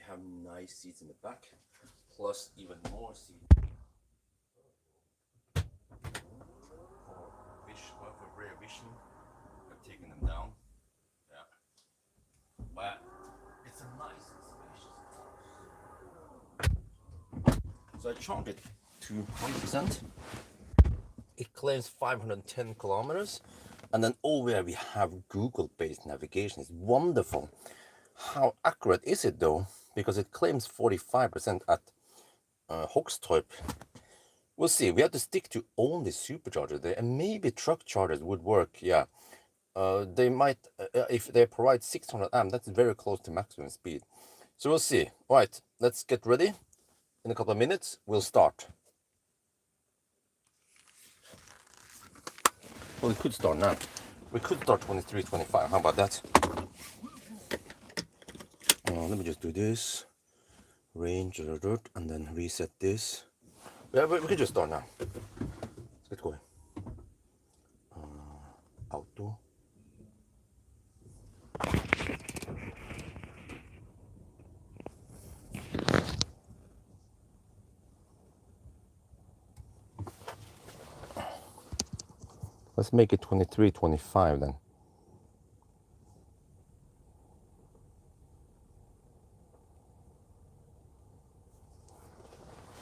have nice seats in the back, plus even more seats for rear vision. I've taken them down. Yeah, but it's a nice and spacious. So I charged it to 100%. It claims 510 kilometers, and then over we have Google-based navigation. It's wonderful. How accurate is it though? Because it claims 45% at Hogstorp. We'll see. We have to stick to only superchargers there, and maybe truck chargers would work. Yeah, they might if they provide 600 amp. That's very close to maximum speed. So we'll see. All right, let's get ready. In a couple of minutes, we'll start. Well, we could start now. We could start 23, 25. How about that? Let me just do this. Range, and then reset this. Yeah, we can just start now. Let's get going. Auto. Let's make it 23, 25 then.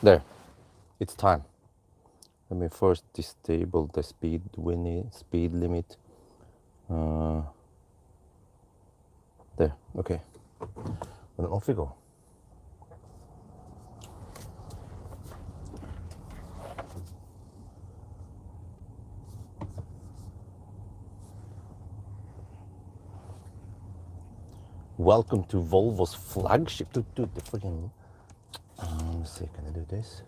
There, it's time. Let me first disable the speed limit. There, okay. And off we go. Welcome to Volvo's flagship. Dude, the freaking. Let's see, can I do this?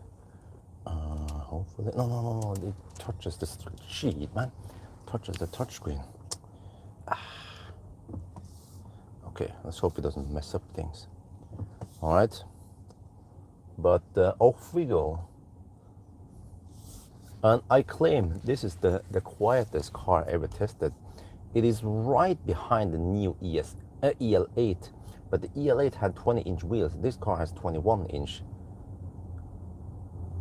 Hopefully. No. It touches the sheet, man. Touches the touchscreen. Okay, let's hope it doesn't mess up things. All right. But off we go. And I claim this is the quietest car ever tested. It is right behind the new EL8, but the EL8 had 20-inch wheels. This car has 21-inch.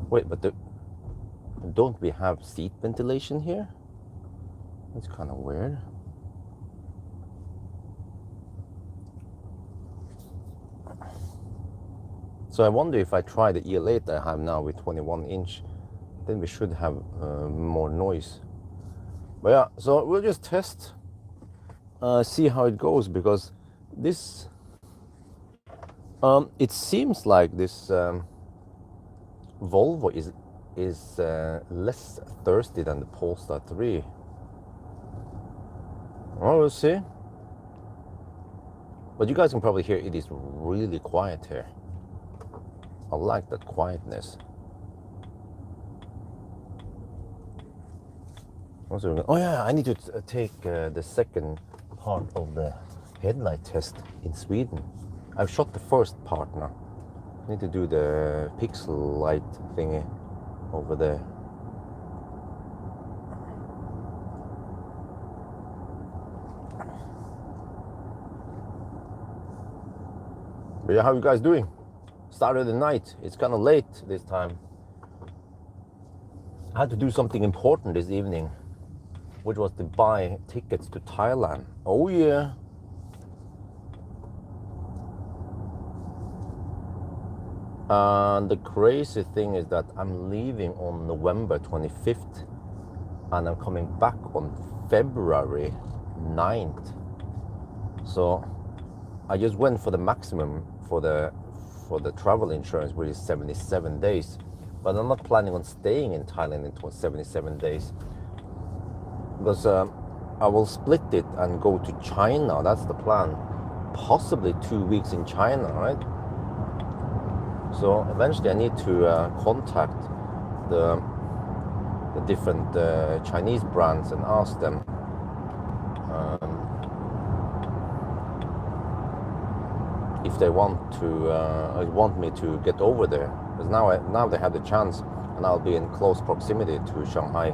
Wait, but don't we have seat ventilation here? That's kind of weird. So I wonder if I try the EL8 I have now with 21-inch, then we should have more noise. But yeah, so we'll just test, see how it goes, because this, it seems like this Volvo is less thirsty than the Polestar 3. Well, we'll see. But you guys can probably hear it is really quiet here. I like that quietness. Oh yeah, I need to take the second part of the headlight test in Sweden. I've shot the first part now. I need to do the pixel light thingy over there. But yeah, how you guys doing? Started the night. It's kind of late this time. I had to do something important this evening, which was to buy tickets to Thailand. Oh yeah. And the crazy thing is that I'm leaving on November 25th and I'm coming back on February 9th. So I just went for the maximum for the travel insurance, which is 77 days. But I'm not planning on staying in Thailand in 77 days. Because I will split it and go to China. That's the plan. Possibly 2 weeks in China, right? So eventually I need to contact the different Chinese brands and ask them if they want me to get over there. Because now they have the chance, and I'll be in close proximity to Shanghai.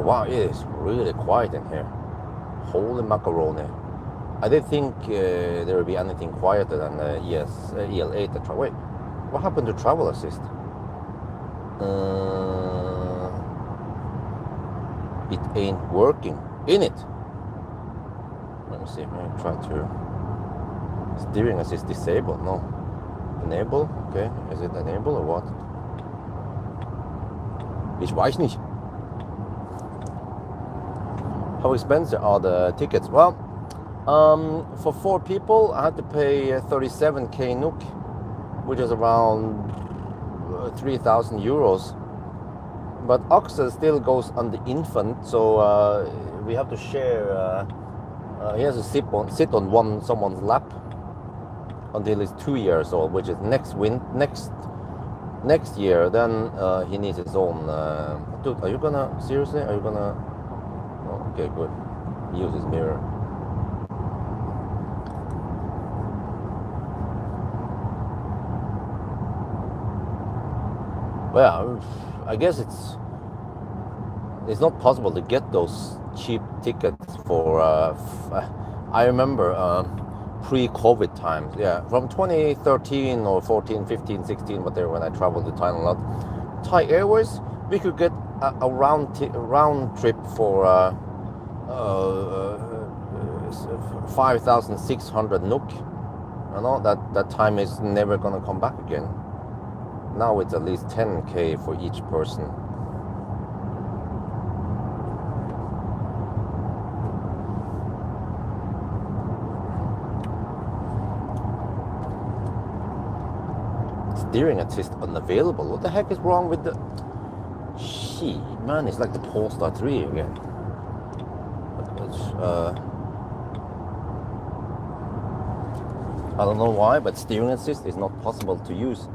wow, it is really quiet in here. Holy macaroni. I didn't think there would be anything quieter than the EL8. Wait, what happened to travel assist? It ain't working. In it. Let me see. Let me try to. Steering assist disabled. No. Enable. Okay. Is it enable or what? Ich weiß nicht. How expensive are the tickets? Well, for 4 people, I had to pay 37k NOK, which is around 3,000 euros. But Axel still goes on the infant, so we have to share. He has to sit on someone's lap until he's 2 years old, which is next year. Then he needs his own. Dude, are you gonna seriously? Are you gonna? Oh, okay, good. Use his mirror. But yeah, I guess it's not possible to get those cheap tickets for. I remember pre-COVID times. Yeah, from 2013 or 14, 15, 16, whatever, when I traveled to Thailand a lot. Thai Airways, we could get a round trip for 5,600 NOK. You know that time is never gonna come back again. Now it's at least 10k for each person. Steering assist unavailable. What the heck is wrong with the... Shit, man, it's like the Polestar 3 again. I don't know why, but steering assist is not possible to use.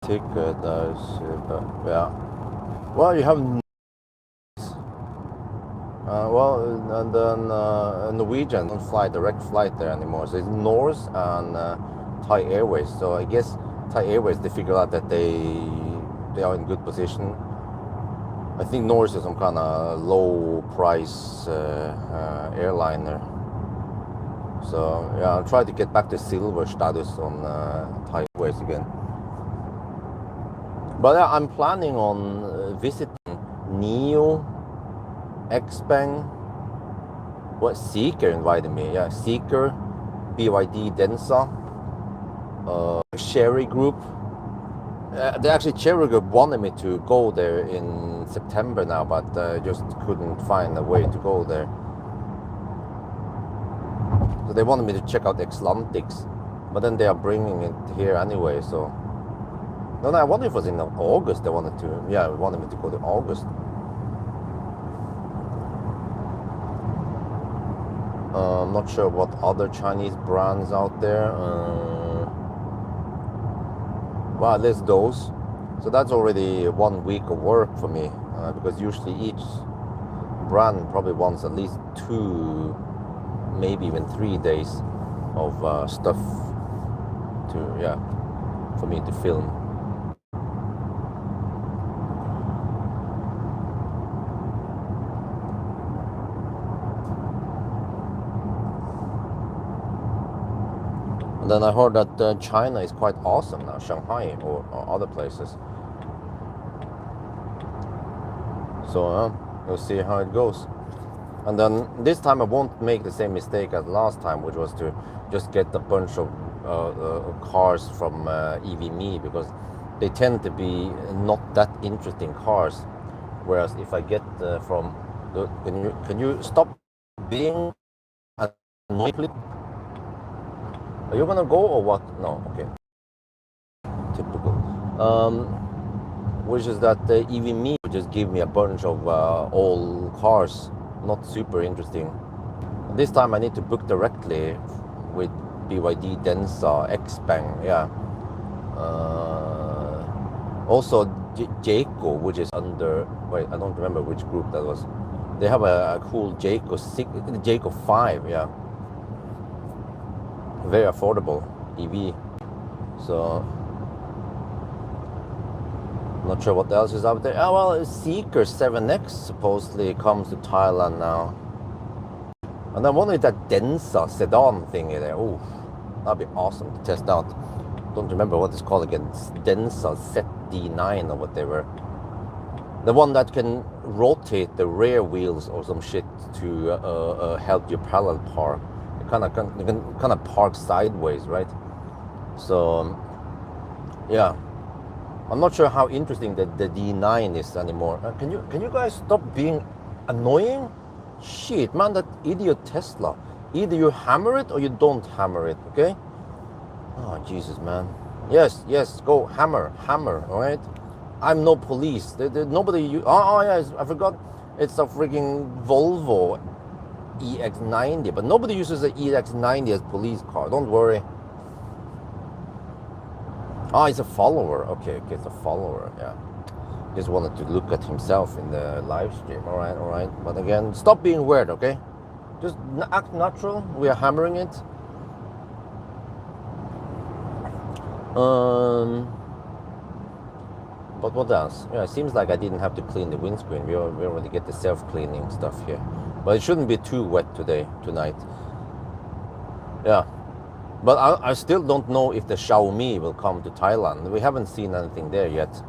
Ticket, yeah. Well, you have and then Norwegian don't fly direct flight there anymore. So it's Norse and Thai Airways. So I guess Thai Airways, they figure out that they are in good position. I think Norse is some kind of low price airliner. So yeah, I'll try to get back to silver status on Thai Airways again. But I'm planning on visiting Neo, Xpeng. What, Seeker invited me? Yeah, Seeker, BYD Densa, Cherry Group. Cherry Group wanted me to go there in September now, but I just couldn't find a way to go there. So they wanted me to check out Xlantics, but then they are bringing it here anyway, so. No, I wonder if it was in August they wanted to. Yeah, they wanted me to go to August. I'm not sure what other Chinese brands out there. Well, at least those. So that's already 1 week of work for me, because usually each brand probably wants at least 2, maybe even 3 days of stuff for me to film. And then I heard that China is quite awesome now, Shanghai or other places. So we'll see how it goes. And then this time I won't make the same mistake as last time, which was to just get a bunch of cars from EVMe, because they tend to be not that interesting cars. Whereas if I get from can you stop being annoying, please? Are you gonna go or what? No, okay. Typical. Which is that the EVMe just give me a bunch of old cars, not super interesting. This time I need to book directly with BYD Denza Xpeng, yeah. Also Jayco, which is under, wait, I don't remember which group that was. They have a cool Jayco 5, yeah. Very affordable EV. So not sure what else is out there. Oh well, Seeker 7X supposedly comes to Thailand now. And I wonder if that Denza sedan thingy there, oh, that'd be awesome to test out. Don't remember what it's called again. Denza ZD9 or whatever. The one that can rotate the rear wheels or some shit to help you parallel park. You can kind of park sideways, right? So yeah, I'm not sure how interesting the D9 is anymore. Can you guys stop being annoying? Shit, man, that idiot Tesla. Either you hammer it or you don't hammer it, okay? Oh, Jesus, man. Yes, go hammer, all right? I'm no police. Nobody... Oh, yes, I forgot. It's a freaking Volvo EX90, but nobody uses the EX90 as police car. Don't worry. Oh, he's a follower. Okay, it's a follower, yeah. Just wanted to look at himself in the live stream. All right. But again, stop being weird, okay? Just act natural. We are hammering it. But what else? Yeah, it seems like I didn't have to clean the windscreen. We already get the self-cleaning stuff here. But it shouldn't be too wet tonight. Yeah. But I still don't know if the Xiaomi will come to Thailand. We haven't seen anything there yet.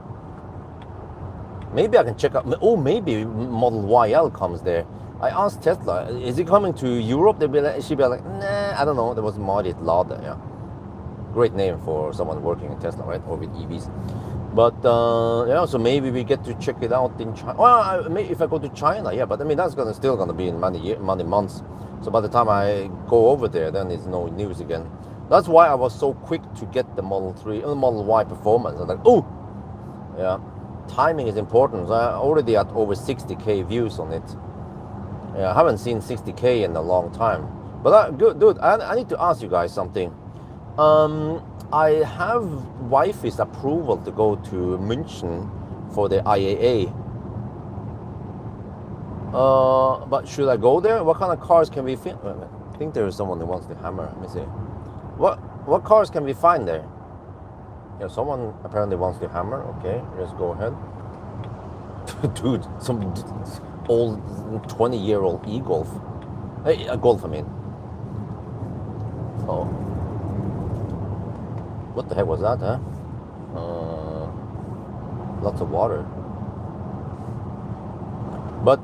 Maybe I can check out. Oh, maybe Model YL comes there. I asked Tesla, is he coming to Europe? She'd be like, nah, I don't know. There was Marit Lade, yeah. Great name for someone working in Tesla, right? Or with EVs. But yeah, so maybe we get to check it out in China. Well, if I go to China, yeah. But I mean, that's still gonna be in many months. So by the time I go over there, then it's no news again. That's why I was so quick to get the Model Y Performance. I was like, oh, yeah. Timing is important. So I'm already at over 60k views on it. Yeah, I haven't seen 60k in a long time. But good, dude. I need to ask you guys something. I have wifey's approval to go to München for the IAA. But should I go there? What kind of cars can we find? I think there is someone who wants to hammer. Let me see. What cars can we find there? Yeah, someone apparently wants to hammer. Okay, let's go ahead. Dude, some old 20-year-old e-Golf. Hey, a Golf, I mean. Oh. What the heck was that, huh? Lots of water. But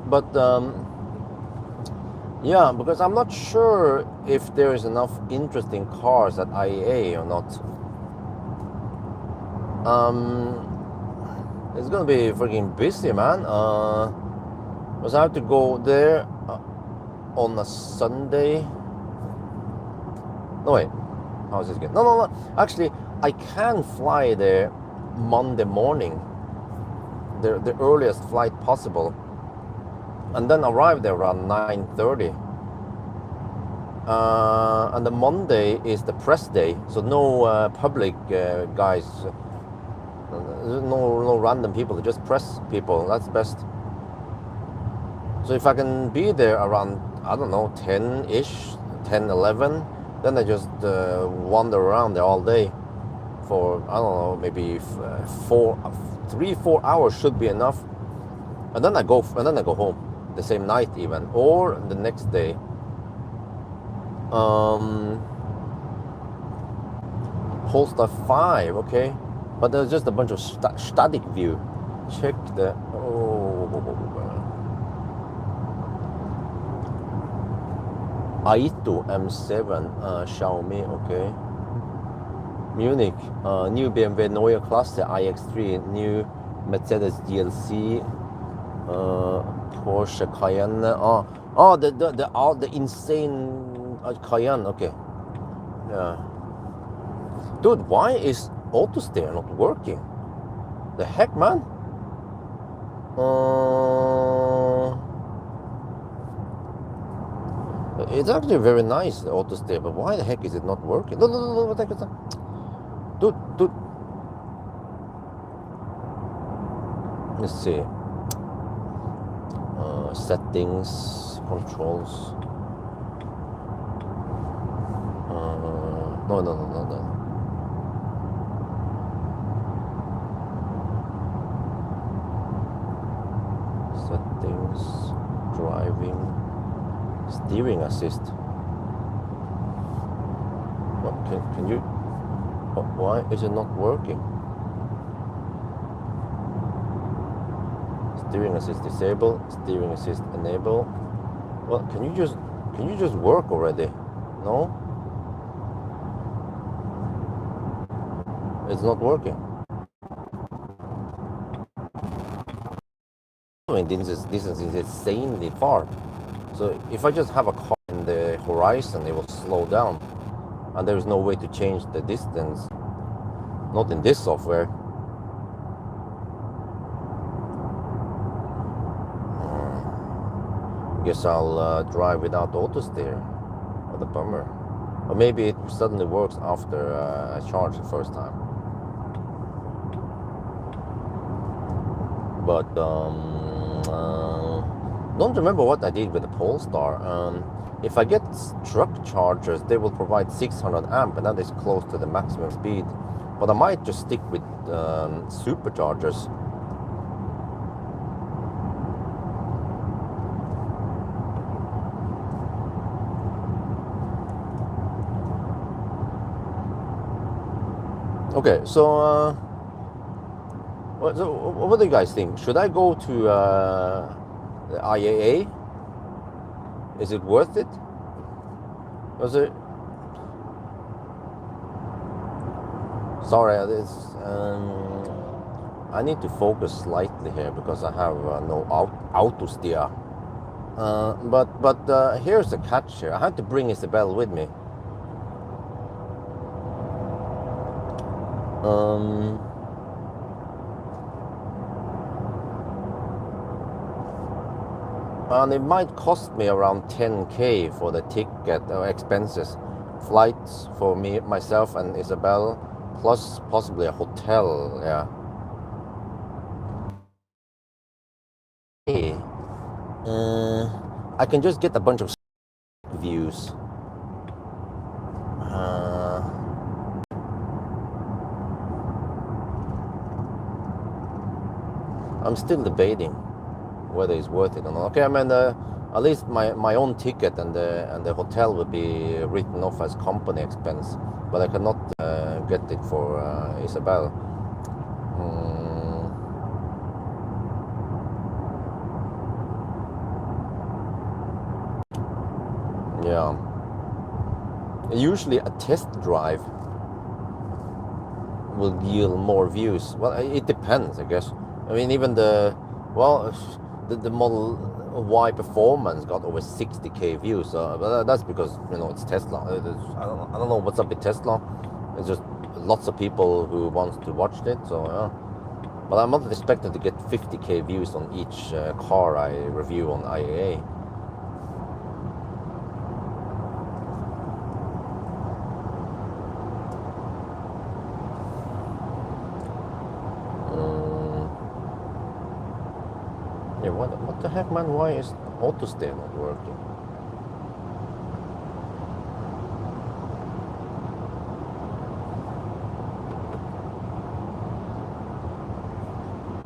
yeah, because I'm not sure if there is enough interesting cars at IAA or not. It's gonna be freaking busy, man. Because I have to go there on a Sunday. No, wait. How is this again? No. Actually, I can fly there Monday morning. The earliest flight possible. And then arrive there around 9:30. And the Monday is the press day, so no public guys, no random people, just press people. That's best. So if I can be there around, I don't know, 10-ish, 10, 11, then I just wander around there all day for, I don't know, maybe 3-4 hours should be enough. And then I go home the same night even, or the next day. Polestar 5, okay. But there's just a bunch of static view. Check the, Aito M7, Xiaomi, okay. Munich, new BMW Neue Klasse iX3, new Mercedes GLC, Porsche Cayenne, the insane Cayenne, okay. Yeah. Dude, why is auto steer not working? The heck, man? It's actually very nice, the auto steer, but why the heck is it not working? No, what the heck is that? Dude. Let's see. Settings, controls. No. Settings, driving, steering assist. What can you? Why is it not working? Steering assist disable, steering assist enable. Well, can you just work already? No? It's not working. I mean, this is insanely far. So if I just have a car in the horizon, it will slow down. And there is no way to change the distance. Not in this software. Guess I'll drive without auto steer. What a bummer. Or maybe it suddenly works after I charge the first time. But don't remember what I did with the Polestar. If I get truck chargers, they will provide 600 amp, and that is close to the maximum speed. But I might just stick with superchargers. Okay, so what do you guys think? Should I go to the IAA? Is it worth it? Sorry, I need to focus slightly here because I have no auto steer. But here's the catch here. I had to bring Isabel with me. And it might cost me around 10K for the ticket or expenses, flights for myself and Isabel, plus possibly a hotel. Yeah. I can just get a bunch of views. I'm still debating whether it's worth it or not. Okay, I mean, at least my own ticket and the hotel would be written off as company expense, but I cannot get it for Isabel. Yeah. Usually a test drive will yield more views. Well, it depends, I guess. I mean, even the Model Y Performance got over 60K views. But that's because, you know, it's Tesla. I don't know what's up with Tesla. It's just lots of people who want to watch it. So yeah. But I'm not expecting to get 50K views on each car I review on IAA. What the heck, man? Why is auto steer not working?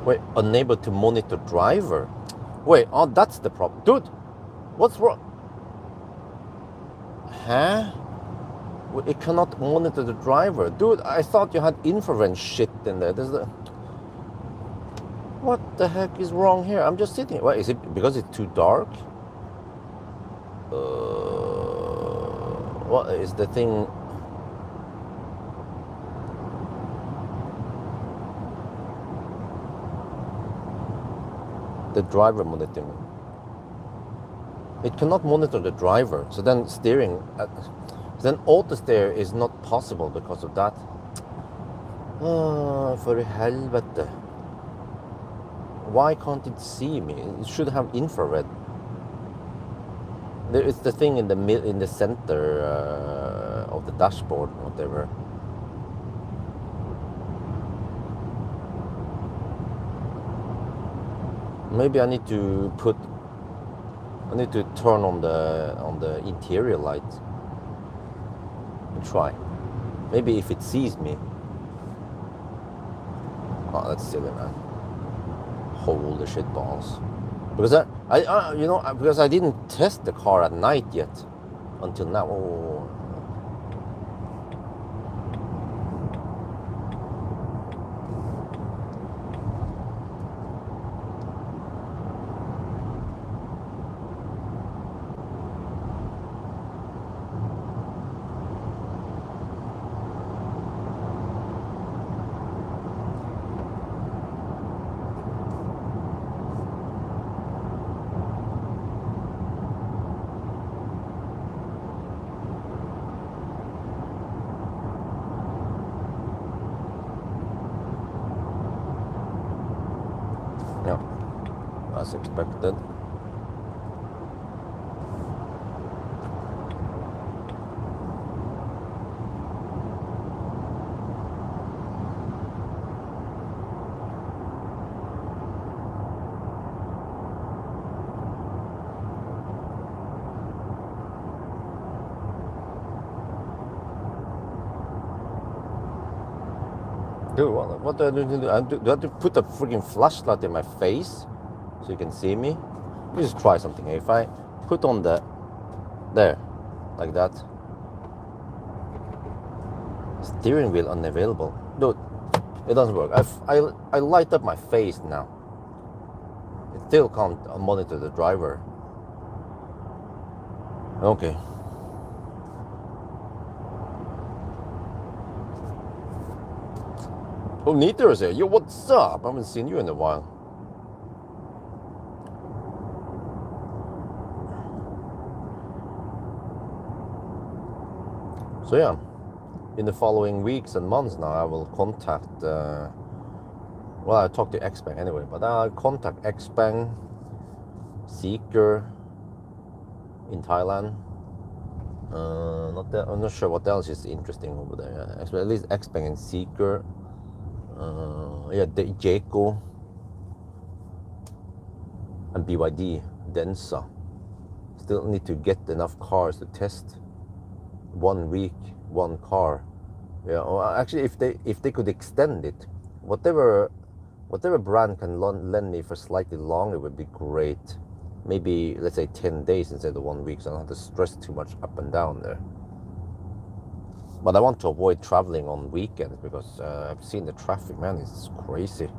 Wait, unable to monitor driver? Wait, oh, that's the problem. Dude, what's wrong? Huh? It cannot monitor the driver. Dude, I thought you had infrared shit in there. What the heck is wrong here? I'm just sitting. What is it? Because it's too dark? What is the thing? The driver monitoring. It cannot monitor the driver. So then steering, then auto steer is not possible because of that. For helvete. Why can't it see me? It should have infrared. There is the thing in the center of the dashboard, whatever. Maybe I need to turn on the interior light and try. Maybe if it sees me. Oh, that's silly, man. Holy shit balls. Because because I didn't test the car at night yet until now. Oh. Yeah, as expected. Dude, what do I do? Do I have to put a freaking flashlight in my face so you can see me? Let me just try something. If I put on there, like that. Steering wheel unavailable. Dude, it doesn't work. I light up my face now. It still can't monitor the driver. Okay. Oh, Nita is here. Yo, what's up? I haven't seen you in a while. So yeah, in the following weeks and months now, I will contact, well, I talked to Xpeng anyway, but I'll contact Xpeng, Seeker in Thailand. I'm not sure what else is interesting over there. At least Xpeng and Seeker. Yeah, Jayco and BYD, Densa. Still need to get enough cars to test. 1 week, one car. Yeah, well, actually, if they could extend it, whatever brand can lend me for slightly longer would be great. Maybe let's say 10 days instead of 1 week, so I don't have to stress too much up and down there. But I want to avoid traveling on weekends because I've seen the traffic, man, it's crazy.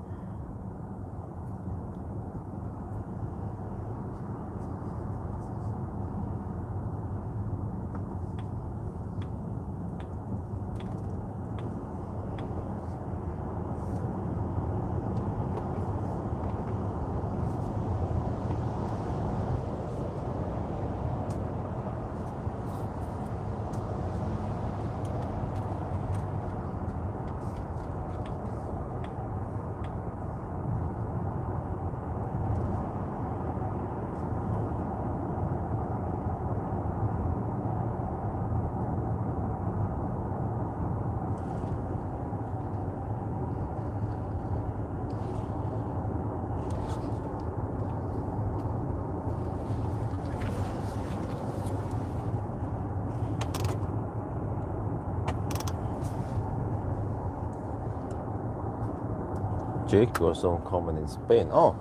Jayco is so common in Spain. Oh,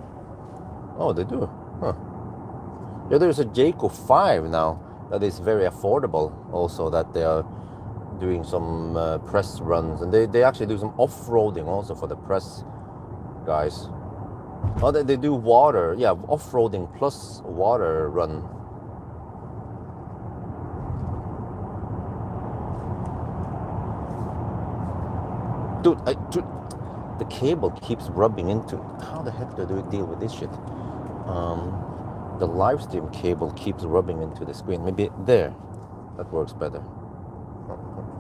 they do. Huh. Yeah, there's a Jayco 5 now that is very affordable. Also, that they are doing some press runs, and they actually do some off-roading also for the press guys. Oh, they do water, yeah, off-roading plus water run. Dude, the cable keeps rubbing into. How the heck do I deal with this shit? The live stream cable keeps rubbing into the screen. Maybe there, that works better.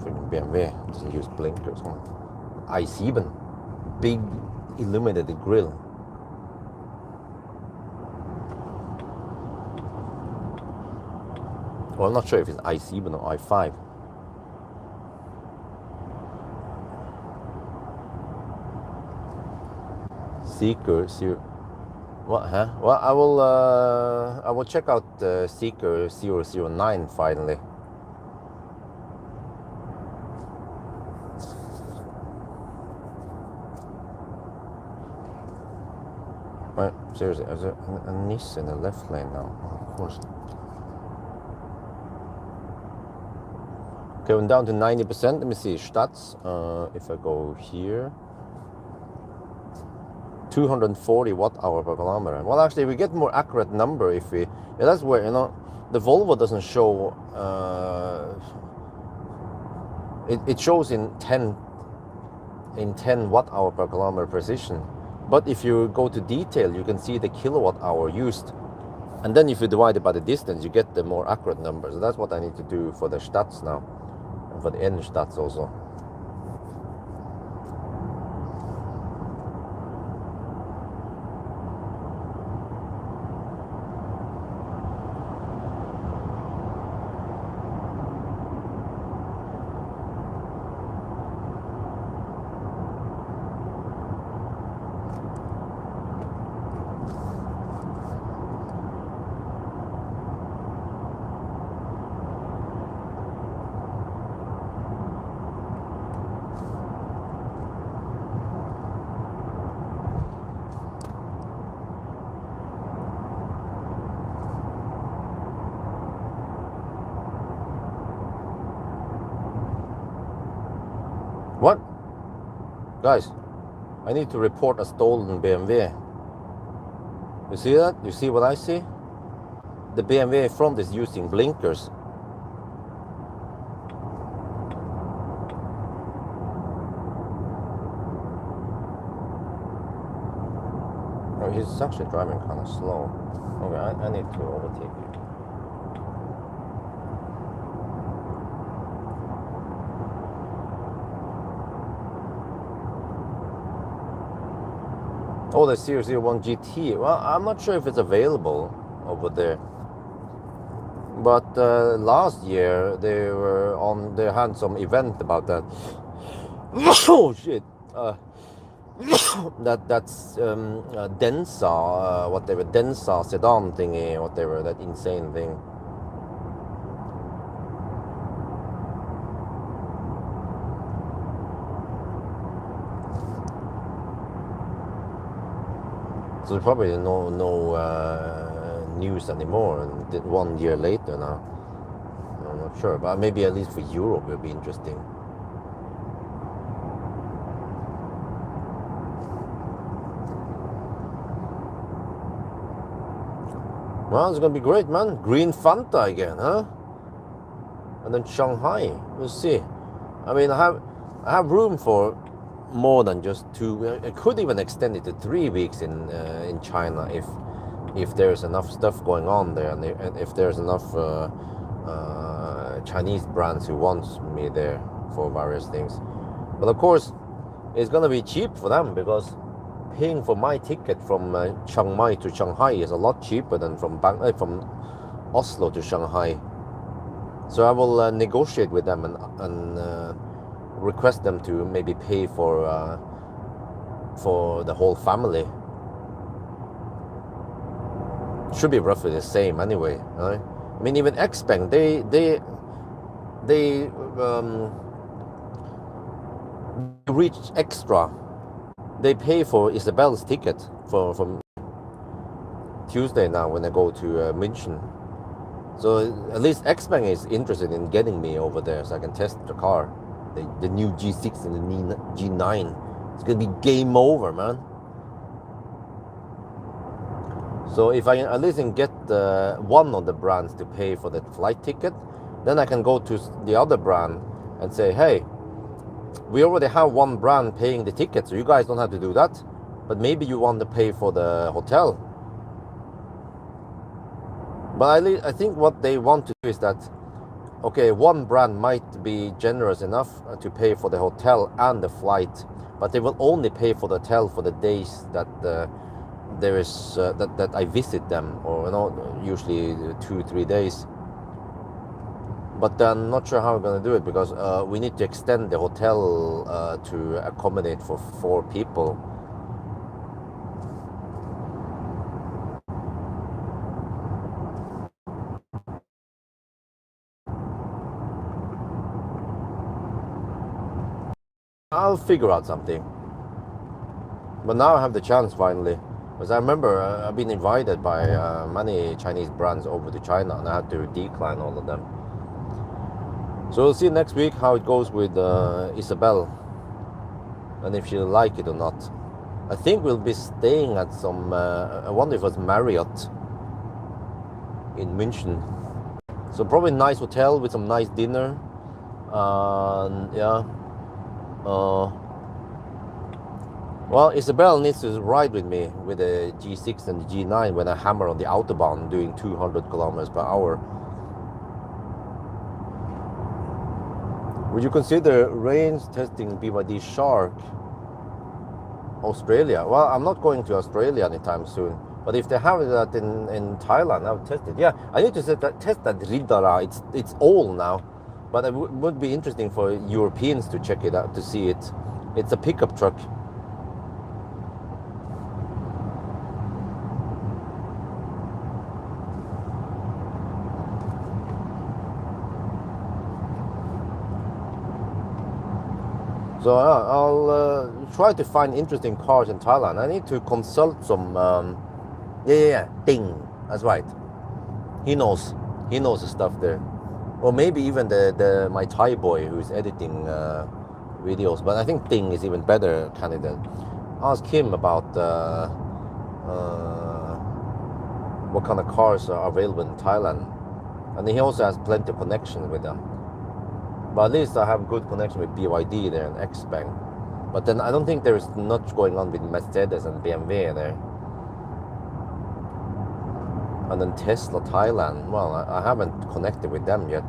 Freaking BMW doesn't use blinkers. EX90, big illuminated grille. Well, I'm not sure if it's EX90 or i5. Seeker, what, huh? Well, I will check out Seeker 009 finally. Right, seriously, there's a Nissan in the left lane now, of course. Okay, I'm down to 90%. Let me see stats. If I go here, 240 watt-hour per kilometer. Well, actually, we get more accurate number if we. Yeah, that's where, you know, the Volvo doesn't show. It shows in 10 watt-hour per kilometer precision. But if you go to detail, you can see the kilowatt-hour used, and then if you divide it by the distance, you get the more accurate numbers. So that's what I need to do for the stats now, and for the end stats also. What? Guys, I need to report a stolen BMW. You see that? You see what I see? The BMW front is using blinkers. Oh, he's actually driving kind of slow. Okay, I need to overtake you. Oh, the 001 GT. Well, I'm not sure if it's available over there. But last year they had some event about that. Oh shit! That's Densa, whatever, Densa sedan thingy, whatever, that insane thing. So probably no news anymore, and 1 year later now. I'm not sure, but maybe at least for Europe it will be interesting. Well, it's gonna be great, man. Green Fanta again, huh? And then Shanghai, we'll see. I mean, I have room for more than just 2. I could even extend it to 3 weeks in China if there's enough stuff going on there, and if there's enough Chinese brands who wants me there for various things. But of course, it's gonna be cheap for them, because paying for my ticket from Chiang Mai to Shanghai is a lot cheaper than from Oslo to Shanghai. So I will negotiate with them and request them to maybe pay for the whole family. Should be roughly the same anyway, right? I mean, even Xpeng, they reach extra. They pay for Isabel's ticket from Tuesday now when I go to München. So at least X-Bank is interested in getting me over there so I can test the car. The new G6 and the G9. It's gonna be game over, man. So if I at least can get one of the brands to pay for the flight ticket, then I can go to the other brand and say, hey, we already have one brand paying the ticket, so you guys don't have to do that. But maybe you want to pay for the hotel. But I think what they want to do is that, okay, one brand might be generous enough to pay for the hotel and the flight, but they will only pay for the hotel for the days that there is that I visit them, or usually 2-3 days. But I'm not sure how we're gonna do it because we need to extend the hotel to accommodate for 4 people. I'll figure out something. But now I have the chance finally. Because I remember I've been invited by many Chinese brands over to China and I had to decline all of them. So we'll see next week how it goes with Isabel. And if she'll like it or not. I think we'll be staying at some, I wonder if it was Marriott in München. So probably a nice hotel with some nice dinner. Yeah. Well, Isabel needs to ride with me with the G6 and the G9 when I hammer on the Autobahn doing 200 kilometers per hour. Would you consider range testing BYD Shark Australia? Well, I'm not going to Australia anytime soon. But if they have that in Thailand, I'll test it. Yeah, I need to test that Ridara. It's old now. But it would be interesting for Europeans to check it out, to see it. It's a pickup truck. So I'll try to find interesting cars in Thailand. I need to consult some. Yeah. Ding. That's right. He knows the stuff there. Or maybe even my Thai boy who's editing videos. But I think Ding is even better candidate. Ask him about what kind of cars are available in Thailand, and he also has plenty of connections with them. But at least I have good connection with BYD there and X-Bank. But then I don't think there is much going on with Mercedes and BMW there. And then Tesla Thailand, well, I haven't connected with them yet.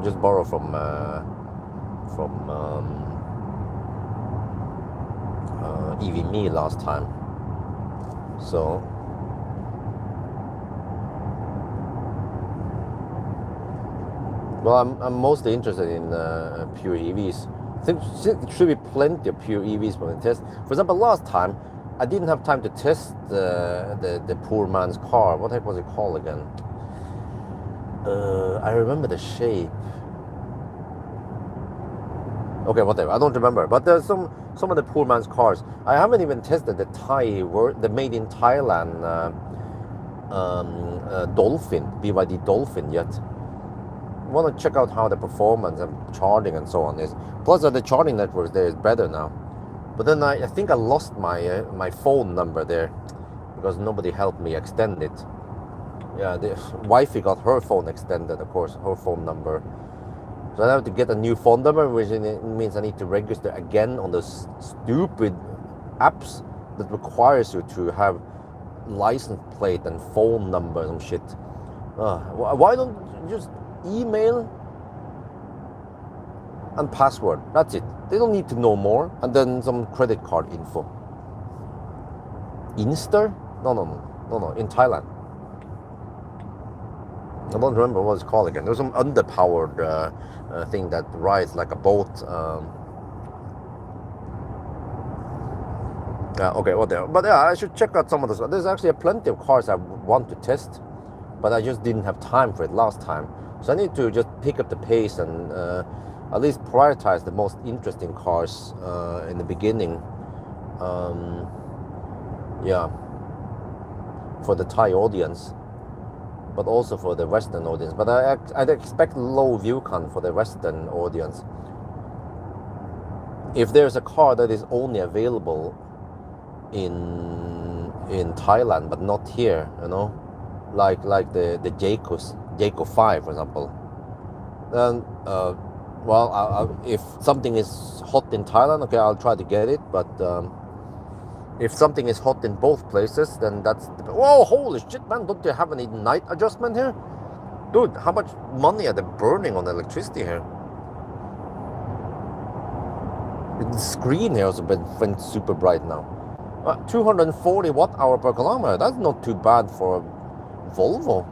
Just borrow from EVMe last time. So well, I'm mostly interested in pure EVs. There should be plenty of pure EVs for the test. For example, last time I didn't have time to test the poor man's car. What the heck was it called again? I remember the shape. Okay, whatever. I don't remember. But there's some of the poor man's cars. I haven't even tested the made in Thailand Dolphin, BYD Dolphin yet. I want to check out how the performance and charging and so on is. Plus, the charging network there is better now. But then I think I lost my phone number there because nobody helped me extend it. Yeah, the wifey got her phone extended, of course, her phone number. So I have to get a new phone number, which means I need to register again on the stupid apps that requires you to have license plate and phone number and shit. Why don't you just email and password? That's it. They don't need to know more. And then some credit card info. Insta? No, in Thailand. I don't remember what it's called again. There's some underpowered thing that rides like a boat. Okay, whatever. But yeah, I should check out some of this. There's actually plenty of cars I want to test, but I just didn't have time for it last time. So I need to just pick up the pace and at least prioritize the most interesting cars in the beginning. Yeah. for the Thai audience, but also for the Western audience. But I'd expect low view count for the Western audience. If there's a car that is only available in Thailand but not here, you know, like the Jayco 5, for example, then well, if something is hot in Thailand, okay, I'll try to get it. But if something is hot in both places, then that's whoa, holy shit, man! Don't they have any night adjustment here, dude? How much money are they burning on electricity here? The screen here has been super bright now. 240 watt-hour per kilometer. That's not too bad for a Volvo.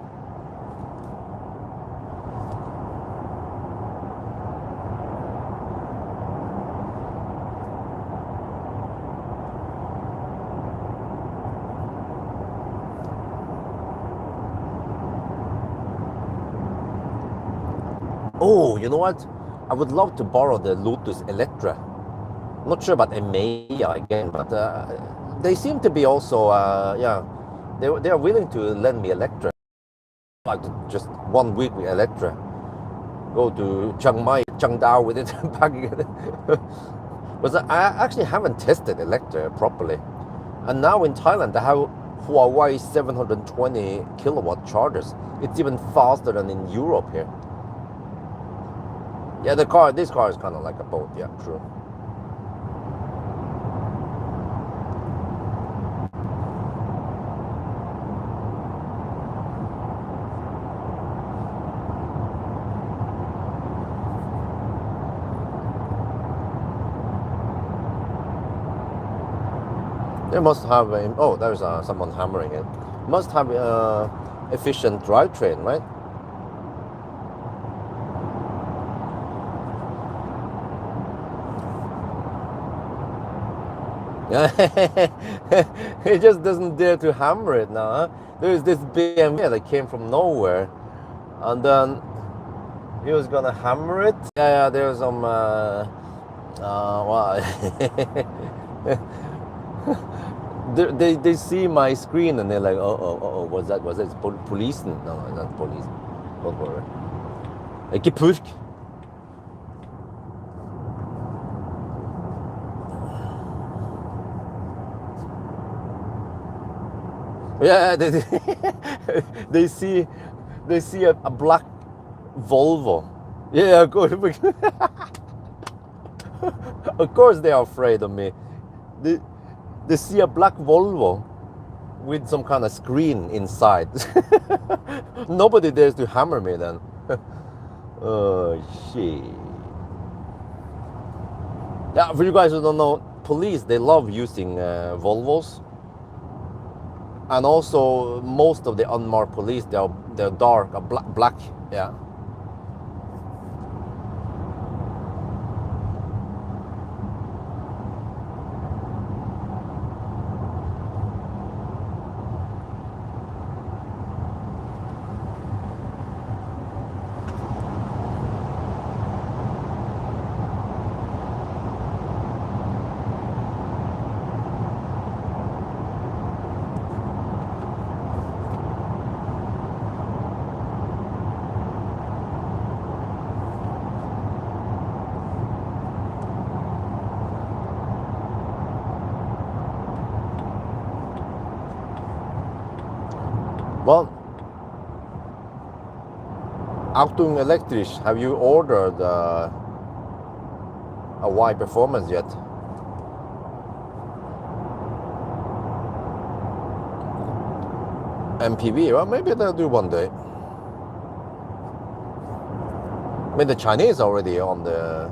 Oh, you know what? I would love to borrow the Lotus Electra. I'm not sure about Emeya again, but they seem to be also, yeah, they are willing to lend me Electra. Like just 1 week with Electra. Go to Chiang Mai, Changdao with it, back again. But I actually haven't tested Electra properly. And now in Thailand, they have Huawei 720 kilowatt chargers. It's even faster than in Europe here. Yeah, this car is kind of like a boat, yeah, true. They must have, oh, there's someone hammering it. Must have efficient drivetrain, right? He just doesn't dare to hammer it now, huh? There's this BMW that came from nowhere, and then he was gonna hammer it. Yeah, there's some, well, they see my screen and they're like, oh, what's that? Was it police? No, it's not police. Don't worry. Ikke purk. Yeah, they see a black Volvo. Yeah, good. Of course they are afraid of me. They see a black Volvo with some kind of screen inside. Nobody dares to hammer me then. Oh shit. Yeah, for you guys who don't know, police, they love using Volvos. And also most of the unmarked police, they're dark, black, yeah. Well, Achtung Elektrisch, have you ordered a Y Performance yet? MPV, well, maybe they'll do one day. I mean, the Chinese are already on the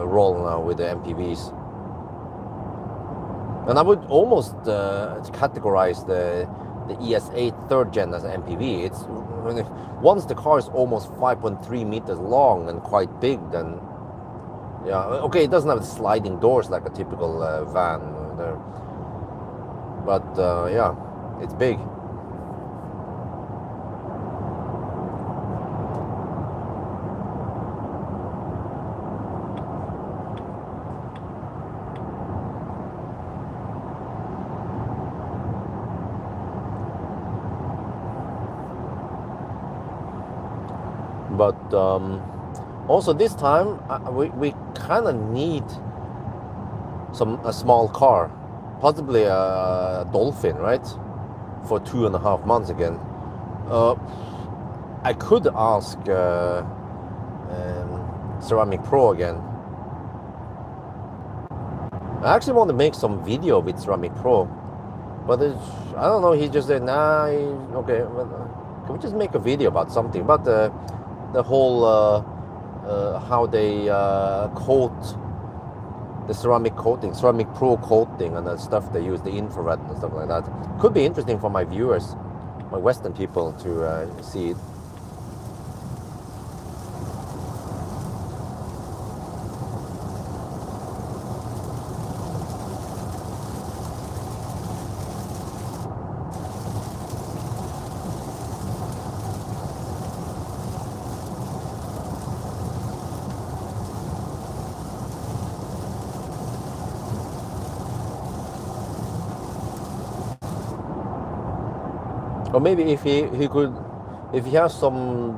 roll now with the MPVs. And I would almost categorize the ES8 third gen as an MPV. It's once the car is almost 5.3 meters long and quite big, then yeah, okay, it doesn't have sliding doors like a typical van, but yeah, it's big. But also this time we kind of need a small car, possibly a Dolphin, right? For 2.5 months again. I could ask Ceramic Pro again. I actually want to make some video with Ceramic Pro, but I don't know. He just said, "Nah, okay. Well, can we just make a video about something about the whole how they coat the ceramic coating, Ceramic Pro coating, and the stuff they use, the infrared and stuff like that. Could be interesting for my viewers, my Western people, to see it." Or maybe if he could, if he has some,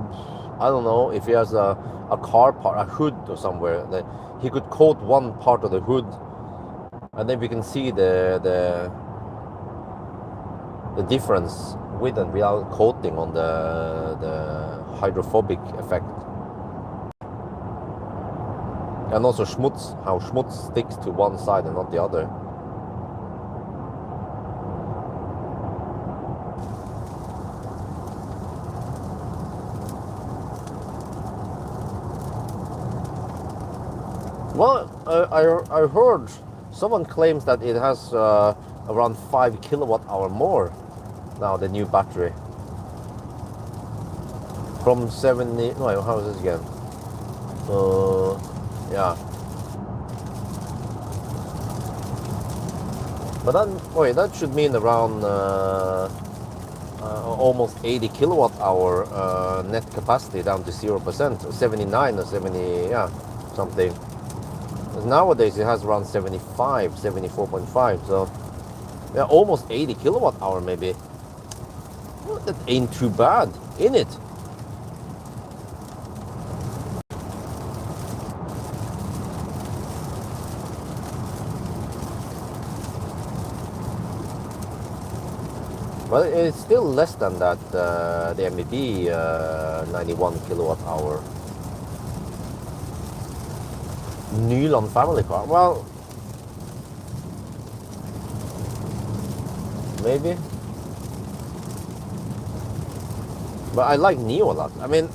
I don't know, if he has a car part, a hood or somewhere, that he could coat one part of the hood, and then we can see the difference with and without coating on the hydrophobic effect. And also schmutz, how schmutz sticks to one side and not the other. Well, I heard someone claims that it has around 5 kilowatt hour more now, the new battery. From 70, no, how is this again? Yeah. But then, wait, that should mean around almost 80 kilowatt hour net capacity down to 0%, 79 or 70, yeah, something. Nowadays it has around 75, 74.5, so yeah, almost 80 kilowatt hour maybe. Well, that ain't too bad, in it. But it's still less than that, the MEB 91 kilowatt hour Nylon family car. Well, maybe. But I like Neo a lot. I mean,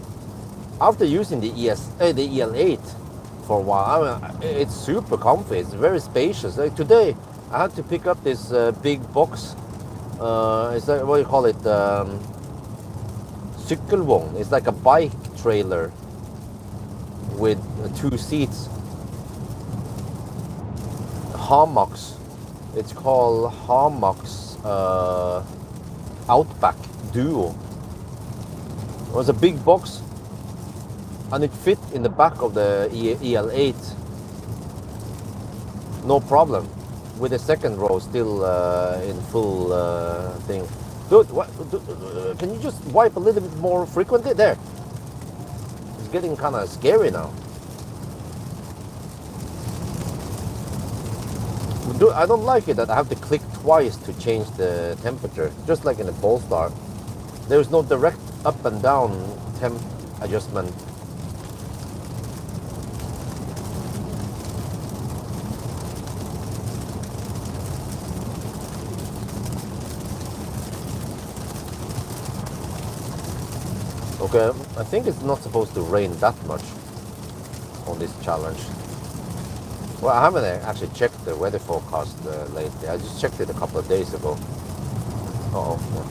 after using the the EL8 for a while, I mean, it's super comfy. It's very spacious. Like today, I had to pick up this big box. It's like, what do you call it? Sykkelvogn. It's like a bike trailer with 2 seats. Hammocks. It's called Hammocks Outback Duo. It was a big box, and it fit in the back of the EL8. No problem. With the second row still in full thing. Dude, what? Can you just wipe a little bit more frequently? There. It's getting kind of scary now. Dude, I don't like it that I have to click twice to change the temperature, just like in the Polestar. There is no direct up and down temp adjustment. Okay, I think it's not supposed to rain that much on this challenge. Well, I haven't actually checked the weather forecast lately. I just checked it a couple of days ago. Uh-oh. Yeah.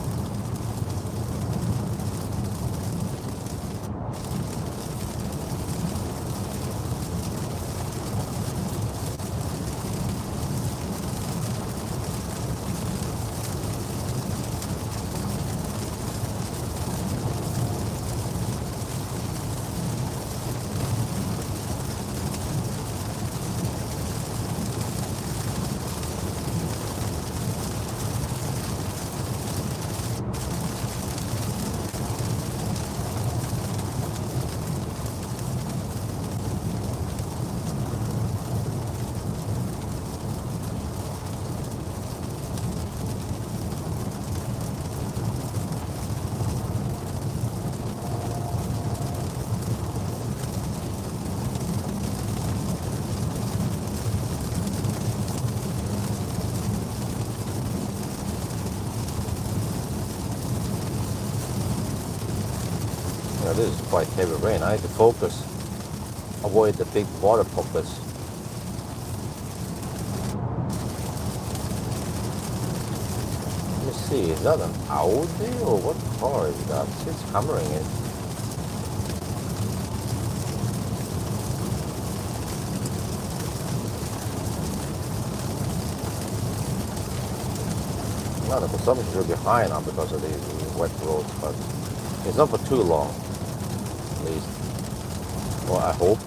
this is quite heavy rain. I need to focus, avoid the big water pockets. Let me see, is that an Audi or what car is that? It's hammering it. Well, the consumption should be high now because of these wet roads, but it's not for too long, at least. Well, I hope.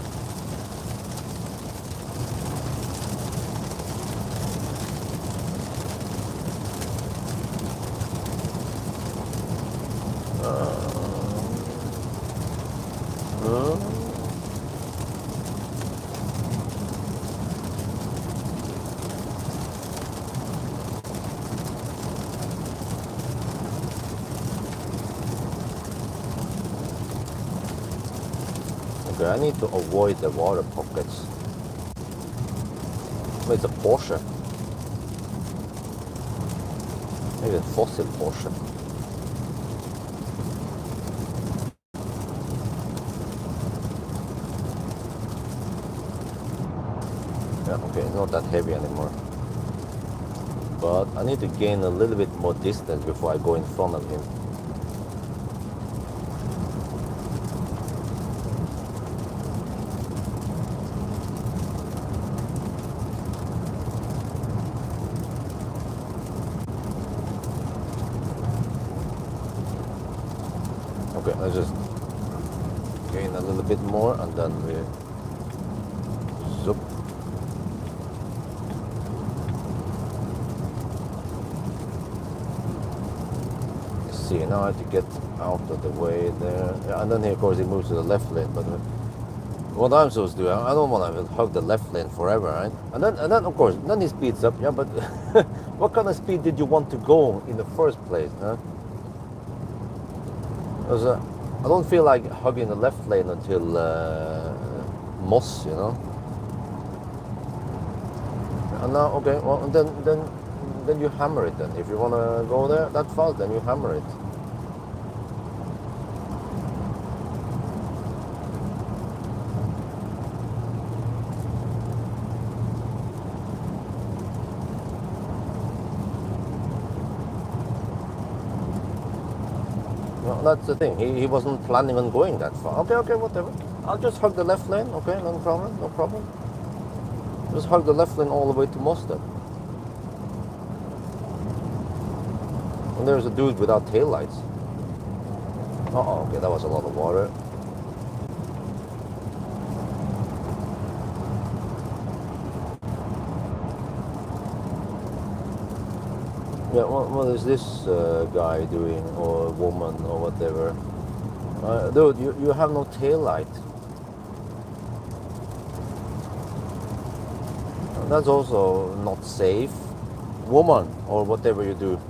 Okay, I need to avoid the water pockets. It's a Porsche. Maybe a fossil Porsche. Yeah, okay, it's not that heavy anymore. But I need to gain a little bit more distance before I go in front of him. Okay, let's just gain a little bit more and then we zoop. See, now I have to get out of the way there. Yeah, and then here, of course, he moves to the left lane. But what I'm supposed to do, I don't want to hug the left lane forever, right? And then, of course, then he speeds up. Yeah, but what kind of speed did you want to go in the first place, huh? Because I don't feel like hugging the left lane until Moss, you know. And now, okay, well, then you hammer it. Then, if you want to go there that fast, then you hammer it. Well, that's the thing. He wasn't planning on going that far. Okay, whatever. I'll just hug the left lane. Okay, no problem. Just hug the left lane all the way to Mosted. And there's a dude without taillights. Uh-oh, okay, that was a lot of water. Yeah, what is this guy doing, or woman, or whatever? Dude, you have no taillight. That's also not safe. Woman, or whatever you do.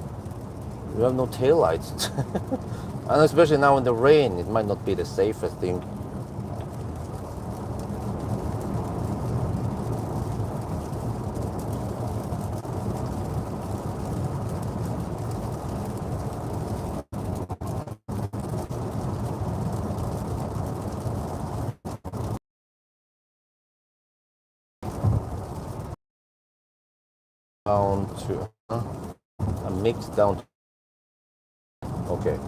You have no taillights. And especially now in the rain, it might not be the safest thing. Down to a mix down to, okay,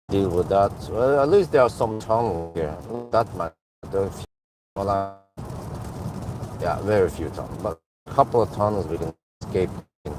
deal with that. Well, at least there are some tunnels here. That much. Yeah, very few tunnels, but a couple of tunnels we can escape in.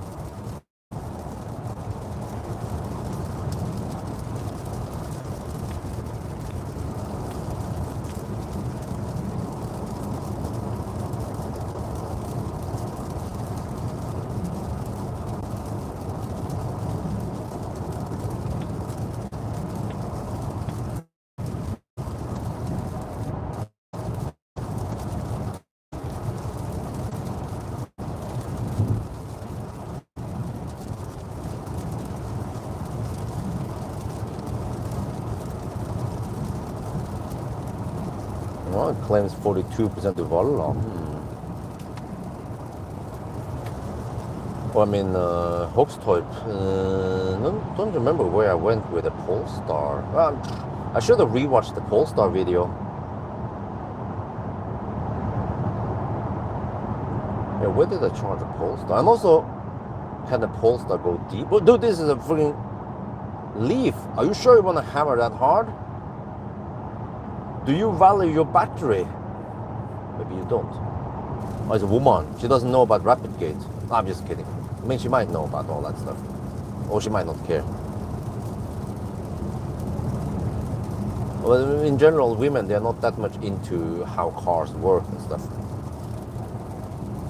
Well, it claims 42% of Volvo. I mean, Hochstorp. Don't remember where I went with a Polestar. I should have rewatched the Polestar video. Yeah, where did I charge a Polestar? And also, can the Polestar go deep? Oh, dude, this is a freaking Leaf. Are you sure you want to hammer that hard? Do you value your battery? Maybe you don't. Oh, it's a woman. She doesn't know about rapid gate. I'm just kidding. I mean, she might know about all that stuff. Or she might not care. Well, in general, women, they're not that much into how cars work and stuff.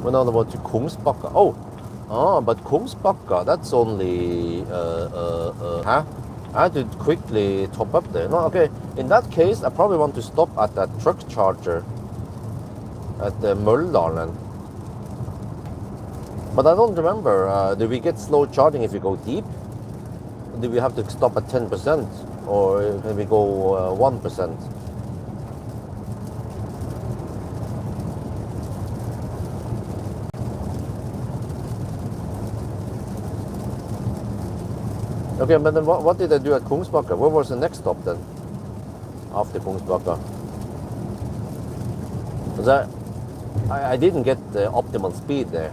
We're not about to Kungsbacka. But Kungsbacka, that's only... huh? I had to quickly top up there. No, okay. In that case, I probably want to stop at that truck charger at the Møldalen. But I don't remember, do we get slow charging if we go deep? Do we have to stop at 10%? Or can we go 1%? Okay, but then what did I do at Kungsbacka? Where was the next stop then? After Kungsbacka? Because I didn't get the optimal speed there.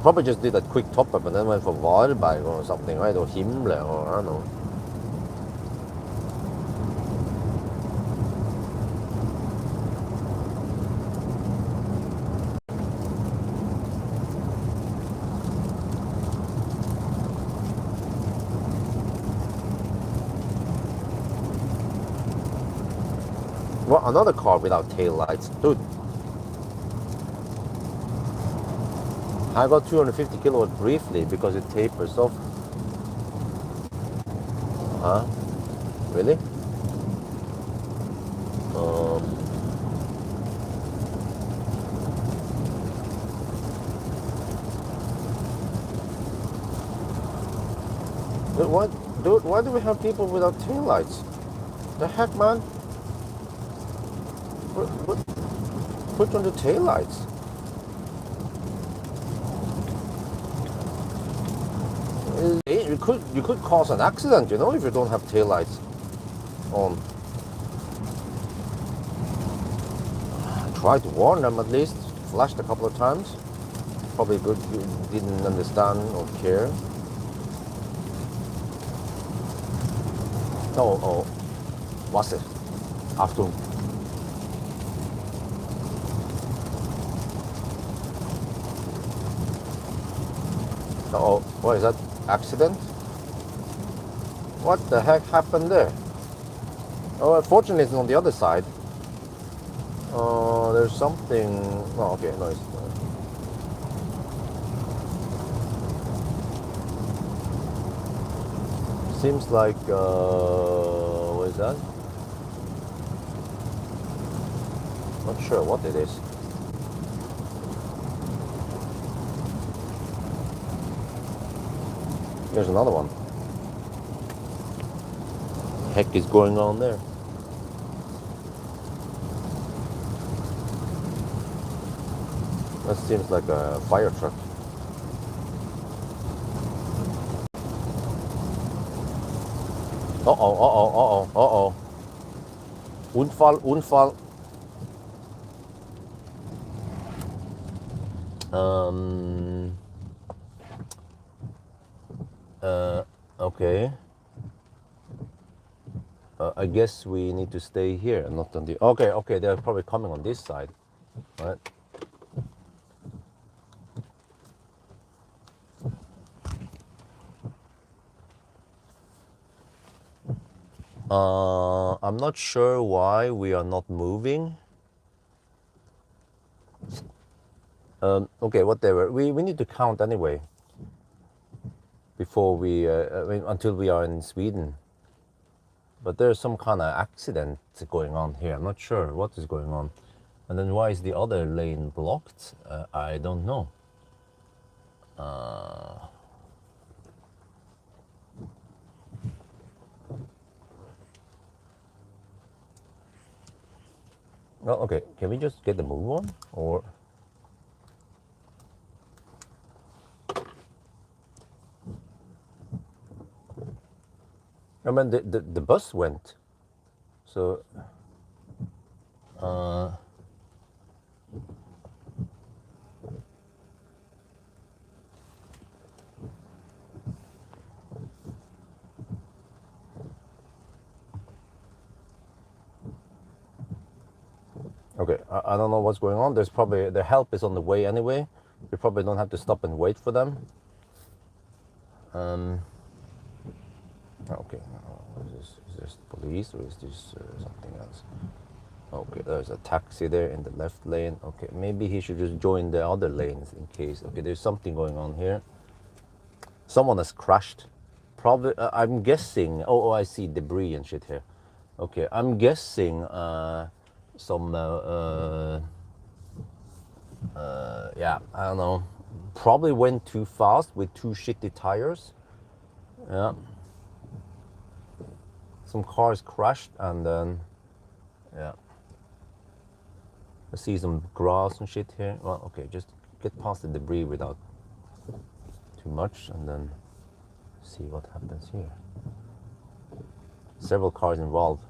Probably just did a quick top up and then went for Varberg or something, right? Or Himle, or I don't know. Well, another car without tail lights. Dude, I got 250 kilowatt briefly because it tapers off. Huh? Really? Dude, why do we have people without tail lights? The heck, man? Put on the tail lights. You could cause an accident, you know, if you don't have tail lights on. Try to warn them at least. Flashed a couple of times. Probably good. You didn't understand or care. Oh, was it? Achtung. Oh, what is that? Accident? What the heck happened there? Oh, unfortunately, it's on the other side. There's something. Oh, okay, no, it's. Seems like. What is that? Not sure what it is. Here's another one. Heck is going on there? That seems like a fire truck. Uh-oh. Unfall. Okay. I guess we need to stay here and not on the... Okay, they're probably coming on this side, right? I'm not sure why we are not moving. Okay, whatever. We need to count anyway. Before we, until we are in Sweden. But there's some kind of accident going on here. I'm not sure what is going on. And then why is the other lane blocked? I don't know. Well, okay. Can we just get the move on? Or... I mean, the bus went. So, okay, I don't know what's going on. There's probably, the help is on the way anyway. We probably don't have to stop and wait for them. Okay, is this police or is this something else? Okay, there's a taxi there in the left lane. Okay, maybe he should just join the other lanes in case. Okay, there's something going on here. Someone has crashed. Probably, I'm guessing. Oh, I see debris and shit here. Okay, I'm guessing some. Yeah, I don't know. Probably went too fast with too shitty tires. Yeah. Some cars crashed and then, yeah. I see some grass and shit here. Well, okay, just get past the debris without too much and then see what happens here. Several cars involved.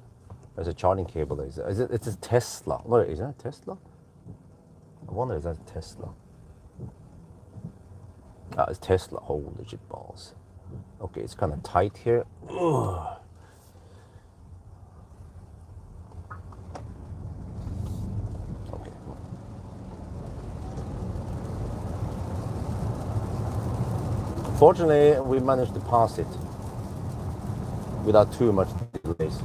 There's a charging cable. It's a Tesla. What is that? A Tesla? I wonder if that's a Tesla. Ah, it's Tesla. Holy shit balls. Okay, it's kind of tight here. Ugh. Okay. Fortunately, we managed to pass it without too much delays.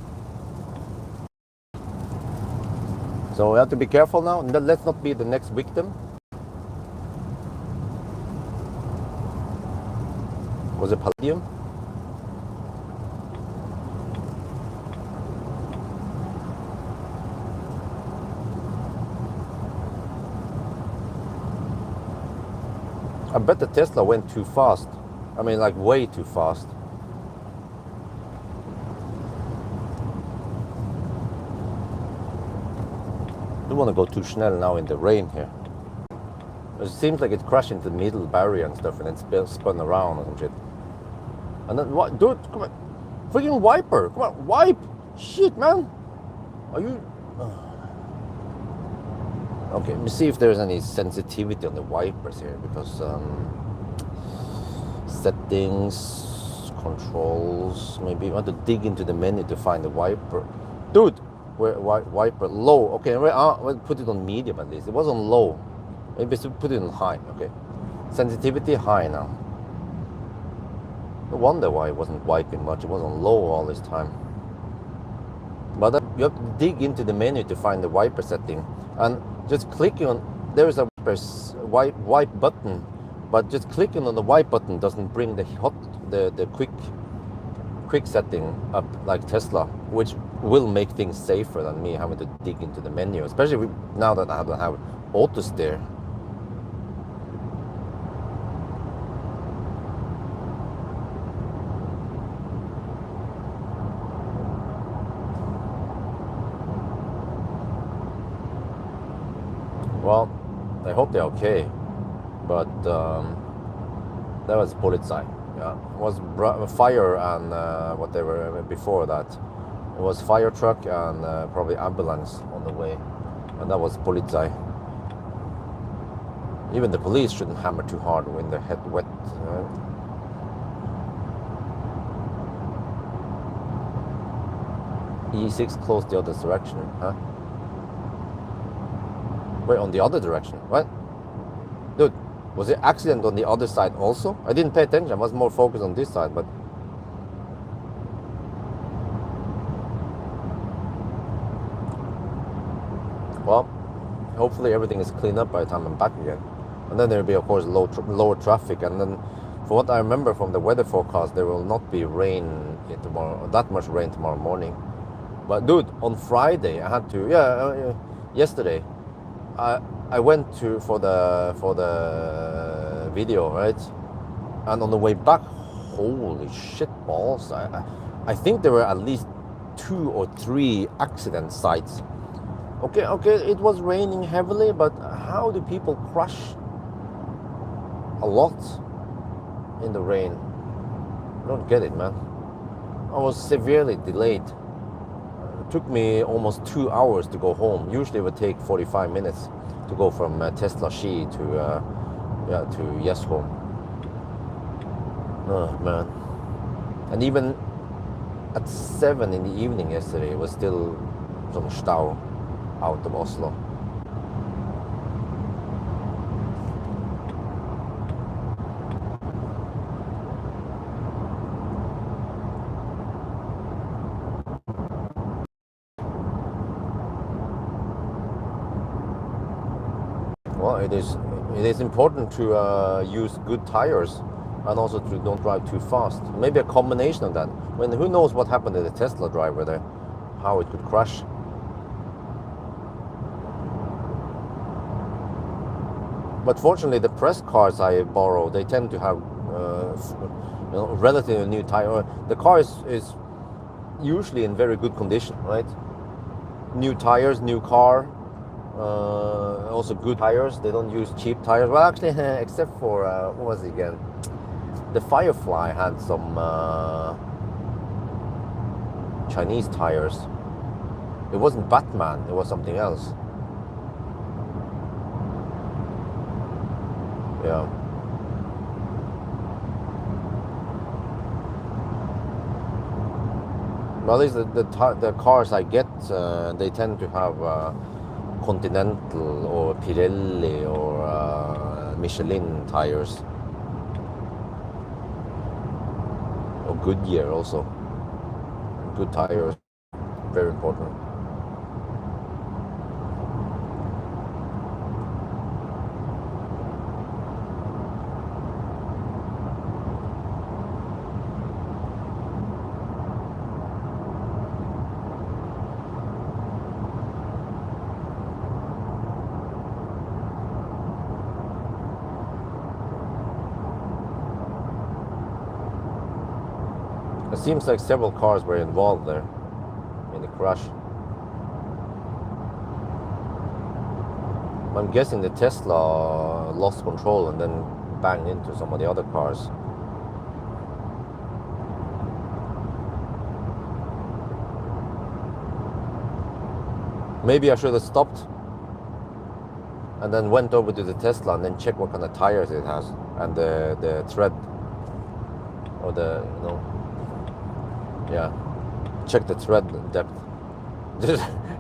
So we have to be careful now. Let's not be the next victim. Was it Palladium? I bet the Tesla went too fast. I mean, like way too fast. Don't want to go too schnell now in the rain here. It seems like it crashed into the middle barrier and stuff and then spun around or some shit. And then what? Dude, come on. Freaking wiper. Come on, wipe. Shit, man. Are you... Okay, let me see if there's any sensitivity on the wipers here because settings, controls, maybe you want to dig into the menu to find the wiper. Dude, where wiper low? Okay, we'll put it on medium at least. It was on low. Maybe put it on high. Okay, sensitivity high now. No wonder why it wasn't wiping much. It was on low all this time. But you have to dig into the menu to find the wiper setting, and just clicking on, there is a wipe button, but just clicking on the wipe button doesn't bring the quick setting up like Tesla, which will make things safer than me having to dig into the menu, especially now that I have auto steer. Well, I hope they're okay, but that was Polizei. Yeah, it was fire and whatever before that. It was fire truck and probably ambulance on the way, and that was Polizei. Even the police shouldn't hammer too hard when their head wet. E6 closed the other direction, huh? Wait, on the other direction? What? Dude, was it accident on the other side also? I didn't pay attention. I was more focused on this side, but... Well, hopefully everything is cleaned up by the time I'm back again. And then there will be, of course, lower traffic. And then, from what I remember from the weather forecast, there will not be rain tomorrow, that much rain tomorrow morning. But dude, on Friday, I had to... yesterday, I went for the video, right? And on the way back, holy shit balls! I think there were at least 2 or 3 accident sites. Okay, it was raining heavily, but how do people crash a lot in the rain? I don't get it, man. I was severely delayed. It took me almost 2 hours to go home. Usually it would take 45 minutes to go from Tesla Ski to Yes home. Oh man. And even at 7 in the evening yesterday, it was still some stau out of Oslo. Well, it is important to use good tires and also to don't drive too fast. Maybe a combination of that. When who knows what happened to the Tesla driver there, how it could crash. But fortunately, the press cars I borrow, they tend to have relatively new tire. The car is usually in very good condition, right? New tires, new car, also good tires. They don't use cheap tires. Well, actually, except for what was it again? The Firefly had some Chinese tires. It wasn't Batman. It was something else. Yeah. Well, at least the cars I get, they tend to have Continental or Pirelli or Michelin tires. Or Goodyear also. Good tires, very important. It seems like several cars were involved there in the crash. I'm guessing the Tesla lost control and then banged into some of the other cars. Maybe I should have stopped and then went over to the Tesla and then checked what kind of tires it has and the tread or check the tread depth.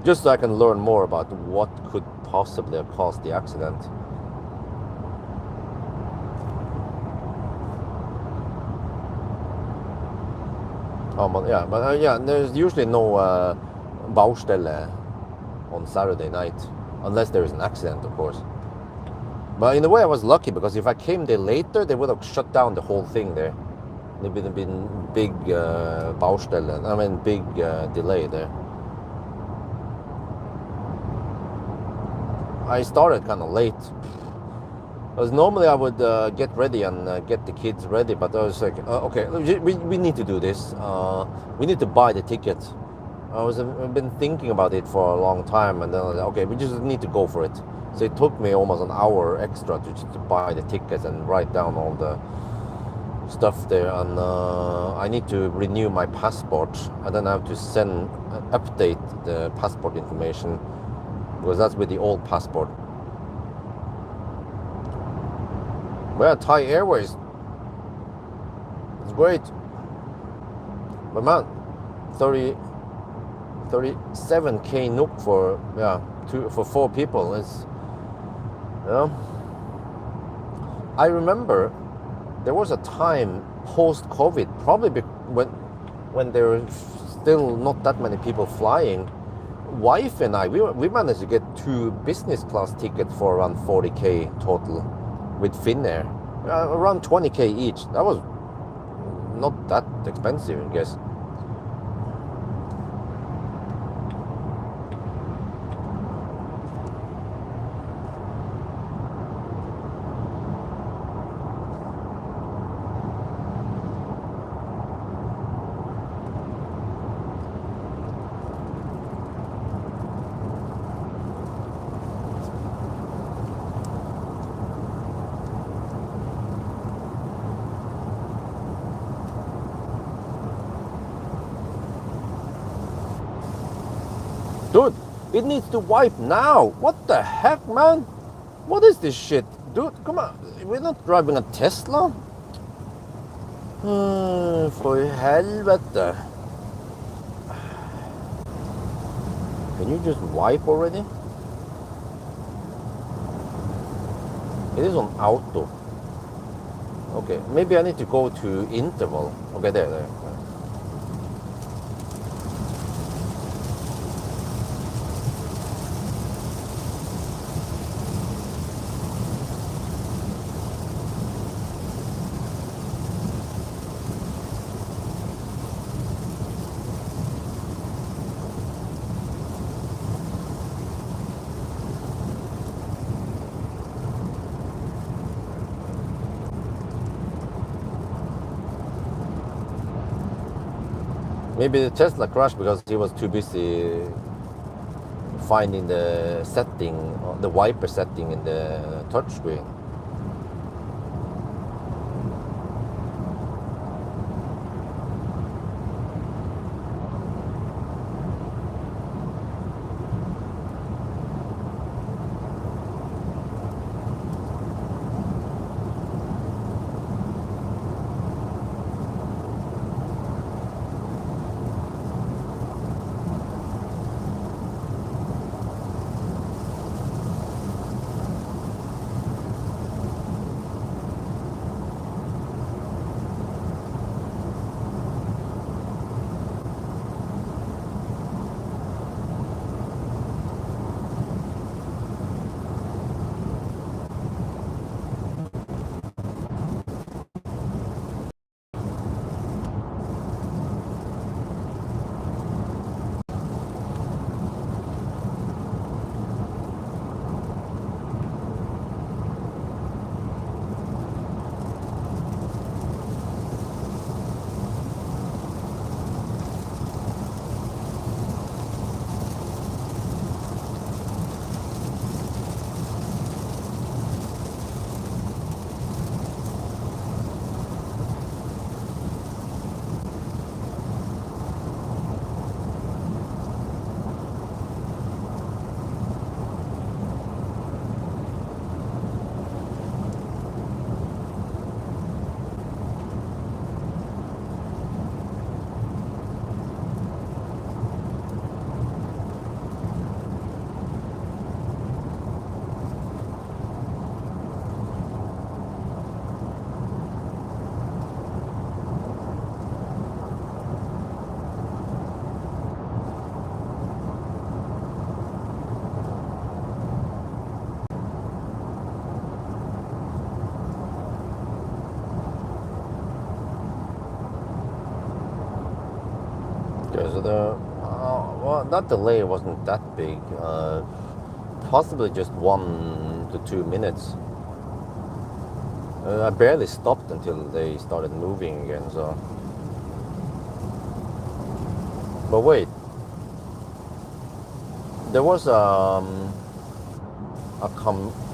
Just so I can learn more about what could possibly have caused the accident. But there's usually no Baustelle on Saturday night, unless there is an accident, of course. But in a way, I was lucky because if I came there later, they would have shut down the whole thing there. There would have been big Baustelle, big delay there. I started kind of late. Because normally I would get ready and get the kids ready, but I was like, okay, we need to do this. We need to buy the ticket. I've been thinking about it for a long time, and then I was like, okay, we just need to go for it. So it took me almost an hour extra to buy the tickets and write down all the stuff there, and I need to renew my passport, and then I have to update the passport information, because that's with the old passport. Well, Thai Airways, it's great, but man, 37k NOK for for 4 people is, I remember there was a time post-COVID, probably when there were still not that many people flying. Wife and I, we managed to get 2 business class tickets for around 40k total with Finnair, around 20k each. That was not that expensive, I guess. Dude, it needs to wipe now. What the heck, man? What is this shit? Dude, come on. We're not driving a Tesla. For helvete. Can you just wipe already? It is on auto. Okay, maybe I need to go to interval. Okay, there. Maybe the Tesla crashed because he was too busy finding the setting, the wiper setting in the touchscreen. So well, that delay wasn't that big. Possibly just 1 to 2 minutes. I barely stopped until they started moving again. So, but wait, there was a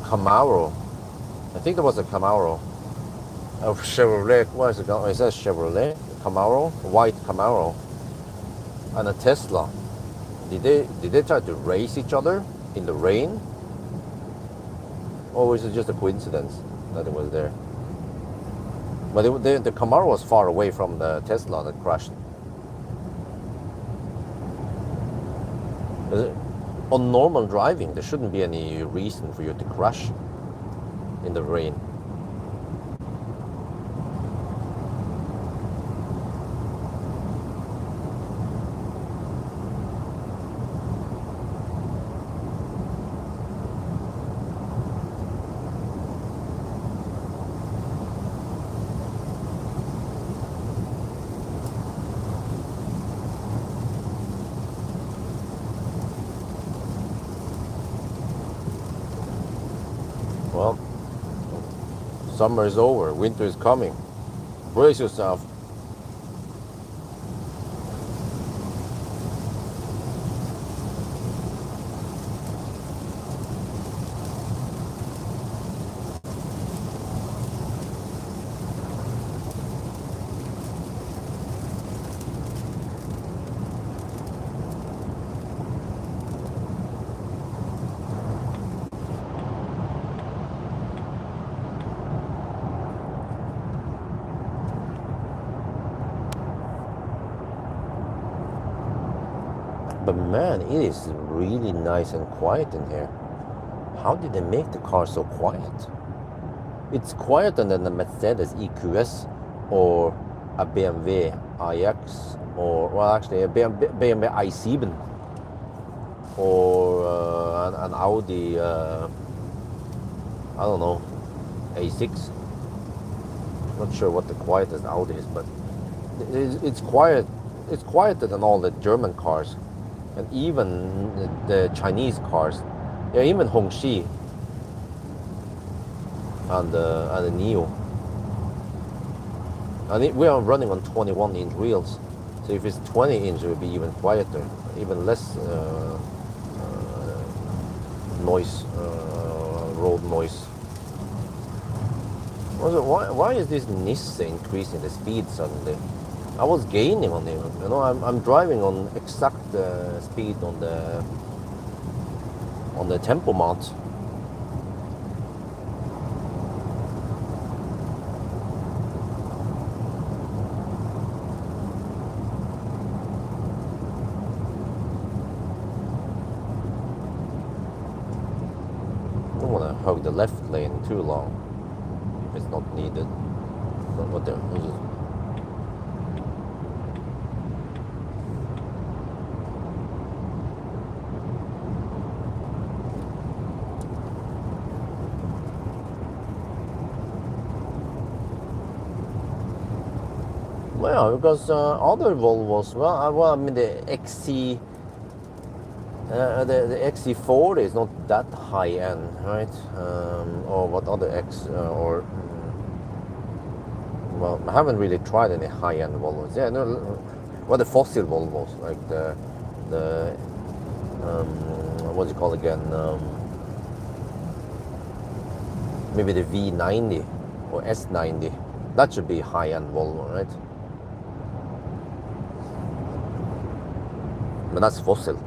Camaro. I think there was a Camaro. A Chevrolet. What is it? Is that Chevrolet? Camaro, white Camaro. And a Tesla. Did they try to race each other in the rain? Or was it just a coincidence that it was there? But the Camaro was far away from the Tesla that crashed. On normal driving, there shouldn't be any reason for you to crash in the rain. Well, summer is over, winter is coming. Brace yourself. But man, it is really nice and quiet in here. How did they make the car so quiet? It's quieter than the Mercedes EQS or a BMW iX or, well, actually a BMW i7 or an Audi, I don't know, A6. Not sure what the quietest Audi is, but it's quiet. It's quieter than all the German cars, and even the Chinese cars. Yeah, even Hongxi and the Neo. And we are running on 21-inch wheels, so if it's 20-inch, it will be even quieter, even less noise, road noise. Also, why is this Nissan increasing the speed suddenly? I was gaining on it. You know, I'm driving on exact speed on the tempomat. Don't want to hug the left lane too long if it's not needed. But what the? Well, because other Volvos, well, I mean the XC, the XC40 is not that high end, right? Or what other well, I haven't really tried any high end Volvos. Yeah, no, well, the fossil Volvos, like the what do you call it again? Maybe the V90 or S90. That should be high end Volvo, right? But that's fossil.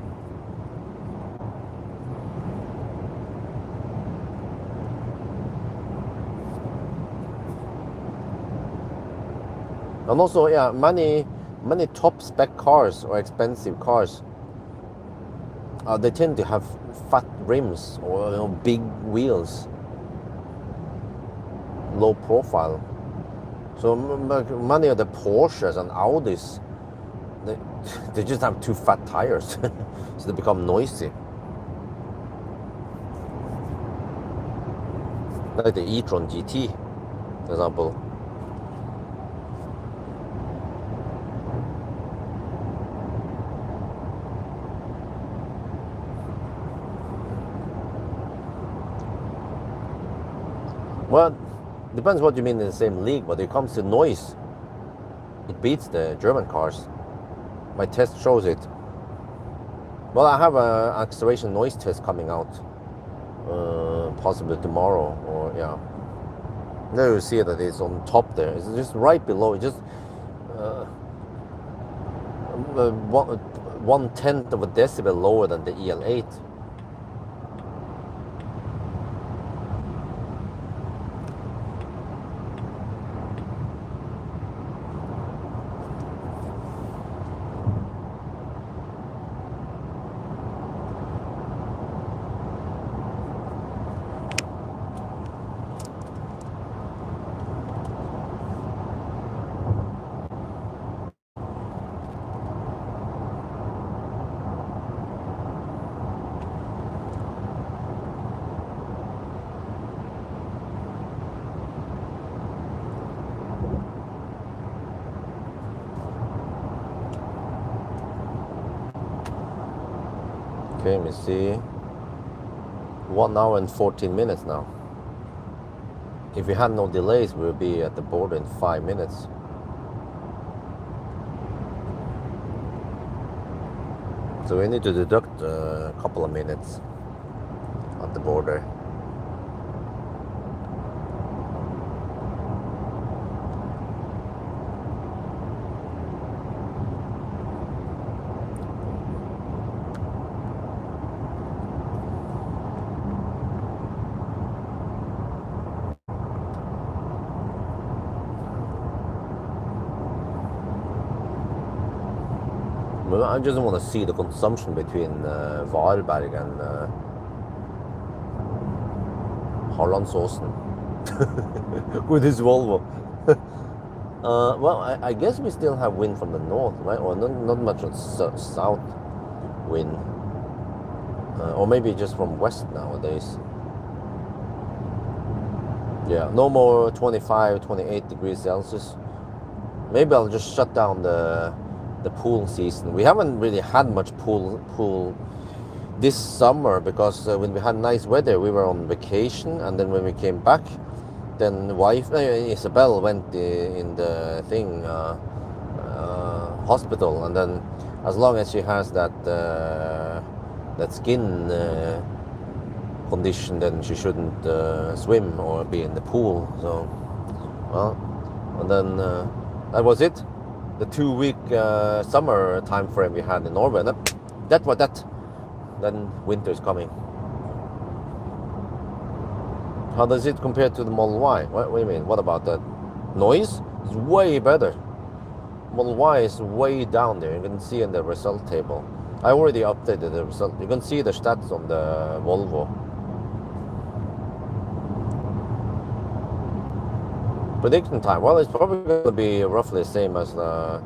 And also, yeah, many top spec cars or expensive cars, they tend to have fat rims or, you know, big wheels, low profile. So many of the Porsches and Audis, they just have too fat tires, so they become noisy. Like the e-tron GT, for example. Well, depends what you mean in the same league, but when it comes to noise, it beats the German cars. My test shows it. Well, I have an acceleration noise test coming out, possibly tomorrow, or yeah. There you see that it's on top there. It's just right below. It's just 1/10 of a decibel lower than the EL8. Okay, let me see. 1 hour and 14 minutes now. If we had no delays, we'll be at the border in 5 minutes. So we need to deduct a couple of minutes at the border. I just want to see the consumption between Varberg and Hallandsåsen with this Volvo. Well, I guess we still have wind from the north, right? Or not much on south wind. Or maybe just from west nowadays. Yeah, no more 25, 28 degrees Celsius. Maybe I'll just shut down the pool season. We haven't really had much pool this summer because when we had nice weather, we were on vacation, and then when we came back, then Isabel went in the hospital, and then as long as she has that skin condition, then she shouldn't swim or be in the pool. So, well, and then that was it. The 2-week summer time frame we had in Norway. That was that. Then winter is coming. How does it compare to the Model Y? What do you mean? What about that? Noise? It's way better. Model Y is way down there. You can see in the result table. I already updated the result. You can see the stats on the Volvo. Prediction time. Well, it's probably going to be roughly the same as the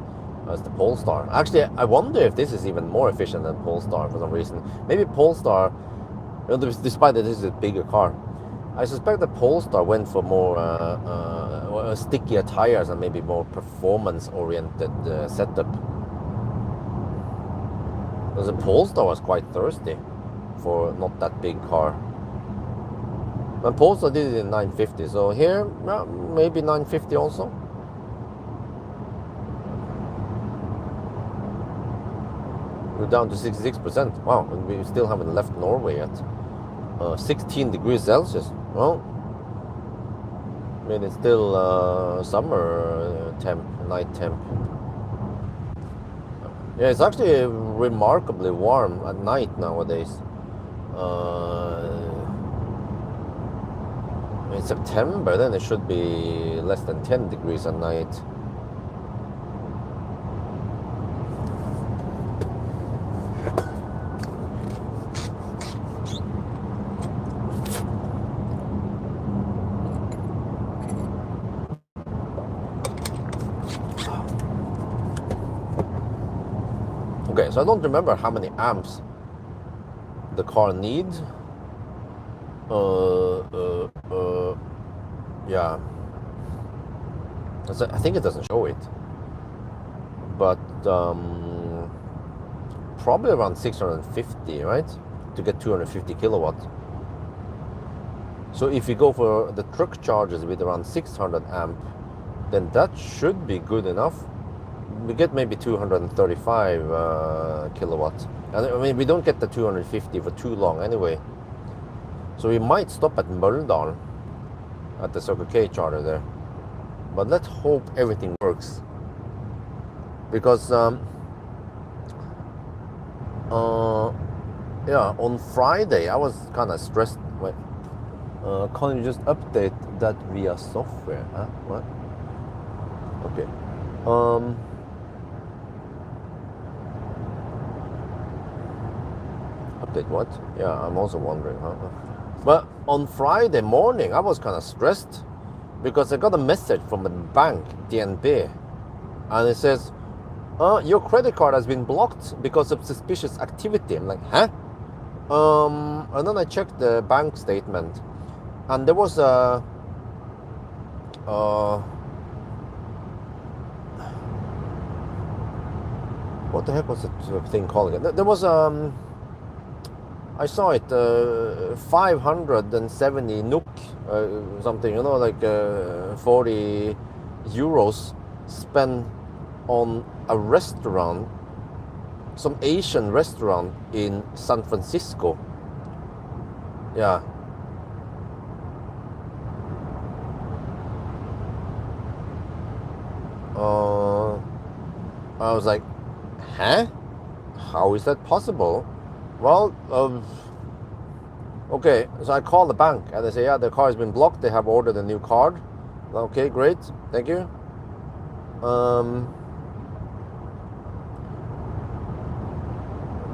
Polestar. Actually, I wonder if this is even more efficient than Polestar for some reason. Maybe Polestar, despite that this is a bigger car, I suspect that Polestar went for more stickier tires and maybe more performance-oriented setup. Because the Polestar was quite thirsty for not that big car. And Polestar did it in 950, so here, maybe 950 also. We're down to 66%. Wow, and we still haven't left Norway yet. 16 degrees Celsius. Well, I mean, it's still summer temp, night temp. Yeah, it's actually remarkably warm at night nowadays. In September, then it should be less than 10 degrees at night. Okay, so I don't remember how many amps the car needs. Yeah, I think it doesn't show it, but probably around 650, right, to get 250 kilowatts. So if you go for the truck chargers with around 600 amp, then that should be good enough. We get maybe 235 kilowatts, and I mean we don't get the 250 for too long anyway. So we might stop at Møldal at the Circle K charger there. But let's hope everything works. Because, yeah, on Friday I was kind of stressed. Wait, can't you just update that via software? Huh? What? Okay. Update what? Yeah, I'm also wondering, huh? But on Friday morning, I was kind of stressed because I got a message from the bank, DNB, and it says, your credit card has been blocked because of suspicious activity. I'm like, huh? And then I checked the bank statement, and there was a what the heck was the thing called again? There was I saw it, 570 NOK, something, you know, like 40 euros spent on a restaurant, some Asian restaurant in San Francisco. Yeah. I was like, huh? How is that possible? Well, okay, so I called the bank and they say, yeah, the car has been blocked. They have ordered a new card. Okay, great. Thank you.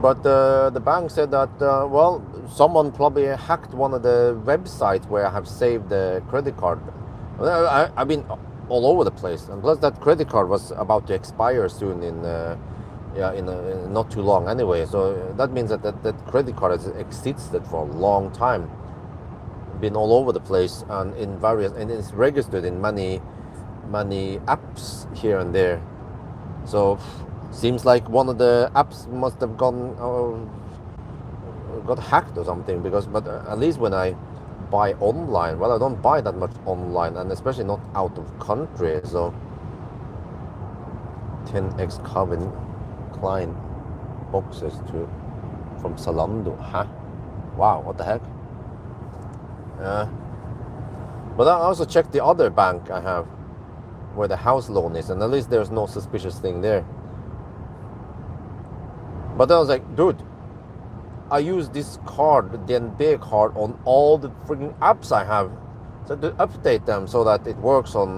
But the bank said that, well, someone probably hacked one of the websites where I have saved the credit card. I've been all over the place, and plus that credit card was about to expire soon in not too long anyway. So that means that credit card has existed for a long time, been all over the place, and and it's registered in many apps here and there. So seems like one of the apps must have got hacked or something, but at least when I buy online, well, I don't buy that much online, and especially not out of country. So 10x Calvin Klein boxes from Zalando. Huh? Wow, what the heck? But I also checked the other bank I have where the house loan is, and at least there's no suspicious thing there. But then I was like, dude, I use this card, the DNB card, on all the freaking apps I have. So to update them so that it works on,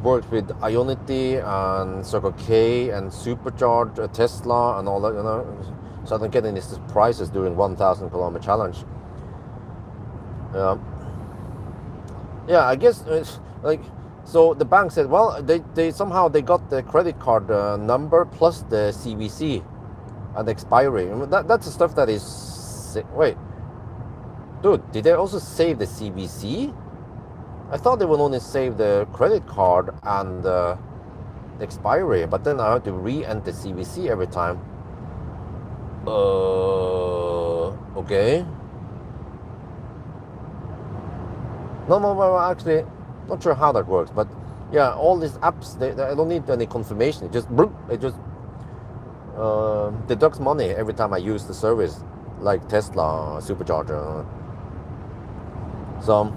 works with Ionity and Circle K and Supercharge, Tesla and all that, so I don't get any surprises during 1,000 kilometer challenge. Yeah, I guess it's like, so the bank said, well, they somehow they got the credit card number plus the CVC and expiry. I mean, that's the stuff that is. Wait, dude, did they also save the CVC? I thought they would only save the credit card and the expiry, but then I have to re-enter CVC every time. Okay. No, actually, not sure how that works, but yeah, all these apps, I don't need any confirmation. It just deducts money every time I use the service, like Tesla, Supercharger. So,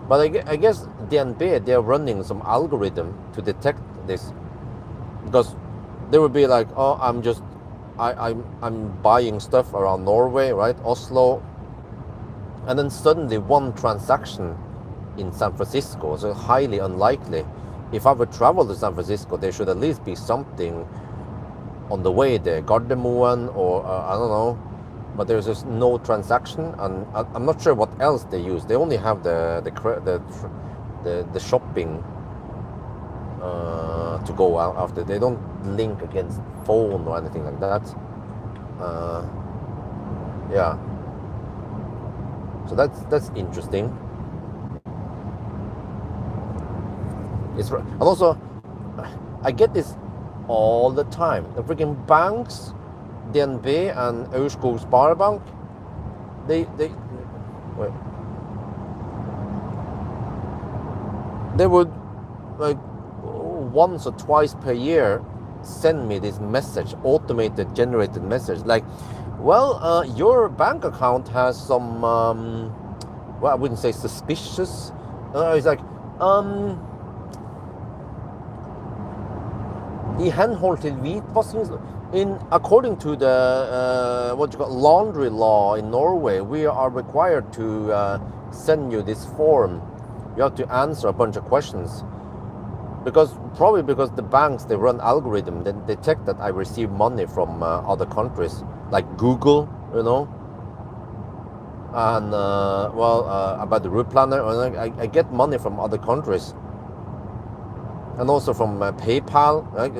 but I guess DNB, they're running some algorithm to detect this, because they would be like, oh, I'm buying stuff around Norway, right, Oslo, and then suddenly one transaction in San Francisco, so highly unlikely. If I would travel to San Francisco, there should at least be something on the way there, Gardermoen or I don't know, but there's just no transaction, and I'm not sure what else they use. They only have the shopping to go out after. They don't link against phone or anything like that. Yeah. So that's interesting. And also, I get this all the time. The freaking banks, DNB and Aurskog Sparebank, they would, like, once or twice per year send me this message, automated generated message, like, well, your bank account has some, well, I wouldn't say suspicious. It's like, I henhold til hvitvasking. According to the what you call laundry law in Norway, we are required to send you this form. You have to answer a bunch of questions, probably because the banks, they run algorithm, they detect that I receive money from other countries, like Google, and about the route planner, I get money from other countries. And also from PayPal, right?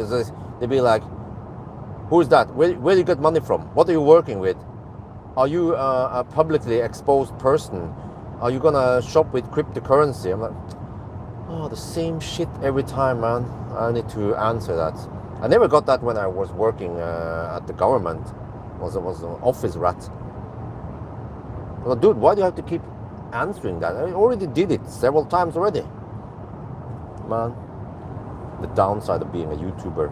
They'd be like, who's that? Where do you get money from? What are you working with? Are you a publicly exposed person? Are you gonna shop with cryptocurrency? I'm like, oh, the same shit every time, man. I need to answer that. I never got that when I was working at the government. I was an office rat. Well, dude, why do you have to keep answering that? I already did it several times already. Man. The downside of being a YouTuber.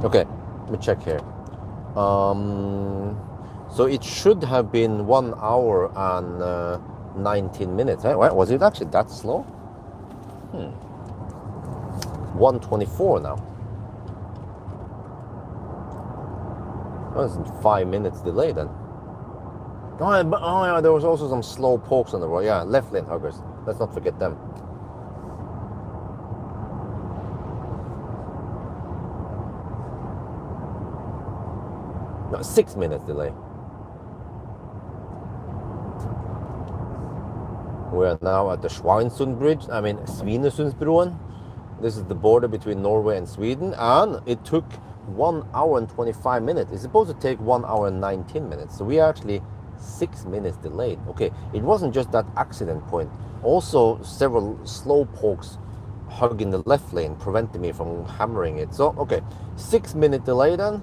Okay, let me check here. So it should have been 1 hour and 19 minutes. Was it actually that slow? 1:24 now. Well, it's 5 minutes delay then. Oh yeah, there was also some slow pokes on the road. Yeah, left lane huggers. Let's not forget them. No, 6 minutes delay. We are now at the Schweinsund Bridge. I mean, Svinesundsbroen. This is the border between Norway and Sweden, and it took 1 hour and 25 minutes. It's supposed to take 1 hour and 19 minutes. So we are actually 6 minutes delayed. Okay, it wasn't just that accident point. Also, several slow pokes hugging the left lane prevented me from hammering it. So, okay, 6 minute delay then.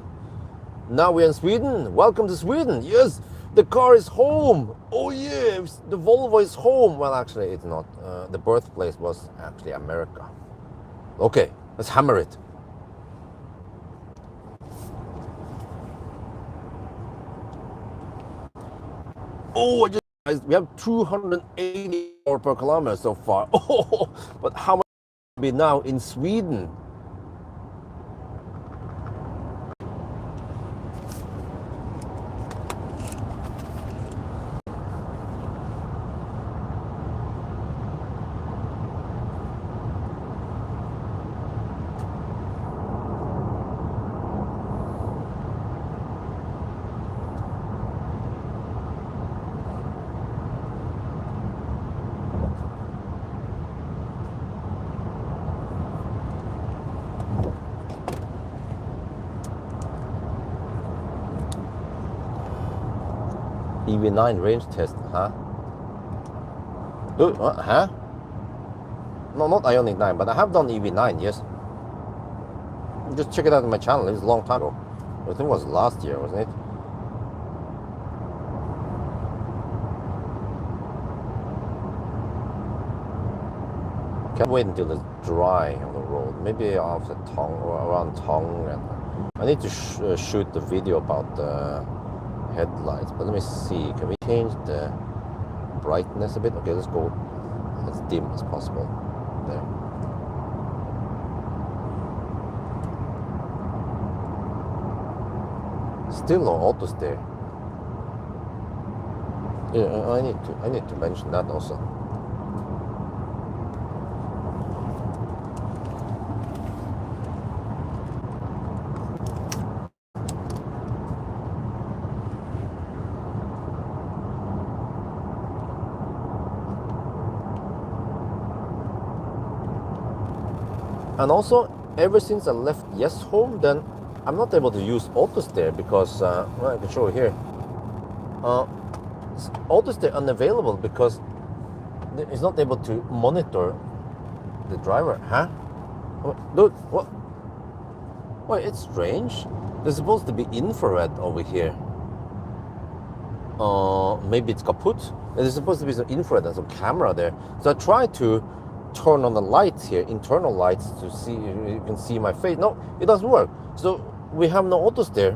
Now we're in Sweden. Welcome to Sweden. Yes, the car is home. Oh yeah, the Volvo is home. Well, actually, it's not. The birthplace was actually America. Okay, let's hammer it. Oh, we have 280 per kilometer so far. Oh, but how much will be now in Sweden? EV9 range test, huh? Huh? No, not Ioniq 9, but I have done EV9, yes. Just check it out on my channel, it's a long time ago. I think it was last year, wasn't it? Can't wait until it's dry on the road. Maybe after Tong or around Tong. And I need to shoot the video about the headlights, but let me see, can we change the brightness a bit? Okay, let's go as dim as possible. There. Still no auto steer. Yeah, I need to mention that also. And also, ever since I left Yes Home, then I'm not able to use auto steer because, well, I can show you here. Auto steer unavailable because it's not able to monitor the driver. Huh? Dude, what? Wait, it's strange. There's supposed to be infrared over here. Maybe it's kaput. There's supposed to be some infrared and some camera there. So I tried to turn on the lights here, internal lights, to see if you can see my face. No, it doesn't work. So we have no auto steer.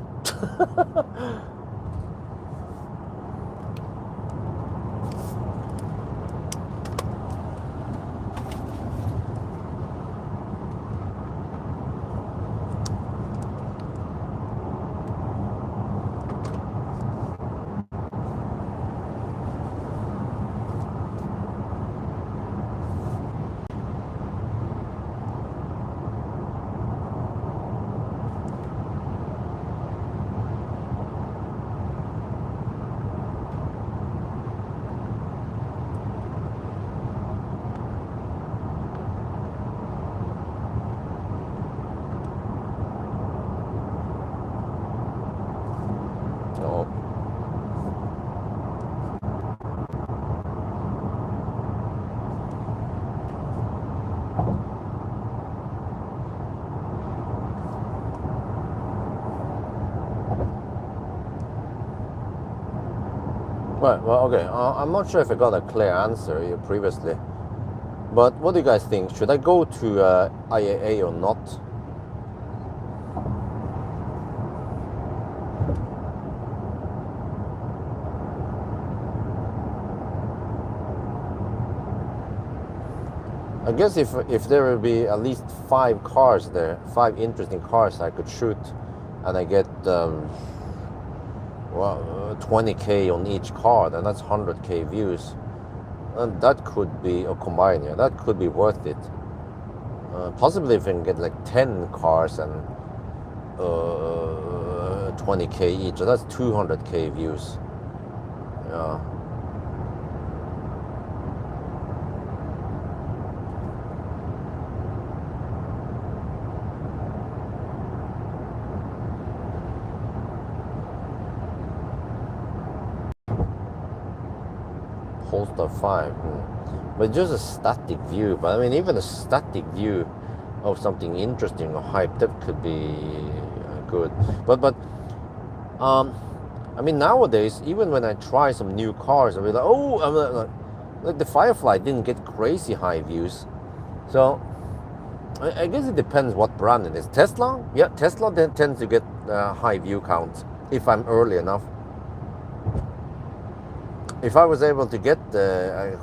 Right, well, okay, I'm not sure if I got a clear answer here previously, but what do you guys think? Should I go to IAA or not? I guess if there will be at least 5 cars there, 5 interesting cars I could shoot, and I get well, 20K on each card, and that's 100K views. And that could be a combined, yeah, that could be worth it. Possibly if we can get like 10 cars and 20K each, so that's 200K views. Yeah. Polestar 5, but just a static view. But I mean, even a static view of something interesting or hyped up could be good. But I mean, nowadays, even when I try some new cars, I'll be like, oh, I'm like the Firefly didn't get crazy high views. So I guess it depends what brand it is. Tesla, yeah, Tesla tends to get high view counts if I'm early enough. If I was able to get the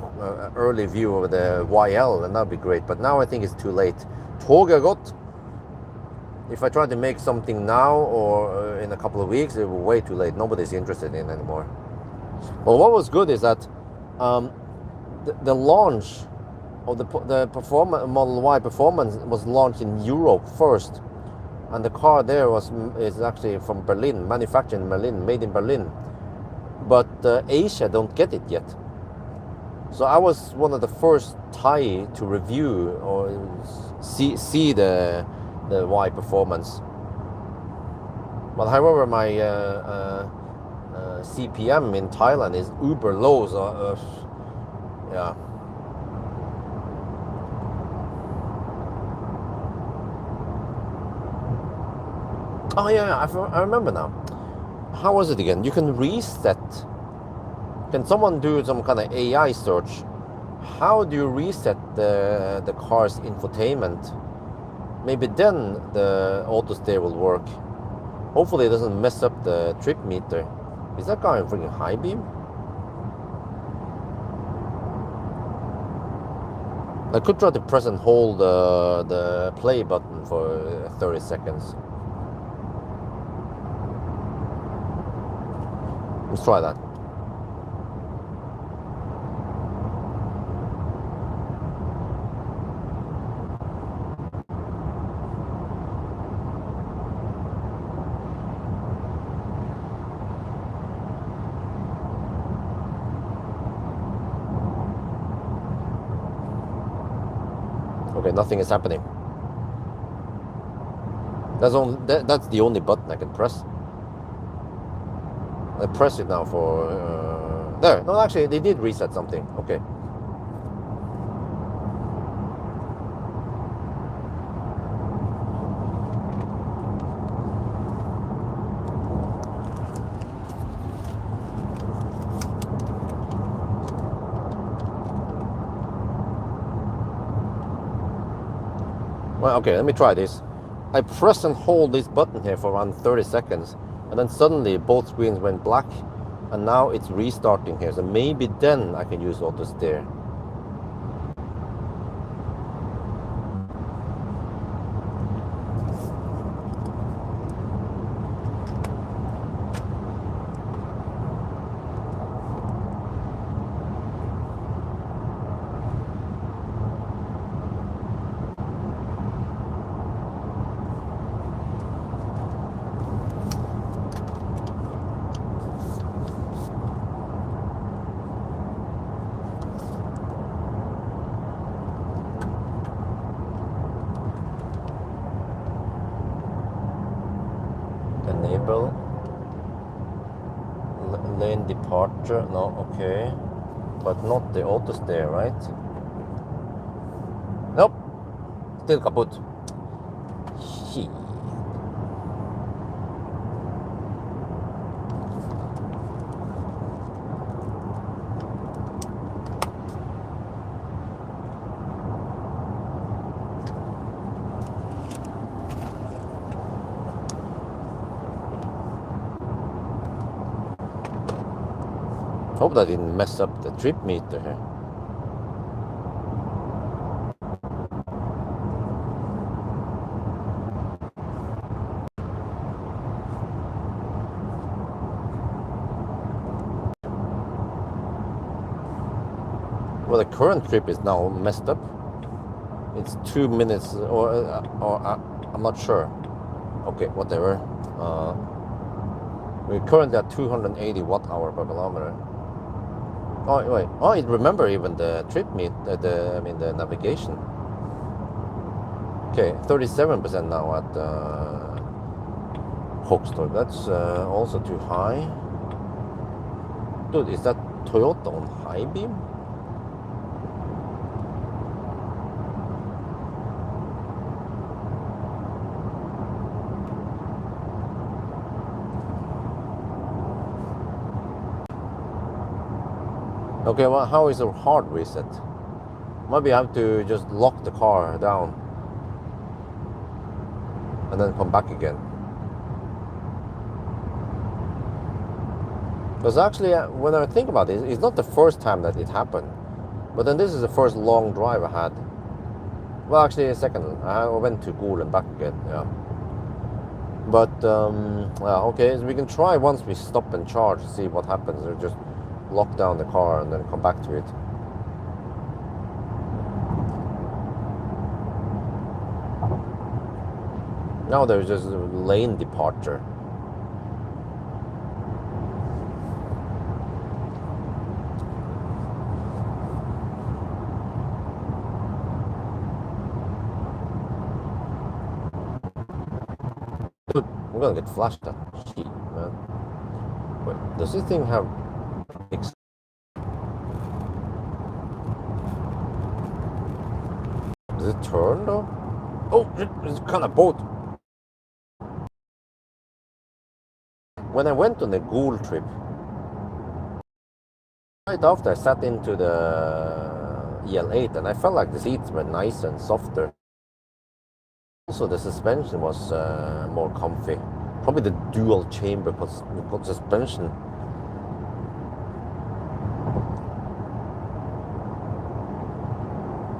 early view of the YL, then that'd be great. But now I think it's too late. Tåget, if I try to make something now or in a couple of weeks, it will be way too late. Nobody's interested in anymore. Well, what was good is that the launch of the performance Model Y Performance was launched in Europe first, and the car there is actually from Berlin, manufactured in Berlin, made in Berlin. But Asia don't get it yet. So I was one of the first Thai to review or see the Y Performance. But however, my CPM in Thailand is uber low, so yeah. Oh yeah, I remember now. How was it again? You can reset. Can someone do some kind of AI search? How do you reset the car's infotainment? Maybe then the auto steer will work. Hopefully it doesn't mess up the trip meter. Is that guy in freaking high beam? I could try to press and hold the play button for 30 seconds. Let's try that. Okay, nothing is happening. That's the only button I can press. I press it now for there. No, actually, they did reset something. Okay. Well, okay, let me try this. I press and hold this button here for around 30 seconds, and then suddenly both screens went black, and now it's restarting here. So maybe then I can use auto steer. Enable lane departure. No, okay, but not the auto steer, right? Nope, still kaput. Shit. Hope that didn't mess up the trip meter here. Well, the current trip is now messed up. It's 2 minutes, or I'm not sure. Okay, whatever. We're currently at 280 watt-hour per kilometer. Oh wait, oh, it remember even the trip meet, I mean the navigation. Okay, 37% now at Hoxton. That's also too high. Dude, is that Toyota on high beam? Okay, well, how is a hard reset? Maybe I have to just lock the car down and then come back again. Because actually, when I think about it, it's not the first time that it happened. But then this is the first long drive I had. Well, actually, a second. I went to Gol and back again, yeah. But, okay, so we can try once we stop and charge, see what happens. Or just lock down the car and then come back to it. Now there's just a lane departure. Dude, I'm gonna get flashed at. Shit, man. Wait, does this thing have... Does it turn though? Oh, it's kind of boat. When I went on the Gol trip, right after I sat into the EL8 and I felt like the seats were nicer and softer. Also, the suspension was more comfy. Probably the dual chamber suspension.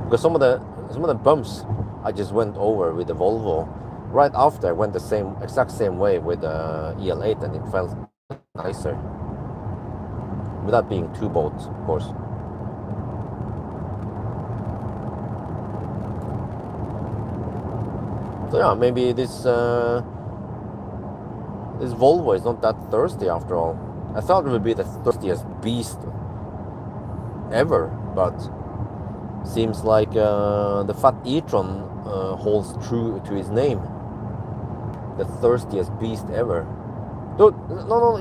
Because some of the bumps I just went over with the Volvo. Right after I went the exact same way with the EL8 and it felt nicer. Without being two boats, of course. So yeah, maybe this Volvo is not that thirsty after all. I thought it would be the thirstiest beast ever, but seems like the fat e-tron holds true to his name. The thirstiest beast ever. Dude, no,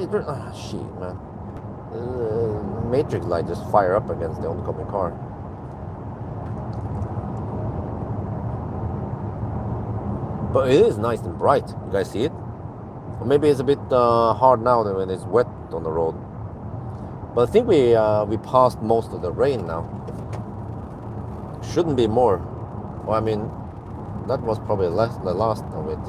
shit, man. Matrix light just fire up against the oncoming car. But it is nice and bright. You guys see it? Or maybe it's a bit hard now when it's wet on the road. But I think we passed most of the rain now. Shouldn't be more. Well, I mean, that was probably the last of it.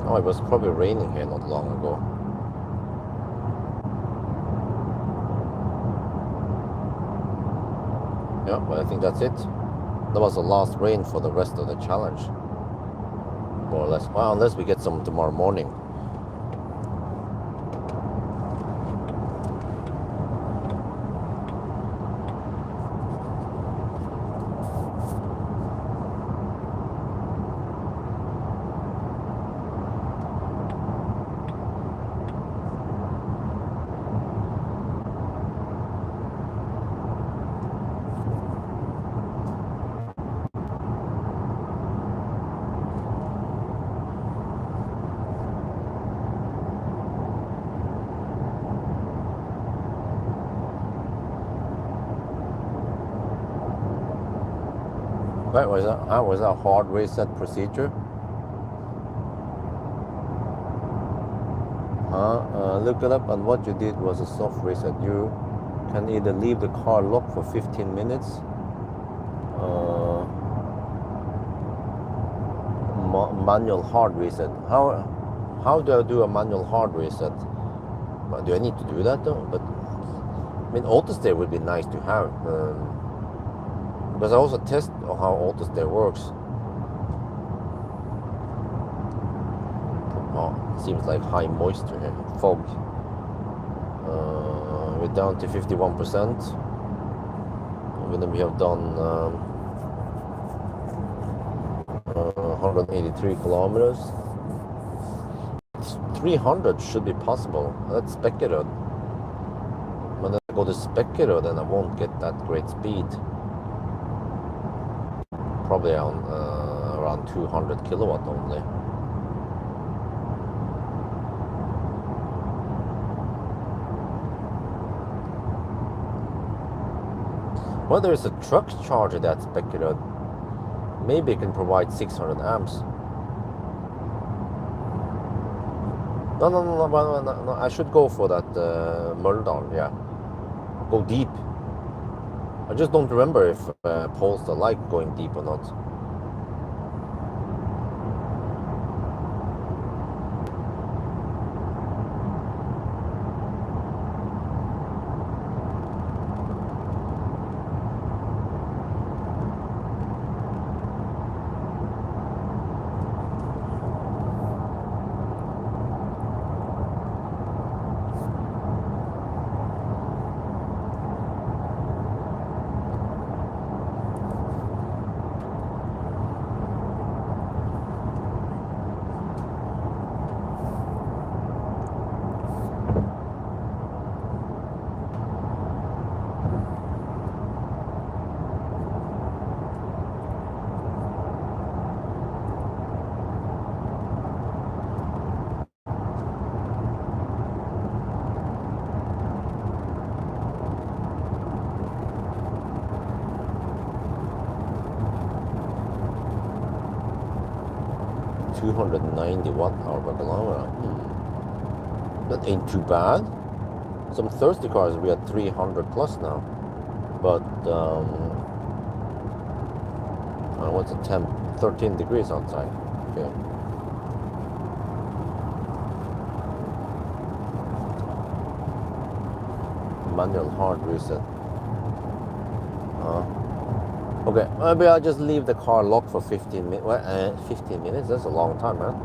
Oh, it was probably raining here not long ago. Yeah, but I think that's it. That was the last rain for the rest of the challenge, more or less. Well, unless we get some tomorrow morning. Right, was that a hard reset procedure? Look it up, and what you did was a soft reset. You can either leave the car locked for 15 minutes, uh, manual hard reset. How do I do a manual hard reset? Do I need to do that though? But I mean, AutoStay would be nice to have, because I also test how AutoStay works. Oh, seems like high moisture here, fog. We're down to 51%. And then we have done 183 kilometers. 300 should be possible. That's speculative. When I go to speculative, then I won't get that great speed. Probably on around 200 kilowatt only. Well, there's a truck charger that's speculative. Maybe it can provide 600 amps. No. I should go for that Møldal, yeah. Go deep. I just don't remember if Polestar like going deep or not. $290 watt-hour per kilometer. That ain't too bad. Some thirsty cars we at 300 plus now, but what's the temp? 13 degrees outside. Okay. Manual hard reset. Okay, maybe I'll just leave the car locked for 15 minutes. 15 minutes? That's a long time, man.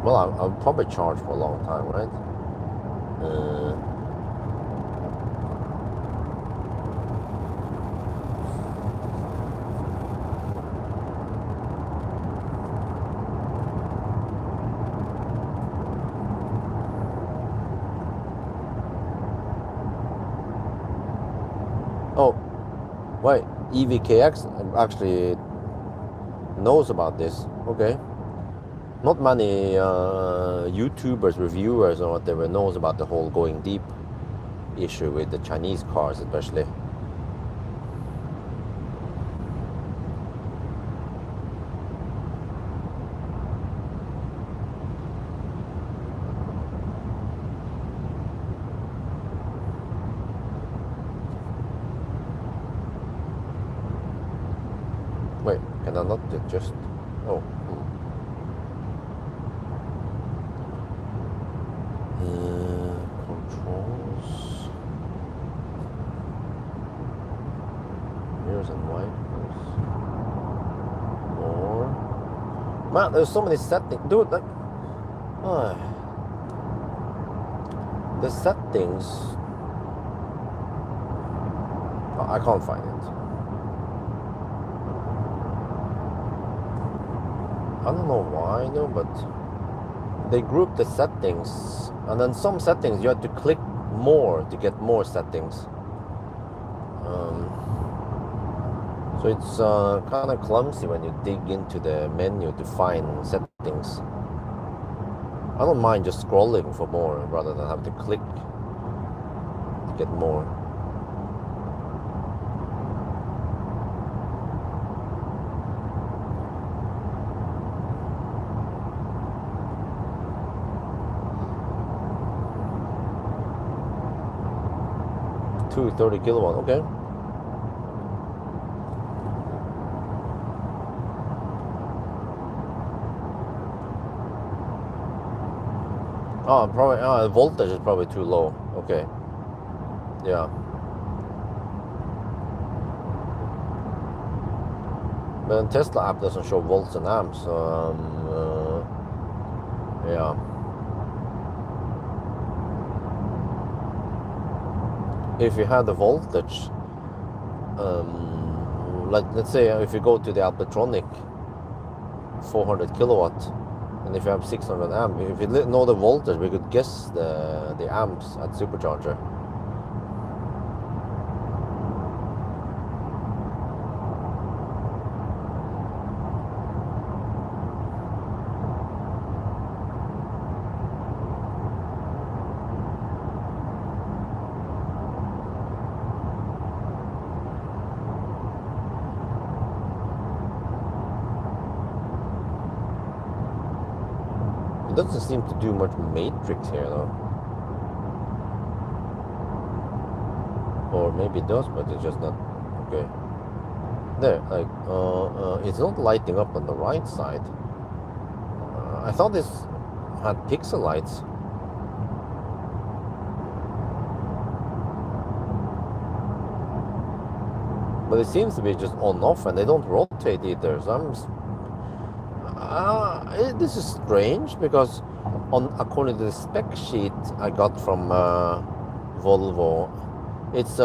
Well, I'll probably charge for a long time, right? Oh, wait, EVKX actually knows about this. Okay. Not many YouTubers, reviewers, or whatever knows about the whole going deep issue with the Chinese cars, especially. Wait, can I not just? Oh. Controls. Mirrors and wipers. More. Man, there's so many settings. Dude, like, the settings. I can't find it. I don't know why, though, but they group the settings, and then some settings you have to click more to get more settings. So it's kind of clumsy when you dig into the menu to find settings. I don't mind just scrolling for more rather than have to click to get more. Two 30 kilowatt, okay. Oh, probably the voltage is probably too low. Okay. Yeah. But the Tesla app doesn't show volts and amps, so yeah. If you have the voltage, like let's say if you go to the Alpatronic 400 kilowatt, and if you have 600 amp, if you know the voltage, we could guess the amps at supercharger. It doesn't seem to do much matrix here though. Or maybe it does, but it's just not okay. There, like it's not lighting up on the right side. I thought this had pixel lights. But it seems to be just on off, and they don't rotate either. So this is strange because according to the spec sheet I got from Volvo, it's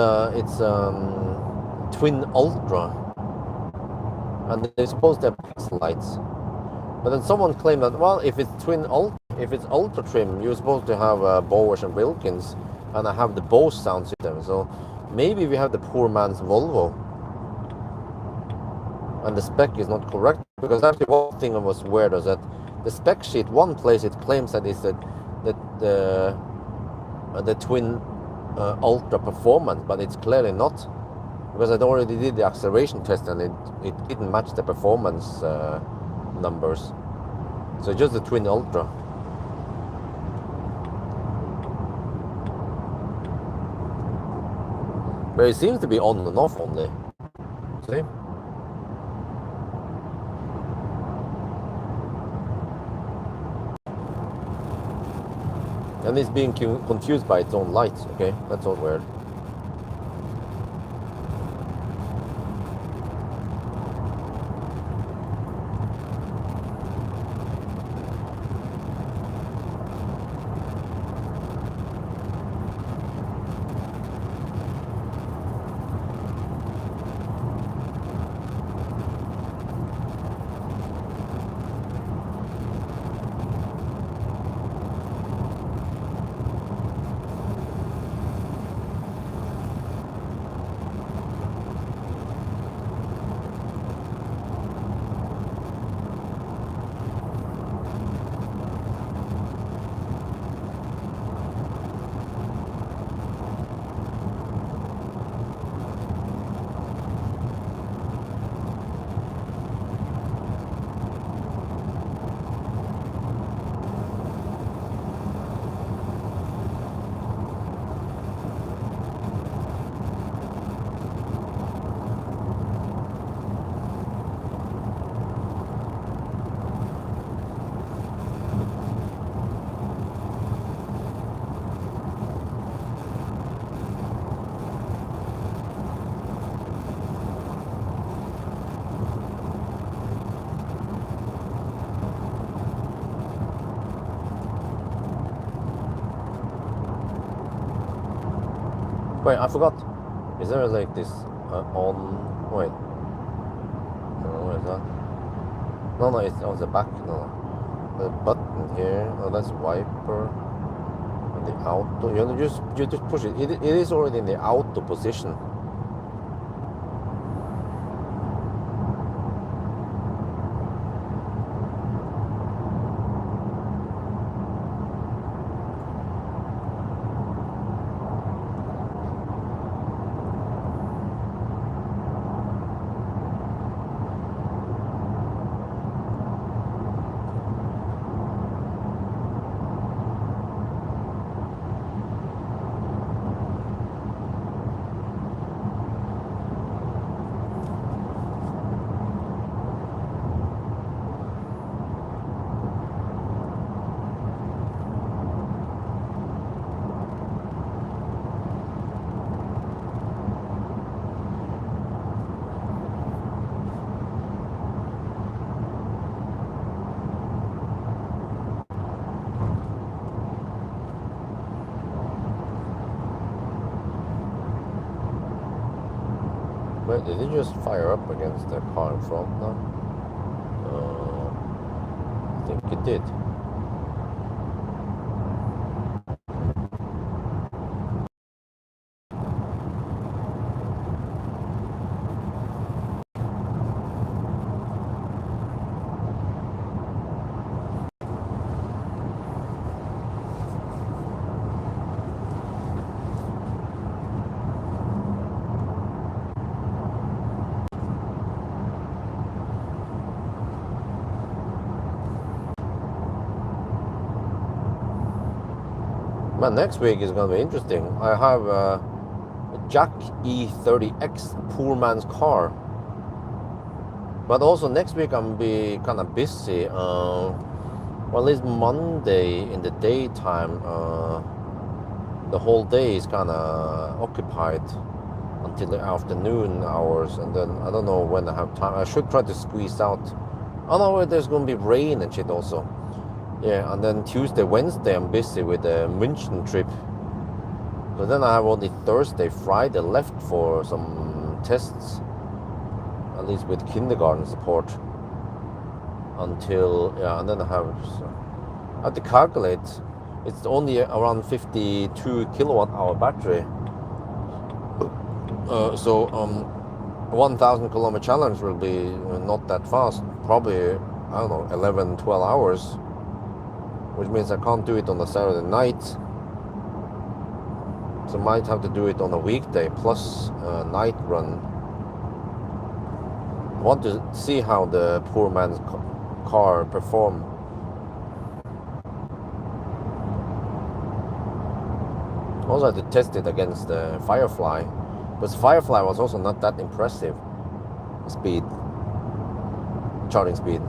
twin ultra, and they're supposed to have pixel lights. But then someone claimed that, well, if it's ultra trim, you're supposed to have Bowers and Wilkins, and I have the Bose sound system. So maybe we have the poor man's Volvo, and the spec is not correct. Because actually, one thing that was weird was that the spec sheet, one place it claims that it's the twin ultra performance, but it's clearly not, because I already did the acceleration test and it didn't match the performance numbers. So just the twin ultra. But it seems to be on and off only. See? And it's being confused by its own lights, okay? That's all weird. Wait, I forgot. Is there like this on? Wait, no, what is that? No, no, it's on the back. No, the button here. Oh, that's wiper. And the auto. You just push it. It is already in the auto position. Wait, did it just fire up against the car in front now? I think it did. Man, next week is gonna be interesting. I have a Jack E30X, poor man's car. But also next week I'm gonna be kind of busy. Well, at least Monday in the daytime, the whole day is kind of occupied until the afternoon hours, and then I don't know when I have time. I should try to squeeze out. Oh no, there's gonna be rain and shit also. Yeah, and then Tuesday, Wednesday, I'm busy with the München trip. But then I have only Thursday, Friday left for some tests, at least with kindergarten support. Until, yeah, and then I have to calculate. It's only around 52 kilowatt hour battery. 1,000 kilometer challenge will be not that fast. Probably, I don't know, 11, 12 hours. Which means I can't do it on a Saturday night. So I might have to do it on a weekday plus a night run. I want to see how the poor man's car perform. Also had to test it against the Firefly. But Firefly was also not that impressive speed, charging speed.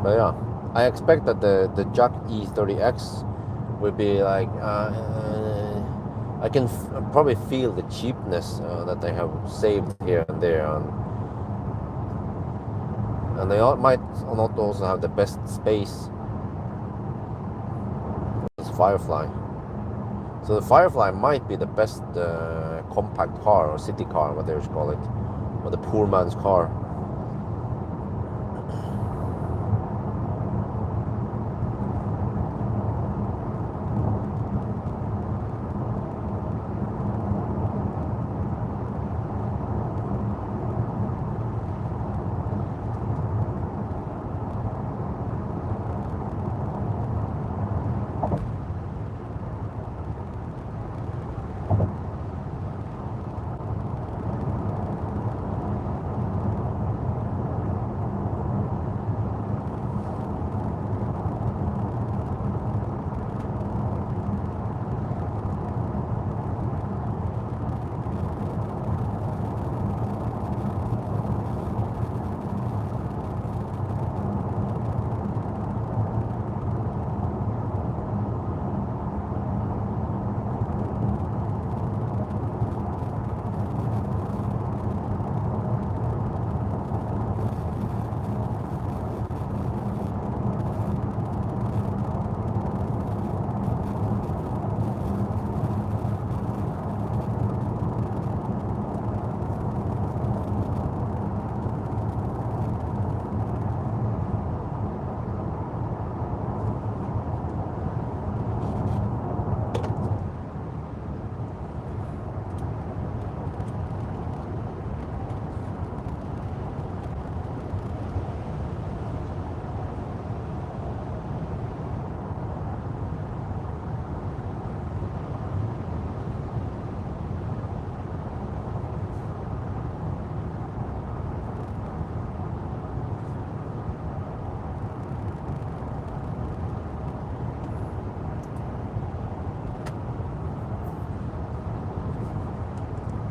But yeah, I expect that the Jack E30X will be like, I can probably feel the cheapness that they have saved here and there. And they might not also have the best space as Firefly. So the Firefly might be the best compact car or city car, whatever you call it, or the poor man's car.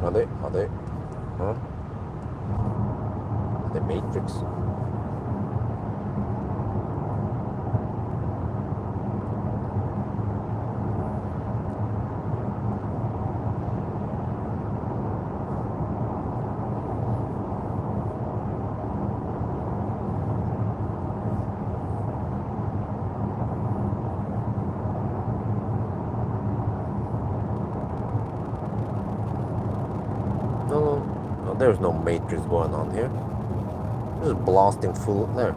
Are they? Are they? Huh? The Matrix? No, there's no Matrix going on here. This is blasting full there.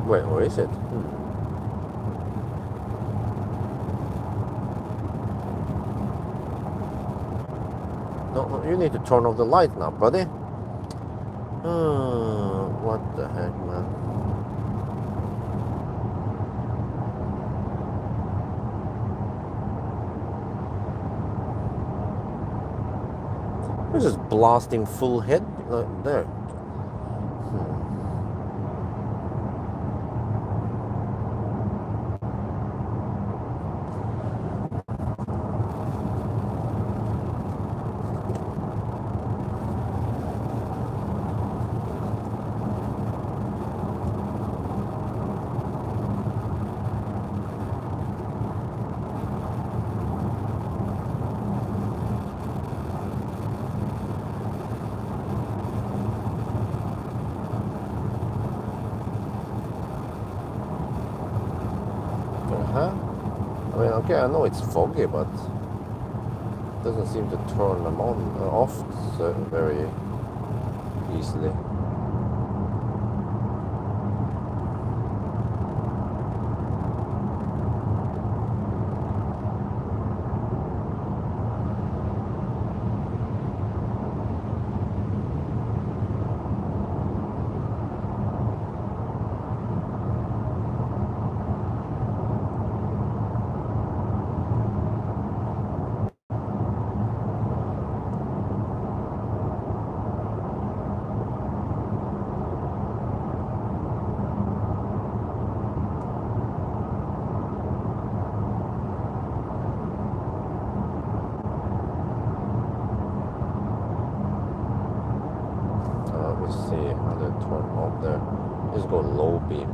Wait, or is it? No, you need to turn off the light now, buddy. What the heck, man? This is blasting full head there. I mean, okay, I know it's foggy, but it doesn't seem to turn them on off so very easily. Let me see how they turn off there. Just go low beam.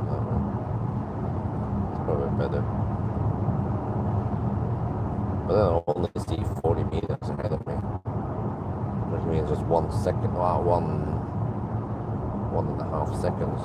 It's probably better. But then I only see 40 meters ahead of me, which means just 1 second. Wow, 1.5 seconds.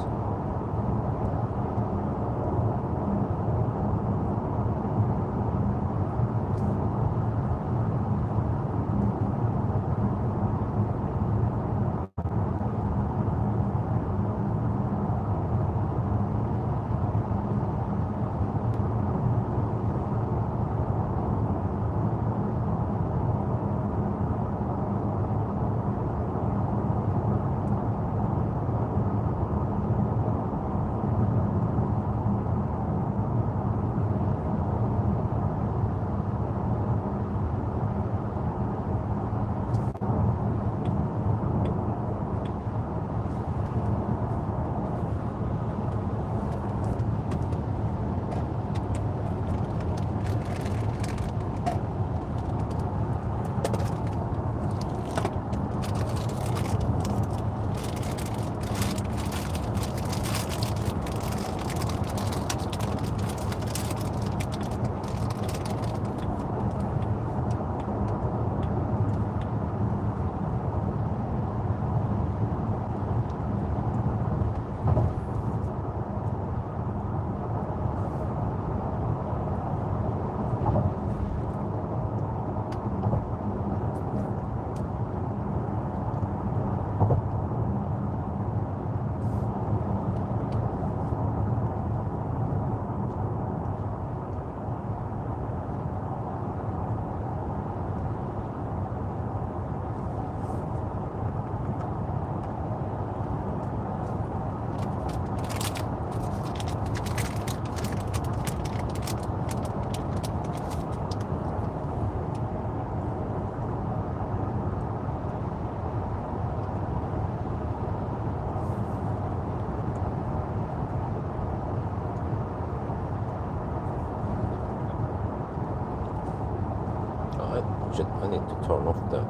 turn off the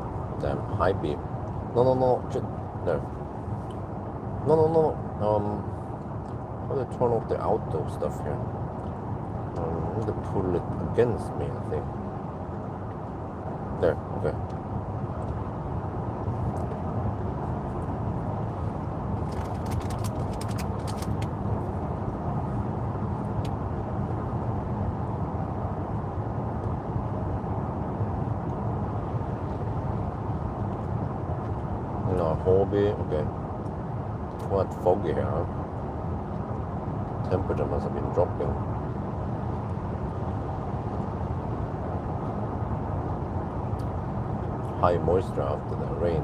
damn high beam. No, shit, there. No. How do I turn off the auto stuff here? I need to pull it against me, I think. There, okay. No, hobby, okay. Quite foggy here. Temperature must have been dropping. High moisture after the rain.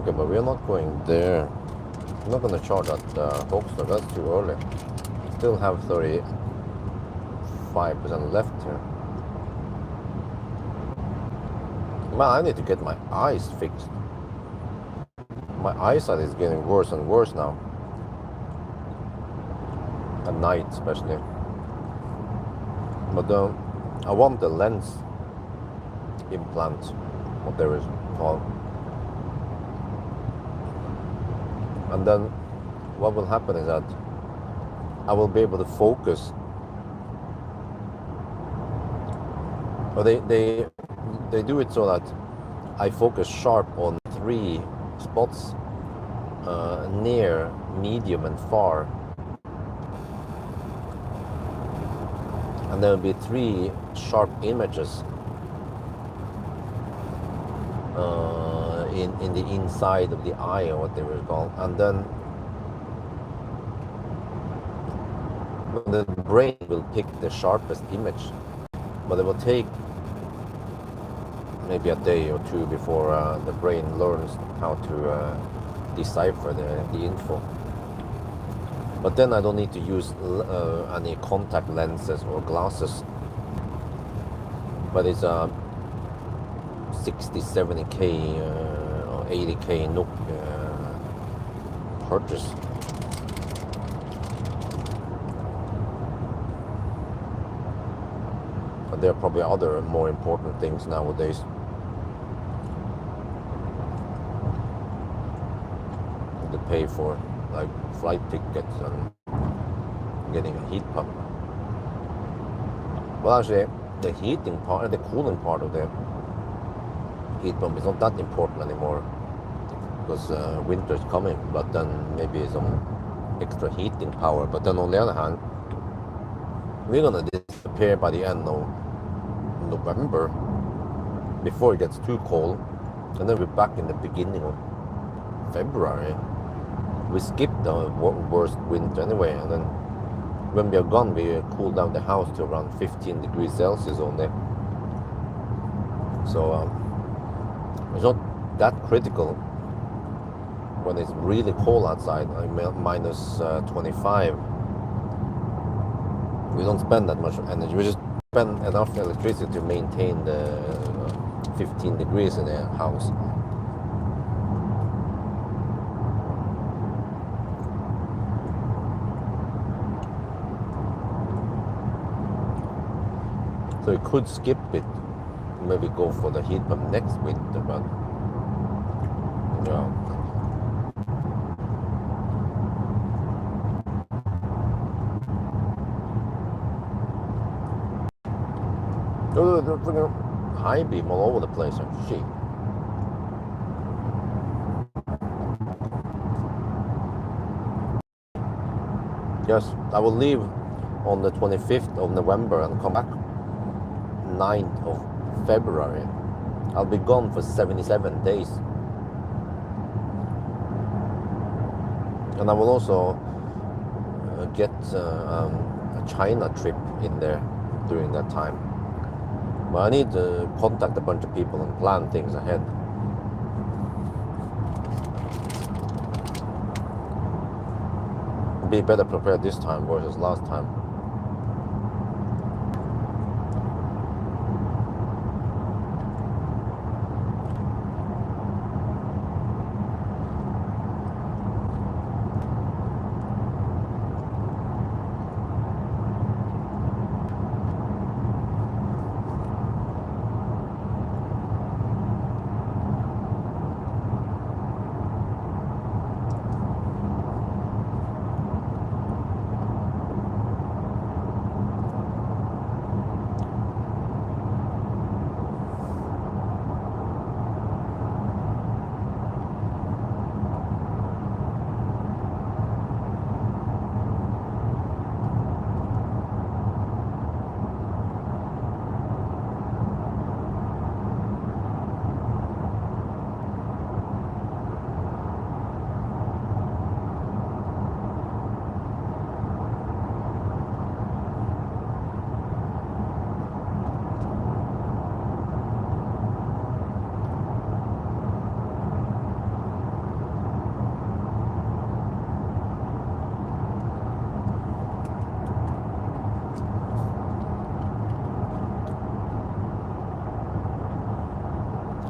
Okay, but we're not going there. I'm not going to charge at Volkswagen, that's too early. Still have 35% left here. Man, I need to get my eyes fixed. My eyesight is getting worse and worse now. At night, especially. But I want the lens implant, whatever it's called. And then what will happen is that I will be able to focus. Or they do it so that I focus sharp on 3 spots, near, medium and far. And there will be 3 sharp images in the inside of the eye, or what they were called. And then the brain will pick the sharpest image, but it will take maybe a day or 2 before the brain learns how to decipher the info. But then I don't need to use any contact lenses or glasses. But it's a 60, 70k or 80k NOK purchase. But there are probably other more important things nowadays. To pay for, like flight tickets and getting a heat pump. Well, actually, the heating part, the cooling part of the heat pump is not that important anymore, because winter is coming. But then maybe some extra heating power. But then on the other hand, we're gonna disappear by the end of November, before it gets too cold, and then we're back in the beginning of February. We skipped the worst winter anyway, and then when we are gone, we cool down the house to around 15 degrees Celsius only. So it's not that critical when it's really cold outside, like minus 25. We don't spend that much energy. We just spend enough electricity to maintain the 15 degrees in the house. So we could skip it, maybe go for the heat pump next winter, but yeah. Look at the freaking high beam all over the place. Shit. Yes, I will leave on the 25th of November and come back 9th of February. I'll be gone for 77 days. And I will also get a China trip in there during that time. But I need to contact a bunch of people and plan things ahead. Be better prepared this time versus last time.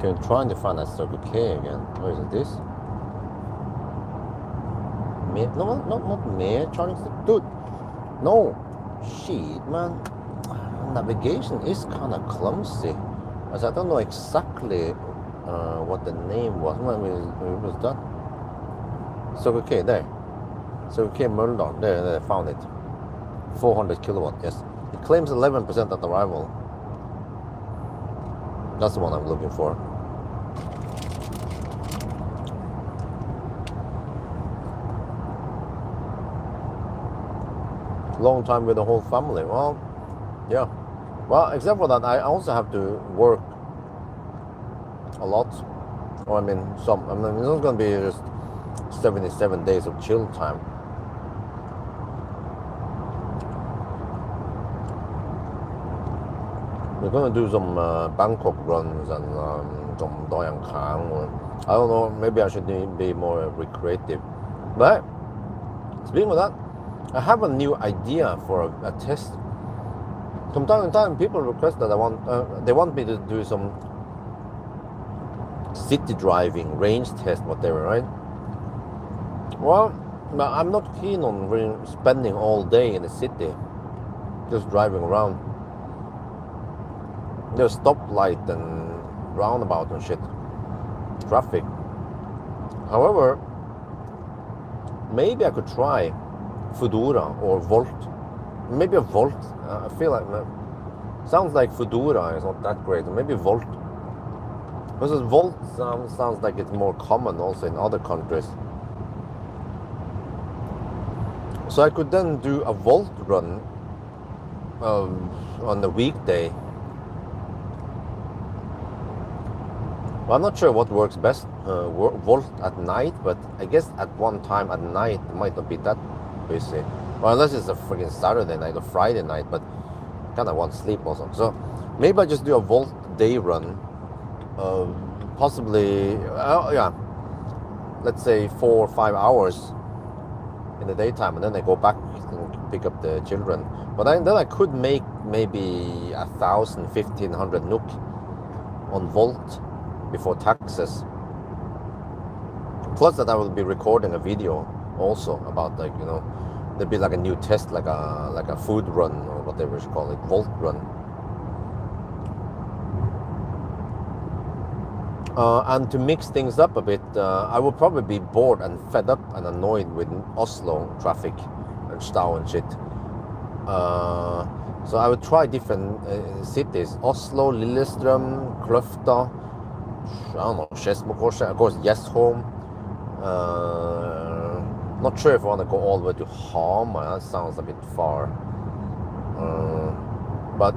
Okay, I'm trying to find that Circle K again. Where is it? This? No, not Mere charging station. Dude, no. Shit, man. Navigation is kind of clumsy. As I don't know exactly what the name was. Maybe it was that. Circle K, there. Circle K Møldal. There, I found it. 400 kilowatt, yes. It claims 11% at arrival. That's the one I'm looking for. Long time with the whole family. Well, yeah. Well, except for that, I also have to work a lot. Or it's not going to be just 77 days of chill time. We're going to do some Bangkok runs and some Doi Yang Kang. I don't know, maybe I should be more recreative. But speaking of that, I have a new idea for a test. From time to time, people request that they want me to do some city driving, range test, whatever, right? Well, I'm not keen on really spending all day in the city, just driving around. There's stoplight and roundabout and shit, traffic. However, maybe I could try Foodora or Volt. Maybe a Volt. I feel like sounds like Foodora is not that great. Maybe Volt. Because Volt sounds like it's more common also in other countries. So I could then do a Volt run on the weekday. Well, I'm not sure what works best, Volt at night, but I guess at one time at night it might not be that busy. Well, unless it's a freaking Saturday night or Friday night, but kind of want sleep also. So maybe I just do a Volt day run, possibly, let's say 4 or 5 hours in the daytime, and then I go back and pick up the children. But then I could make maybe 1,000, 1,500 NOK on Volt before taxes. Plus that I will be recording a video also about, like, you know, there'd be like a new test, like a food run or whatever you call it, Volt run. And to mix things up a bit, I will probably be bored and fed up and annoyed with Oslo traffic and Stau and shit. So I would try different cities: Oslo, Lillestrøm, Kløfta, I don't know, Skedsmokorset, of course, Gjesholm. Not sure if I want to go all the way to Hamar. That sounds a bit far. But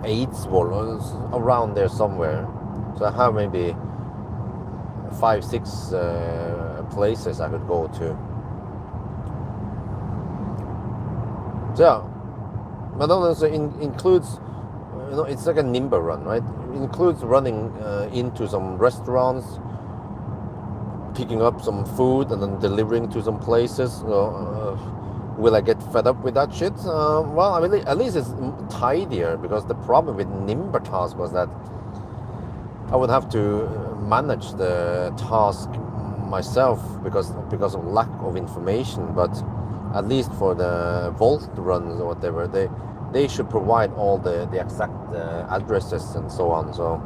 Eidsvoll is around there somewhere. So I have maybe 5-6 places I could go to. So yeah, but also includes, it's like a nimble run, right? It includes running into some restaurants, picking up some food, and then delivering to some places. Will I get fed up with that shit? Well, I mean, at least it's tidier, because the problem with nimble task was that I would have to manage the task myself because of lack of information. But at least for the Volt runs or whatever, they should provide all the exact addresses and so on. So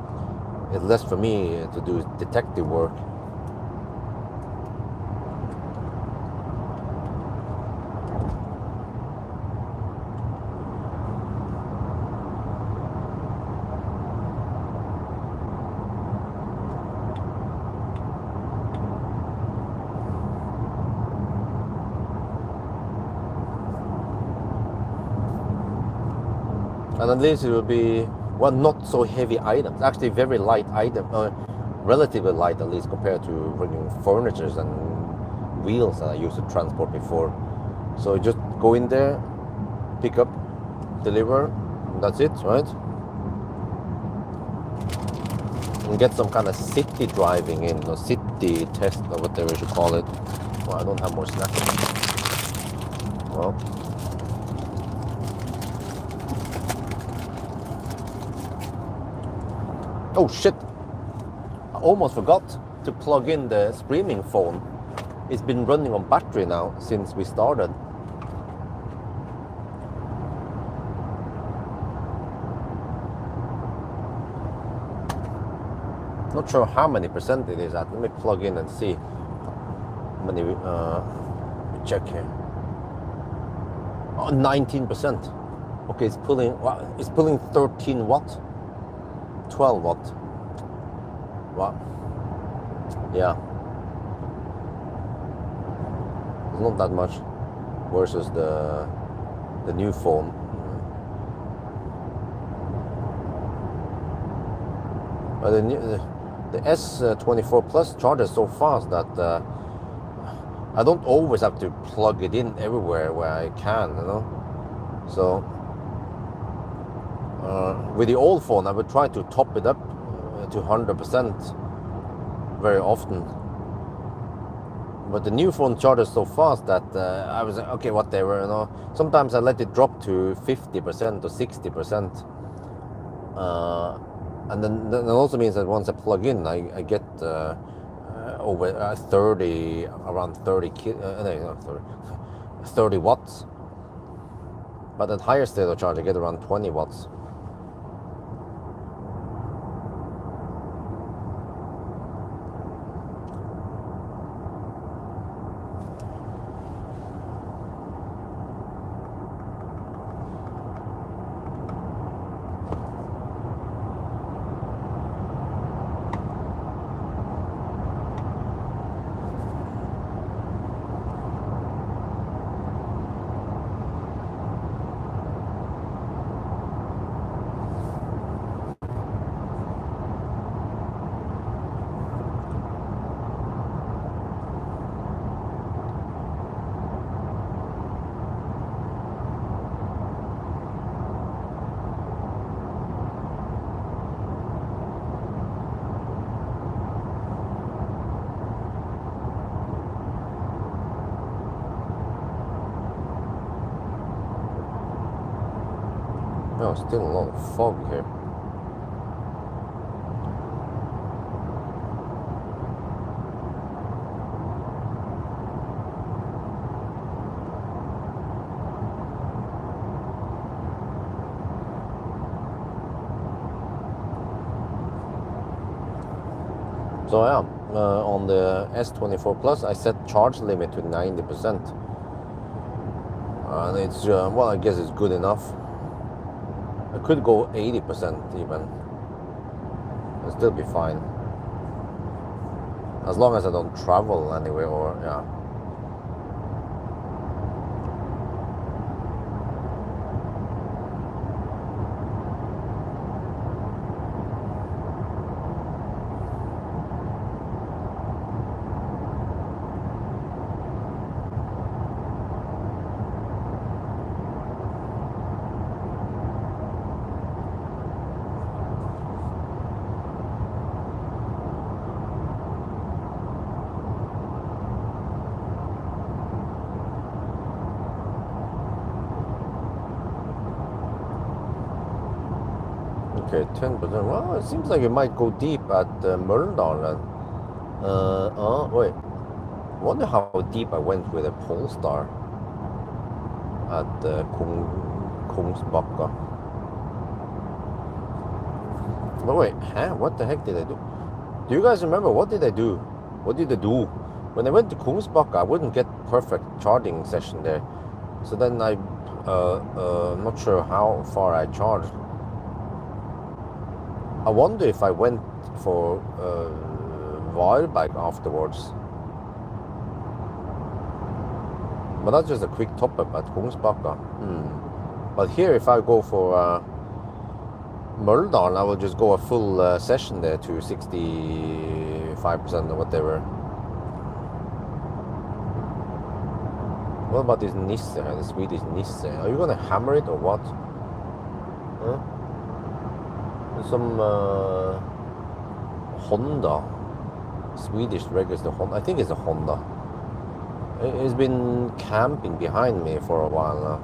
it's less for me to do detective work. And at least it will be, well, not so heavy items. Actually, very light item, relatively light at least compared to bringing furniture and wheels that I used to transport before. So just go in there, pick up, deliver, and that's it, right? And get some kind of city driving in, or city test, or whatever you should call it. Well, I don't have more snacks. Well. Oh shit, I almost forgot to plug in the streaming phone. It's been running on battery now since we started. Not sure how many percent it is at. Let me plug in and see how many. Check here. Oh, 19%. Okay, it's pulling 13 watt. 12 watt. Wow. Yeah. It's not that much versus the new phone. But the S24 Plus charges so fast that I don't always have to plug it in everywhere where I can, So with the old phone, I would try to top it up to 100% very often. But the new phone charges so fast that I was like, okay, whatever, Sometimes I let it drop to 50% or 60%. And then that also means that once I plug in, I get over 30, around 30 watts. But at higher state of charge, I get around 20 watts. Oh, still a lot of fog here. So yeah, on the S24 Plus, I set charge limit to 90%. And it's, well, I guess it's good enough. I could go 80% even. It'll still be fine. As long as I don't travel anywhere or, yeah. Okay, 10%. Well, it seems like it might go deep at Mölndal then. Wait. I wonder how deep I went with a Polestar at Kungsbacka. But wait, what the heck did I do? Do you guys remember what did I do? What did I do? When I went to Kungsbacka, I wouldn't get perfect charging session there. So then I'm not sure how far I charged. I wonder if I went for Varberg afterwards. But that's just a quick top up at Kungsbacka. But here, if I go for Mölndal, I will just go a full session there to 65% or whatever. What about this Nisse, the Swedish Nisse? Are you gonna hammer it or what? Huh? Some Honda, Swedish registered Honda. I think it's a Honda. He's been camping behind me for a while now.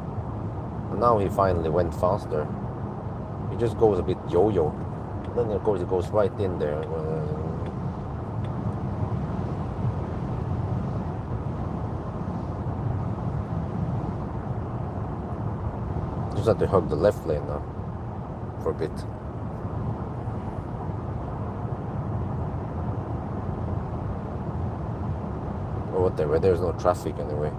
And now he finally went faster. He just goes a bit yo-yo. Then of course it goes right in there. Just have to hug the left lane now for a bit. Or whatever, there's no traffic anyway.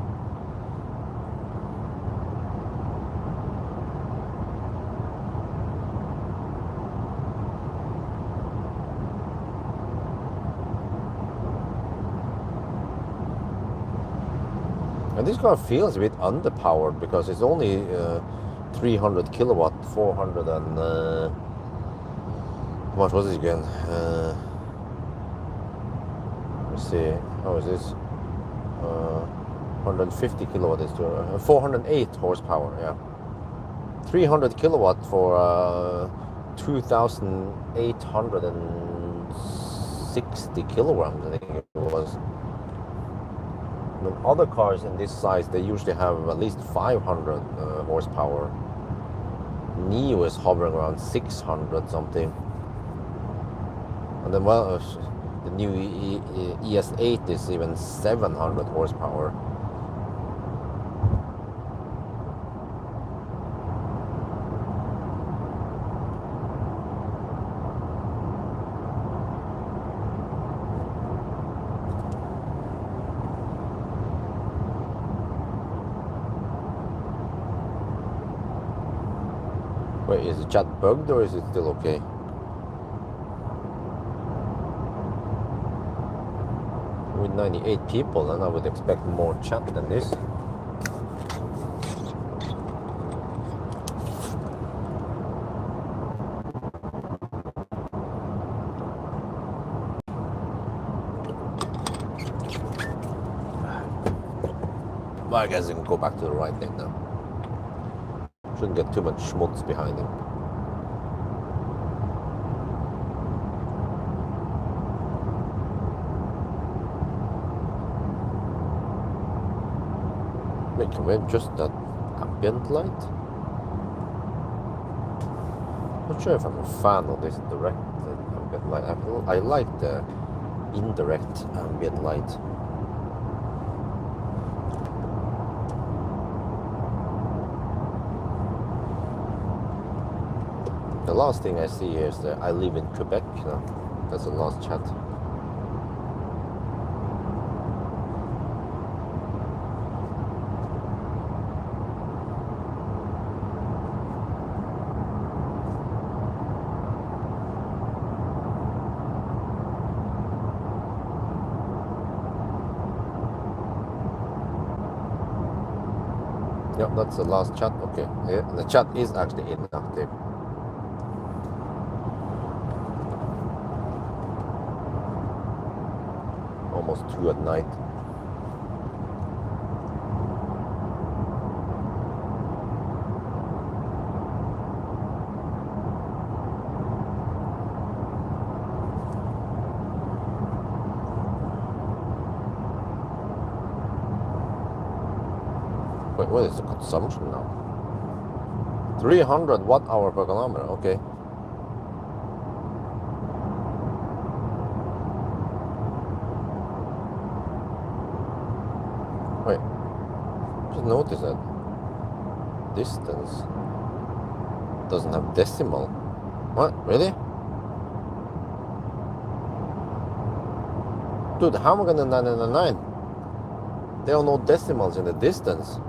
And this car feels a bit underpowered because it's only 300 kilowatt, 400 and how much was it again? Let's see, how is this? 150 kilowatt is 408 horsepower. Yeah, 300 kilowatt for 2,860 kilograms. I think it was. When other cars in this size, they usually have at least 500 horsepower. Neo is hovering around 600 something. And then, well, the new ES8 is even 700 horsepower. Wait, is the chat bugged or is it still okay? With 98 people, then I would expect more chat than this. Well, I guess I can go back to the right lane now. Shouldn't get too much schmutz behind him. Wait, can we adjust that ambient light? Not sure if I'm a fan of this direct ambient light. I like the indirect ambient light. The last thing I see here is that I live in Quebec. No, that's the last chat. that's the last chat. Okay, yeah, the chat is actually inactive. Almost 2 at night. Wait, what is the consumption now? 300 watt hour per kilometer. Okay. Wait, just notice that distance doesn't have decimal. What? Really? Dude, how am I gonna 999? There are no decimals in the distance.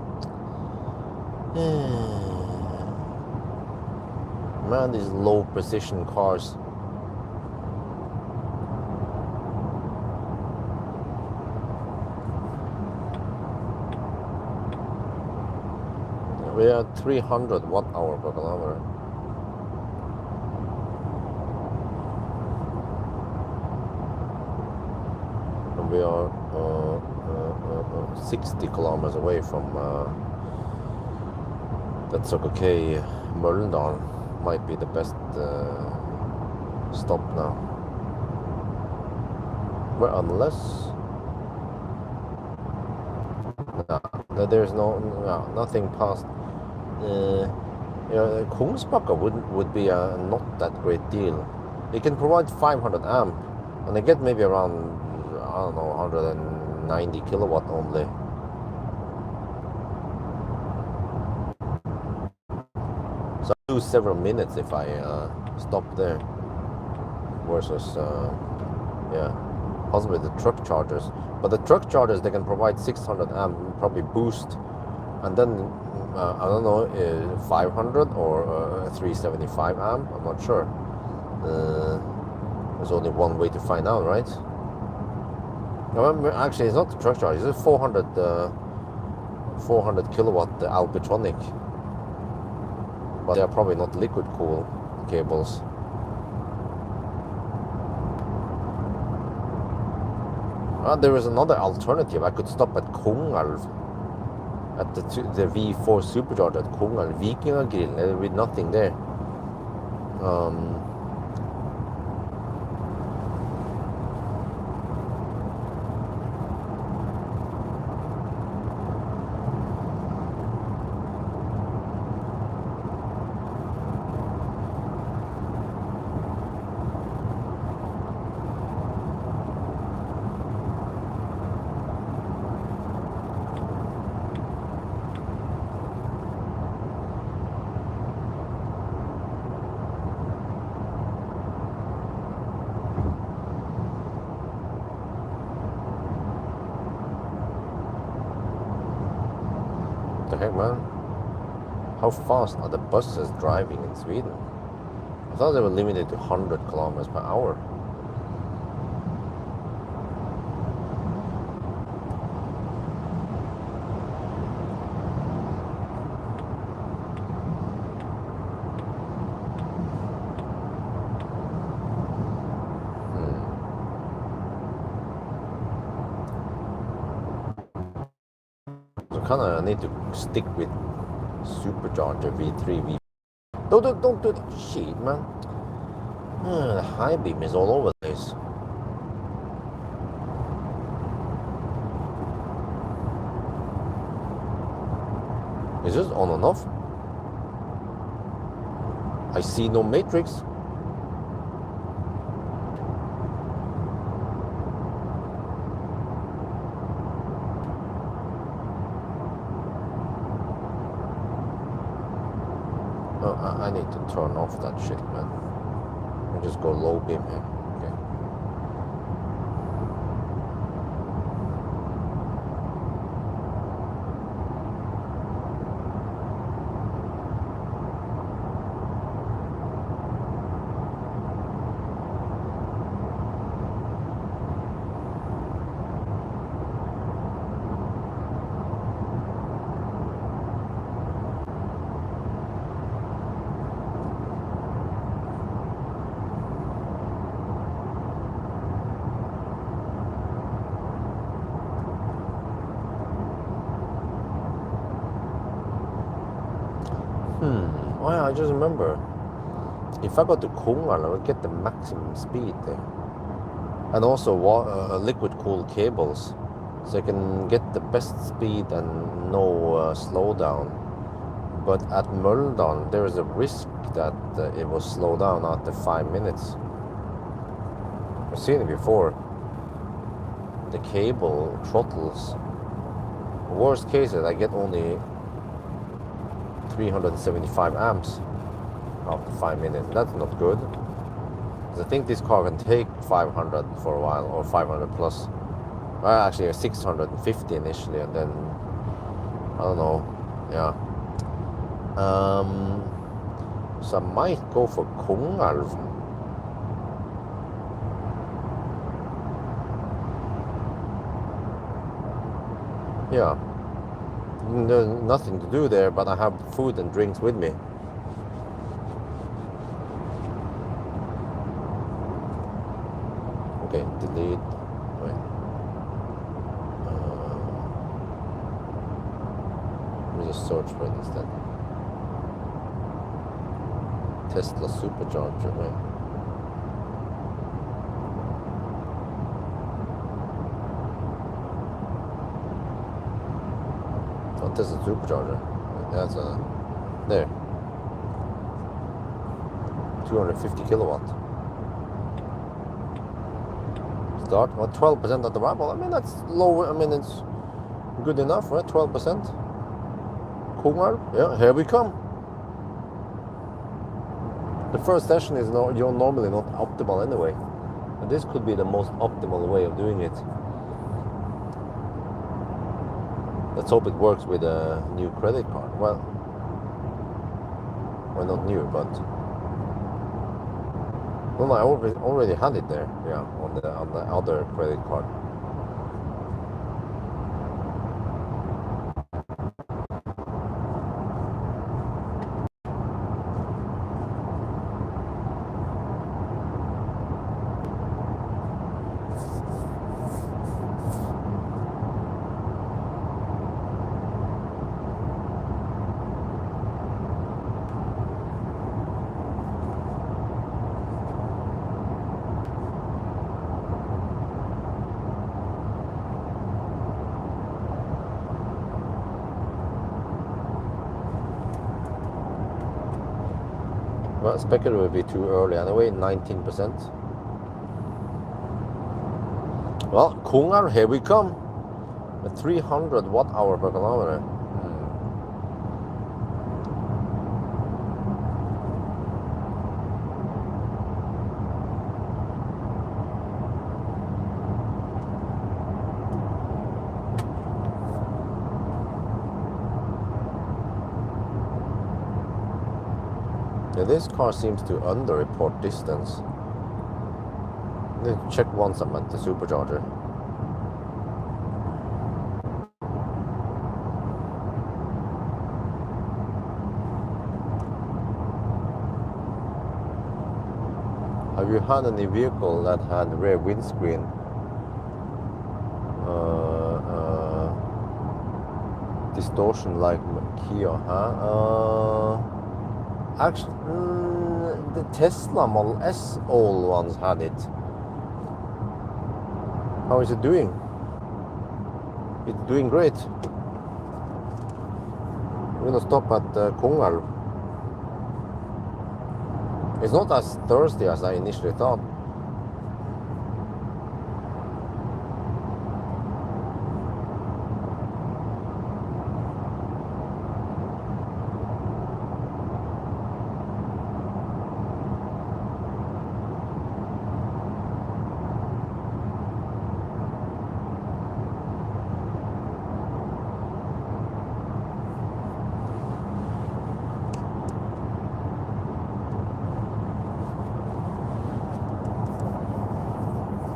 Man, these low precision cars. We are 300 watt hour per kilometer. And we are 60 kilometers away from that Circle K Møllendal. Might be the best stop now. Well, unless there's nothing past. Kungsbacka would be a not that great deal. It can provide 500 amp, and they get maybe around, I don't know, 190 kilowatt only. So I lose several minutes if I stop there. Versus, possibly the truck chargers. But the truck chargers, they can provide 600 amp, probably boost, and then I don't know, 500 or 375 amp. I'm not sure. There's only one way to find out, right? No, actually, it's not the truck charger. It's a 400 kilowatt Alpitronic, but they are probably not liquid cool cables. There is another alternative. I could stop at Kongalv, at the V4 supercharger at Kongalv, Vikingagrillen, with nothing there. What the heck, man? How fast are the buses driving in Sweden? I thought they were limited to 100 kilometers per hour. Kind of need to stick with supercharger V3 V. Don't do that shit, man. The high beam is all over the place. Is this on and off? I see no matrix. I need to turn off that shit, man. I'll just go low beam here. Okay. Oh yeah, I just remember. If I go to Kongal, I will get the maximum speed there. And also liquid cooled cables. So I can get the best speed and no slowdown. But at Mölndal, there is a risk that it will slow down after 5 minutes. I've seen it before. The cable throttles. Worst case is I get only 375 amps after 5 minutes. That's not good. I think this car can take 500 for a while, or 500 plus. Well, actually 650 initially, and then I don't know. Yeah. So I might go for Kongalv. Yeah. There's nothing to do there, but I have food and drinks with me. Okay, delete. Wait. Let me just search for it instead. Tesla supercharger, right? Oh, Tesla supercharger. That's there. 250 kilowatt. Start. Well, 12% of the variable. I mean, that's low. I mean, it's good enough, right? 12%. Kongal. Yeah, here we come. The first session is you're normally not optimal anyway. And this could be the most optimal way of doing it. Let's hope it works with a new credit card. Well, not new, but no, I already had it there. Yeah, on the other credit card. Well, speculative would be too early anyway, 19%. Well, Kongal, here we come. A 300 watt hour per kilometer. Yeah, this car seems to under-report distance. I need to check once I'm at the supercharger. Have you had any vehicle that had rear windscreen distortion like Kia? Actually, the Tesla Model S old ones had it. How is it doing? It's doing great. We're gonna stop at Kongal. It's not as thirsty as I initially thought.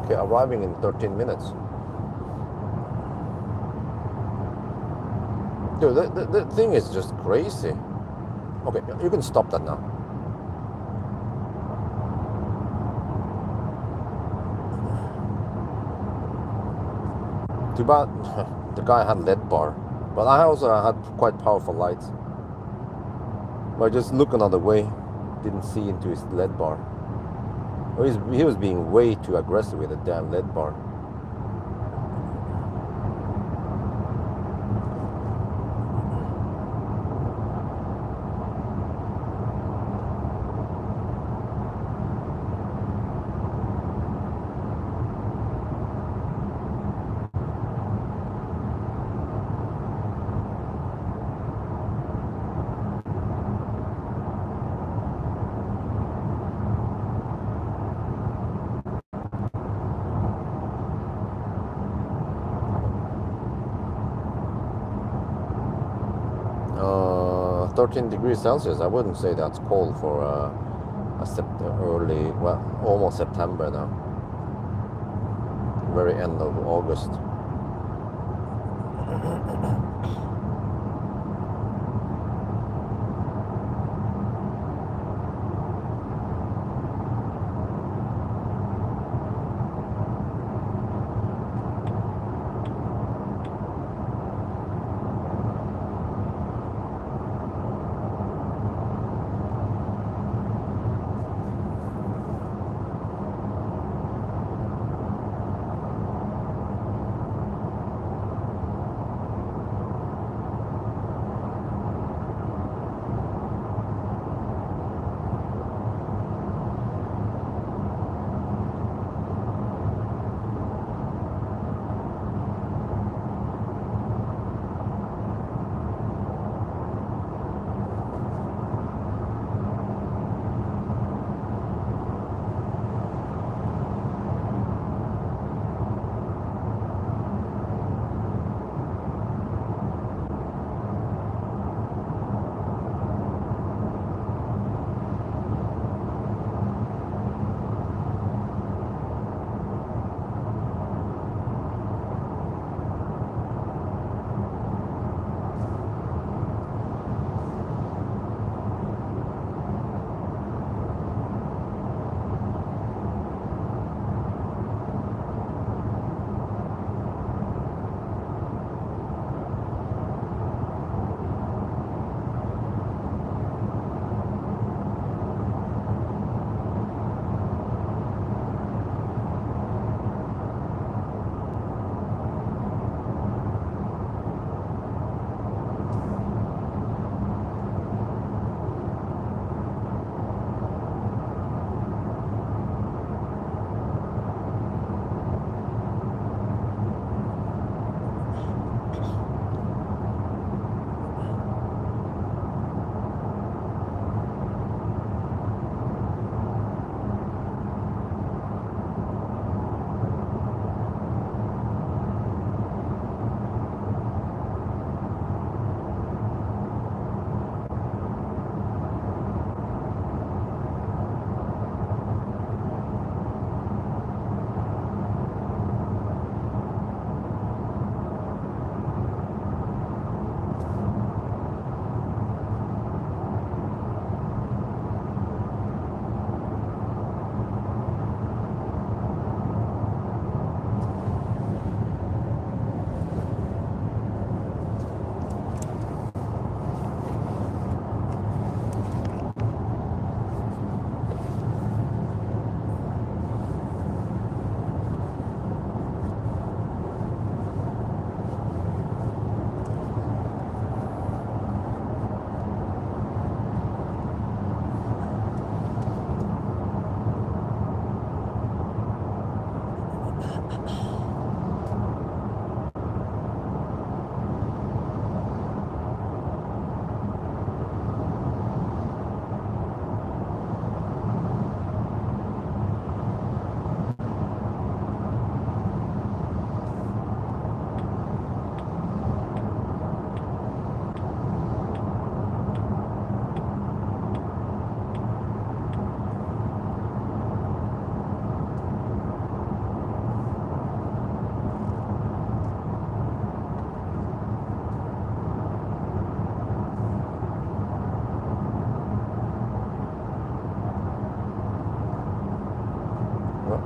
Okay, arriving in 13 minutes. Dude, the thing is just crazy. Okay, you can stop that now. Too bad the guy had LED bar, but I also had quite powerful lights. I just look another way. Didn't see into his lead bar. Oh, he was being way too aggressive with the damn lead bar. 13 degrees Celsius. I wouldn't say that's cold for early, well, almost September now. Very end of August.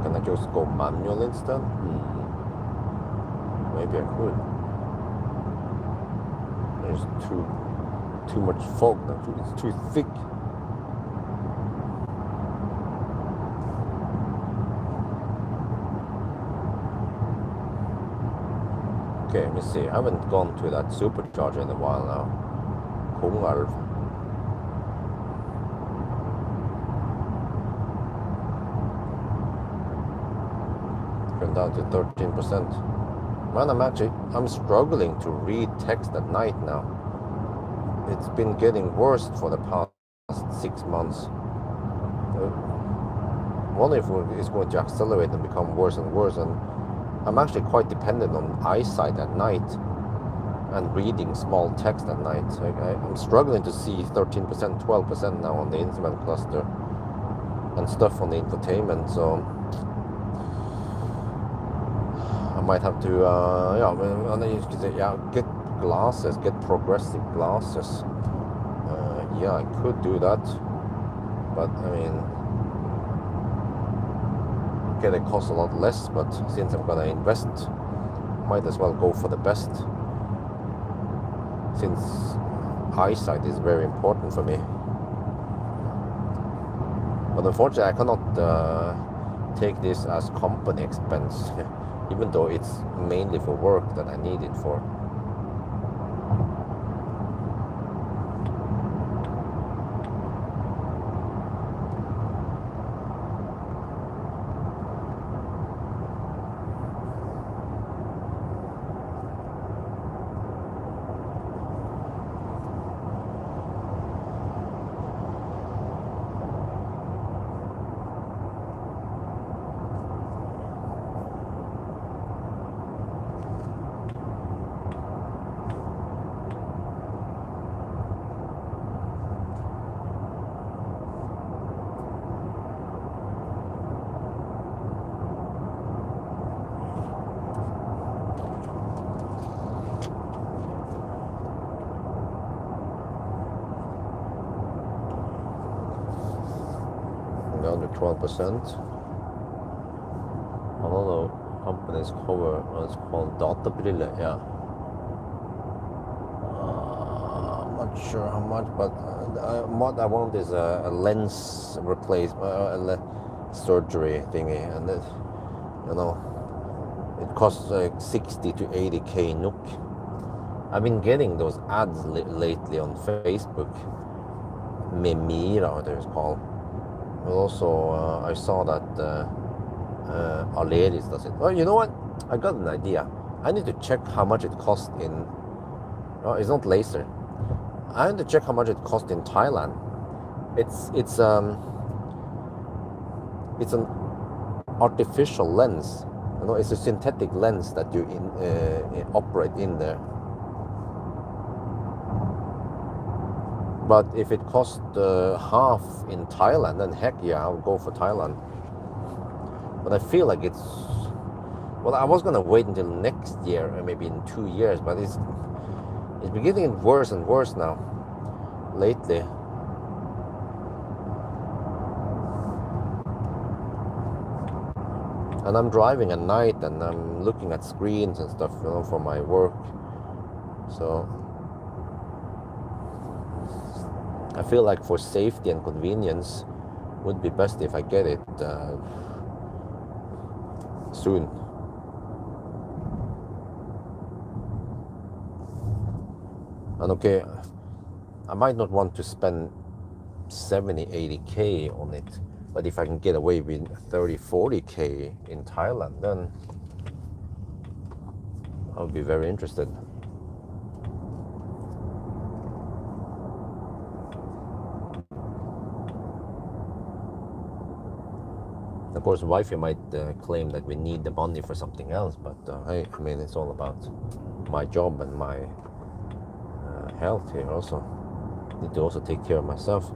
Can I just go manual instead? Maybe I could. There's two too much fog now. It's too thick. Okay, let me see. I haven't gone to that supercharger in a while now. Pawel. Turned down to 13%. Man, I'm struggling to read text at night now. It's been getting worse for the past 6 months. Wonder if it's going to accelerate and become worse and worse. And I'm actually quite dependent on eyesight at night and reading small text at night. I'm struggling to see 13%, 12% now on the instrument cluster and stuff on the infotainment. So I might have to, get glasses, get progressive glasses. Yeah, I could do that, but I mean, okay, they cost a lot less, but since I'm gonna invest, might as well go for the best, since eyesight is very important for me. But unfortunately, I cannot take this as company expense, even though it's mainly for work that I need it for. Under 12%. A lot of companies cover what's called databriller. Yeah. I'm not sure how much, but what I want is a lens replacement, surgery thingy, and it, it costs like 60 to 80k NOK. I've been getting those ads lately on Facebook. Memira, what it's called. But also, I saw that Aleris does it. Well, you know what? I got an idea. I need to check how much it costs in. Oh, it's not laser. I need to check how much it costs in Thailand. It's an artificial lens. It's a synthetic lens that you operate in there. But if it costs half in Thailand, then heck yeah, I'll go for Thailand. But I feel like it's... Well, I was going to wait until next year, or maybe in 2 years, but it's been getting worse and worse now, lately. And I'm driving at night, and I'm looking at screens and stuff, for my work. So... I feel like for safety and convenience, would be best if I get it soon. And okay, I might not want to spend 70, 80k on it, but if I can get away with 30, 40k in Thailand, then I'll be very interested. Of course, wifey might claim that we need the money for something else, but hey, I mean, it's all about my job and my health here also. Need to also take care of myself.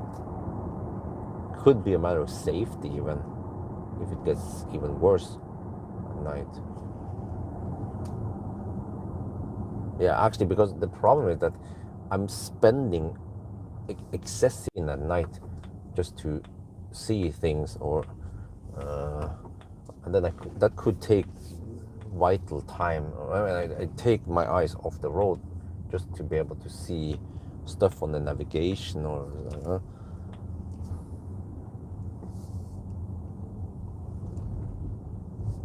Could be a matter of safety even, if it gets even worse at night. Yeah, actually, because the problem is that I'm spending excessive at night just to see things, or and then that could take vital time. I take my eyes off the road just to be able to see stuff on the navigation or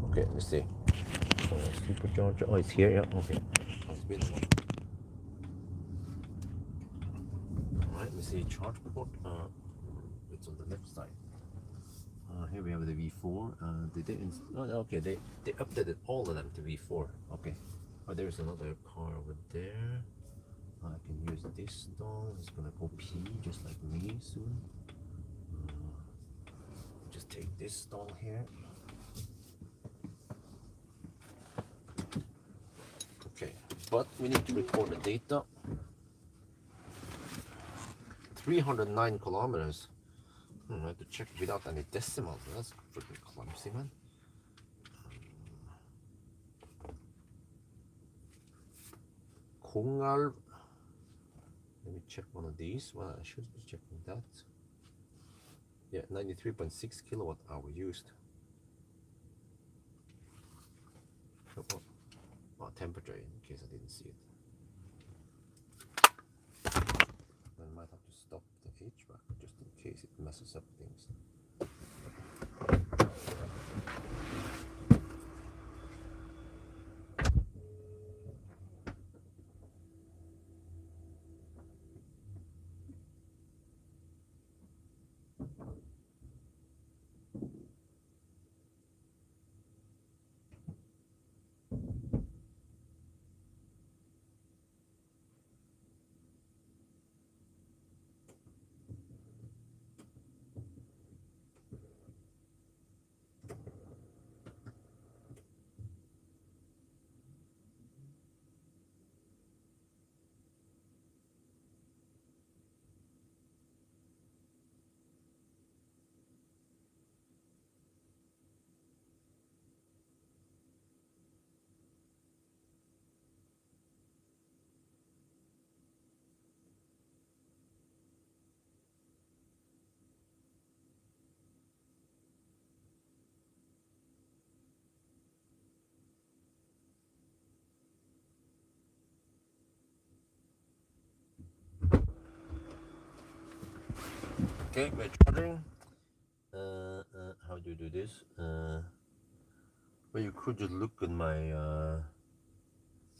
okay, let's see. Supercharger. Oh, it's here. Yeah. Okay. It's been a while. All right. Let me see. Charge port. It's on the left side. Here we have the V4. Okay, they updated all of them to V4. Okay. Oh, there's another car over there. I can use this stall. It's gonna go pee just like me soon. Just take this stall here. Okay, but we need to record the data. 309 kilometers. I have to check without any decimals. That's freaking clumsy, man. Kongalv. Let me check one of these. Well, I should be checking that. Yeah, 93.6 kilowatt hour used. Oh, temperature in case I didn't see it. I might have to stop the HVAC just in case it messes up things. Okay, we're charging. How do you do this? Well, you could just look at my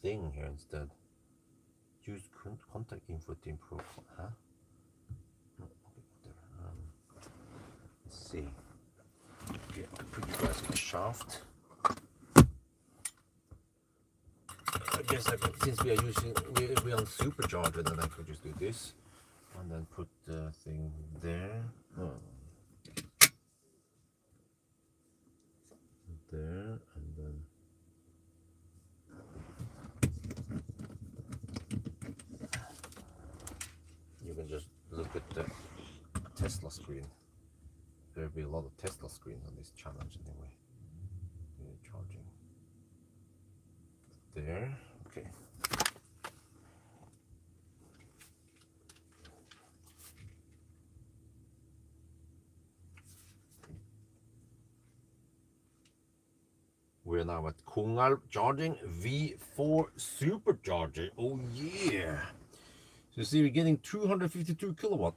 thing here instead. Use contact info to improve. Huh? No, okay, whatever. Let's see. Okay, I'll put you guys in the shaft. I guess since we are using we're on supercharger, then I could just do this and then put the thing there. Oh. There and then you can just look at the Tesla screen. There'll be a lot of Tesla screens on this challenge anyway. Charging there. Okay. We're now at Kongalv charging V4 supercharger. Oh yeah! So you see, we're getting 252 kilowatt.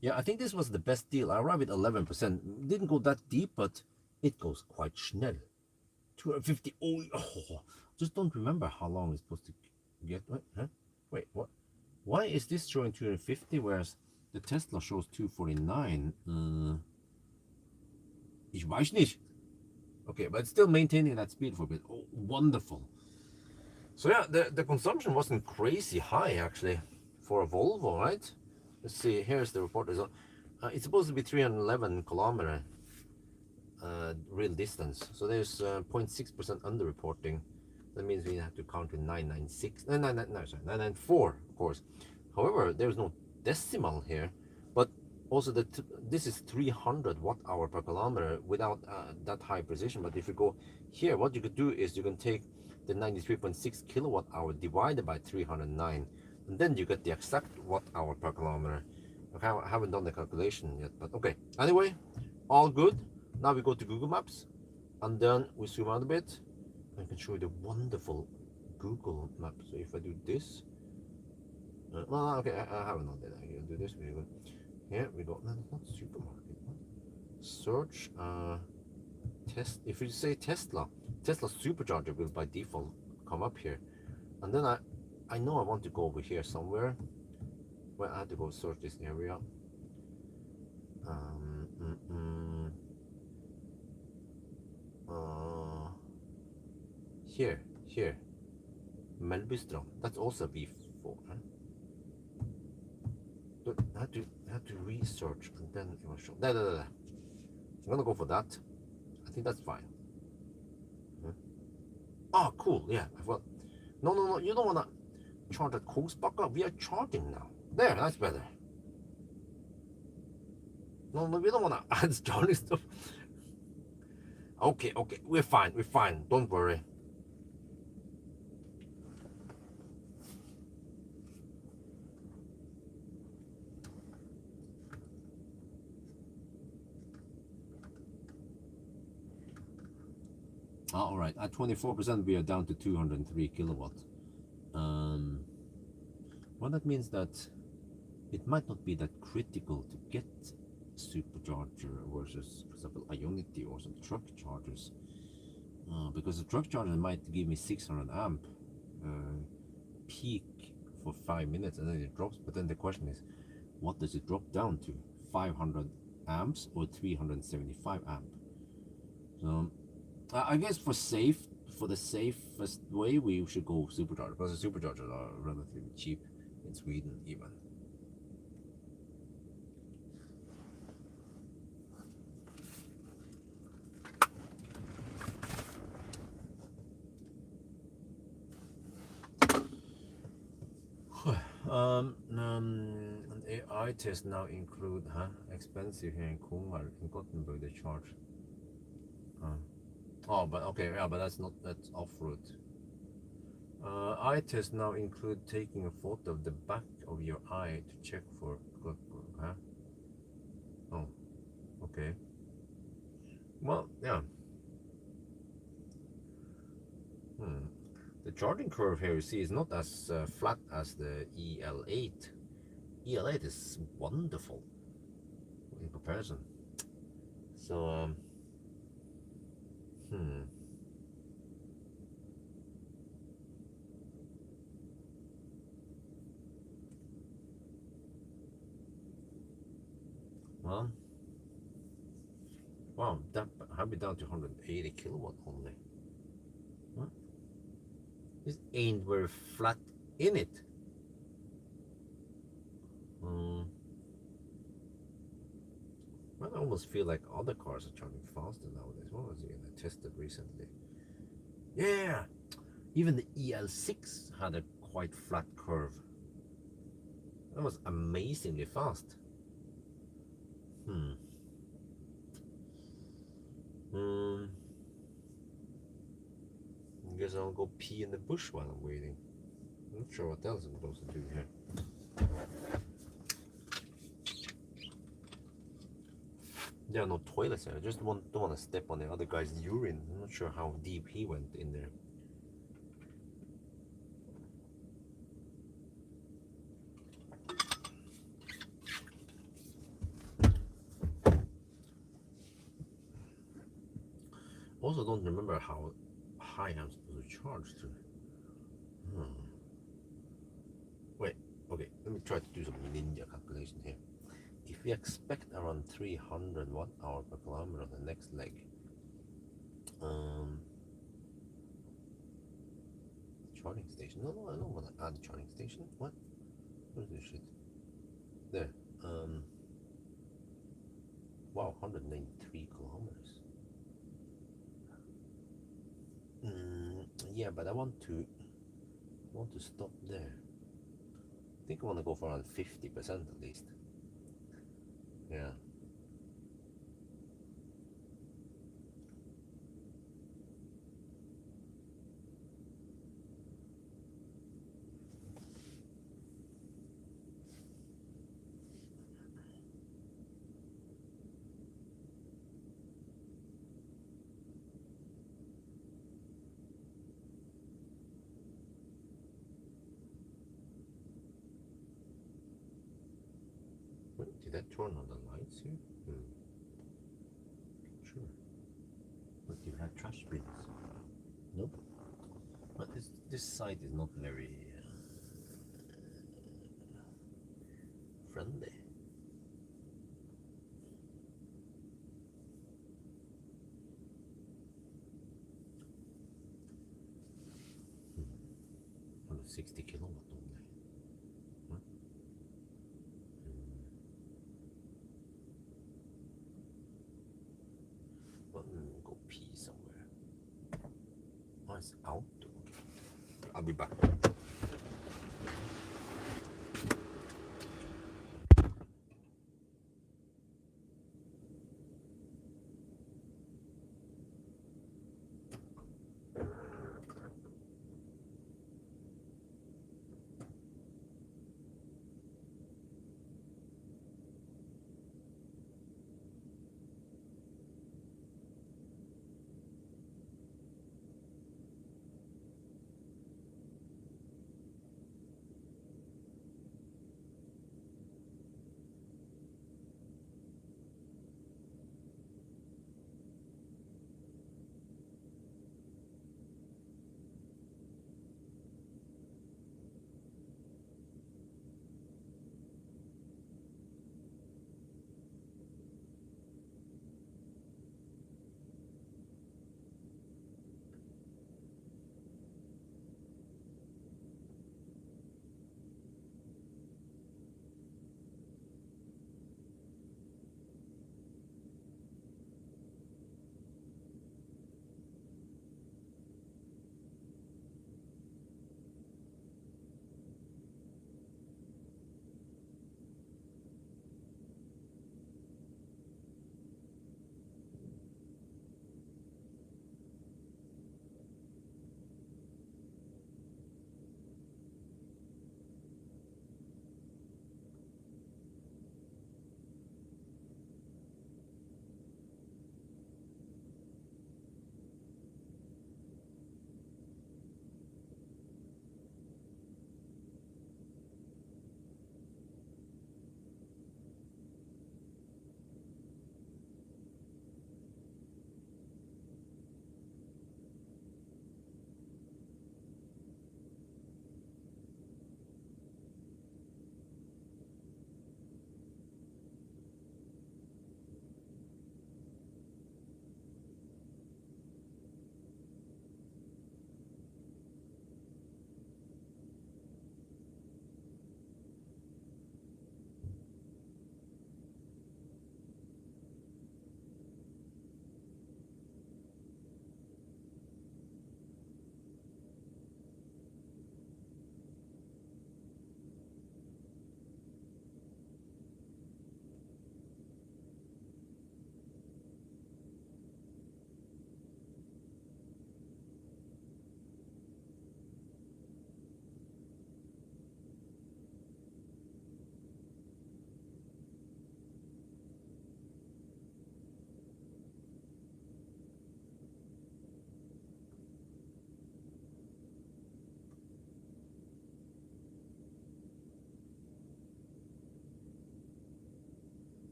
Yeah, I think this was the best deal. I arrived at 11%. Didn't go that deep, but it goes quite schnell. 250. Oh, just don't remember how long it's supposed to get. Wait, huh? Wait, what? Why is this showing 250 whereas the Tesla shows 249? Ich weiß nicht. Okay, but it's still maintaining that speed for a bit. Oh, wonderful. So yeah, the consumption wasn't crazy high actually for a Volvo, right? Let's see, here's the report result. It's supposed to be 311 kilometer real distance. So there's 0.6% underreporting. That means we have to count in 996, no, sorry, 994, of course. However, there's no decimal here, but also this is 300 watt-hour per kilometer without that high precision. But if you go here, what you could do is you can take the 93.6 kilowatt-hour divided by 309, and then you get the exact watt-hour per kilometer. Okay, I haven't done the calculation yet, but okay. Anyway, all good. Now we go to Google Maps, and then we zoom out a bit. I can show you the wonderful Google Maps. So if I do this, Well, okay, I have another. You do this. We go here. We go. No, not supermarket. Search. Test. If you say Tesla supercharger will by default come up here, and then I know I want to go over here somewhere. Where I have to go search this area. Here, Melbystrand. That's also V4. Huh? I have to research and then it will show. There. I'm gonna go for that. I think that's fine. Oh, cool. Yeah, I forgot. No. You don't wanna charge at Kongsbacka. We are charging now. There, that's better. No, we don't wanna add charging stuff. Okay, we're fine. Don't worry. All right, at 24% we are down to 203 kilowatt. Well, that means that it might not be that critical to get supercharger versus, for example, Ionity or some truck chargers, because the truck charger might give me 600 amp peak for 5 minutes and then it drops. But then the question is, what does it drop down to? 500 amps or 375 amp? So I guess for the safest way, we should go supercharger, because the superchargers are relatively cheap in Sweden even. An AI test now include expensive here in Kumar in Gothenburg the charge. Oh, but okay, yeah, but that's off-road. Eye test now include taking a photo of the back of your eye to check for huh? Oh, okay. Well, yeah. The charging curve here you see is not as flat as the EL8. EL8 is wonderful in comparison. So well, wow, that have it down to 180 kilowatt only. Huh? This ain't very flat in it. I almost feel like other cars are charging faster nowadays. What was it I tested recently? Yeah, even the EL6 had a quite flat curve. That was amazingly fast. I guess I'll go pee in the bush while I'm waiting. I'm not sure what else I'm supposed to do here. There are no toilets here. I just don't want to step on the other guy's urine. I'm not sure how deep he went in there. Also, don't remember how high I'm supposed to charge to. Wait, okay, let me try to do some ninja calculation here. If we expect around 300 watt-hour per kilometer on the next leg, charging station. No, I don't want to add a charging station. What is this shit? There. Wow, 193 kilometers. Yeah, but I want to stop there. I think I want to go for around 50% at least. Yeah. Did I turn on the lights here? Sure. But do you have trash bins? Nope. But this site is not very friendly. Only 60 kilowatt only. Huh? Well, go pee somewhere. Oh, it's out. Okay. I'll be back.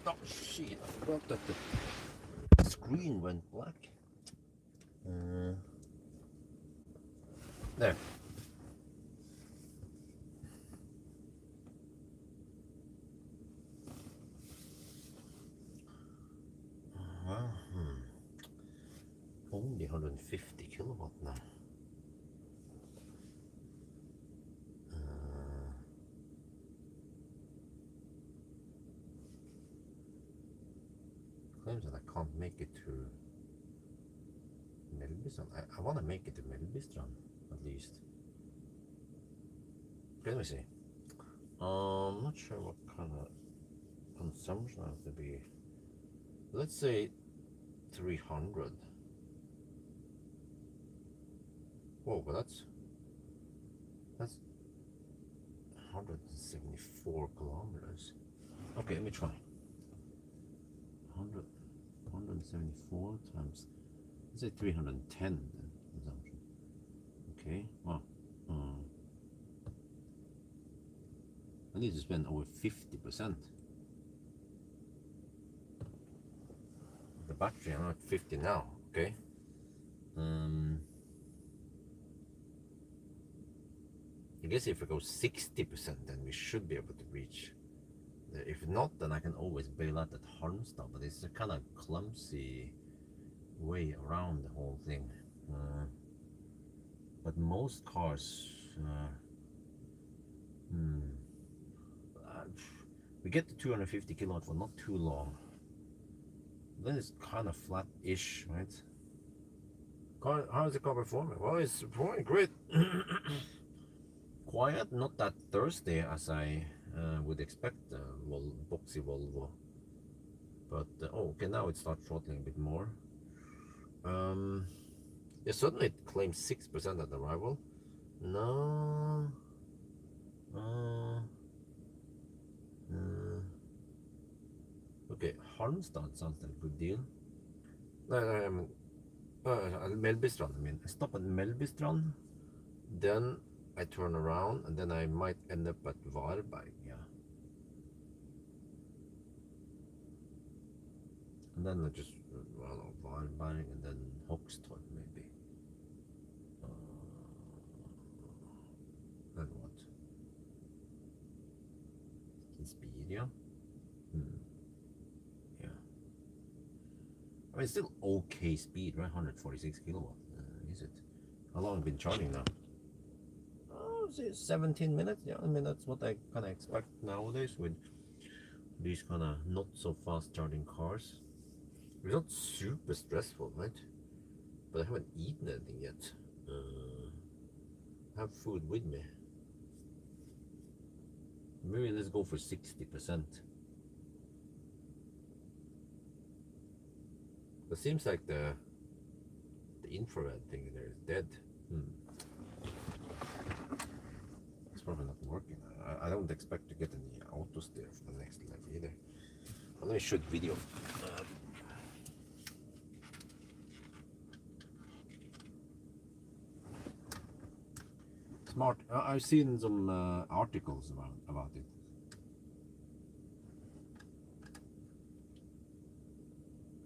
Oh shit, I forgot that the screen went black. There. Only 150 kilowatt now. Claims that I can't make it to Melbystrand. I want to make it to Melbystrand at least. Okay, let me see. I'm not sure what kind of consumption I have to be. Let's say 300. Whoa, but that's 174 kilometers. Okay, let me try. 174 times, let's say 310 consumption. Okay, well, I need to spend over 50%. The battery, I'm at 50 now. Okay. I guess if we go 60%, then we should be able to reach. If not, then I can always bail out at Halmstad, but it's a kind of clumsy way around the whole thing. But most cars, we get to 250 kilowatt for not too long. Then it's kind of flat-ish, right? How is the car performing? Well, it's performing great. Quiet, not that thirsty as I would expect boxy Volvo. But oh, okay, now it starts throttling a bit more. Yeah, suddenly it claims 6% at arrival. No. Okay, Halmstad sounds like a good deal. No, I mean, Melbystrand. I mean, I stop at Melbystrand, then I turn around, and then I might end up at Varberg. Yeah. And then I just, well, Varberg, and then Hoxton maybe. Then what? Inspiria? Yeah. I mean, it's still okay speed, right? 146 kilowatt. Is it? How long have you been charging now? Oh, 17 minutes. Yeah, I mean, that's what I kind of expect nowadays with these kind of not so fast charging cars. It's not super stressful, right? But I haven't eaten anything yet. Have food with me. Maybe let's go for 60%. It seems like the infrared thing there is dead. It's probably not working. I don't expect to get any auto steer for the next leg either. Let me shoot video. Smart. I've seen some articles about it.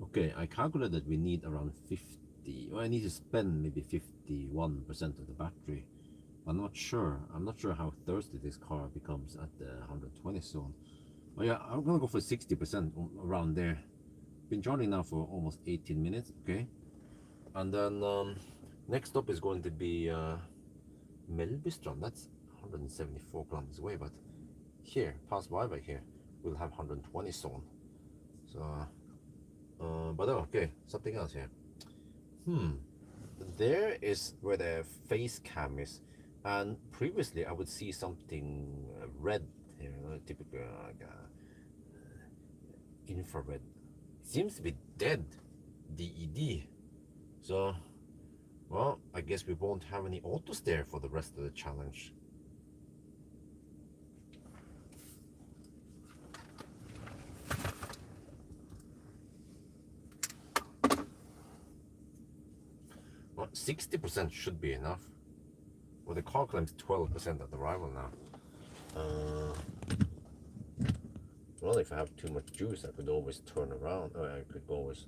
Okay, I calculated we need around 50. Well, I need to spend maybe 51% of the battery. I'm not sure how thirsty this car becomes at the 120 zone. Oh yeah, I'm gonna go for 60% around there. Been charging now for almost 18 minutes. Okay, and then next stop is going to be Melbystrand. That's 174 kilometers away, but here, past Varberg here, we'll have 120 zone. So, but okay, something else here. There is where the face cam is, and previously I would see something red here, typical like infrared. It seems to be dead, DED. So, well, I guess we won't have any auto steer for the rest of the challenge. Well, 60% should be enough. Well, the car claims 12% at arrival now. Well, if I have too much juice, I could always turn around, or I could always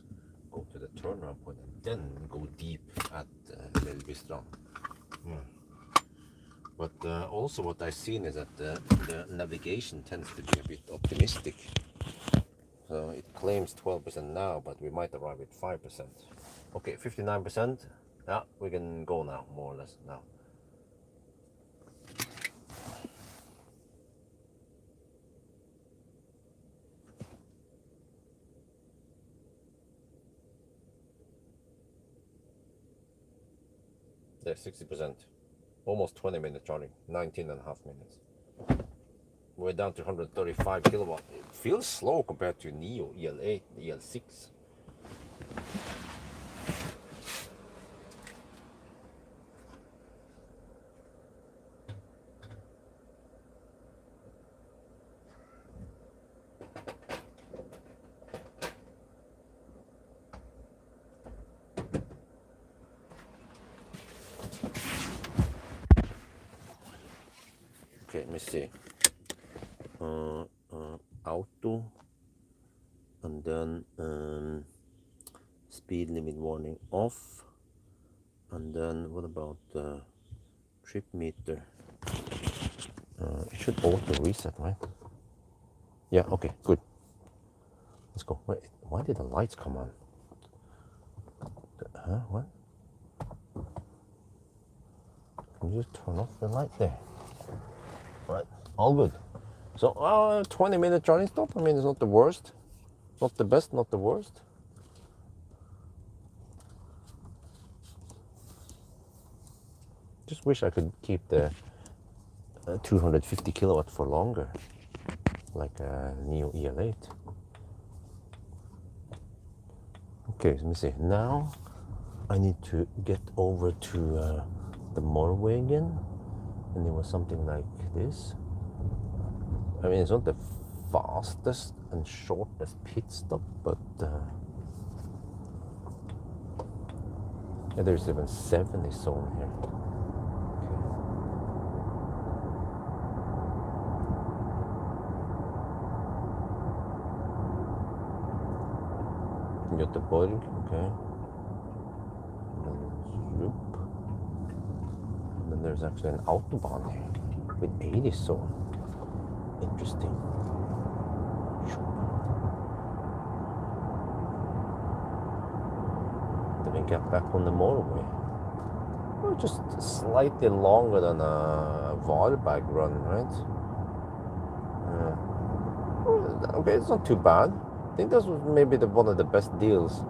go to the turnaround point and then go deep at Little Bistron. But also what I've seen is that the navigation tends to be a bit optimistic. So it claims 12% now, but we might arrive at 5%. Okay, 59%. Yeah, we can go now, more or less now. Yeah, 60%. Almost 20 minutes charging, 19 and a half minutes. We're down to 135 kilowatt. It feels slow compared to Neo, EL8, EL6. Okay, let me see. Auto, and then speed limit warning off, and then what about trip meter? It should auto reset, right? Yeah, okay, good. Let's go. Wait, why did the lights come on? Huh? What? Can you just turn off the light there? Right, all good. So 20-minute charging stop. I mean, it's not the worst, not the best, not the worst. Just wish I could keep the 250 kilowatt for longer, like a Neo EL8. Okay, let me see. Now I need to get over to the motorway again, and it was something like this. I mean, it's not the fastest and shortest pit stop, but yeah, there's even 70 zone here. Okay. Göteborg, okay. And then Zrup. And then there's actually an autobahn here with 80 zone. Interesting. Then we get back on the motorway. Well, just slightly longer than a Valberg run, right? Okay, it's not too bad. I think that was maybe one of the best deals.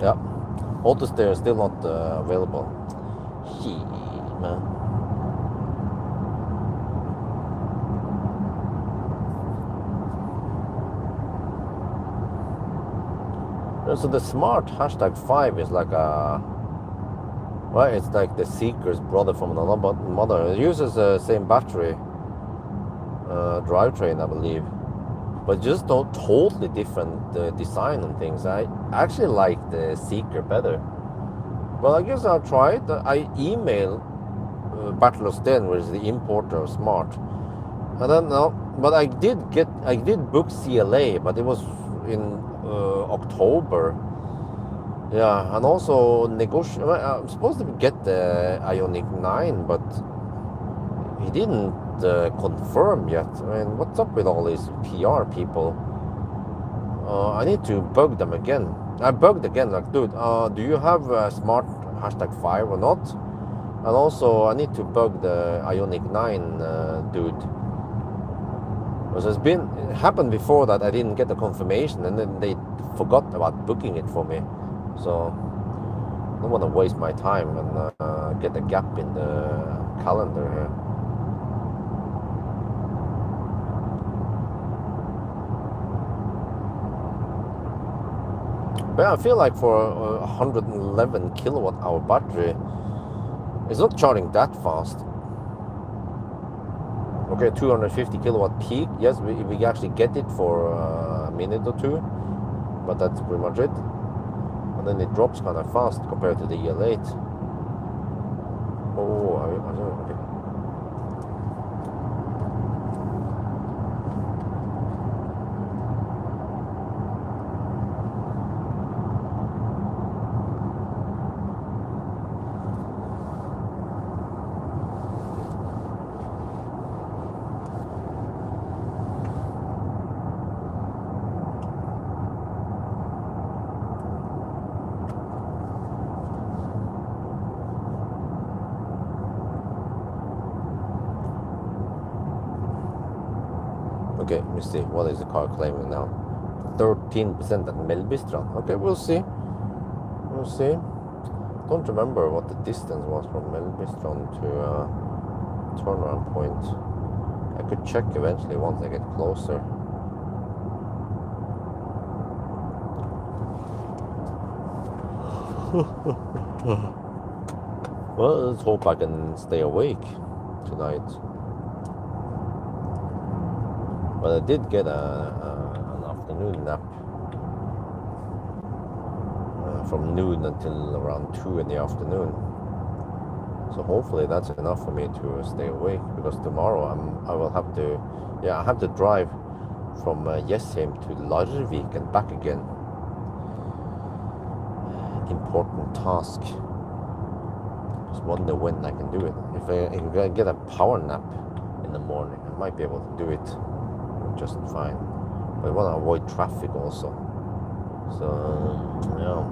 Yeah, AutoSteer is still not available. Shit, man. So the smart #5 is like a, well, it's like the Seeker's brother from another mother. It uses the same battery drivetrain, I believe, but just totally different design and things. I actually like the Seeker better. Well, I guess I'll try it. I emailed Battle of Sten, which is the importer of Smart. I don't know, but I did book CLA, but it was in October. Yeah, and also negotiate. I'm supposed to get the Ioniq 9, but he didn't confirm yet. I mean, what's up with all these PR people? I need to bug them again. I bugged again, like, dude, do you have a Smart #5 or not? And also, I need to bug the Ioniq 9 dude. Because it happened before that I didn't get the confirmation, and then they forgot about booking it for me. So I don't want to waste my time and get a gap in the calendar here. But I feel like for a 111 kilowatt hour battery, it's not charging that fast. Okay, 250 kilowatt peak. Yes, we actually get it for a minute or two, but that's pretty much it. And then it drops kind of fast compared to the EL8. Oh, okay. Okay, let me see. What is the car claiming now? 13% at Mellbystrand. Okay, we'll see. We'll see. Don't remember what the distance was from Mellbystrand to turnaround point. I could check eventually once I get closer. Well, let's hope I can stay awake tonight. But I did get an afternoon nap from noon until around 2 in the afternoon. So hopefully that's enough for me to stay awake, because tomorrow I will have to, I have to drive from Jessheim to Larvik and back again. Important task. Just wonder when I can do it. If I get a power nap in the morning, I might be able to do it just fine. But I want to avoid traffic also. So, yeah.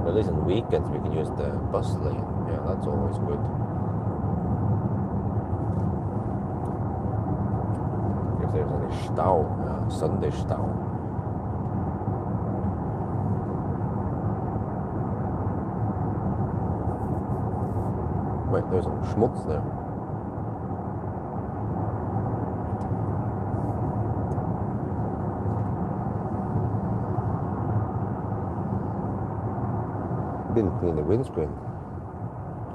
At least on weekends we can use the bus lane. Yeah, that's always good. If there's any stau, Sunday stau. Wait, there's some schmutz there. Didn't clean the windscreen.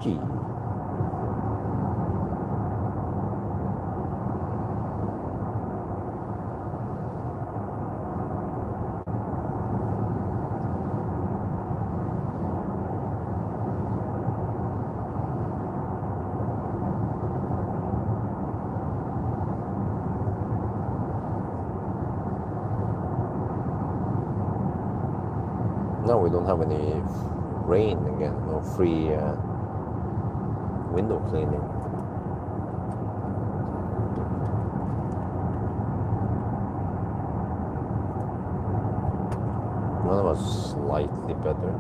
Gee. No, we don't have any rain again, no free window cleaning. Well, that was slightly better.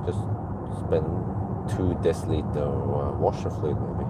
Just spend 2 deciliter washer fluid maybe.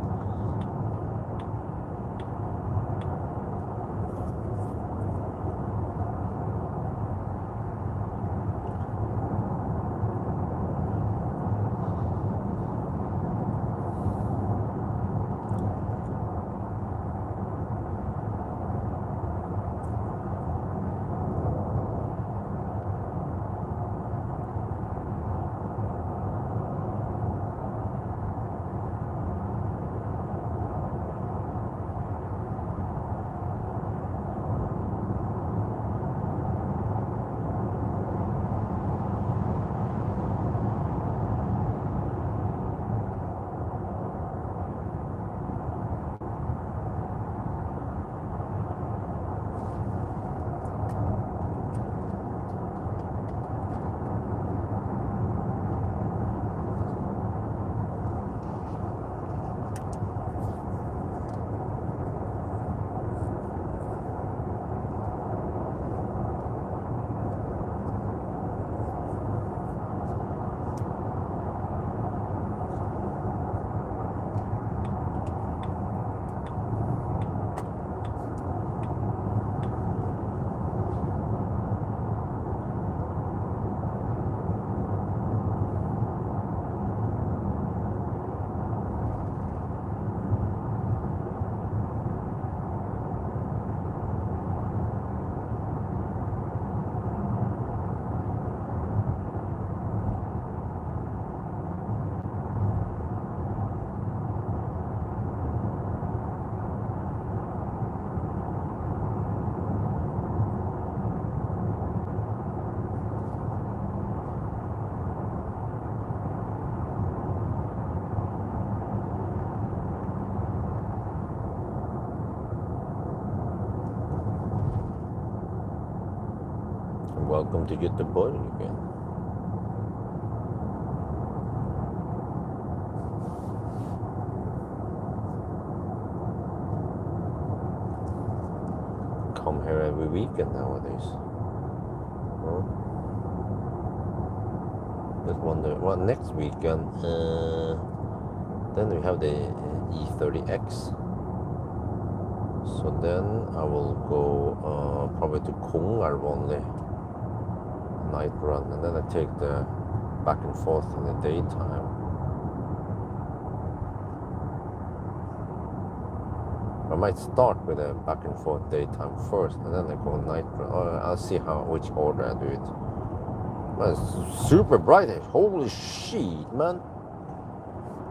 Welcome to Göteborg again. Come here every weekend nowadays. Huh? Just wonder, well, next weekend, then we have the E30X. So then I will go probably to Kongarv only, night run, and then I take the back and forth in the daytime. I might start with a back and forth daytime first, and then I go night run. I'll see which order I do it. Man, it's super bright. Holy shit, man!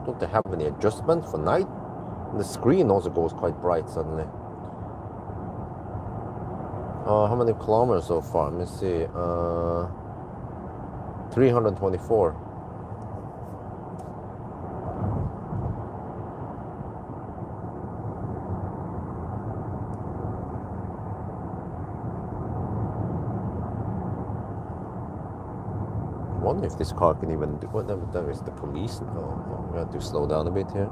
Don't they have any adjustment for night? And the screen also goes quite bright suddenly. How many kilometers so far? Let me see. 324. I wonder if this car can even do what. There is the police. Oh, we have to slow down a bit here.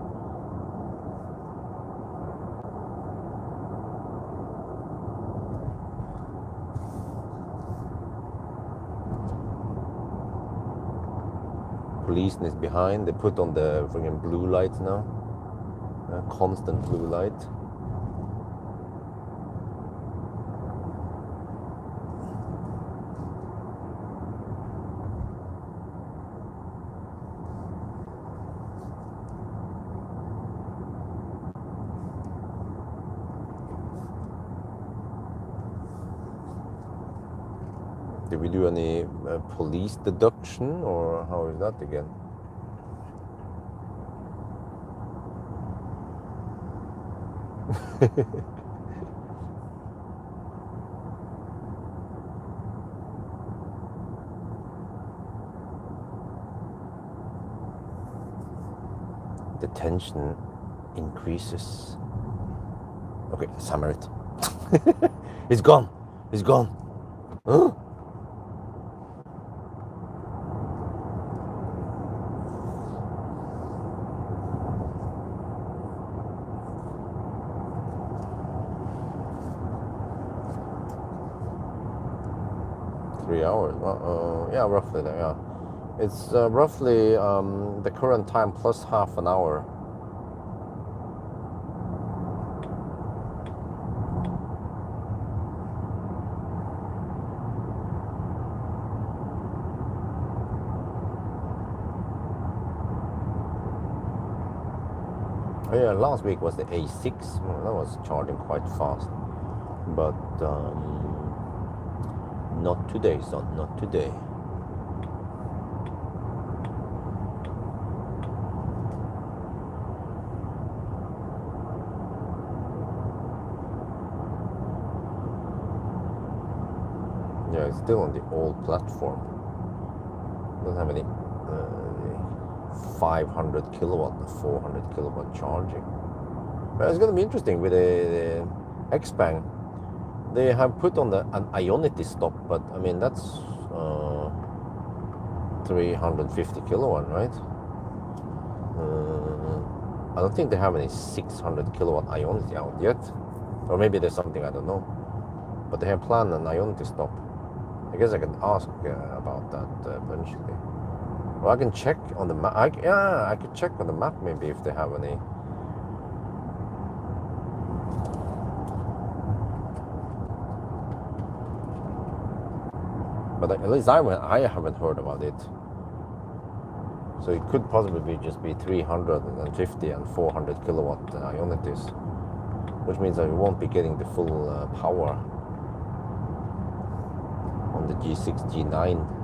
Police is behind. They put on the friggin' blue lights now. Constant blue light. Did we do any police deduction, or how is that again? The tension increases. Okay, hammer it. It's gone. It's gone. Huh? Hours. Yeah, roughly there. Yeah, it's roughly the current time plus half an hour. Oh, yeah, last week was the A6. That was charging quite fast, but not today, son, not today. Yeah, it's still on the old platform. Doesn't have any 500 kilowatt, 400 kilowatt charging. But it's going to be interesting with the Xpeng. They have put on an Ionity stop, but I mean that's 350 kilowatt, right? I don't think they have any 600 kilowatt Ionity out yet, or maybe there's something I don't know. But they have planned an Ionity stop. I guess I can ask about that eventually. Well, I can check on the map. I could check on the map maybe if they have any. But at least I haven't heard about it. So it could possibly just be 350 and 400 kilowatt Ionities, which means that we won't be getting the full power on the G6, G9.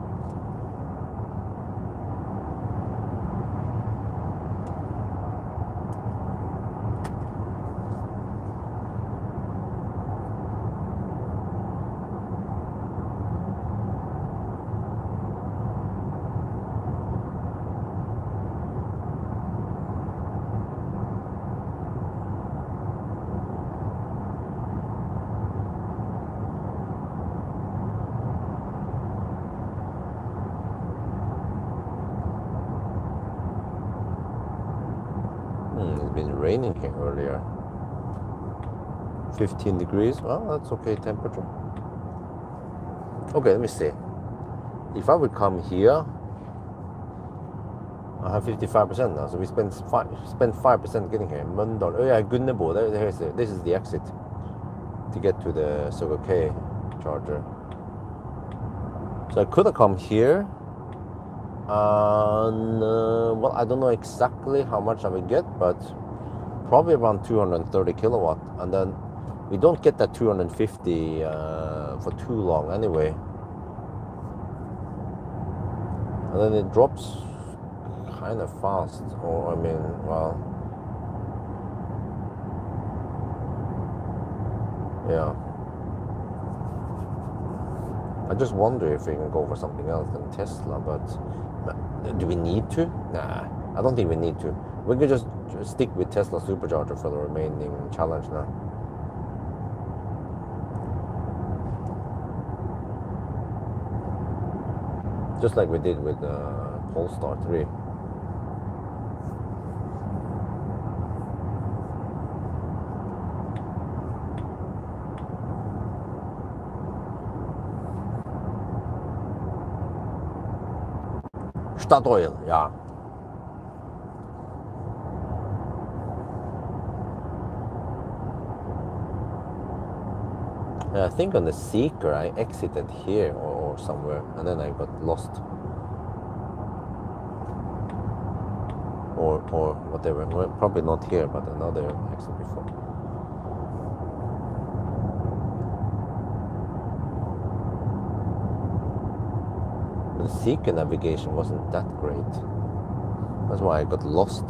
raining here earlier. 15 degrees. Well, that's okay temperature. Okay, let me see. If I would come here, I have 55% now, so we spent 5% getting here. Møndal. Oh yeah, Gunnebo. This is the exit to get to the Circle K charger. So I could have come here. Well, I don't know exactly how much I would get, but probably around 230 kilowatt, and then we don't get that 250 for too long anyway, and then it drops kind of fast, or I mean, well, yeah. I just wonder if we can go for something else than Tesla, but do we need to? Nah, I don't think we need to. We could just stick with Tesla supercharger for the remaining challenge now. Just like we did with Polestar 3. Statoil, yeah. I think on the Seeker I exited here or somewhere, and then I got lost. Or whatever. Well, probably not here, but another exit before. The Seeker navigation wasn't that great. That's why I got lost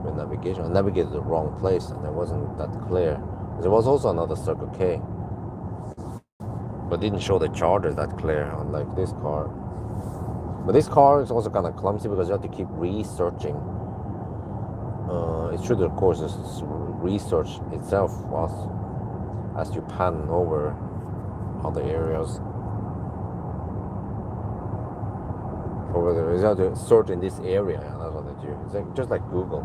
with navigation. I navigated the wrong place and it wasn't that clear. There was also another Circle K, but didn't show the charger that clear, unlike this car. But this car is also kind of clumsy because you have to keep researching. It should, of course, just research itself as you pan over other areas. Over there, you have to search in this area, and that's what they do. It's like, just like Google.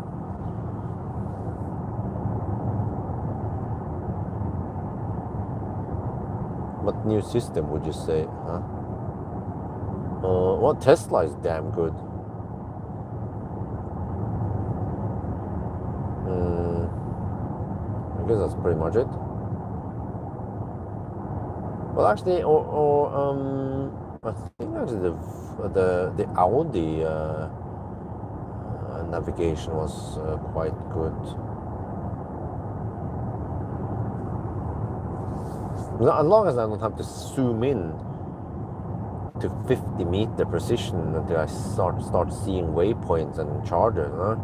What new system would you say, huh? Well, Tesla is damn good. I guess that's pretty much it. Well, actually, I think actually the Audi navigation was quite good. As long as I don't have to zoom in to 50-meter precision until I start seeing waypoints and chargers, huh?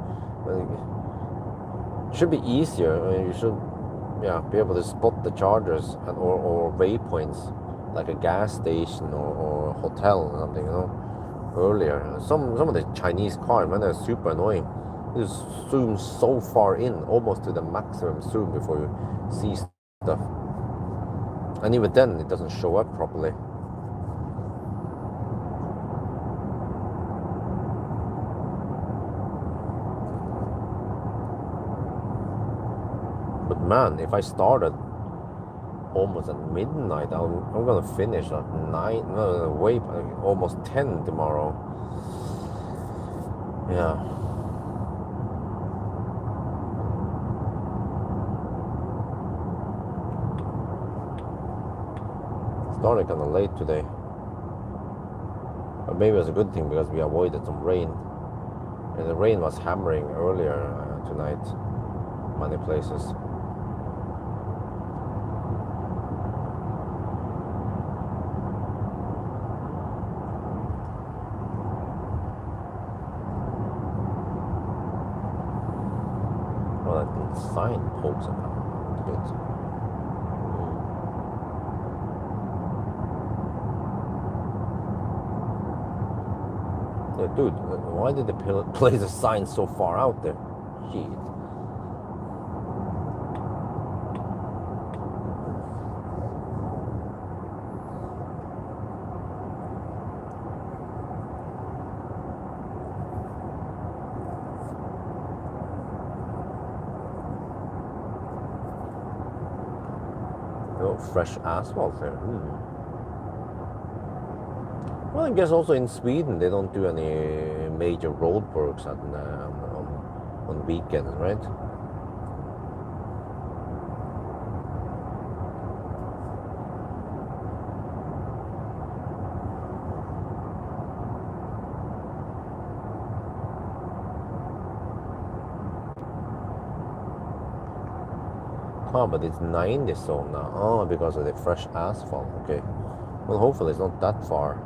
It should be easier. You should, be able to spot the chargers or waypoints, like a gas station or hotel or something, earlier. Some of the Chinese cars, man, they're super annoying. You just zoom so far in, almost to the maximum zoom before you see stuff. And even then, it doesn't show up properly. But man, if I started almost at midnight, I'm gonna finish at 9, almost 10 tomorrow. Yeah. Started kind of late today, but maybe it's a good thing because we avoided some rain, and the rain was hammering earlier tonight, many places. Well, that little sign pokes it out a bit. Dude, why did they place a sign so far out there? Shit. fresh asphalt there. Well, I guess also in Sweden they don't do any major road works on weekends, right? Oh, but it's 90 zone now. Oh, because of the fresh asphalt. Okay. Well, hopefully it's not that far.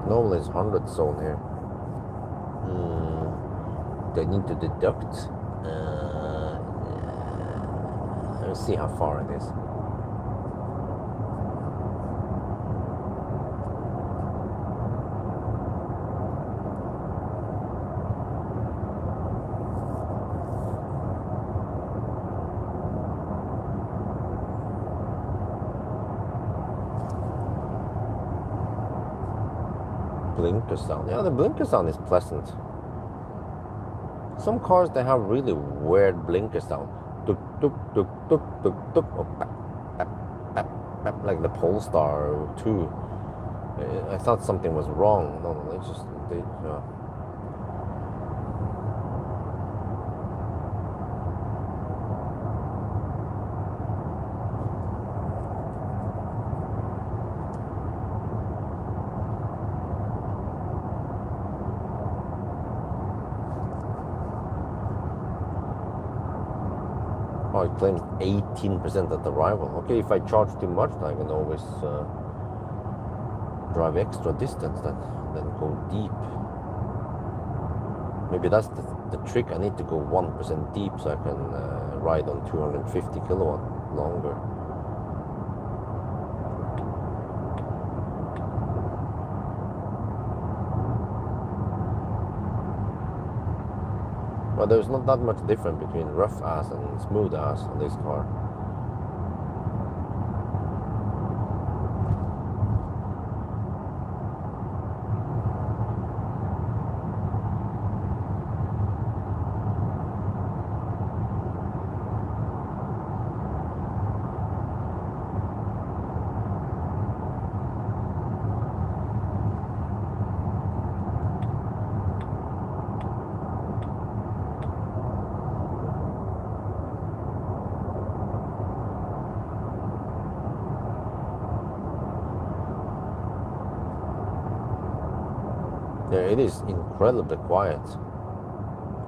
Normally it's 100 zone here. They need to deduct. Let's see how far it is. Blinker sound. Yeah, the blinker sound is pleasant. Some cars, they have really weird blinker sound. Tuk, tuk, tuk, tuk, tuk, tuk. Oh, bap, bap, bap, bap, like the Polestar 2. I thought something was wrong. No, it's just... Oh, it claims 18% at arrival. Okay, if I charge too much, I can always drive extra distance, then go deep. Maybe that's the trick. I need to go 1% deep so I can ride on 250 kilowatt longer. But there's not that much difference between rough ass and smooth ass on this car. Yeah, it is incredibly quiet.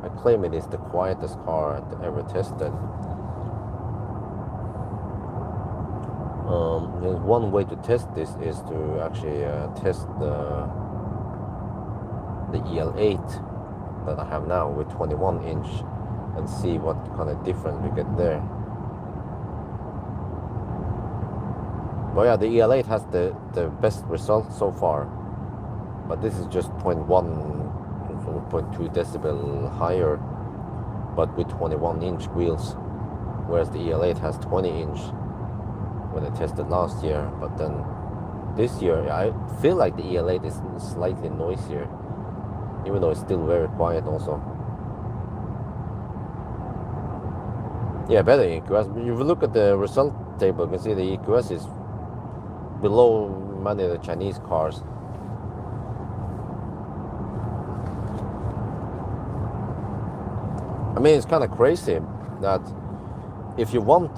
I claim it is the quietest car I've ever tested. There's one way to test this is to actually test the EL8 that I have now with 21 inch and see what kind of difference we get there. But yeah, the EL8 has the best result so far. But this is just 0.1, 0.2 decibel higher, but with 21 inch wheels, whereas the EL8 has 20 inch when I tested last year. But then this year, I feel like the EL8 is slightly noisier, even though it's still very quiet also. Yeah, better EQS. If you look at the result table, you can see the EQS is below many of the Chinese cars. I mean, it's kind of crazy that if you want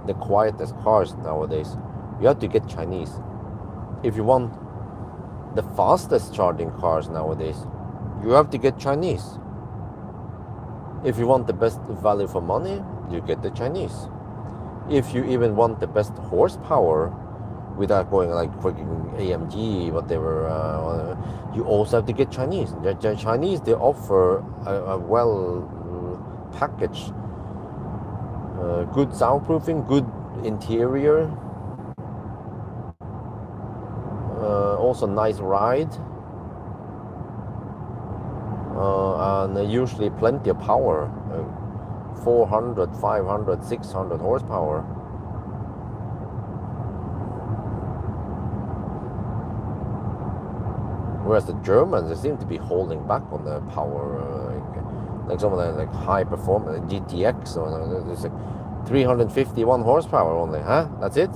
the quietest cars nowadays, you have to get Chinese. If you want the fastest charging cars nowadays, you have to get Chinese. If you want the best value for money, you get the Chinese. If you even want the best horsepower without going like freaking AMG, whatever, you also have to get Chinese. The Chinese, they offer a well package, good soundproofing, good interior, also nice ride, and usually plenty of power, 400, 500, 600 horsepower. Whereas the Germans, they seem to be holding back on the power, like some of the like high performance GTX, or it's like 351 horsepower only, huh? That's it?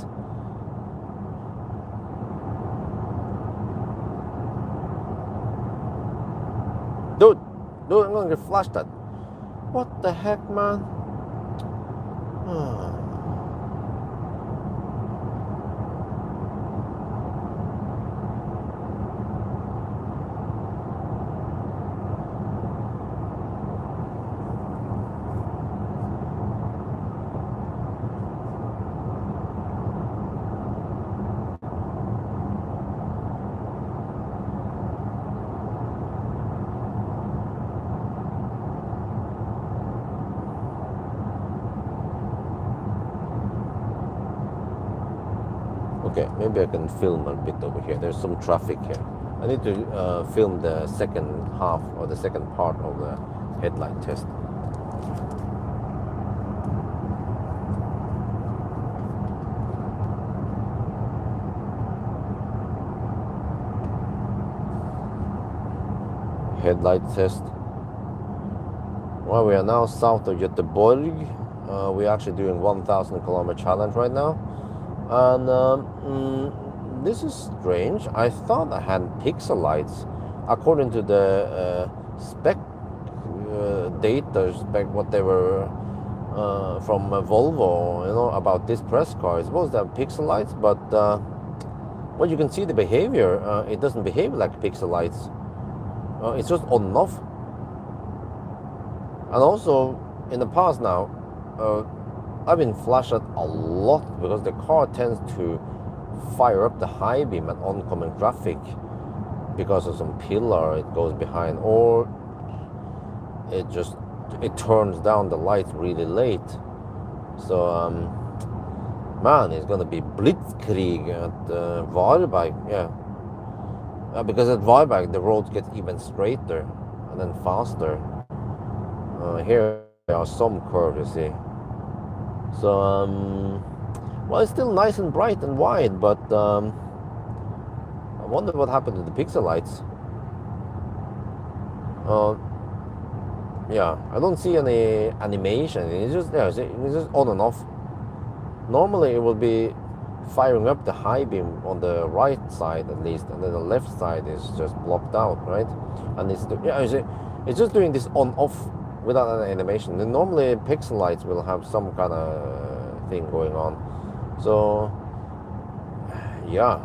Dude, I'm gonna get flashed at. What the heck, man? Okay, maybe I can film a bit over here. There's some traffic here. I need to film the second half or the second part of the headlight test. Headlight test. Well, we are now south of Göteborg. We're actually doing 1,000 kilometer challenge right now. And this is strange. I thought I had pixel lights. According to the spec data, spec whatever from Volvo, you know, about this press car. It's supposed to have pixel lights, but well, you can see the behavior. It doesn't behave like pixel lights. It's just on and off. And also, in the past now, I've been flashed at a lot because the car tends to fire up the high beam at oncoming traffic because of some pillar it goes behind, or it turns down the lights really late. So man, it's gonna be blitzkrieg at Varberg, yeah. Because at Varberg the roads get even straighter and then faster. Here there are some curves, you see. So well, it's still nice and bright and wide, but I wonder what happened to the pixel lights. Yeah, I don't see any animation. It's just it's just on and off. Normally it will be firing up the high beam on the right side at least, and then the left side is just blocked out, right? And it's just doing this on off without an animation. And normally pixel lights will have some kind of thing going on. So yeah,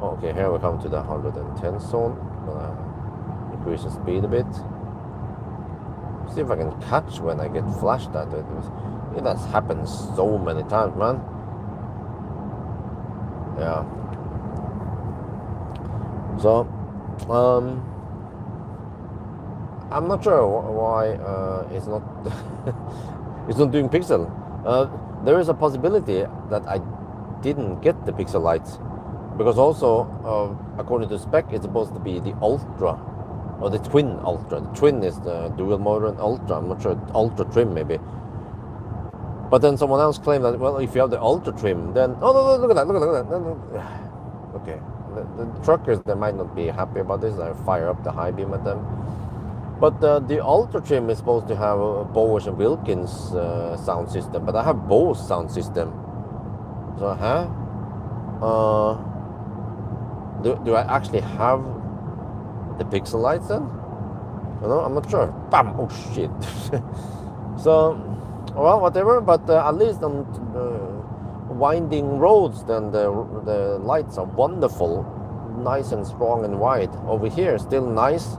okay, here we come to the 110 zone. Gonna increase the speed a bit. See if I can catch when I get flashed at it. It has happened so many times, man. Yeah. So I'm not sure why it's not it's not doing pixel. There is a possibility that I didn't get the pixel lights, because also according to spec it's supposed to be the Ultra or the Twin Ultra. The Twin is the dual motor, and Ultra, I'm not sure, Ultra trim maybe. But then someone else claimed that, well, if you have the Ultra trim, then no, look at that. Okay, the truckers, they might not be happy about this. I fire up the high beam at them. But the Ultra trim is supposed to have a Bowers and Wilkins sound system, but I have Bose sound system. So, do I actually have the pixel lights then? No, I'm not sure. Bam! Oh shit! So, well, whatever. But at least on winding roads, then the lights are wonderful, nice and strong and wide. Over here, still nice.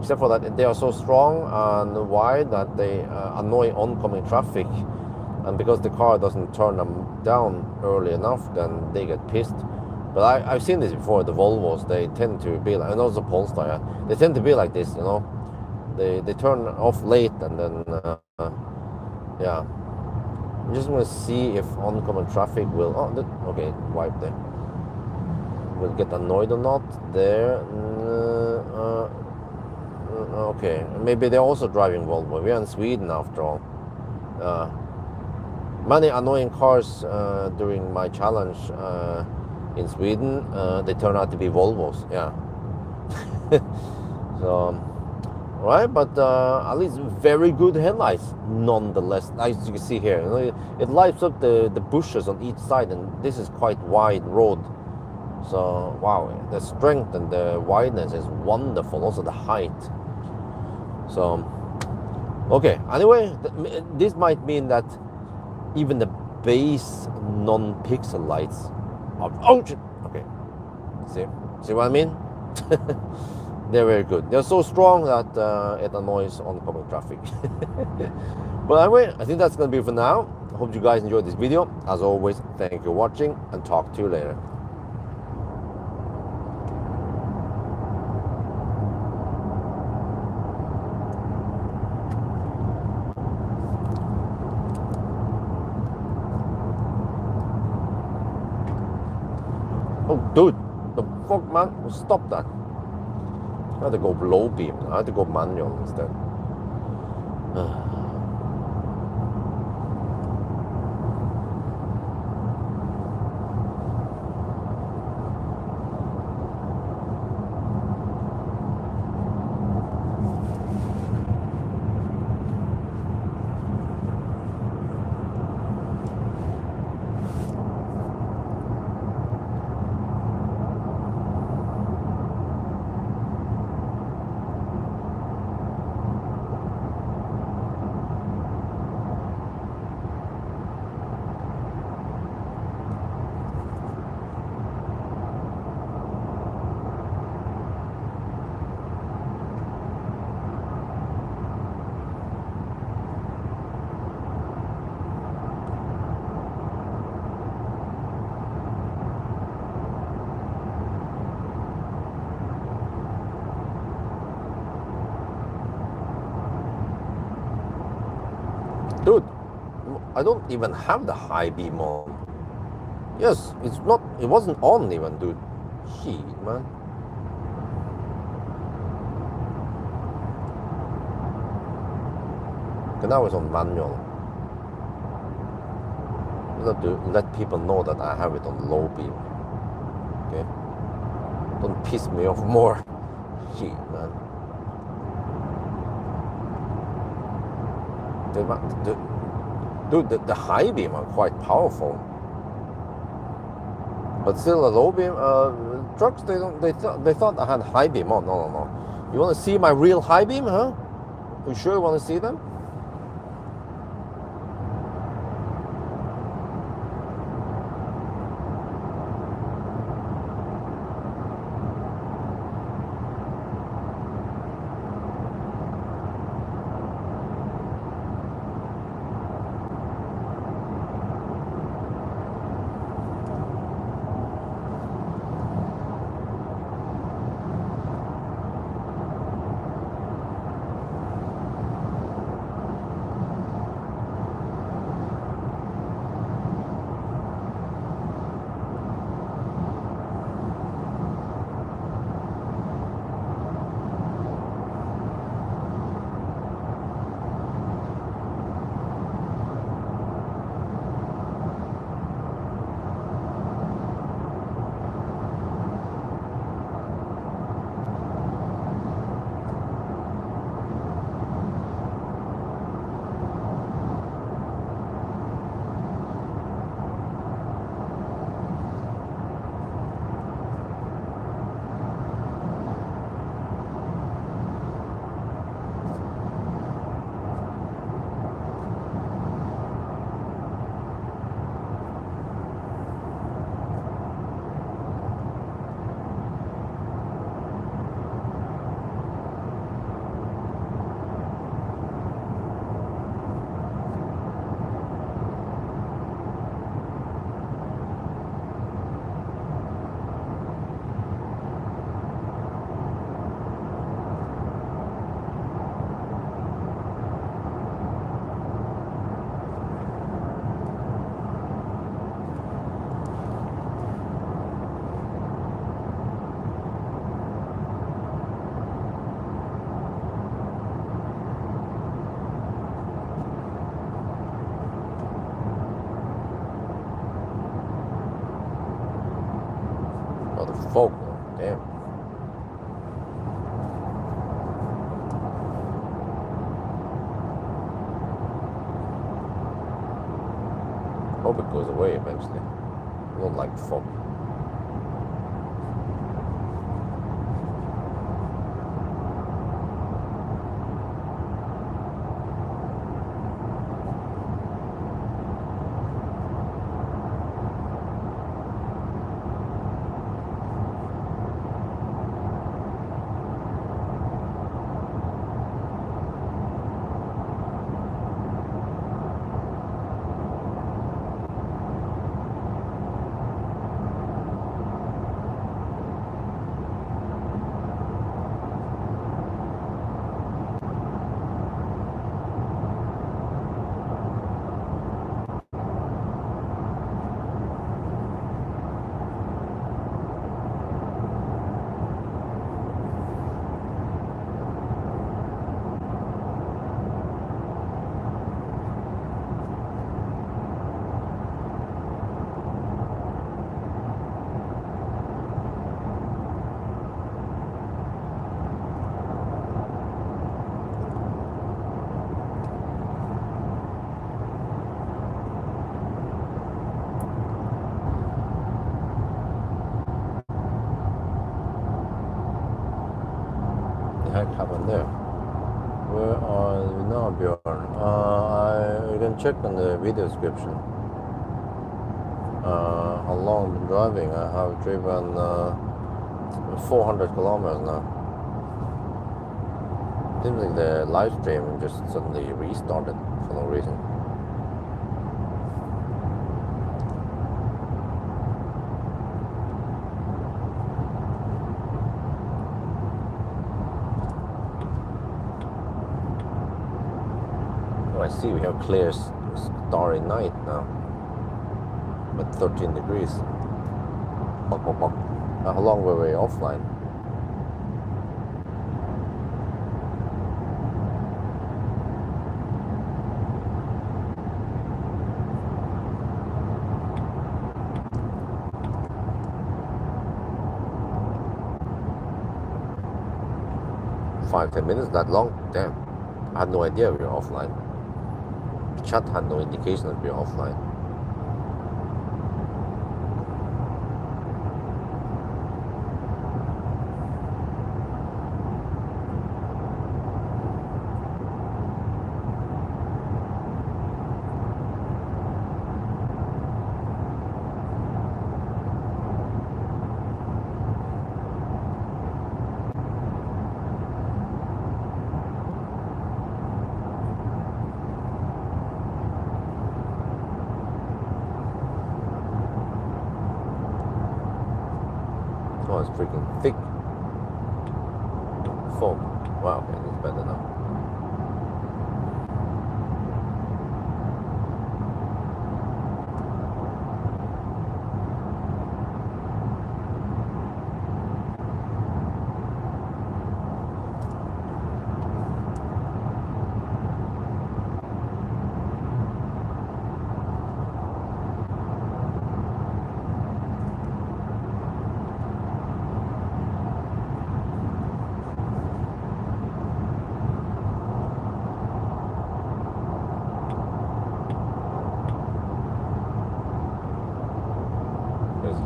Except for that they are so strong and wide that they annoy oncoming traffic, and because the car doesn't turn them down early enough, then they get pissed. But I've seen this before. The Volvos, they tend to be like, and also Polestar, they tend to be like this, you know. They turn off late, and then yeah. I'm just gonna see if oncoming traffic will okay, wipe there, will get annoyed or not there. Okay, maybe they're also driving Volvo. We're in Sweden after all. Many annoying cars during my challenge in Sweden, they turn out to be Volvos. Yeah. So right? But at least very good headlights, nonetheless. As you can see here, you know, it lights up the bushes on each side, and this is quite wide road. So wow, the strength and the wideness is wonderful. Also the height. So okay. Anyway, this might mean that even the base non-pixel lights are. Oh, okay. See what I mean? They're very good. They're so strong that it annoys oncoming traffic. But anyway, I think that's going to be for now. I hope you guys enjoyed this video. As always, thank you for watching and talk to you later. Oh, dude, the fuck, man, stop that. I had to go low beam. I had to go manual instead. Dude, I don't even have the high beam on. Yes, it's not. It wasn't on even, dude. Shit, man. Okay, now it's on manual. You have to let people know that I have it on low beam. Okay? Don't piss me off more. Shit, man. Dude, the high beam are quite powerful, but still a low beam. Trucks they thought I had high beam on. No. You want to see my real high beam, huh? You sure you want to see them? Oh, the fog. Damn. hope it goes away eventually. I don't like fog. Heck happened there? Where are we now, Bjorn? You can check on the video description. How long I've been driving? I have driven 400 kilometers now. Seems like the live stream just suddenly restarted for no reason. I see we have clear starry night now, but 13 degrees. How long were we offline? Five, 10 minutes? That long? Damn. I had no idea we were offline. Chat had no indication that we were offline. Oh, it's freaking thick fog. Wow, okay, it's better now.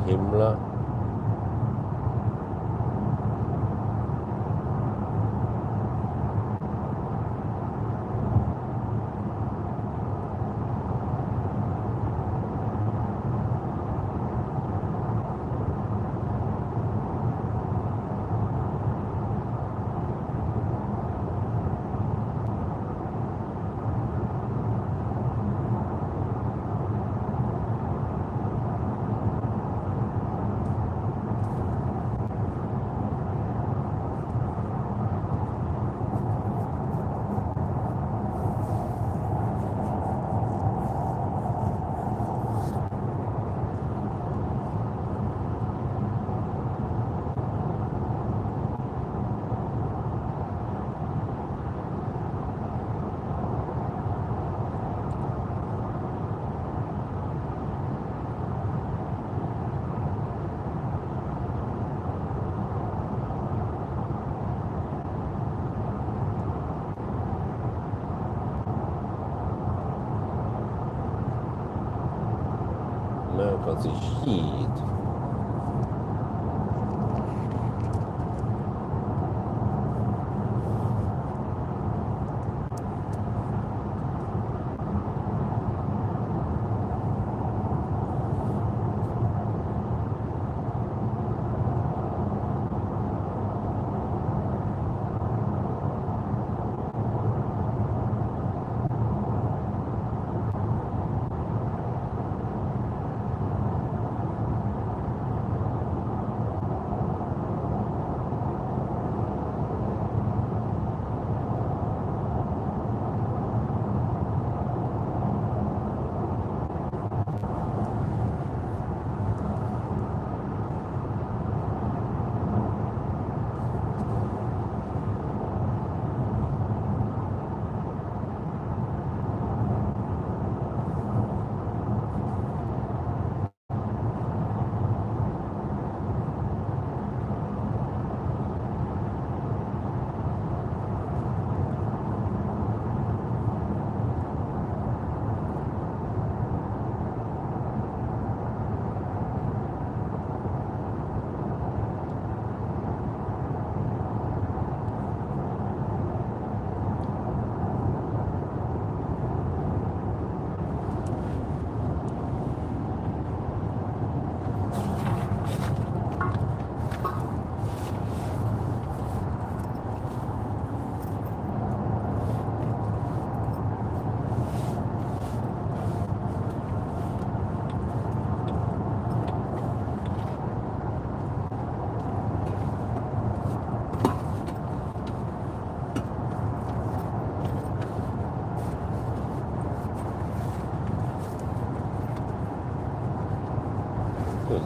Himmler.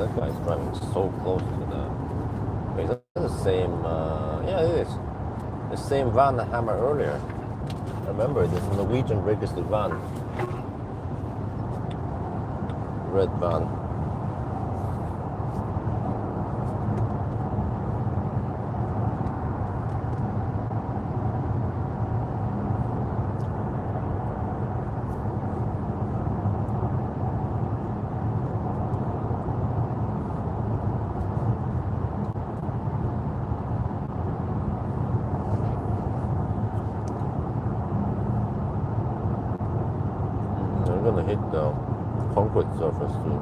that guy's driving so close to the. Wait, is that the same? Yeah, it is. The same van I hammered earlier. Remember, this is a Norwegian registered van. Red van. I'm gonna hit the concrete surface too.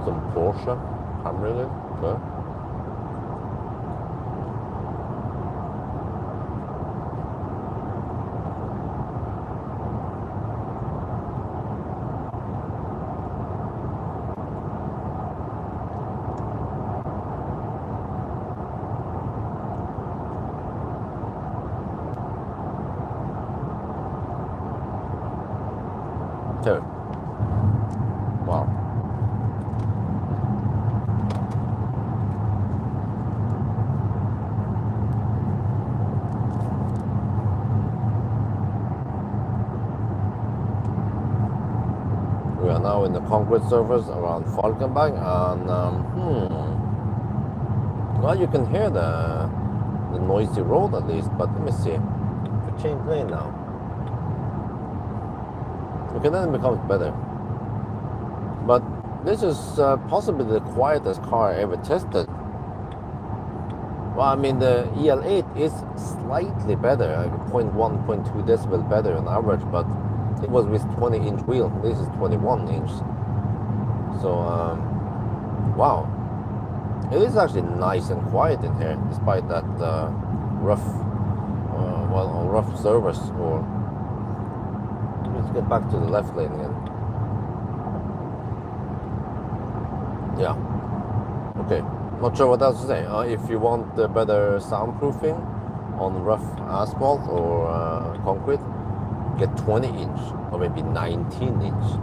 Some Porsche hammering it. Okay. There. Wow. We are now in the concrete surface around Falkenberg, and well, you can hear the noisy road at least. But let me see. If we change lane now, okay, then it becomes better. But this is possibly the quietest car I ever tested. Well, I mean, the EL8 is slightly better, like 0.1, 0.2 decibel better on average, but it was with 20-inch wheel. This is 21-inch. So, wow. It is actually nice and quiet in here, despite that rough surface. Or let's get back to the left lane again. Yeah. Okay. Not sure what else to say. If you want better soundproofing on rough asphalt or concrete, get 20-inch or maybe 19-inch.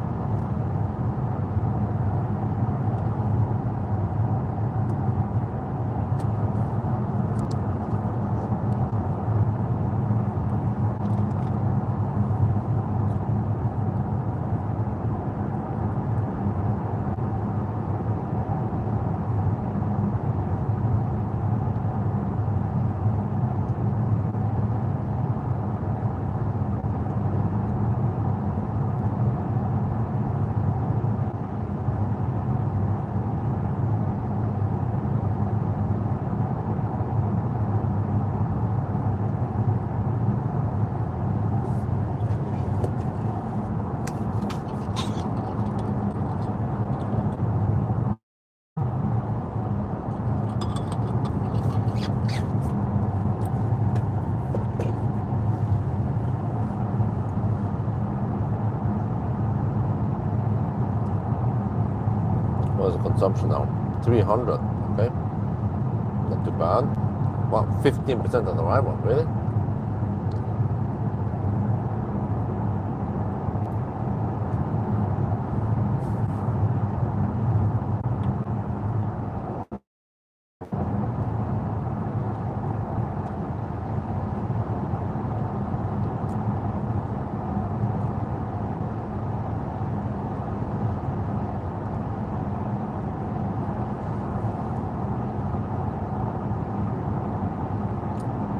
What's the consumption now? 300, okay? Not too bad. Well, 15% on arrival, really?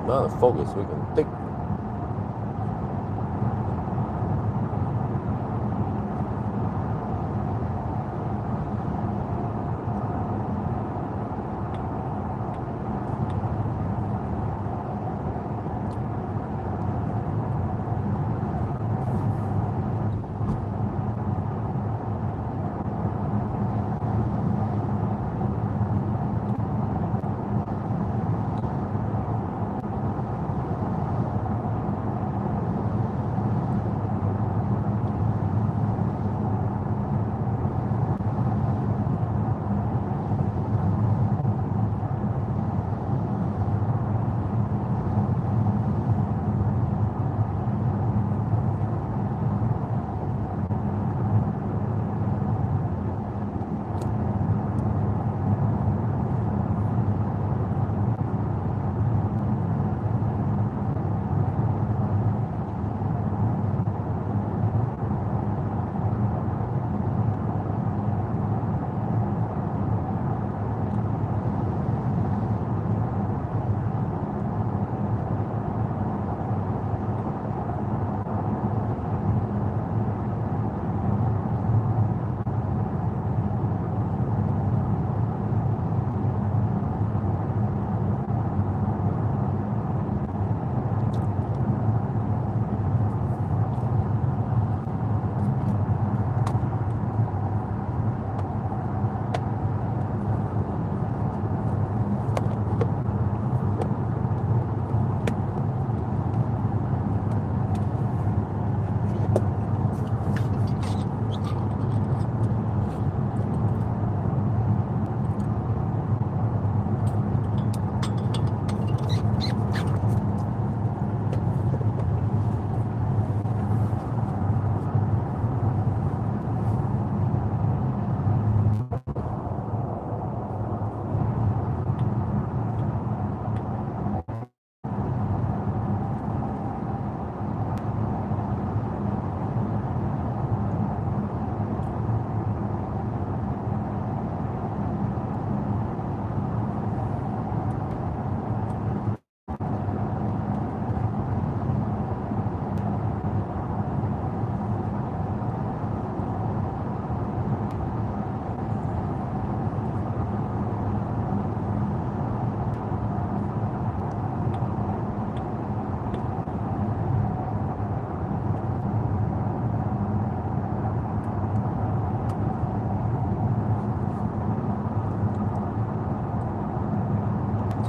Now the focus we can take.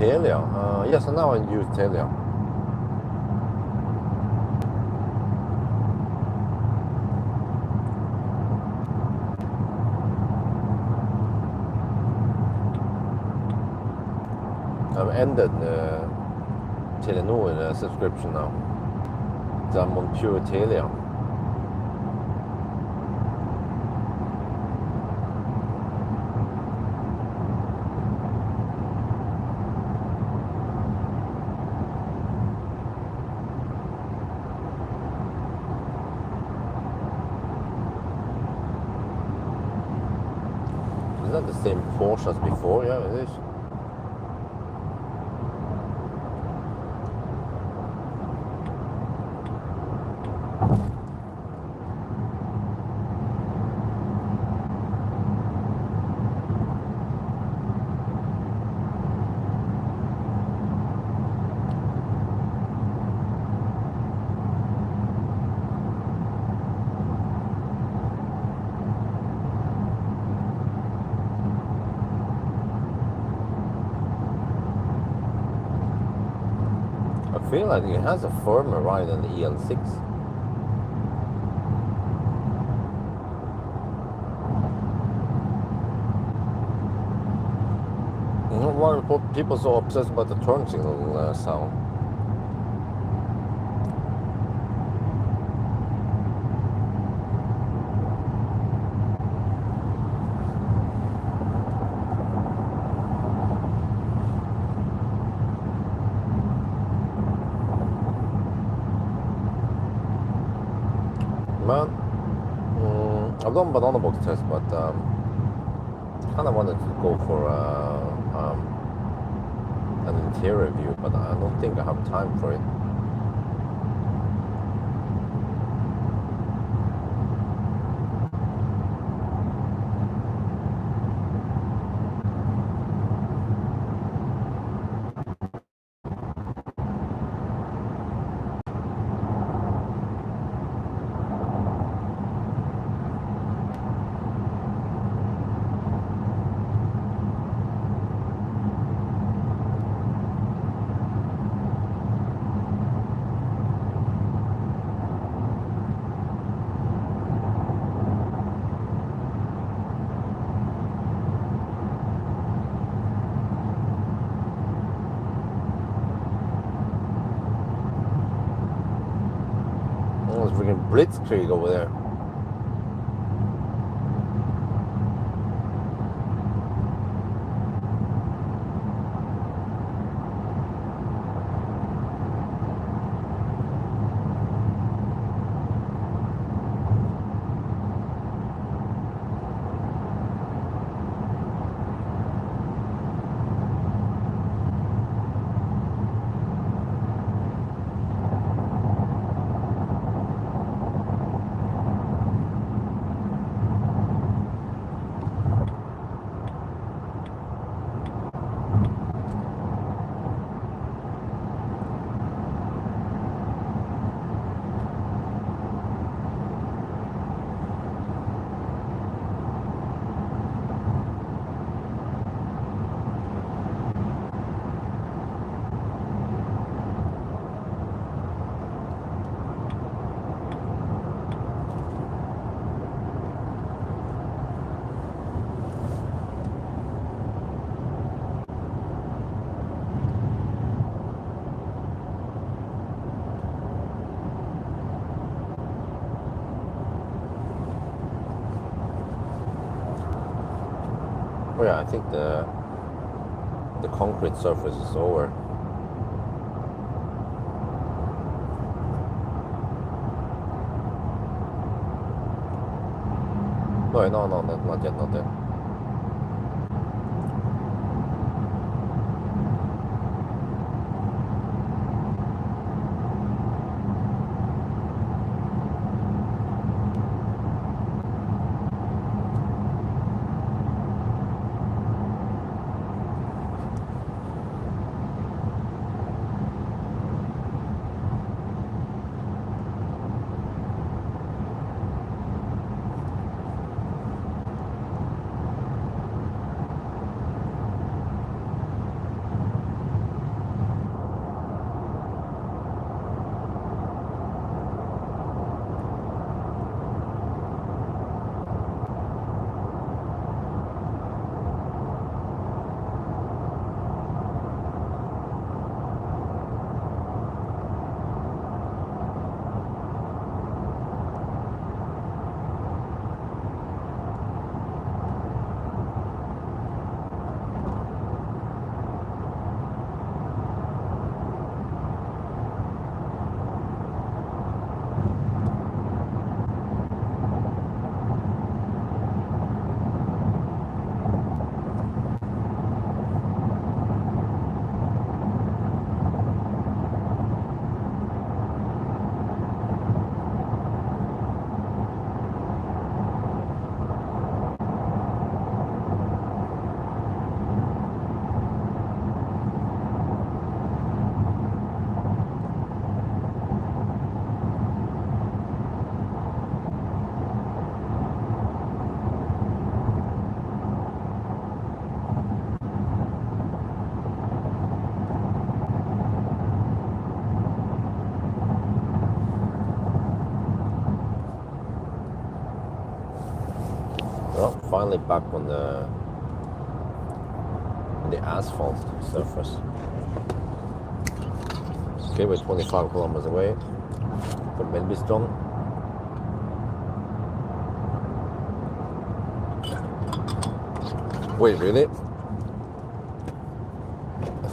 Telia. Yes, now I use Telia. I've ended Telenor subscription now. So I'm on pure Telia. Is that the same Porsche as before? Yeah, it is. I feel like it has a firmer ride than the EL6. You know why are people so obsessed about the turn signal sound? Man, I've done banana box test, but kind of wanted to go for an interior view, but I don't think I have time for it. Oh, it's freaking blitzkrieg over there. Oh yeah, I think the concrete surface is over. No, not yet, not yet. finally back on the asphalt surface. Okay, we're 25 kilometers away from Melbystone. Wait, really?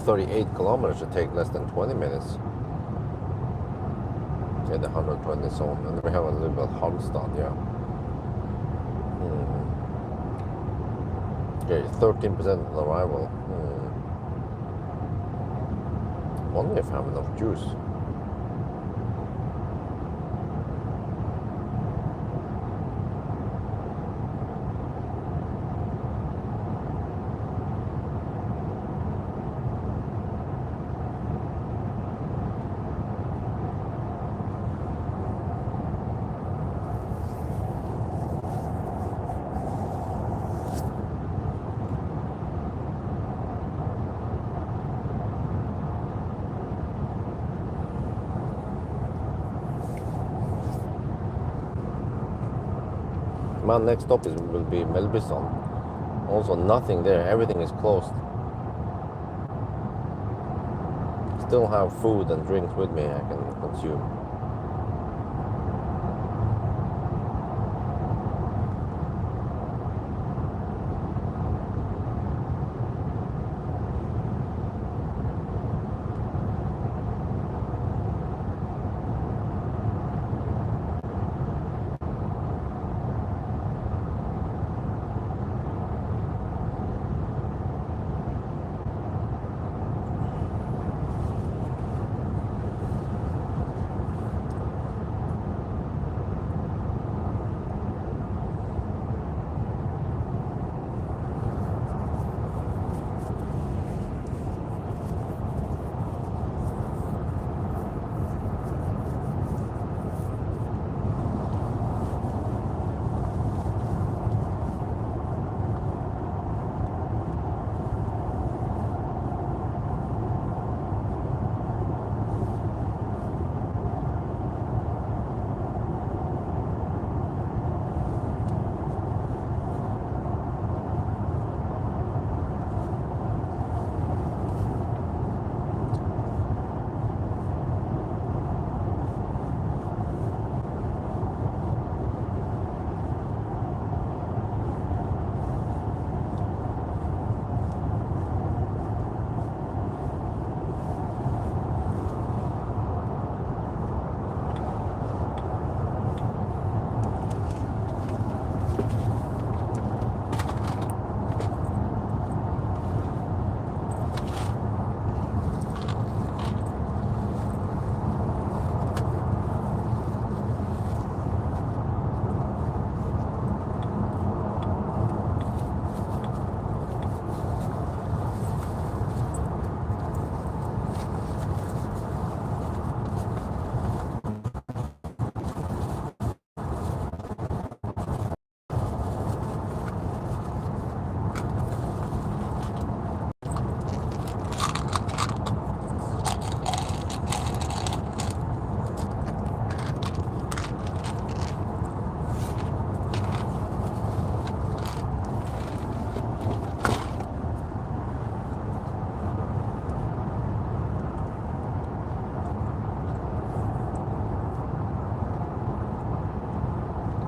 38 kilometers should take less than 20 minutes. Yeah, the 120 zone, and we have a little bit of Halmstad, yeah. Okay, 13% arrival. Wonder if I have enough juice. My next stop will be Melbystone. Also nothing there, everything is closed. Still have food and drinks with me I can consume.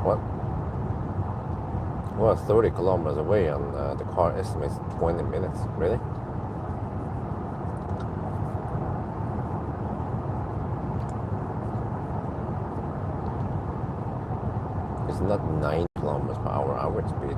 What? Well, 30 kilometers away and the car estimates 20 minutes. Really? It's not 9 kilometers per hour average speed.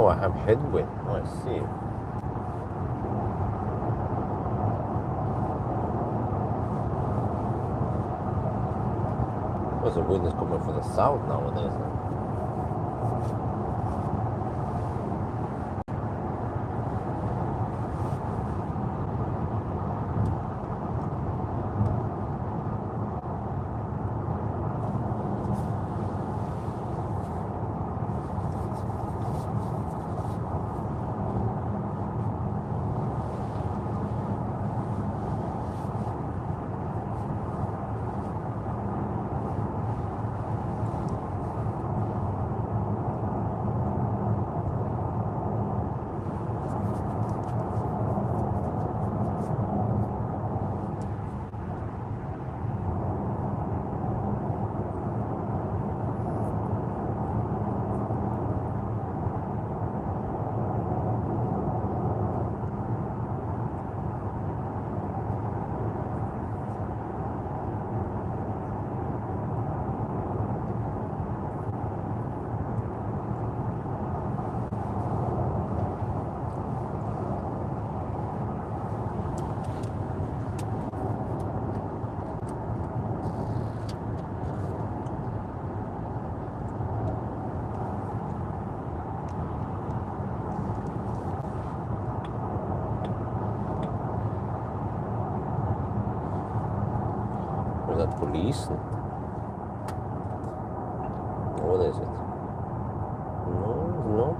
Oh, I have headwind. Oh, I see. Because the wind is coming from the south nowadays. Is that police? What is it? No, it's not.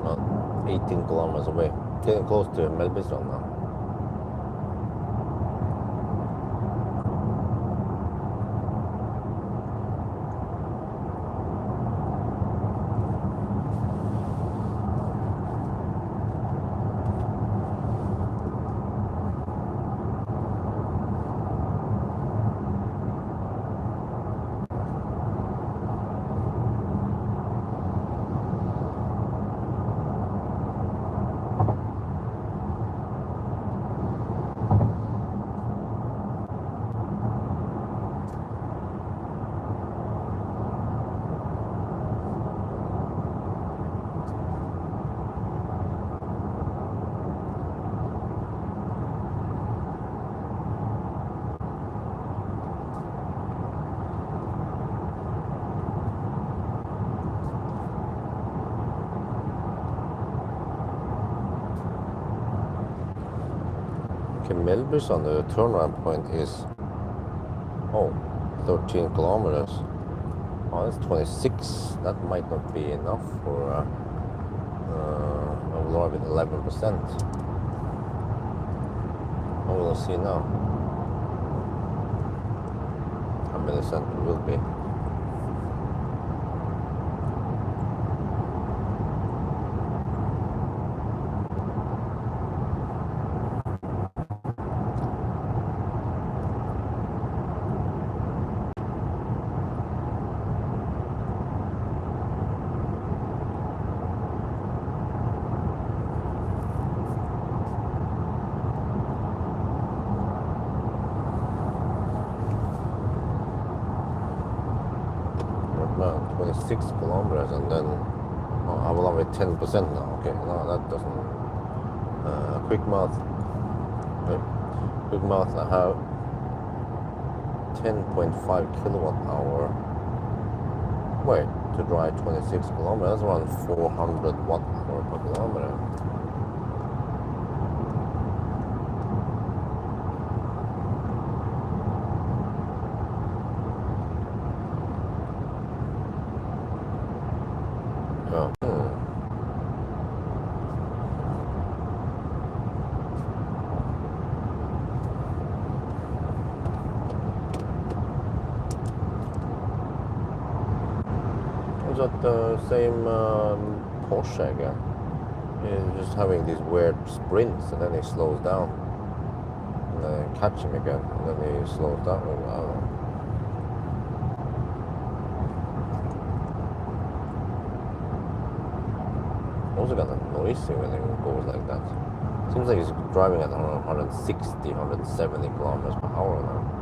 Not 18 kilometers away. Getting close to Melbourne now. Melbourne on the turnaround point is 13 kilometers. Oh, that's 26. That might not be enough for lower with 11%. I will see now how many cents it will be. No, 26 kilometers, and then I will have 10% now. Okay, no, that doesn't. Quick math. Okay. Quick math. I have 10.5 kilowatt hour. Wait, to drive 26 kilometers, around 400 watt hour per kilometer. Is that the same Porsche again? He's just having these weird sprints and then he slows down. And then I catch him again and then he slows down. I don't know. Also kind of noisy when it goes like that. Seems like he's driving at 160, 170 kilometers per hour now.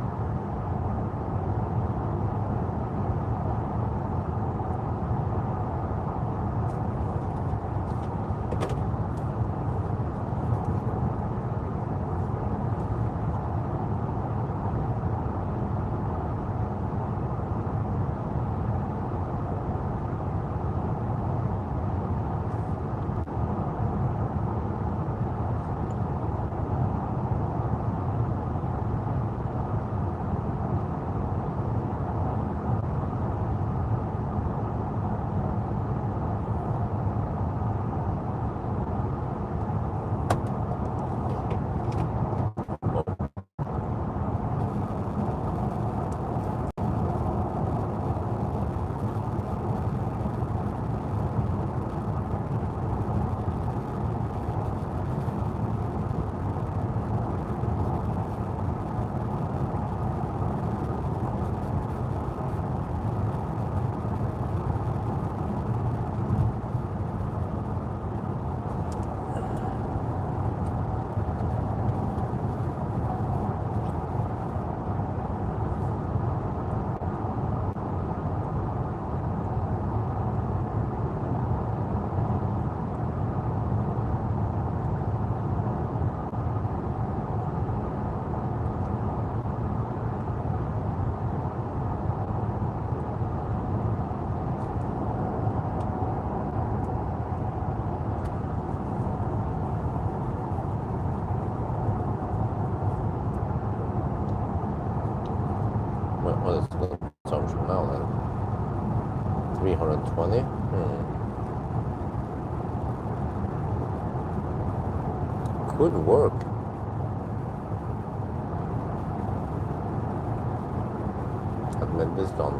What is the consumption now then? 320? Could work. At Melbiston.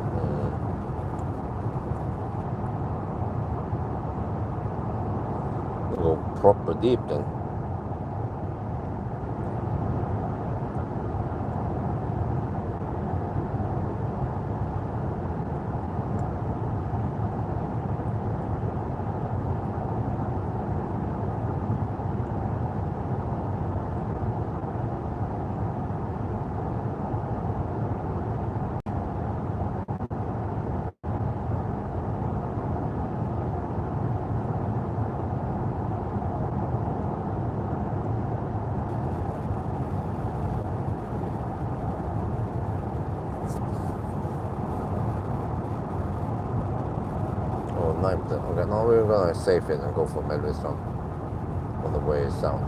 We'll go proper deep then. Okay, now we're gonna save it and go for Melvistron on the way south.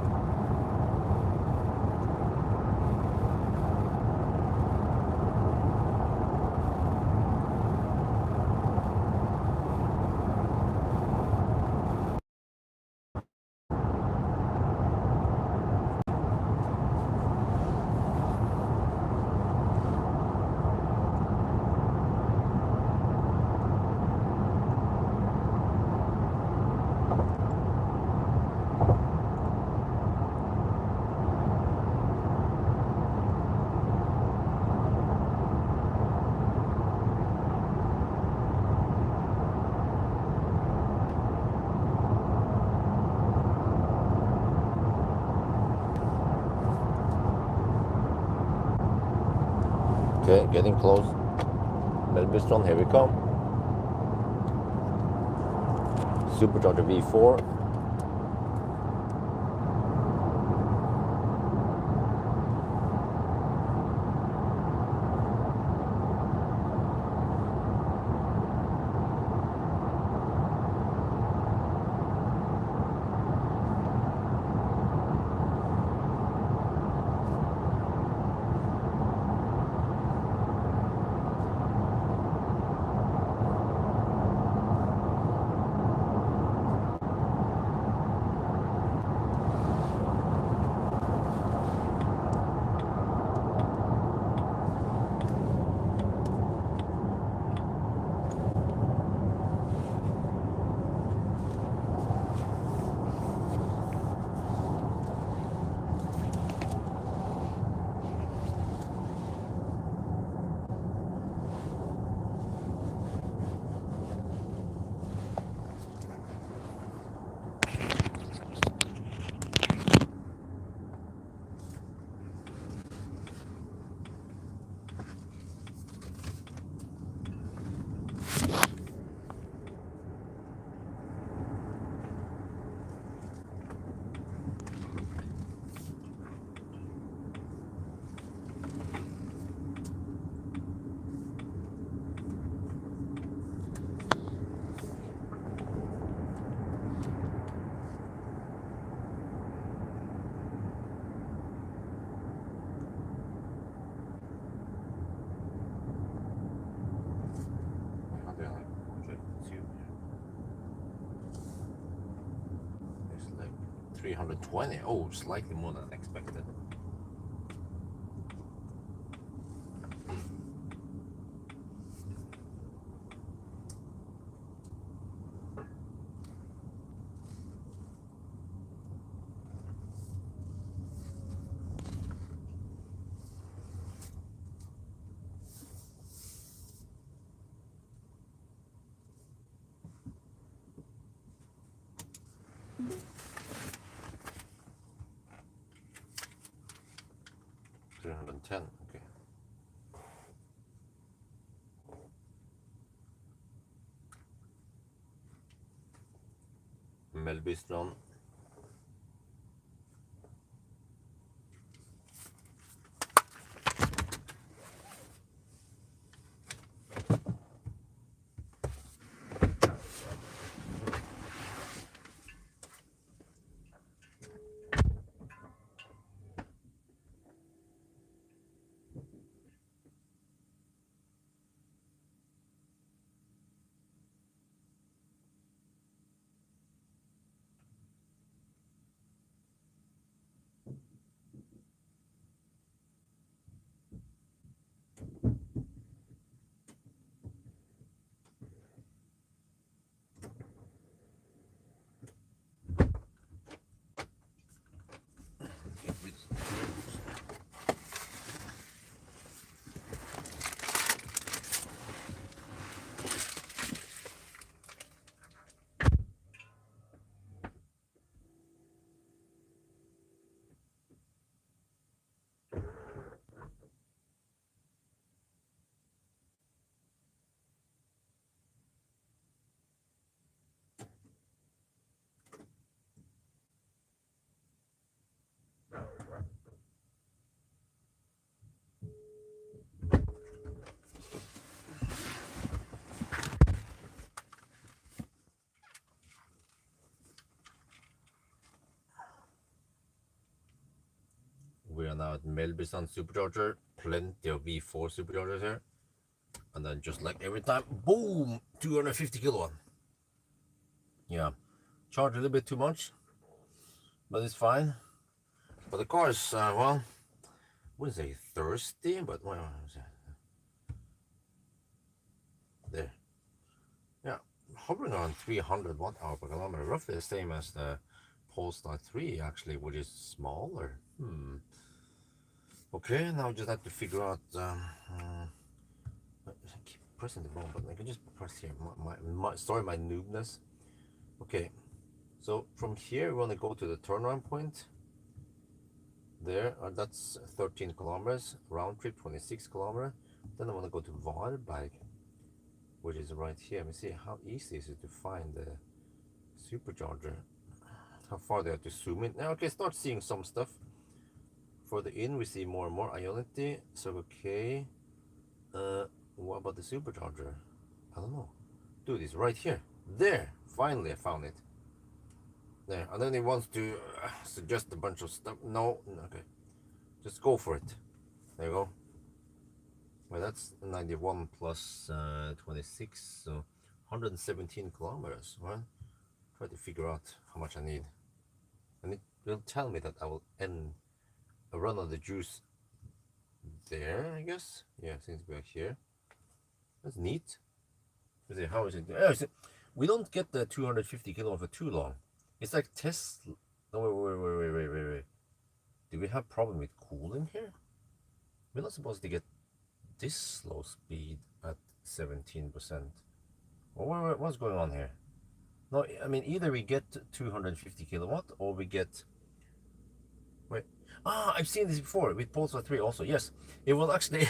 Okay, getting close. Melbiston, here we come. Supercharger V4. 320. Oh, slightly more than expected. $310. Okay. Melbystron. We are now at Melbystron supercharger. Plenty of V4 superchargers here. And then just like every time, boom, 250 kilowatt. Yeah, charge a little bit too much, but it's fine. But the car is, well, I wouldn't say thirsty, but well, there. Yeah, hovering around 300 watt hour per kilometer, roughly the same as the Polestar 3 actually, which is smaller. Okay, now I just have to figure out. I keep pressing the wrong button. I can just press here. Sorry, my noobness. Okay, so from here we want to go to the turnaround point. There, that's 13 kilometers round trip, 26 kilometers. Then I want to go to Varberg, which is right here. Let me see how easy is it to find the supercharger. How far they have to zoom in. Now, okay, start seeing some stuff. Further in, we see more and more Ionity. So okay, what about the supercharger? I don't know. Dude, it's right here. There, finally I found it. There, and then it wants to suggest a bunch of stuff. No, okay, just go for it. There you go. Well, that's 91 plus 26, so 117 kilometers. Well, try to figure out how much I need, and it will tell me that I will end a run of the juice there, I guess. Yeah, seems to be here. That's neat. Let's see, how is it? Oh, we don't get the 250 kilowatt for too long. It's like Tesla. No, wait. Do we have problem with cooling here? We're not supposed to get this slow speed at 17%. Well, what's going on here? No, I mean, either we get 250 kilowatt or we get... Wait. Ah, I've seen this before with Polestar 3 also. Yes, it will actually...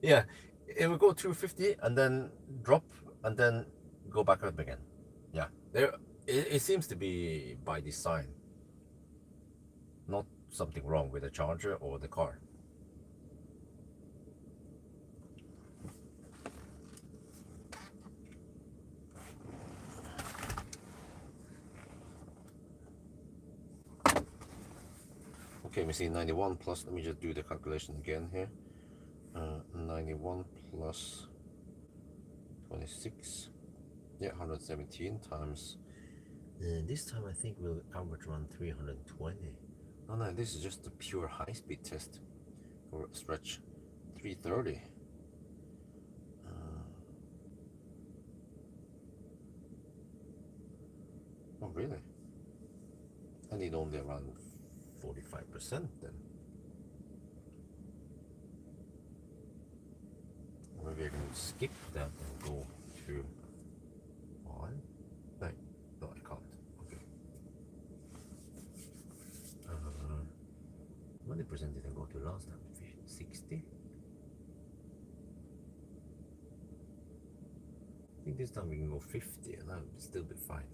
yeah, it will go 250 and then drop and then go back up again. Yeah, there. It seems to be by design. Not something wrong with the charger or the car. Okay, we see 91 plus, let me just do the calculation again here. 91 plus 26, yeah, 117 times This time I think we'll average around 320. Oh no, this is just a pure high-speed test for stretch 330. Oh really? I need only around 45% then. Maybe I can skip that and go to on. No, no, I can't. Okay. 20% did I go to last time? 60? I think this time we can go 50 and I'll still be fine.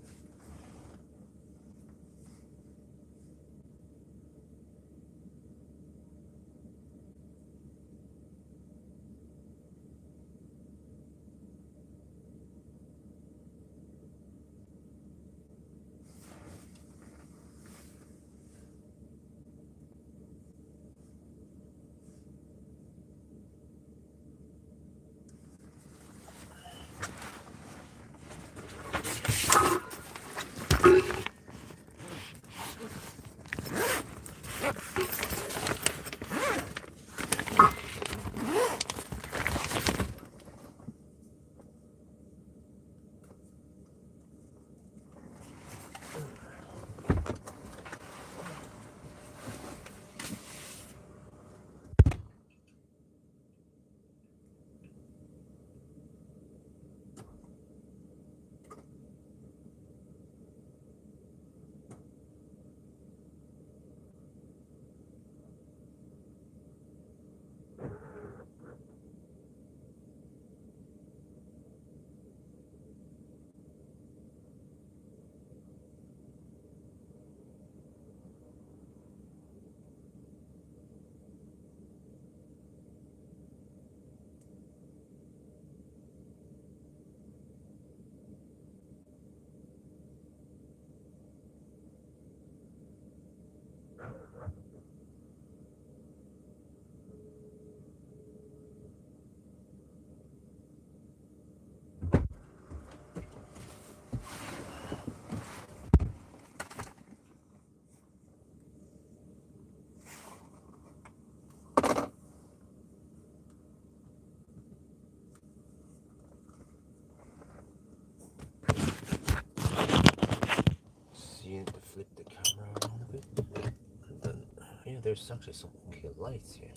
To flip the camera around a bit, and then yeah, there's actually some okay lights here.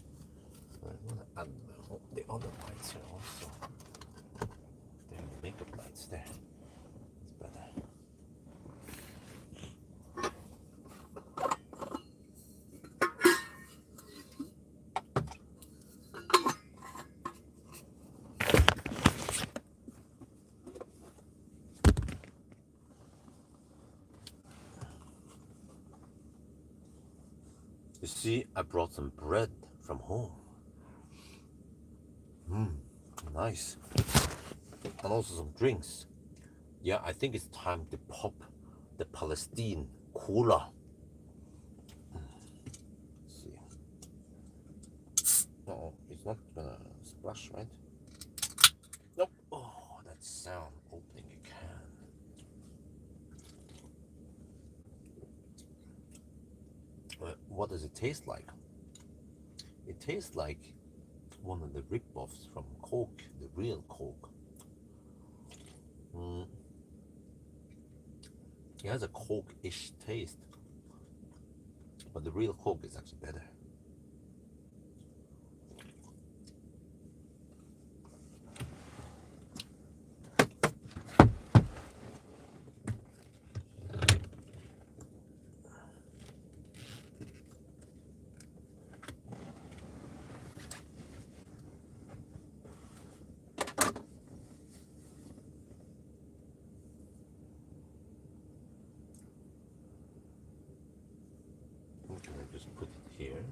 I want to add the other lights here also. They have makeup lights there. It's better. You see, I brought some bread from home. Nice. And also some drinks. Yeah, I think it's time to pop the Palestine cola. Let's see. Oh, it's not gonna splash, right? Nope. Oh, that sound opening a can. What does it taste like? It tastes like one of the rip-offs from Coke, the real Coke. It has a Coke-ish taste, but the real Coke is actually better. Can I just put it here?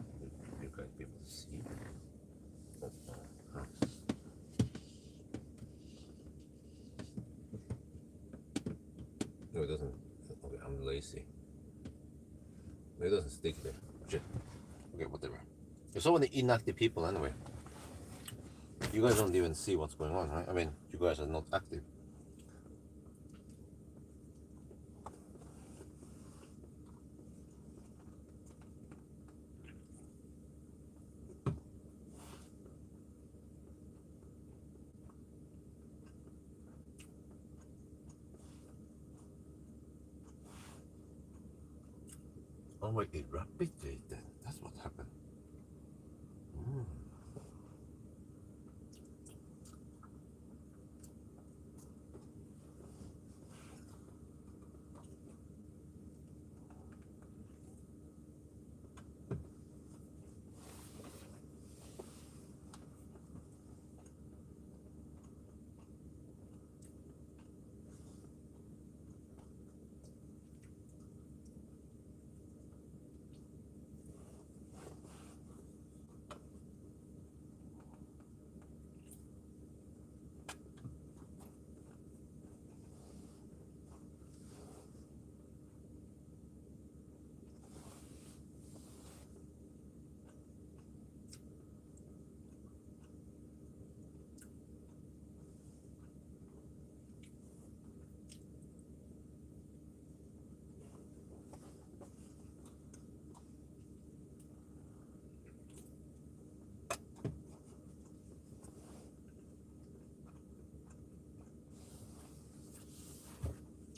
You guys be able to see. No, it doesn't. Okay, I'm lazy. It doesn't stick there. Shit. Okay, whatever. There's so many inactive people anyway. You guys don't even see what's going on, right? I mean, you guys are not active. Oh wait, it rapidly then. That's what happened. Mm.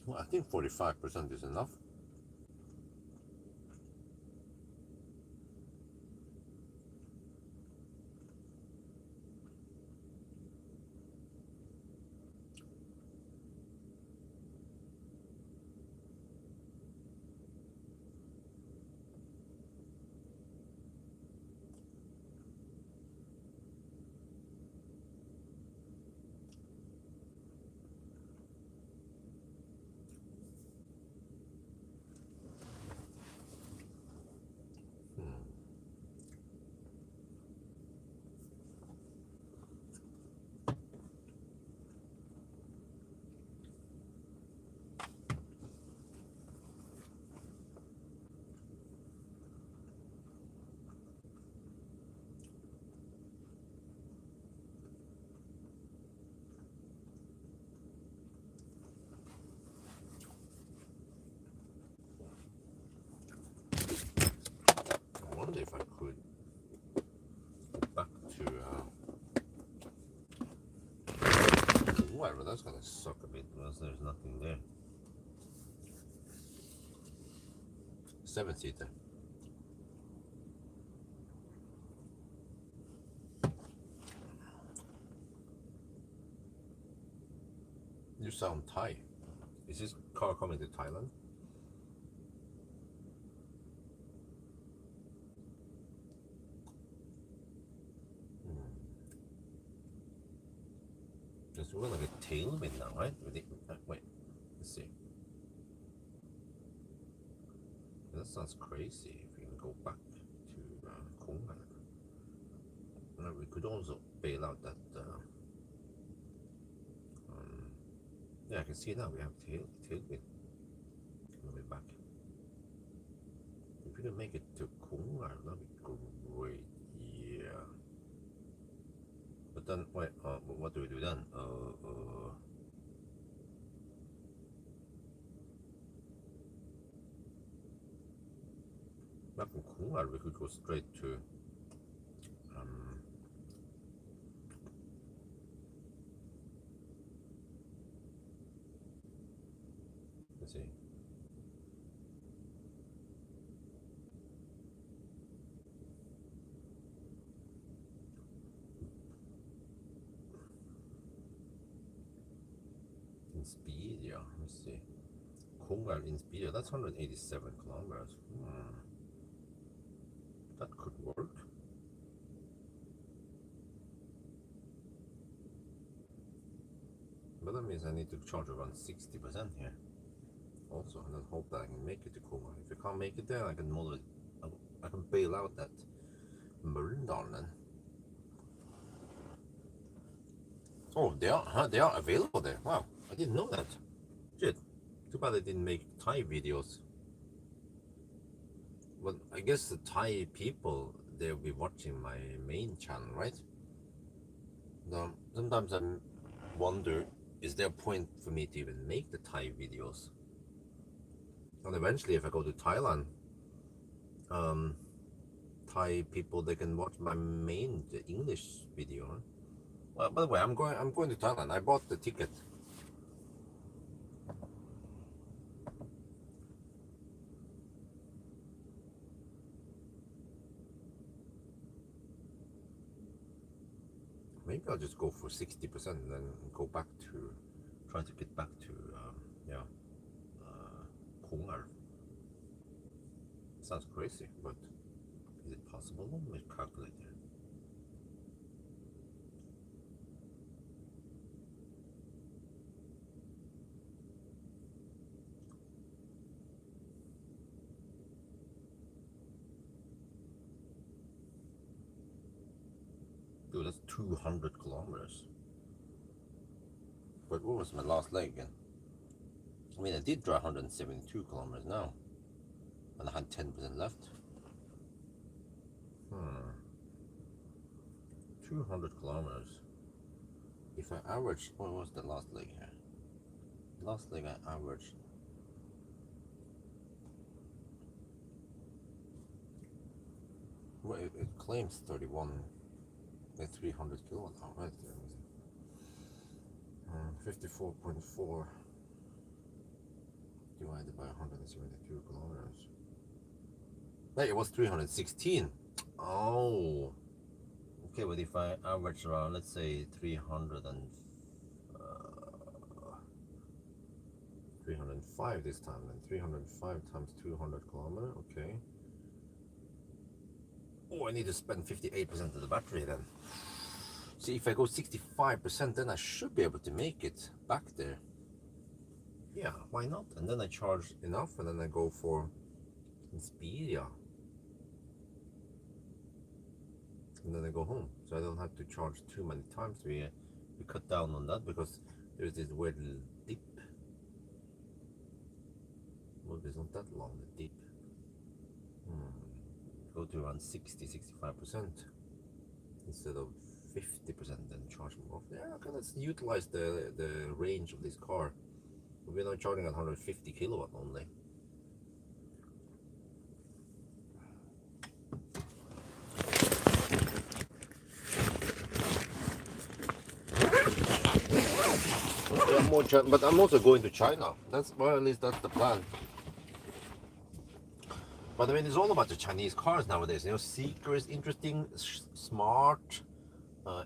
Well, I think 45% is enough. I wonder if I could go back to whatever. That's gonna suck a bit because there's nothing there. 7-seater. You sound Thai. Is this car coming to Thailand? There's really like a tailwind now, right? Wait, let's see. That sounds crazy if we can go back to Kongan. We could also bail out that. Yeah, I can see now we have tailwind on the way back. If we can make it to Kongan, that'd be great. Yeah. But then, wait, what do we do then? Back from Kongan, we could go straight to let's see. Inspiria, let's see. Kongan Inspiria, that's 187 kilometers. That could work. But that means I need to charge around 60% here. Also, and then hope that I can make it to Kongan. If I can't make it there, I can bail out that Mölndalen. Oh, they are available there. Wow, I didn't know that. Shit. Too bad I didn't make Thai videos. But I guess the Thai people, they'll be watching my main channel, right? Now, sometimes I wonder, is there a point for me to even make the Thai videos? And eventually, if I go to Thailand, Thai people, they can watch my main English video. Huh? Well, by the way, I'm going to Thailand. I bought the ticket. maybe I'll just go for 60% and then go back to, try to get back to, yeah, Pawel. Sounds crazy, but is it possible? Let me calculate here. Dude, that's 200 kilometers. But what was my last leg again? I mean, I did drive 172 kilometers now, and I had 10% left. 200 kilometers. If I average, what was the last leg here? Last leg I averaged. Well, it claims 31, 300 kilowatt hour, right there. 54.4 divided by 172 kilometers. Hey, it was 316. Oh, okay. But if I average around, let's say 305 this time, then 305 times 200 kilometers. Okay. Oh, I need to spend 58% of the battery then. See, if I go 65%, then I should be able to make it back there. Yeah, why not? And then I charge enough, and then I go for Inspiria. And then I go home, so I don't have to charge too many times. We cut down on that because there's this weird little dip. Well, it's not that long, the dip. Go to around 60-65% instead of 50%, then charge more off. Yeah, okay, let's utilize the range of this car. We're now charging at 150 kilowatt only. Yeah, more but I'm also going to China. That's, well, at least that's the plan. But I mean, it's all about the Chinese cars nowadays. You know, Seeker is interesting, Smart,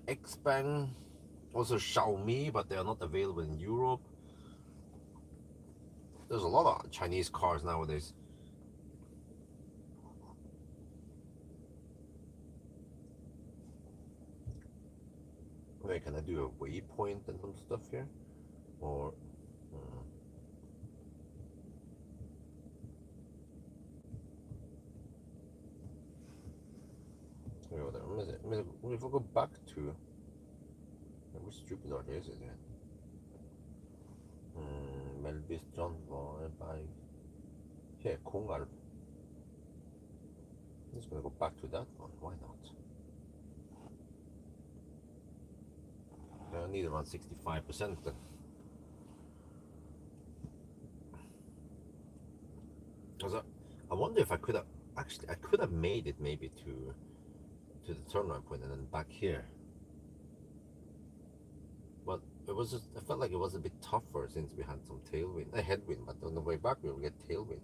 Xpeng, also Xiaomi, but they are not available in Europe. There's a lot of Chinese cars nowadays. Wait, can I do a waypoint and some stuff here? Or if I go back to, which stupid are these again? Mellbystrand var by here, Kongalv. I'm just gonna go back to that one. Why not? I need around 65% then. I wonder if I could have actually, I could have made it maybe to the turnaround point and then back here. But it was just, I felt like it was a bit tougher since we had some tailwind, a headwind, but on the way back we will get tailwind.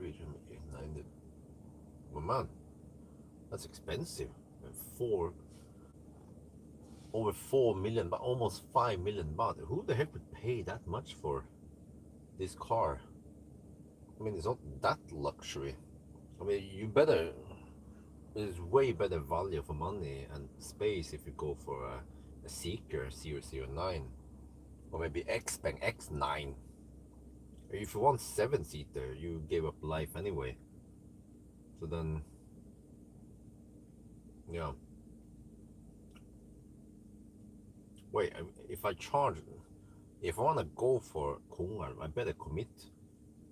EX90. Well, man, that's expensive. Over 4 million, but almost 5 million baht. Who the heck would pay that much for this car? I mean, it's not that luxury. I mean, you better, there's way better value for money and space if you go for a Seeker 009 or maybe Xpeng X9. If you want 7-seater, you gave up life anyway. So then, yeah. Wait, if I want to go for Kongalv, I better commit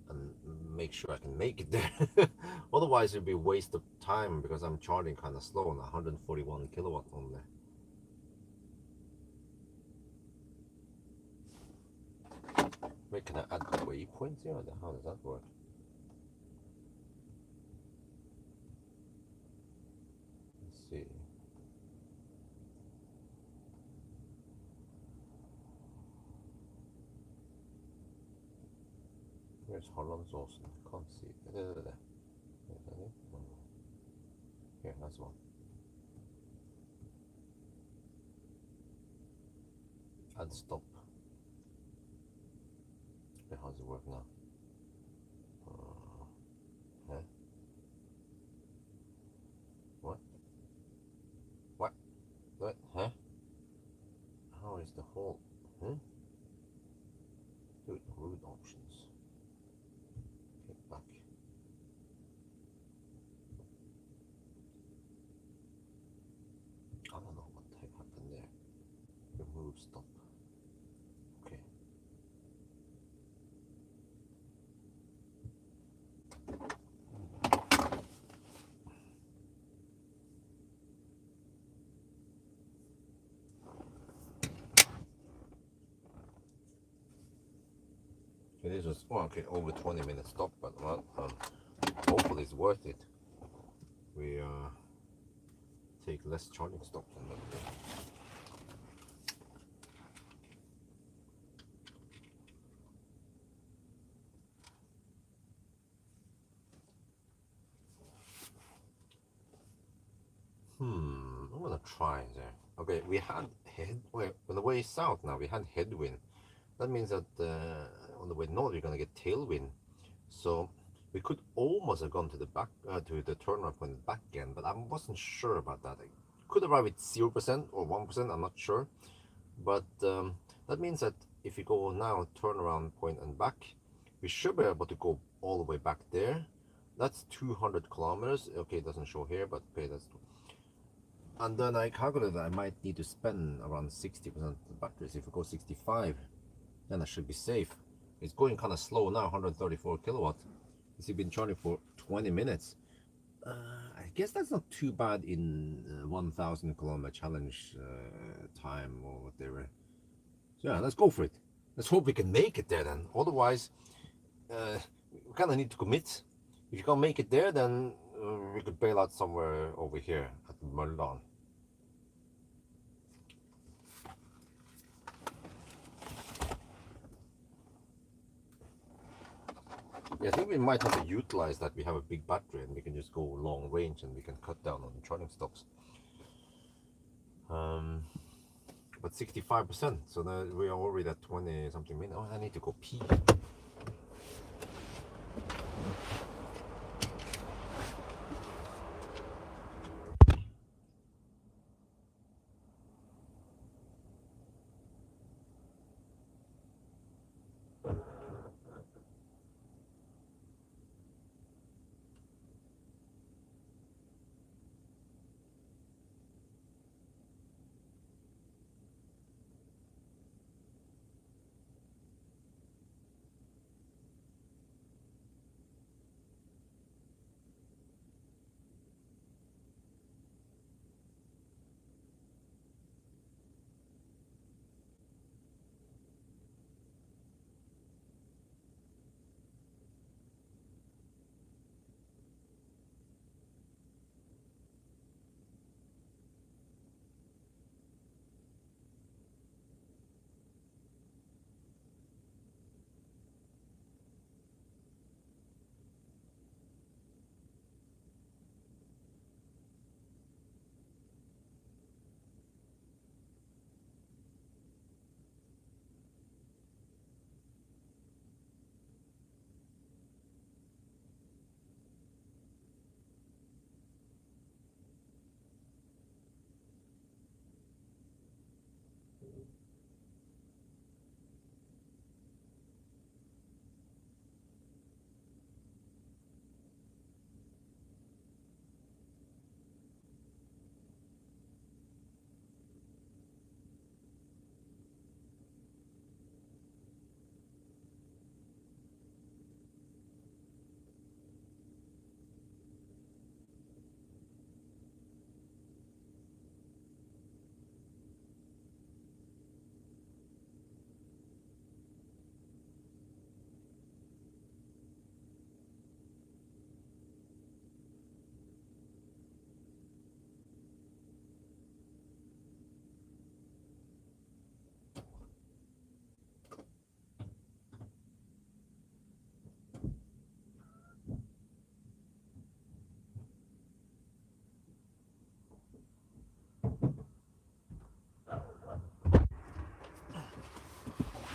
and make sure I can make it there. Otherwise, it'll be a waste of time because I'm charging kind of slow on 141 kilowatt only. Wait, can I add waypoints here? How does that work? see. Where's Hollandsåsen? Can't see it. There. Here, that's one. Add stop. Okay, how does it work now? Huh? What? What? What? Huh? How is the whole? Huh? Do it route options. Get back. I don't know what the heck happened there. Remove stop. Okay. This was over 20 minutes stop, but well, hopefully it's worth it. We take less charging stops than that. I'm gonna try there. Okay, we had on the way south now we had headwind. That means that on the way north we're gonna get tailwind. So we could almost have gone to the back to the turnaround point back again, but I wasn't sure about that. I could arrive at 0% or 1%. I'm not sure, but that means that if you go now turnaround point and back, we should be able to go all the way back there. That's 200 kilometers. Okay, it doesn't show here, but okay, that's. And then I calculated I might need to spend around 60% of the batteries. If we go 65, then I should be safe. It's going kind of slow now, 134 kilowatt. It's been charging for 20 minutes. I guess that's not too bad in 1,000 kilometer challenge time or whatever. So yeah, let's go for it. Let's hope we can make it there then. Otherwise, we kind of need to commit. If you can't make it there, then we could bail out somewhere over here at Mølldal. Yeah, I think we might have to utilize that we have a big battery and we can just go long range and we can cut down on the charging stops. But 65%, so now we are already at 20 something minutes. Oh, I need to go pee.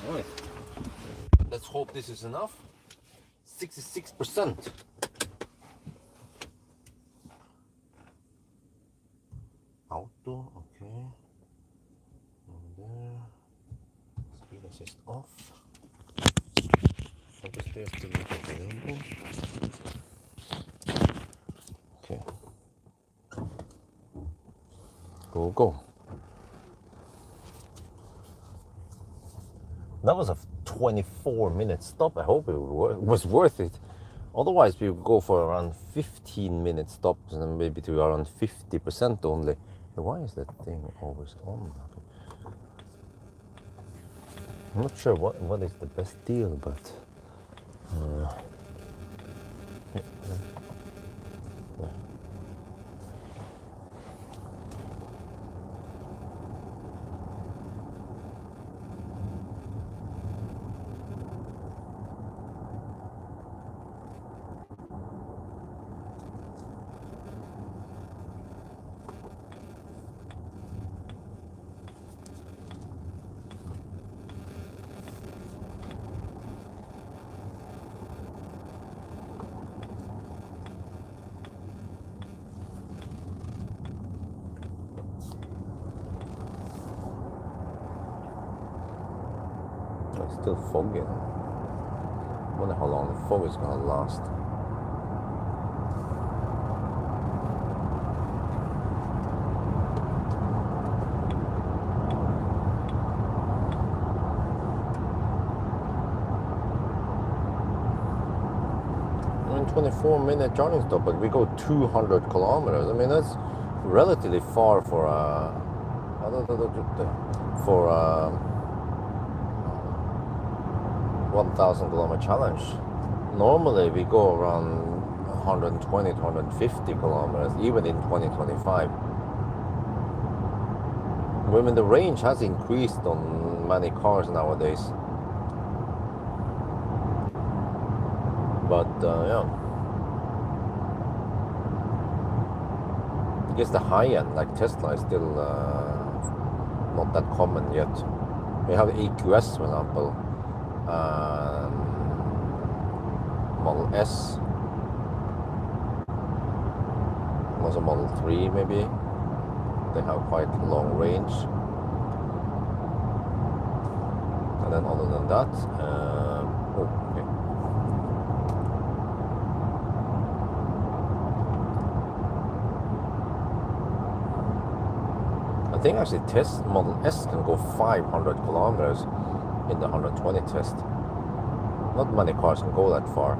Right. Let's hope this is enough. 66%. Auto, okay. And there. Speed assist off. Understeer still not available. Okay. Go. That was a 24-minute stop. I hope it was worth it. Otherwise, we would go for around 15-minute stops and then maybe to around 50% only. Why is that thing always on? I'm not sure what is the best deal, but yeah. It's still foggy. I wonder how long the fog is going to last. I mean, 24-minute charging stop, but we go 200 kilometers. I mean, that's relatively far for a 1,000 kilometer challenge. Normally we go around 120 to 150 kilometers, even in 2025. I mean, the range has increased on many cars nowadays. But yeah, I guess the high end, like Tesla, is still not that common yet. We have EQS, for example. Model S, also Model 3 maybe. They have quite long range. And then other than that, okay. I think actually Model S can go 500 kilometers in the 120 test. Not many cars can go that far.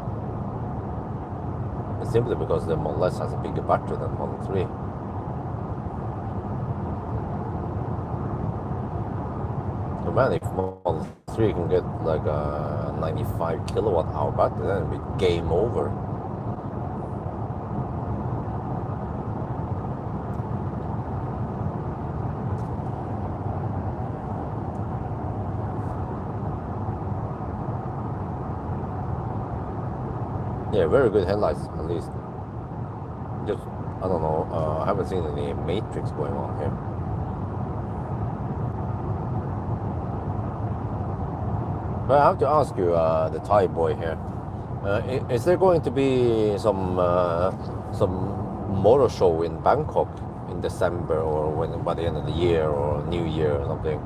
It's simply because the Model S has a bigger battery than Model 3. So man, if Model 3 can get like a 95 kilowatt hour battery, then it'll be game over. Yeah, very good headlights, at least. Just, I don't know, I haven't seen any matrix going on here. But I have to ask you, the Thai boy here, is there going to be some motor show in Bangkok in December, or when by the end of the year, or New Year or something?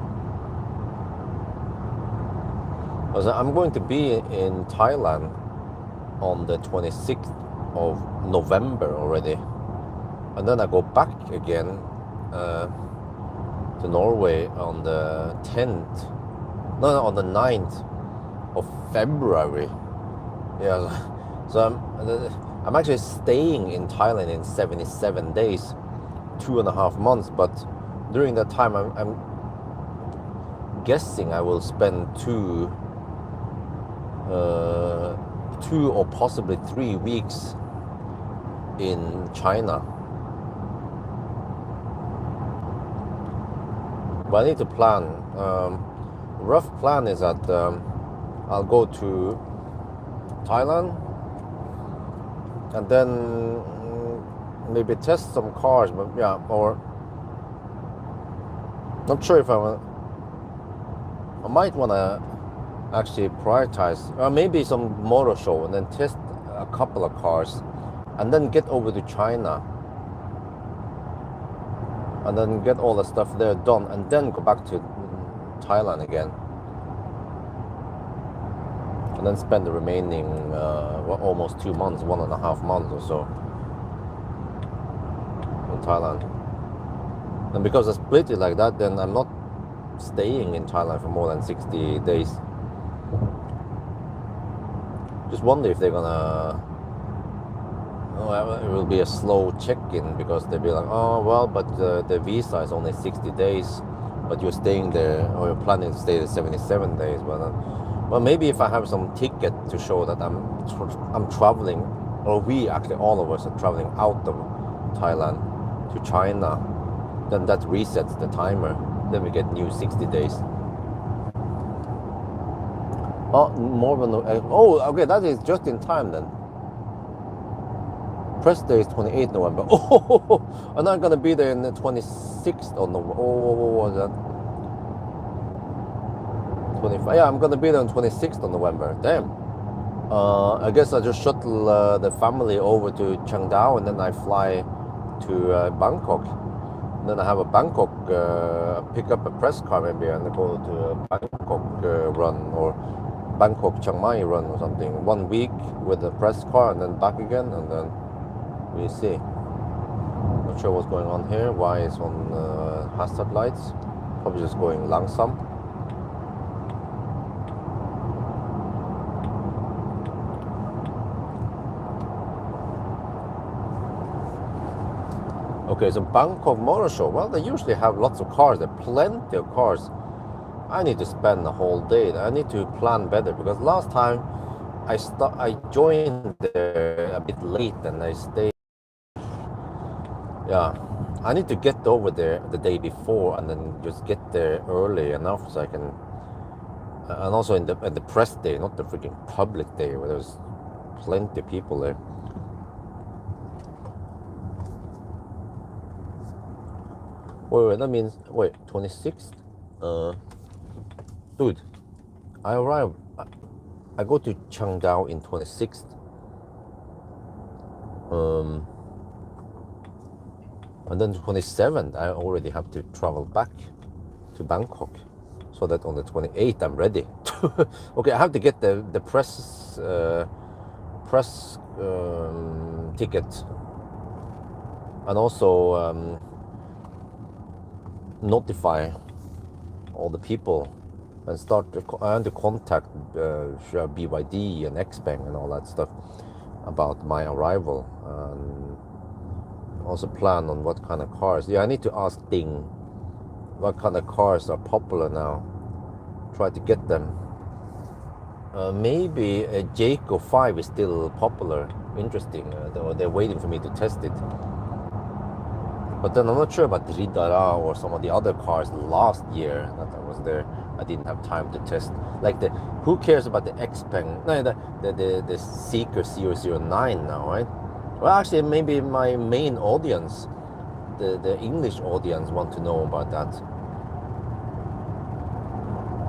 Because I'm going to be in Thailand on the 26th of November already, and then I go back again to Norway on the 10th, on the 9th of February. Yeah, so I'm actually staying in Thailand in 77 days, 2.5 months, but during that time I'm guessing I will spend two or possibly 3 weeks in China. But I need to plan. Rough plan is that I'll go to Thailand and then maybe test some cars, but yeah, or not sure if I might want to actually prioritize, or maybe some motor show and then test a couple of cars and then get over to China and then get all the stuff there done and then go back to Thailand again and then spend the remaining almost 2 months, 1.5 months or so in Thailand. And because I split it like that, then I'm not staying in Thailand for more than 60 days. Just wonder if they're gonna, it will be a slow check-in because they'll be like, oh well, but the visa is only 60 days, but you're staying there, or you're planning to stay there 77 days. But well, maybe if I have some ticket to show that I'm traveling, or we actually, all of us are traveling out of Thailand to China, then that resets the timer. Then we get new 60 days. Oh, more than oh, okay, that is just in time then. Press day is 28th November. Oh, I'm not gonna be there in the 26th of November. Oh, what was that? 25. Yeah, I'm gonna be there on 26th of November. Damn. I guess I just shuttle the family over to Chiang and then I fly to Bangkok. And then I have a Bangkok, pick up a press car maybe and go to a Bangkok run or Bangkok Chiang Mai run or something. 1 week with a press car and then back again, and then we see. Not sure what's going on here. Why it's on hazard lights? Probably just going langsam. Okay, so Bangkok Motor Show. Well, they usually have lots of cars. There are plenty of cars. I need to spend the whole day. I need to plan better because last time I joined there a bit late and I stayed. Yeah, I need to get over there the day before and then just get there early enough so I can. And also in the press day, not the freaking public day where there's plenty of people there. Wait, that means, 26th? Dude, I arrive, I go to Changdao in 26th. And then 27th, I already have to travel back to Bangkok. So that on the 28th, I'm ready. Okay, I have to get the press ticket. And also notify all the people and start to contact BYD and Xpeng and all that stuff about my arrival, and also plan on what kind of cars. Yeah, I need to ask Ding what kind of cars are popular now. Try to get them. Maybe a Jayco 5 is still popular, interesting. They're waiting for me to test it. But then I'm not sure about the Ridara or some of the other cars last year that I was there. I didn't have time to test. Like who cares about the Xpeng? No, the Seeker 009 now, right? Well, actually, maybe my main audience, the English audience, want to know about that.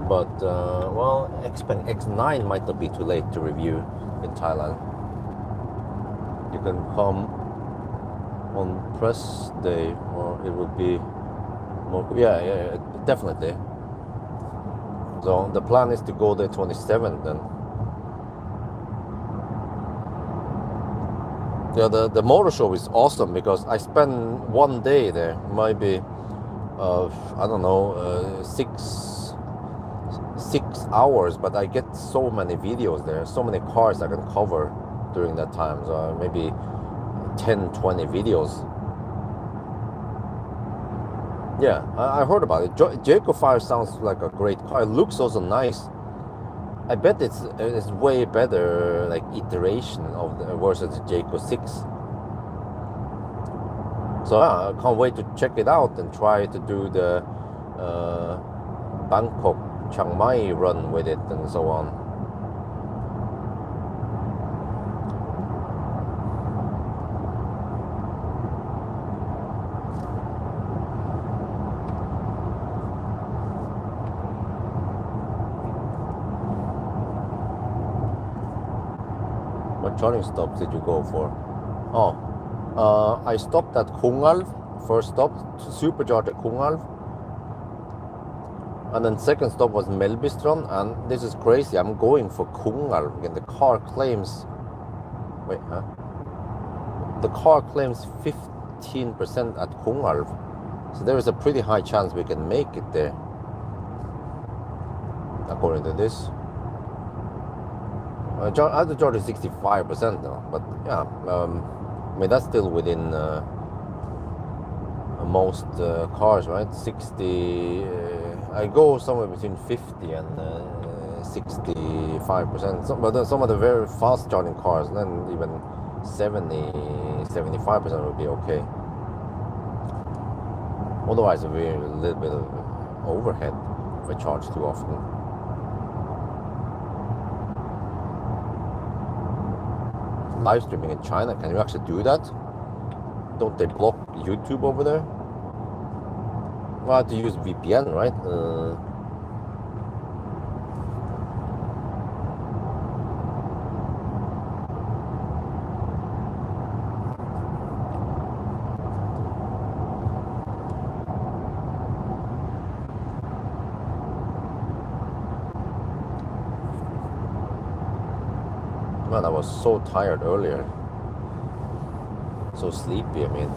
But well, Xpeng X9 might not be too late to review in Thailand. You can come on press day, or it will be more. Yeah, definitely. So the plan is to go there 27th then. Yeah, the motor show is awesome because I spend 1 day there, maybe I don't know, 6 hours, but I get so many videos there, so many cars I can cover during that time. So maybe 10-20 videos. Yeah, I heard about it. Jayco 5 sounds like a great car. It looks also nice. I bet it's way better, like iteration of versus the Jayco 6. So I can't wait to check it out and try to do the Bangkok Chiang Mai run with it and so on. charging stops did you go for? Oh, I stopped at Kungalv. First stop, supercharged at Kungalv. And then second stop was Melbystron. And this is crazy. I'm going for Kungalv. And the car claims... Wait, huh? The car claims 15% at Kungalv. So there is a pretty high chance we can make it there. According to this. I have to charge 65% now. But yeah, I mean, that's still within most cars, right? 60... I go somewhere between 50 and 65%. But some of the very fast charging cars, then even 75% would be okay. Otherwise, it would be a little bit of overhead if I charge too often. Live streaming in China, can you actually do that? Don't they block YouTube over there? Well, I have to use VPN, right? Man, I was so tired earlier. So sleepy, I mean.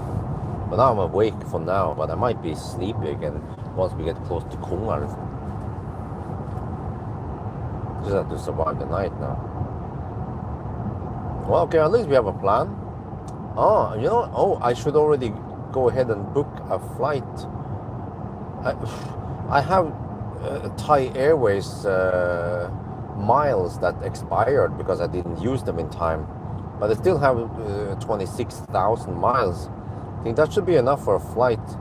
But now I'm awake for now, but I might be sleepy again once we get close to Kungalv. Just have to survive the night now. Well, okay, at least we have a plan. Oh, you know, I should already go ahead and book a flight. I have Thai Airways miles that expired because I didn't use them in time. But I still have 26,000 miles. I think that should be enough for a flight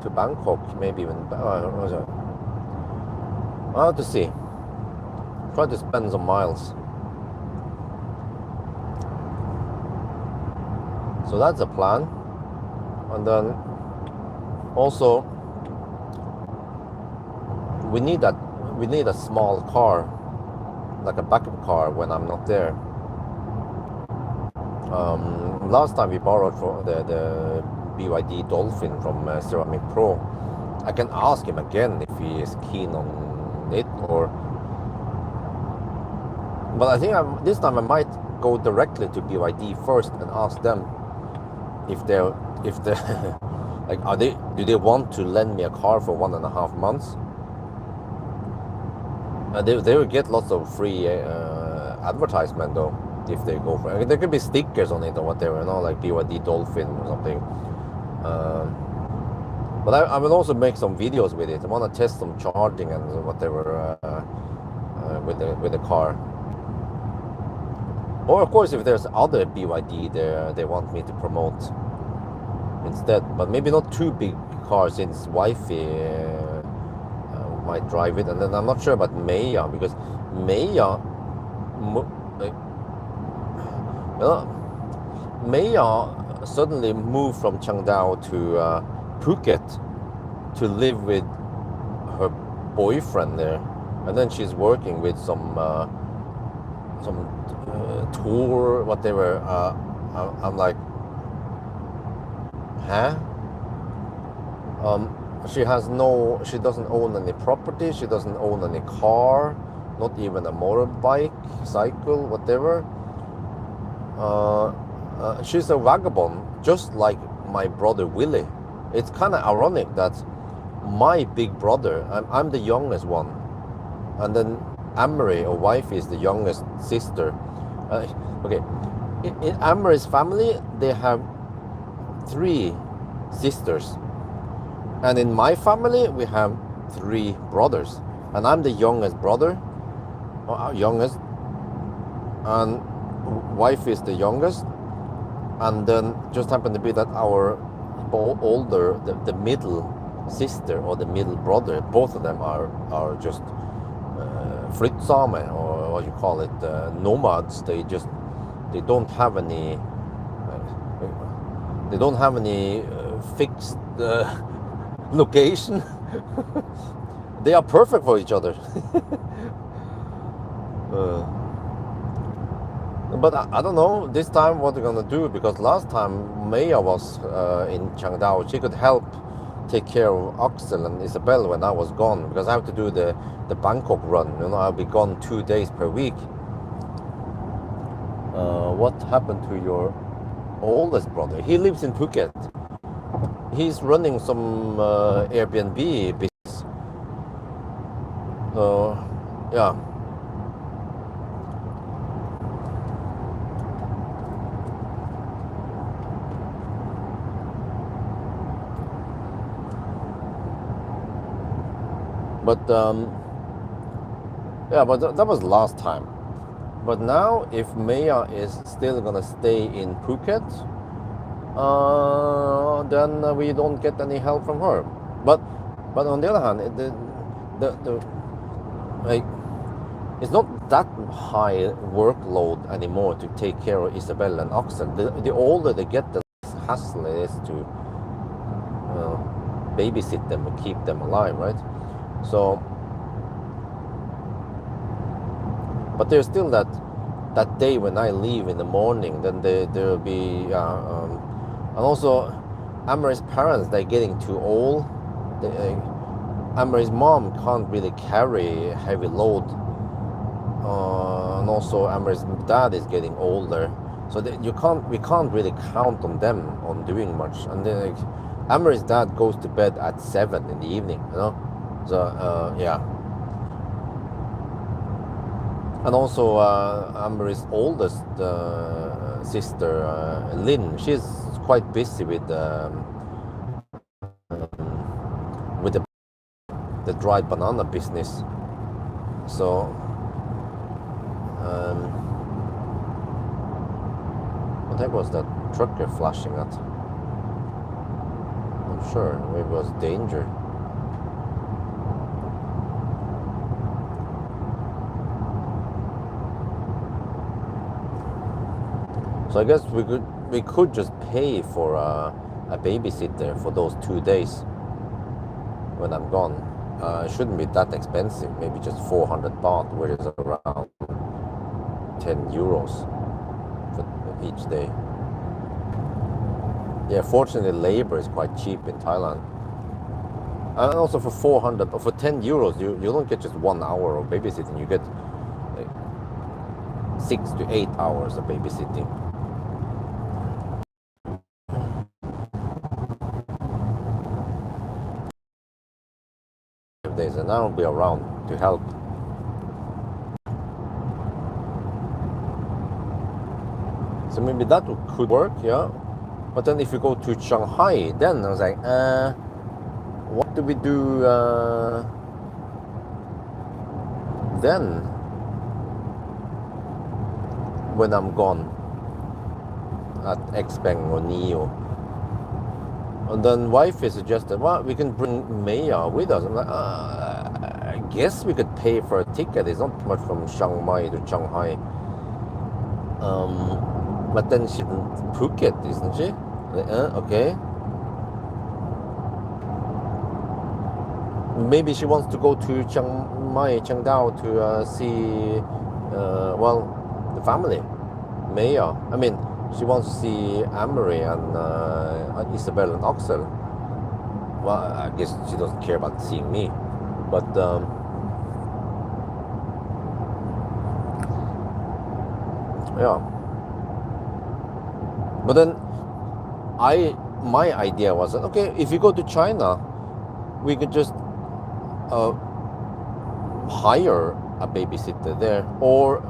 to Bangkok, maybe even. I'll have to see. Try to spend some miles. So that's a plan. And then also we need a small car, like a backup car when I'm not there. Last time we borrowed for the BYD Dolphin from Ceramic Pro. I can ask him again if he is keen on it, but I think this time I might go directly to BYD first and ask them if they like do they want to lend me a car for 1.5 months? They will get lots of free advertisement though. If they go for it. There could be stickers on it or whatever, you know, like BYD Dolphin or something. But I will also make some videos with it. I want to test some charging and whatever with the car. Or of course, if there's other BYD there, they want me to promote instead. But maybe not too big cars, since wifey might drive it. And then I'm not sure about Maya, because Maya. Maya suddenly moved from Chiangdao to Phuket to live with her boyfriend there, and then she's working with some tour, whatever. I'm like, huh? She doesn't own any property. She doesn't own any car, not even a motorbike, cycle, whatever. She's a vagabond, just like my brother Willie. It's kind of ironic that my big brother, I'm the youngest one, and then Amory, or wife, is the youngest sister. Okay, in Amory's family, they have 3 sisters, and in my family, we have 3 brothers, and I'm the youngest brother, youngest, and wife is the youngest, and then just happened to be that our older, the middle sister or the middle brother, both of them are just flyttsamer, or what you call it, nomads. They don't have any fixed location. They are perfect for each other. But I don't know this time what they're gonna do, because last time Maya was in Changdao. She could help take care of Axel and Isabel when I was gone, because I have to do the Bangkok run. You know, I'll be gone 2 days per week. What happened to your oldest brother? He lives in Phuket. He's running some Airbnb business. Yeah. But yeah, but that was last time. But now, if Maya is still gonna stay in Phuket, then we don't get any help from her. But on the other hand, like, it's not that high workload anymore to take care of Isabel and Axel. The older they get, the less hassle it is to babysit them and keep them alive, right? So, but there's still that day when I leave in the morning. Then there'll be and also Amory's parents, they're getting too old. Amory's mom can't really carry heavy load, and also Amory's dad is getting older, so we can't really count on them on doing much. And then Amory's dad goes to bed at 7 in the evening, you know. So yeah. And also Amory's oldest sister, Lynn, she's quite busy with the dried banana business. So what the heck was that trucker flashing at? I'm sure maybe it was danger. So I guess we could just pay for a babysitter for those 2 days when I'm gone. It shouldn't be that expensive, maybe just 400 baht, which is around 10 euros for each day. Yeah, fortunately labor is quite cheap in Thailand. And also for 10 euros, you don't get just 1 hour of babysitting, you get like 6 to 8 hours of babysitting. Days, and I'll be around to help. So maybe that could work, yeah. But then if you go to Shanghai, then I was like, what do we do then when I'm gone at Xpeng or Neo? And then wifey suggested, well, we can bring Maya with us. I'm like, I guess we could pay for a ticket. It's not much from Chiang Mai to Shanghai. But then she's in Phuket, isn't she? Okay. Maybe she wants to go to Chiang Mai, Chengdao to see, the family. Maya. I mean, she wants to see Amory and Isabel and Axel. Well, I guess she doesn't care about seeing me, but yeah. But then my idea was that, okay, if you go to China, we could just hire a babysitter there, or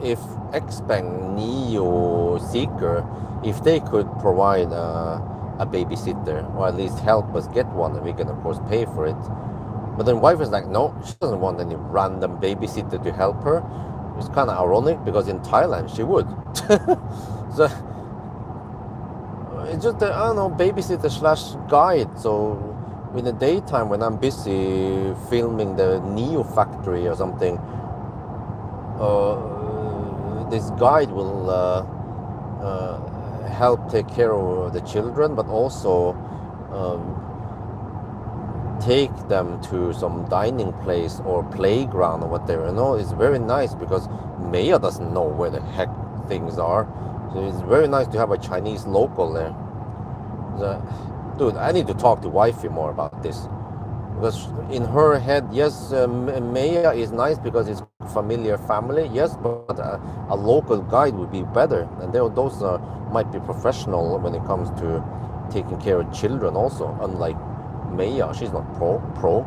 if Xpeng, Neo, Seeker, if they could provide a babysitter, or at least help us get one, and we can of course pay for it. But then wife is like, no, she doesn't want any random babysitter to help her. It's kind of ironic, because in Thailand she would. So it's just I don't know, babysitter / guide. So in the daytime when I'm busy filming the Neo factory or something, this guide will help take care of the children, but also take them to some dining place or playground or whatever. You know, it's very nice, because Maya doesn't know where the heck things are. So it's very nice to have a Chinese local there. So, dude, I need to talk to wifey more about this. Because in her head, yes, Maya is nice because it's familiar family, yes, but a local guide would be better. And those might be professional when it comes to taking care of children also, unlike Maya, she's not pro.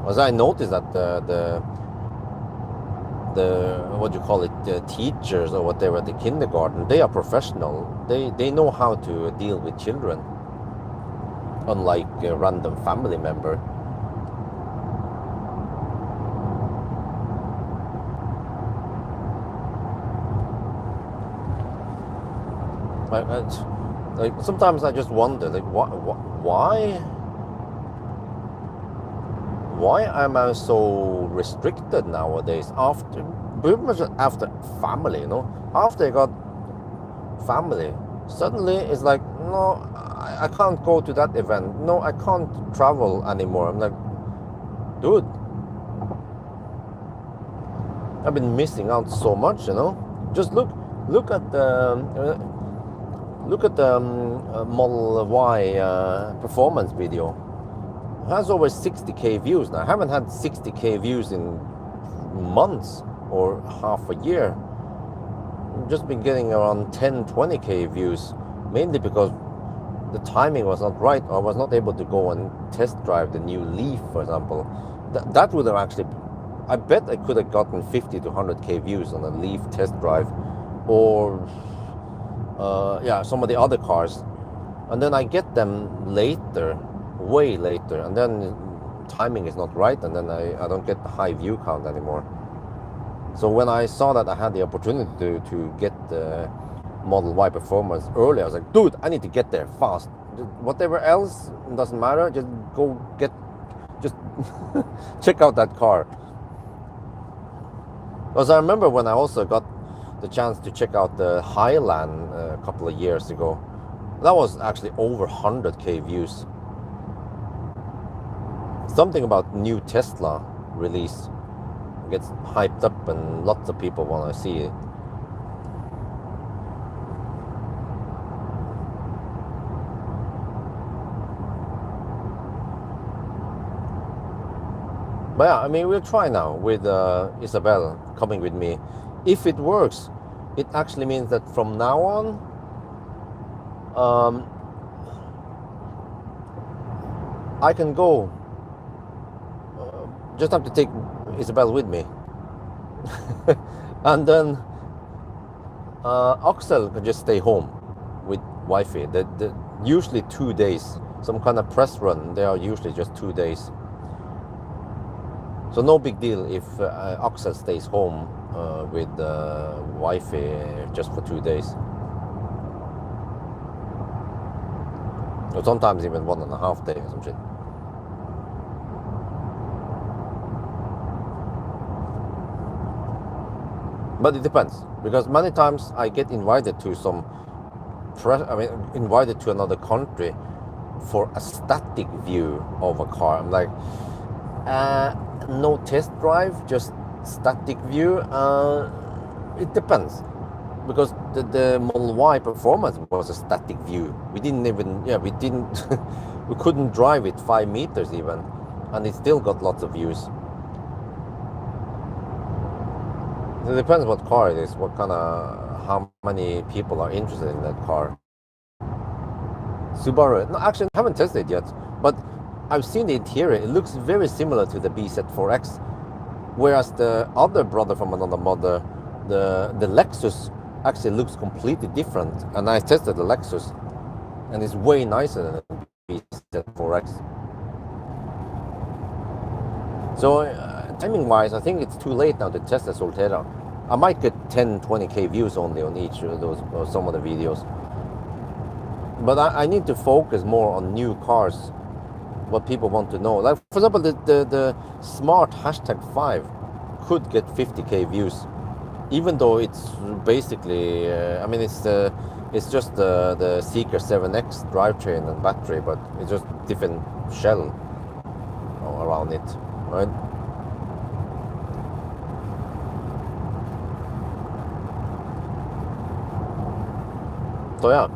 As I noticed that the what do you call it, the teachers or whatever at the kindergarten, they are professional. They know how to deal with children, unlike a random family member. Like sometimes I just wonder, like why am I so restricted nowadays? After family, after I got family, suddenly it's like, no, I can't go to that event. No, I can't travel anymore. I'm like, dude, I've been missing out so much. Just look at the Model Y performance video. It has over 60k views now. I haven't had 60k views in months or half a year. I've just been getting around 10-20k views, mainly because the timing was not right. I was not able to go and test drive the new Leaf, for example. That would have actually, I bet I could have gotten 50 to 100k views on a Leaf test drive, or some of the other cars, and then I get them later, way later, and then timing is not right, and then I don't get the high view count anymore. So when I saw that I had the opportunity to get the Model Y performance early, I was like, dude, I need to get there fast. Whatever else doesn't matter, just check out that car. Because I remember when I also got the chance to check out the Highland a couple of years ago. That was actually over 100k views. Something about new Tesla release gets hyped up and lots of people want to see it. But yeah, I mean, we'll try now with Isabel coming with me. If it works, it actually means that from now on, I can go. Just have to take Isabel with me. And then Axel can just stay home with wifey. Usually 2 days. Some kind of press run, they are usually just 2 days. So no big deal if Axel stays home with wifey just for 2 days. Or sometimes even 1.5 days or some shit. But it depends, because many times I get invited to invited to another country for a static view of a car. I'm like, no test drive, just static view. It depends, because the Model Y performance was a static view. We couldn't drive it 5 meters even, and it still got lots of views. It depends what car it is, how many people are interested in that car. Subaru, no, actually I haven't tested it yet, but I've seen the interior. It looks very similar to the BZ4X, whereas the other brother from another mother, the Lexus, actually looks completely different. And I tested the Lexus, and it's way nicer than the BZ4X. So timing-wise, I think it's too late now to test the Solterra. I might get 10-20k views only on each of those, or some of the videos. But I need to focus more on new cars, what people want to know. Like, for example, the Smart #5 could get 50k views, even though it's basically, it's just the Seeker 7X drivetrain and battery, but it's just different shell around it, right? So yeah,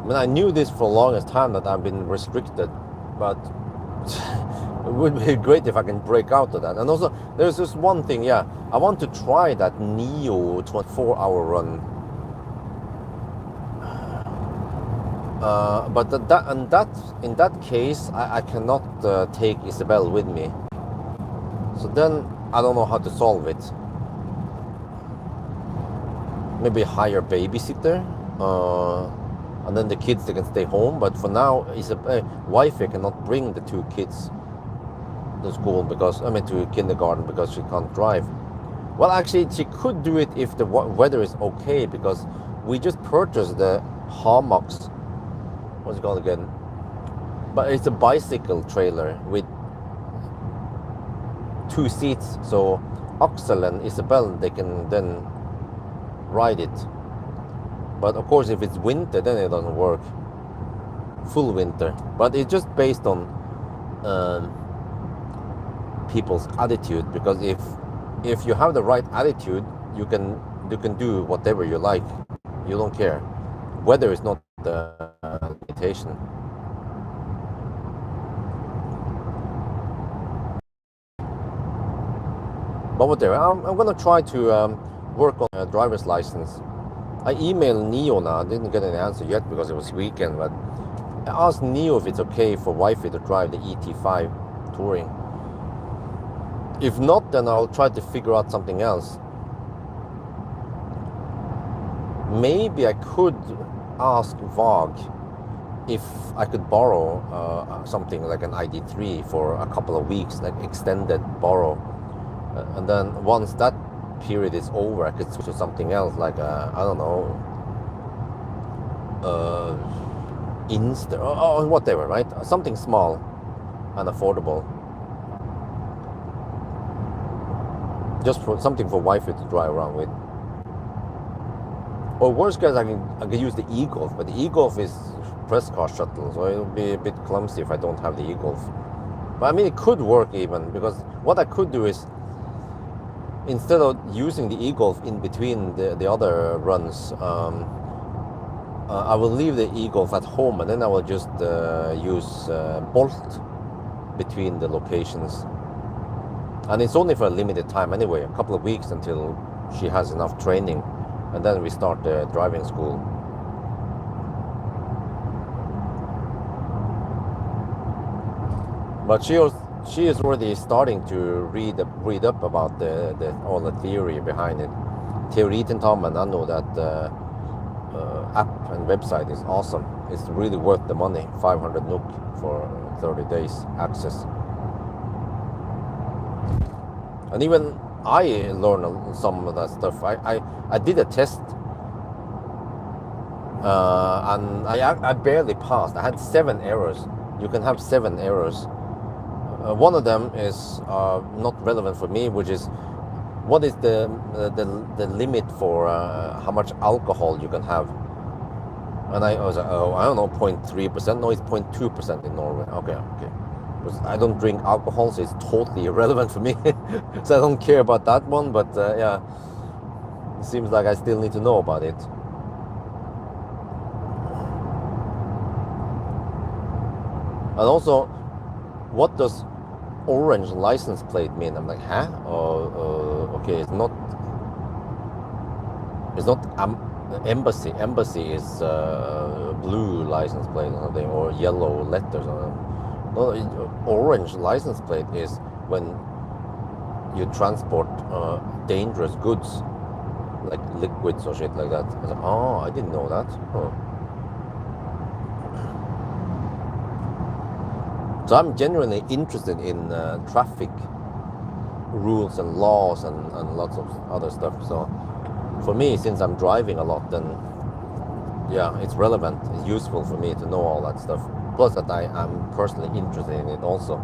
I mean, I knew this for the longest time that I've been restricted, but it would be great if I can break out of that. And also, there's this one thing, yeah, I want to try that Neo 24-hour run. But in that case, I cannot take Isabel with me. So then I don't know how to solve it. Maybe hire a babysitter, and then the kids, they can stay home. But for now, wifey cannot bring the 2 kids to school to kindergarten because she can't drive. Well, actually, she could do it if the weather is okay, because we just purchased the hammocks. What's it called again? But it's a bicycle trailer with 2 seats, so Axel and Isabel, they can then ride it. But of course, if it's winter, then it doesn't work. Full winter. But it's just based on people's attitude, because if you have the right attitude, you can do whatever you like. You don't care. Weather is not the limitation. But whatever, I'm gonna try to work on a driver's license. I emailed Neo now. I didn't get an answer yet because it was weekend, but I asked Neo if it's okay for wifey to drive the ET5 Touring. If not, then I'll try to figure out something else. Maybe I could ask Vag if I could borrow something like an ID3 for a couple of weeks, like extended borrow. And then once that period is over, I could switch to something else, like I don't know, Insta or whatever, right? Something small and affordable. Just for something for wifey to drive around with. Or worst case, I can use the e-Golf, but the e-Golf is press car shuttle, so it'll be a bit clumsy if I don't have the e-Golf. But I mean, it could work even, because what I could do is, instead of using the e-Golf in between the other runs, I will leave the e-Golf at home, and then I will just use Bolt between the locations. And it's only for a limited time anyway, a couple of weeks until she has enough training, and then we start the driving school. But she is already starting to read up about all the theory behind it. Teoritentammen, I know that app and website is awesome. It's really worth the money. 500 NOK for 30 days access. And even I learned some of that stuff. I did a test, and I barely passed. I had 7 errors. You can have 7 errors. One of them is not relevant for me, which is what is the limit for how much alcohol you can have. And I was like, oh, I don't know, 0.3%. No, it's 0.2% in Norway. Okay. Because I don't drink alcohol, so it's totally irrelevant for me. So I don't care about that one, but yeah, it seems like I still need to know about it. And also, what does orange license plate mean? I'm like, huh? Okay, it's not embassy. Embassy is blue license plate or something, or yellow letters. No, orange license plate is when you transport dangerous goods, like liquids or shit like that. I was like, oh, I didn't know that. Oh. So I'm genuinely interested in traffic rules and laws and lots of other stuff. So for me, since I'm driving a lot, then yeah, it's relevant. It's useful for me to know all that stuff. Plus that I am personally interested in it also.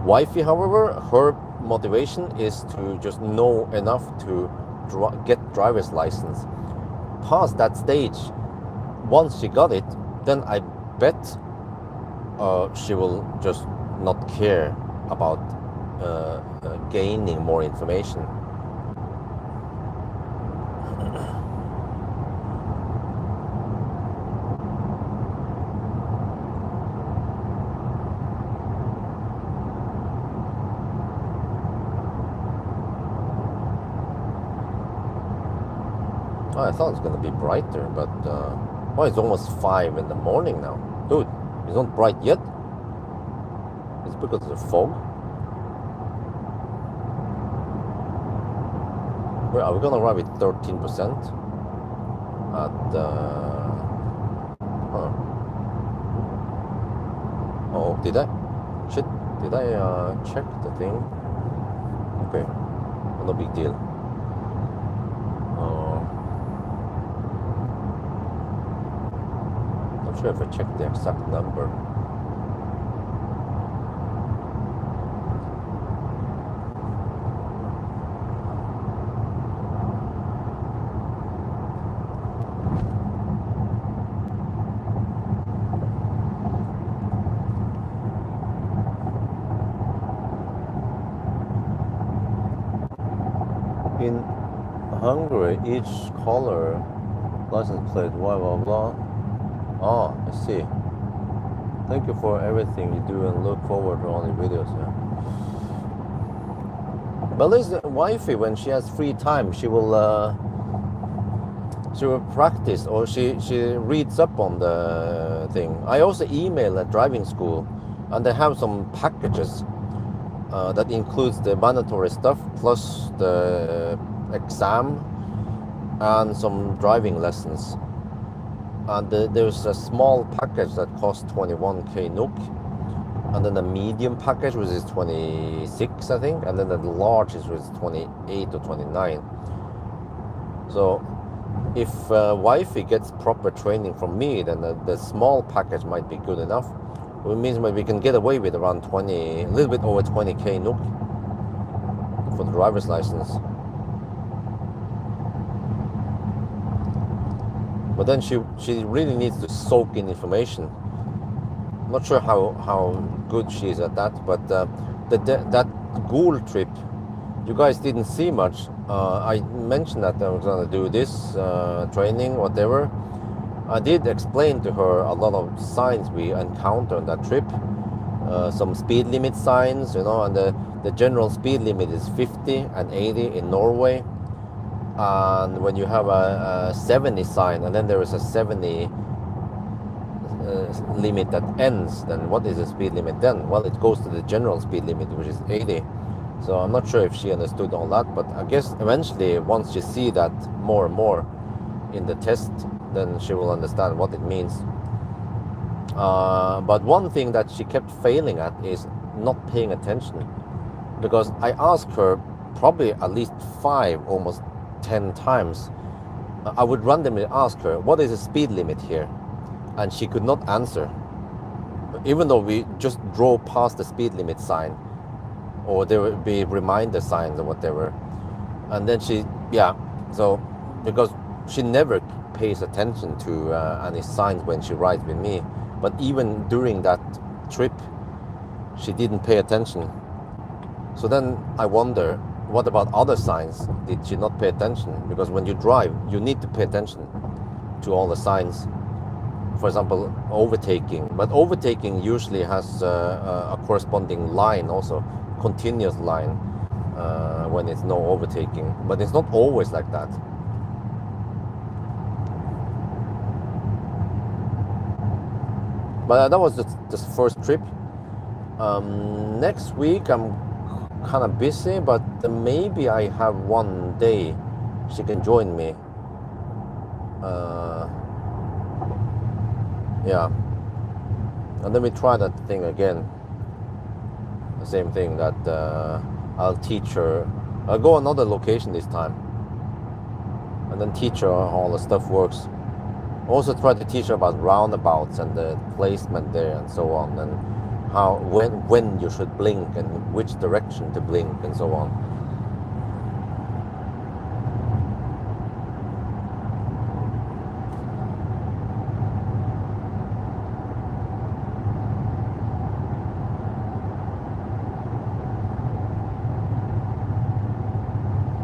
Wifey, however, her motivation is to just know enough to get driver's license. Past that stage, once she got it, then I bet she will just not care about gaining more information. Oh, I thought it was gonna be brighter, but oh, it's almost 5 in the morning now. Dude, it's not bright yet. It's because of the fog. Where are we gonna arrive with 13% at huh. Oh, did I? Shit, did I check the thing? Okay, no big deal. Not sure if I checked the exact number. In Hungary, each color license plate, blah blah blah. Oh, I see. Thank you for everything you do and look forward to all your videos. Yeah. But at least the wifey, when she has free time, she will practice, or she reads up on the thing. I also email at driving school, and they have some packages that includes the mandatory stuff plus the exam and some driving lessons. And there's a small package that costs 21k NOK, and then the medium package, which is 26, I think, and then the large is 28 or 29. So if wifey gets proper training from me, then the small package might be good enough. It means maybe we can get away with around 20, a little bit over 20k NOK for the driver's license. But then she really needs to soak in information. I'm not sure how good she is at that, but that Goal trip, you guys didn't see much. I mentioned that I was gonna do this training, whatever. I did explain to her a lot of signs we encountered on that trip. Some speed limit signs, you know, and the general speed limit is 50 and 80 in Norway. And when you have a 70 sign, and then there is a 70 limit that ends, then what is the speed limit then? Well, it goes to the general speed limit, which is 80. So I'm not sure if she understood all that, but I guess eventually, once you see that more and more in the test, then she will understand what it means. But one thing that she kept failing at is not paying attention, because I asked her probably at least 5, almost 10 times. I would randomly ask her, what is the speed limit here? And she could not answer, even though we just drove past the speed limit sign, or there would be reminder signs or whatever. And then so because she never pays attention to any signs when she rides with me, but even during that trip she didn't pay attention. So then I wonder, what about other signs? Did she not pay attention? Because when you drive, you need to pay attention to all the signs. For example, overtaking, but overtaking usually has a corresponding line, also continuous line, when it's no overtaking, but it's not always like that. But that was just first trip. Next week I'm kind of busy, but maybe I have one day she can join me. Yeah, and then we try that thing again. The same thing that I'll teach her. I'll go another location this time, and then teach her how all the stuff works. Also try to teach her about roundabouts and the placement there and so on, and how when you should blink and which direction to blink and so on.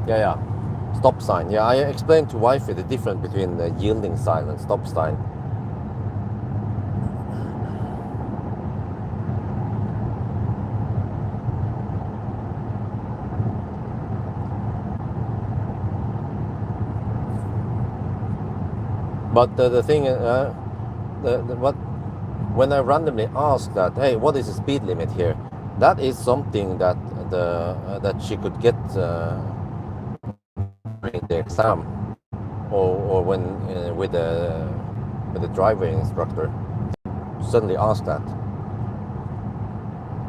Yeah. Stop sign. Yeah, I explained to wifey the difference between the yielding sign and stop sign. But the thing, what when I randomly ask that, hey, what is the speed limit here? That is something that that she could get during the exam, or when with the driving instructor. Suddenly ask that,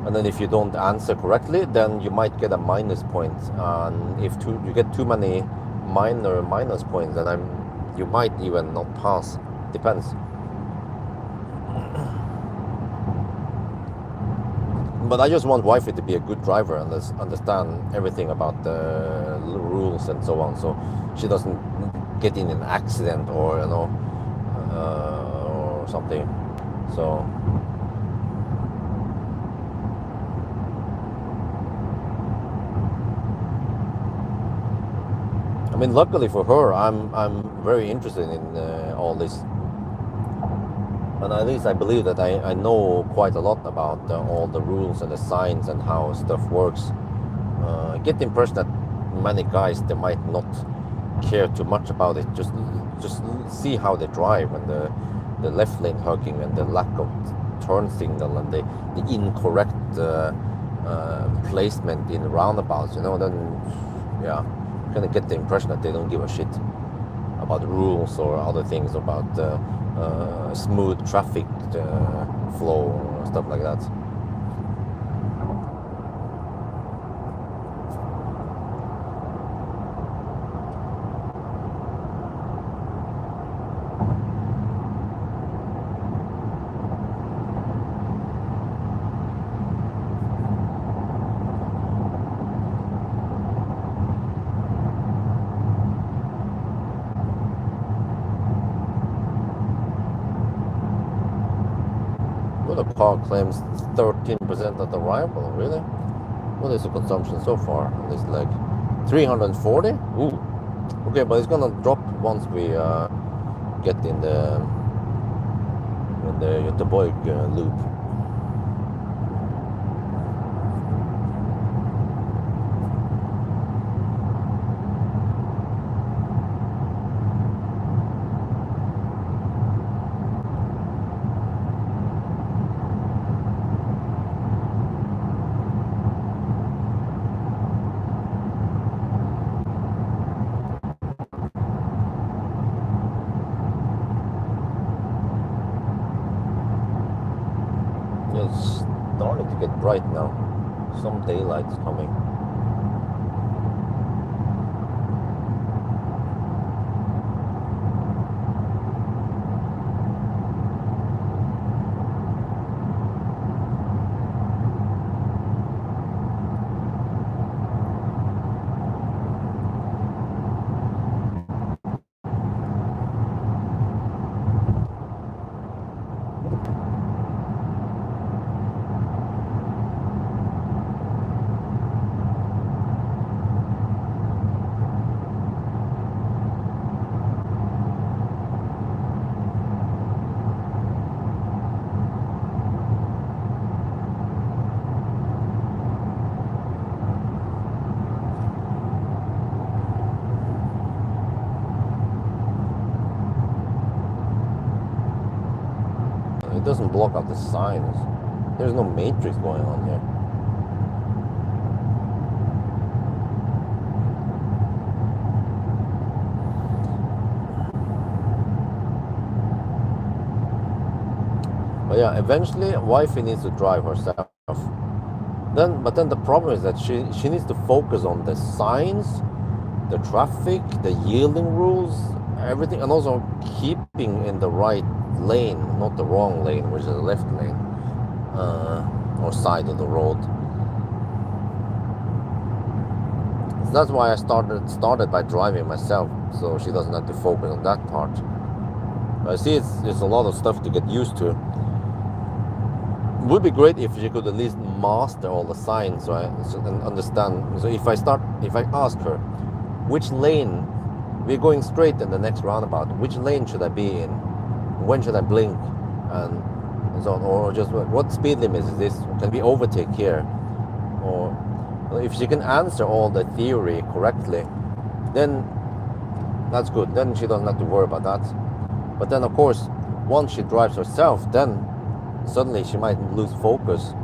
and then if you don't answer correctly, then you might get a minus point. And if you get too many minus points, then you might even not pass. Depends. But I just want wifey to be a good driver and understand everything about the rules and so on, so she doesn't get in an accident or or something. So I mean, luckily for her, I'm very interested in all this. And at least I believe that I know quite a lot about all the rules and the signs and how stuff works. I get the impression that many guys, they might not care too much about it. Just see how they drive, and the left lane hugging and the lack of turn signal and the incorrect placement in roundabouts. Then yeah, kind of get the impression that they don't give a shit about rules or other things about smooth traffic flow or stuff like that. The car claims 13% at arrival. Really? What is the consumption so far on this leg? 340? Ooh. Okay, but it's gonna drop once we get in the Göteborg loop. It's starting to get bright now. Some daylight's coming. It doesn't block out the signs. There's no matrix going on here. But yeah, eventually wifey needs to drive herself. But then the problem is that she needs to focus on the signs, the traffic, the yielding rules, everything, and also keeping in the right lane, not the wrong lane, which is the left lane or side of the road. So that's why I started by driving myself, so she doesn't have to focus on that part. I see it's a lot of stuff to get used to. It would be great if she could at least master all the signs, right, and understand. So if I ask her, which lane, we're going straight in the next roundabout, which lane should I be in? When should I blink? And so on, or just what speed limit is this? Can we overtake here? Or if she can answer all the theory correctly, then that's good. Then she doesn't have to worry about that. But then, of course, once she drives herself, then suddenly she might lose focus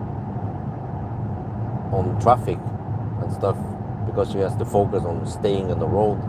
on traffic and stuff because she has to focus on staying on the road.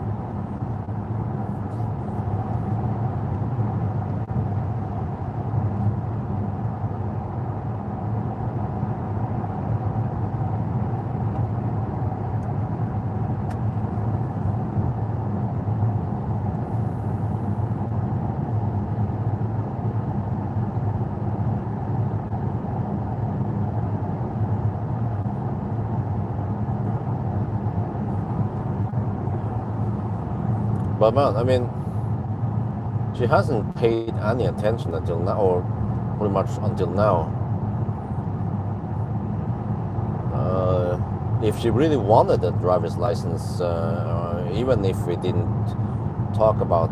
But man, I mean, she hasn't paid any attention until now, or pretty much until now. If she really wanted a driver's license, even if we didn't talk about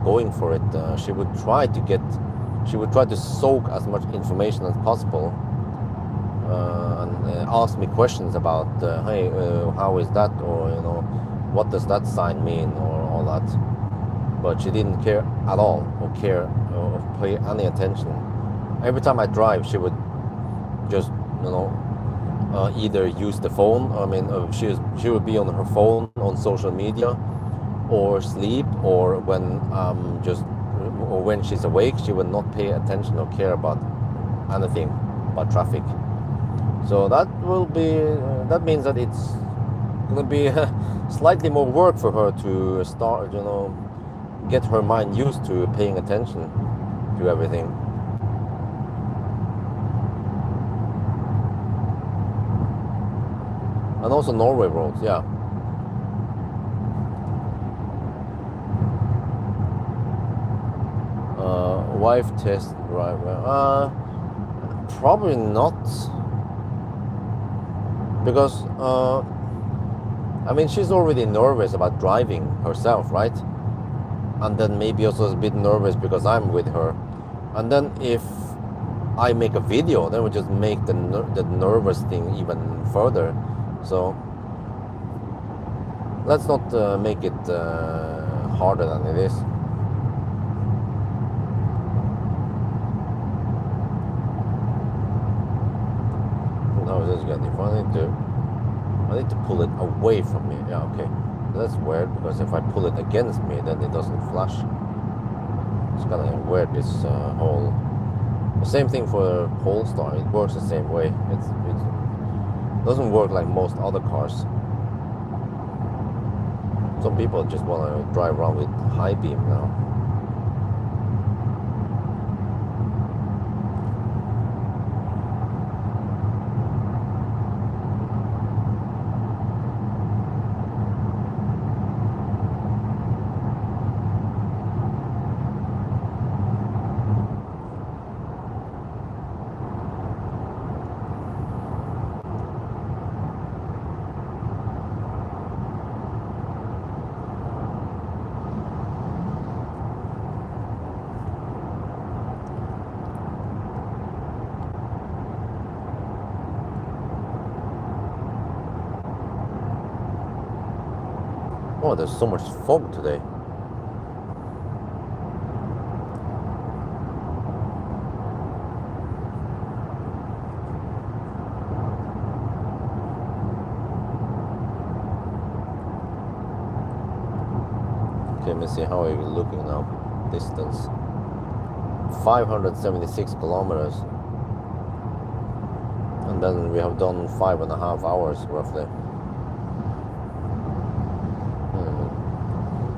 going for it, she would try to soak as much information as possible, and ask me questions about, hey, how is that, or what does that sign mean, or all that. But she didn't care at all, or pay any attention. Every time I drive, she would just either use the phone. I mean, she would be on her phone on social media, or sleep, or when she's awake, she would not pay attention or care about anything but traffic. So that means that it's gonna be slightly more work for her to start, get her mind used to paying attention to everything. And also Norway roads, yeah. Wife test driver. Probably not. Because, I mean, she's already nervous about driving herself, right? And then maybe also a bit nervous because I'm with her. And then if I make a video, then we just make the nervous thing even further. So let's not make it harder than it is. How is this getting? If I need to pull it away from me. Yeah, okay. That's weird, because if I pull it against me, then it doesn't flash. It's kind of weird, this whole... The same thing for Polestar. It works the same way. It doesn't work like most other cars. Some people just want to drive around with high beam now. Oh, there's so much fog today. Okay, let me see, how are you looking now? Distance. 576 kilometers. And then we have done 5.5 hours roughly.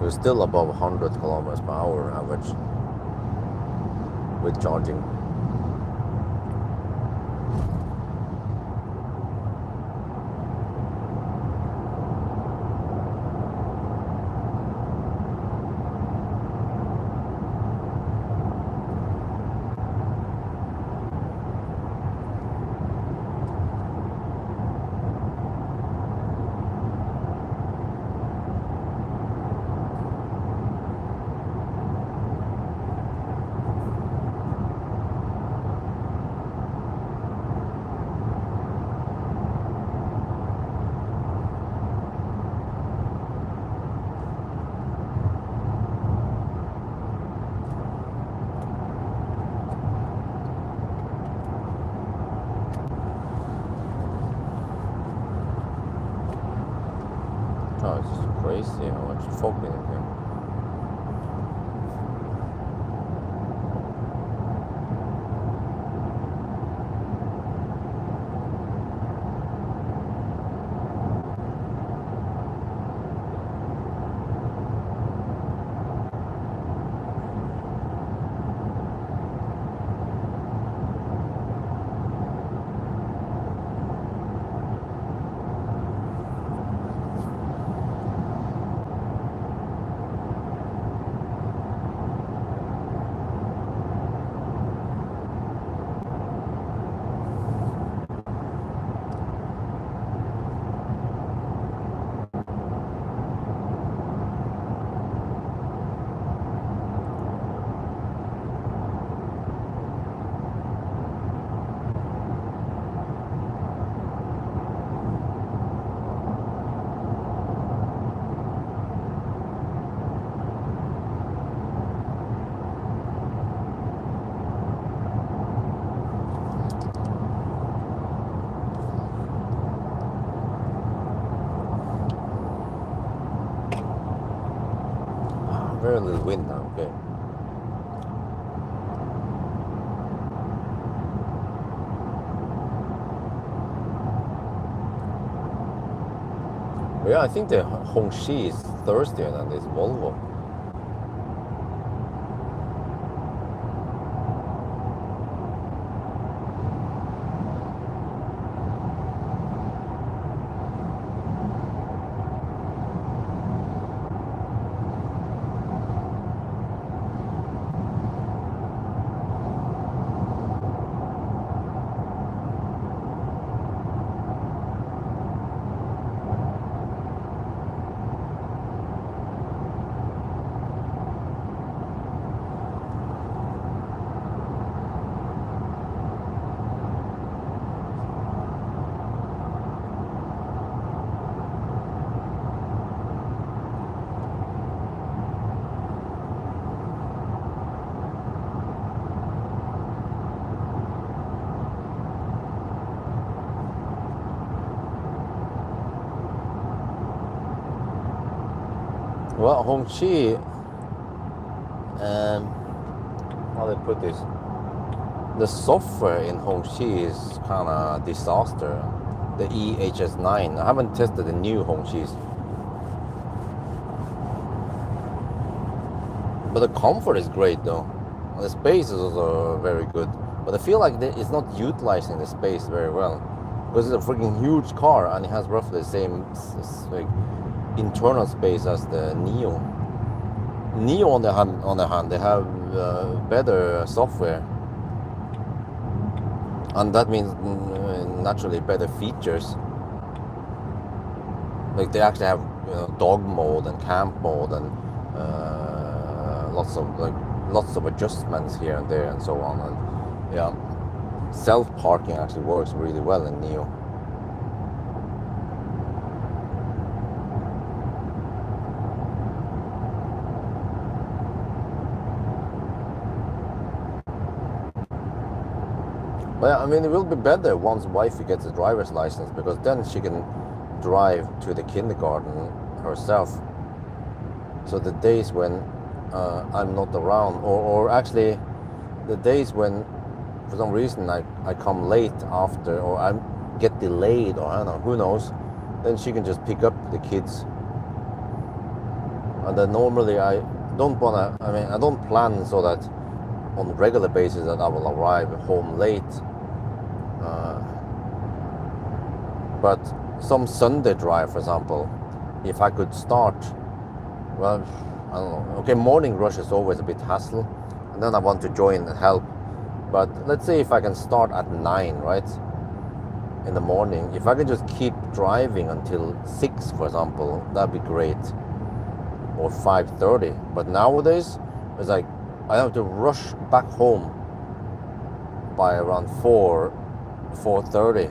We're still above 100 kilometers per hour average with charging. now is just crazy how much fog in here. Very little wind now, okay. Yeah, I think the Hongxi is thirstier than this Volvo. Well, Hongxi, how do I put this? The software in Hongxi is kind of disaster. The EX9. I haven't tested the new Hongxis, but the comfort is great though. The space is also very good, but I feel like it's not utilizing the space very well because it's a freaking huge car and it has roughly the same like internal space as the Neo. Neo on the hand, they have better software, and that means naturally better features. Like they actually have dog mode and camp mode and lots of adjustments here and there and so on. And yeah, self parking actually works really well in Neo. Well, I mean, it will be better once wifey gets a driver's license because then she can drive to the kindergarten herself. So the days when I'm not around, or actually the days when for some reason I come late after, or I get delayed, or I don't know, who knows, then she can just pick up the kids. And then normally I don't plan so that on a regular basis that I will arrive home late. But some Sunday drive, for example, if I could start, well, I don't know. Okay, morning rush is always a bit hassle, and then I want to join and help. But let's say if I can start at 9, right, in the morning, if I can just keep driving until 6, for example, that'd be great, or 5:30. But nowadays, it's like I have to rush back home by around 4:30.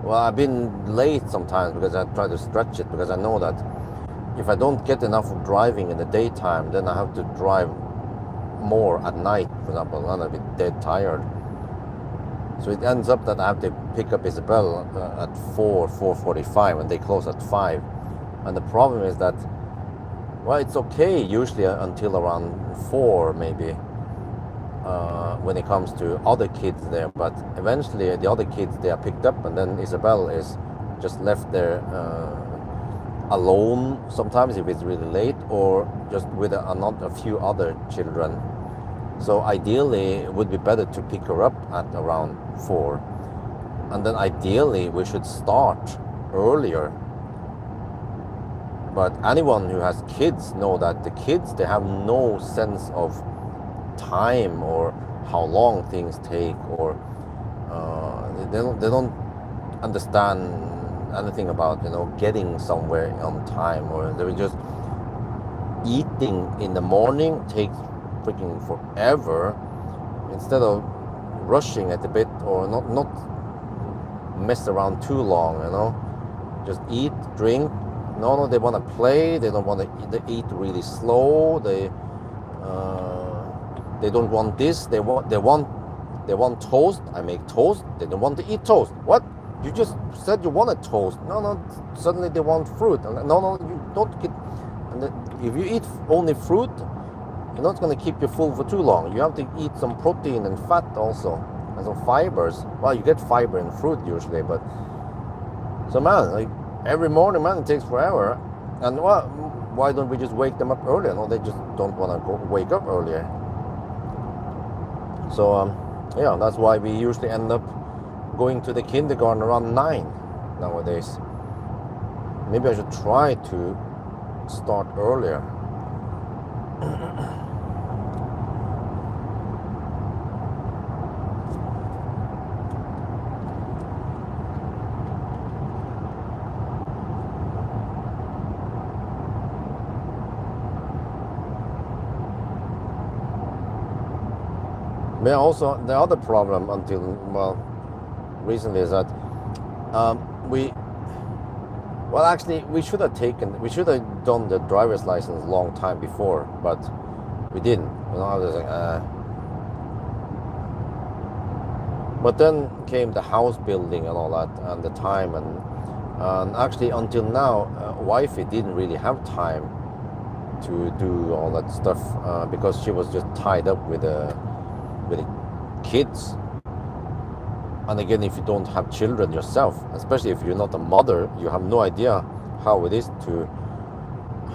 Well, I've been late sometimes because I try to stretch it, because I know that if I don't get enough driving in the daytime, then I have to drive more at night, for example, and I'll be dead tired. So it ends up that I have to pick up Isabel at 4:45, and they close at 5. And the problem is that, well, it's okay usually until around 4 maybe, when it comes to other kids there, but eventually the other kids, they are picked up, and then Isabel is just left there alone sometimes if it's really late, or just with a few other children. So ideally it would be better to pick her up at around 4, and then ideally we should start earlier. But anyone who has kids know that the kids, they have no sense of time or how long things take, or they don't understand anything about, getting somewhere on time, or they're just eating in the morning takes freaking forever, instead of rushing it a bit, or not mess around too long, just eat, drink. No, they want to play. They don't want to eat really slow. They don't want this. They want toast. I make toast. They don't want to eat toast. What? You just said you wanted toast. No. Suddenly they want fruit. No, you don't get. And if you eat only fruit, you're not going to keep you full for too long. You have to eat some protein and fat also, and some fibers. Well, you get fiber in fruit usually, but so man, every morning, man, it takes forever. And why don't we just wake them up earlier? No, they just don't want to wake up earlier. So, yeah, that's why we usually end up going to the kindergarten around 9 nowadays. Maybe I should try to start earlier. But also, the other problem until, recently is that we should have done the driver's license a long time before, but we didn't. I was like, But then came the house building and all that, and the time, and actually until now, wifey didn't really have time to do all that stuff, because she was just tied up with the kids. And again, if you don't have children yourself, especially if you're not a mother, you have no idea how it is to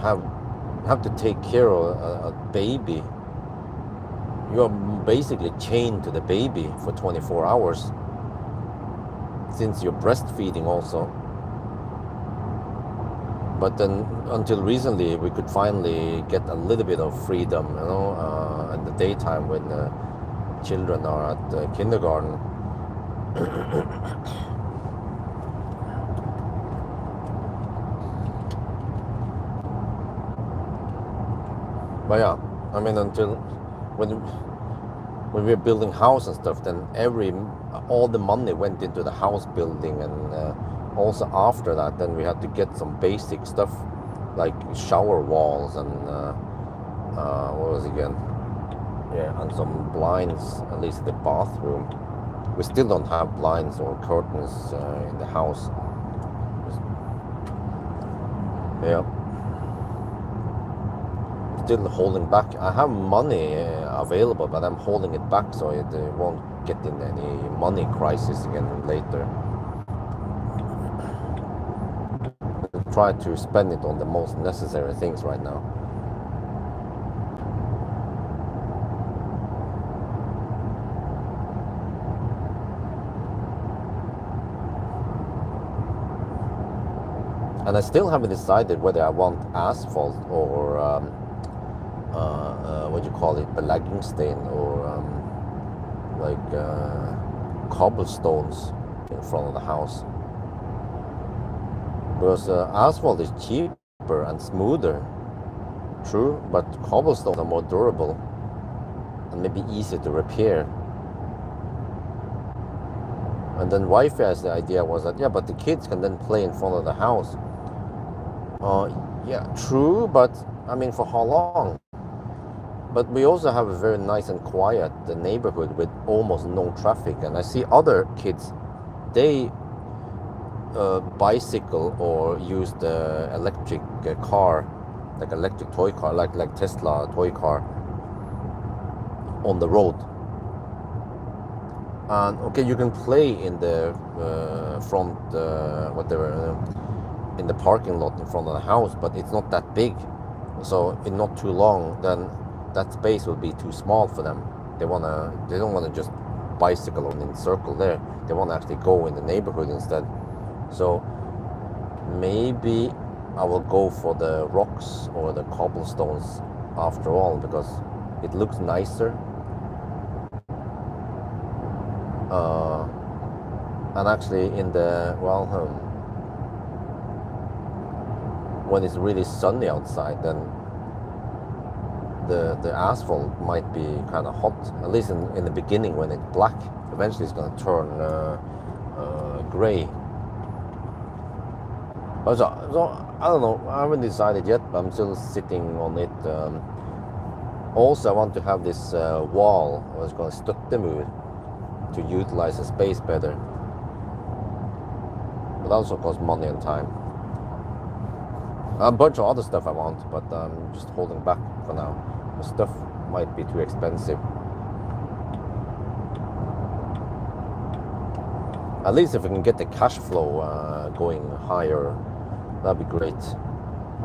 have to take care of a baby. You're basically chained to the baby for 24 hours, since you're breastfeeding also. But then until recently, we could finally get a little bit of freedom, in the daytime when children are at the kindergarten. But yeah, I mean, until when we were building house and stuff, then all the money went into the house building, and also after that, then we had to get some basic stuff like shower walls and what was it again? Yeah, and some blinds, at least in the bathroom. We still don't have blinds or curtains in the house. Yeah. Still holding back. I have money available, but I'm holding it back so it won't get in any money crisis again later. I try to spend it on the most necessary things right now. And I still haven't decided whether I want asphalt or what do you call it, belägging stain, or cobblestones in front of the house. Because asphalt is cheaper and smoother, true, but cobblestones are more durable and maybe easier to repair. And then wife's idea was that, yeah, but the kids can then play in front of the house. Yeah, true, but I mean, for how long? But we also have a very nice and quiet neighborhood with almost no traffic. And I see other kids, they bicycle or use the electric car, like electric toy car, like Tesla toy car on the road. And okay, you can play in the front, whatever, in the parking lot in front of the house, but it's not that big. So in not too long, then that space will be too small for them. They don't wanna just bicycle on in circle there. They want to actually go in the neighborhood instead. So maybe I will go for the rocks or the cobblestones after all, because it looks nicer. And actually in the, when it's really sunny outside, then the asphalt might be kind of hot, at least in the beginning when it's black. Eventually it's going to turn gray. So I don't know, I haven't decided yet, but I'm still sitting on it. Also I want to have this wall, I was going to støttemur, to utilize the space better. But also costs money and time. A bunch of other stuff I want, but I'm just holding back for now. The stuff might be too expensive. At least if we can get the cash flow going higher, that'd be great.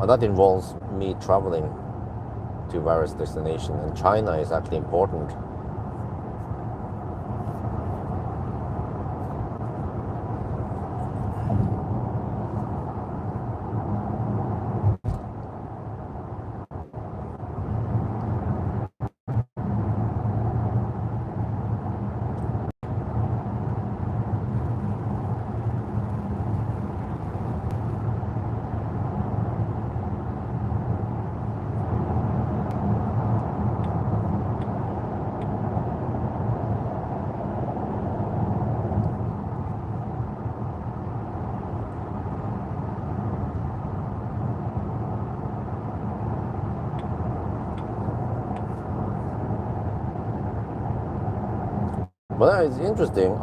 And that involves me traveling to various destinations, and China is actually important. Well, it's interesting.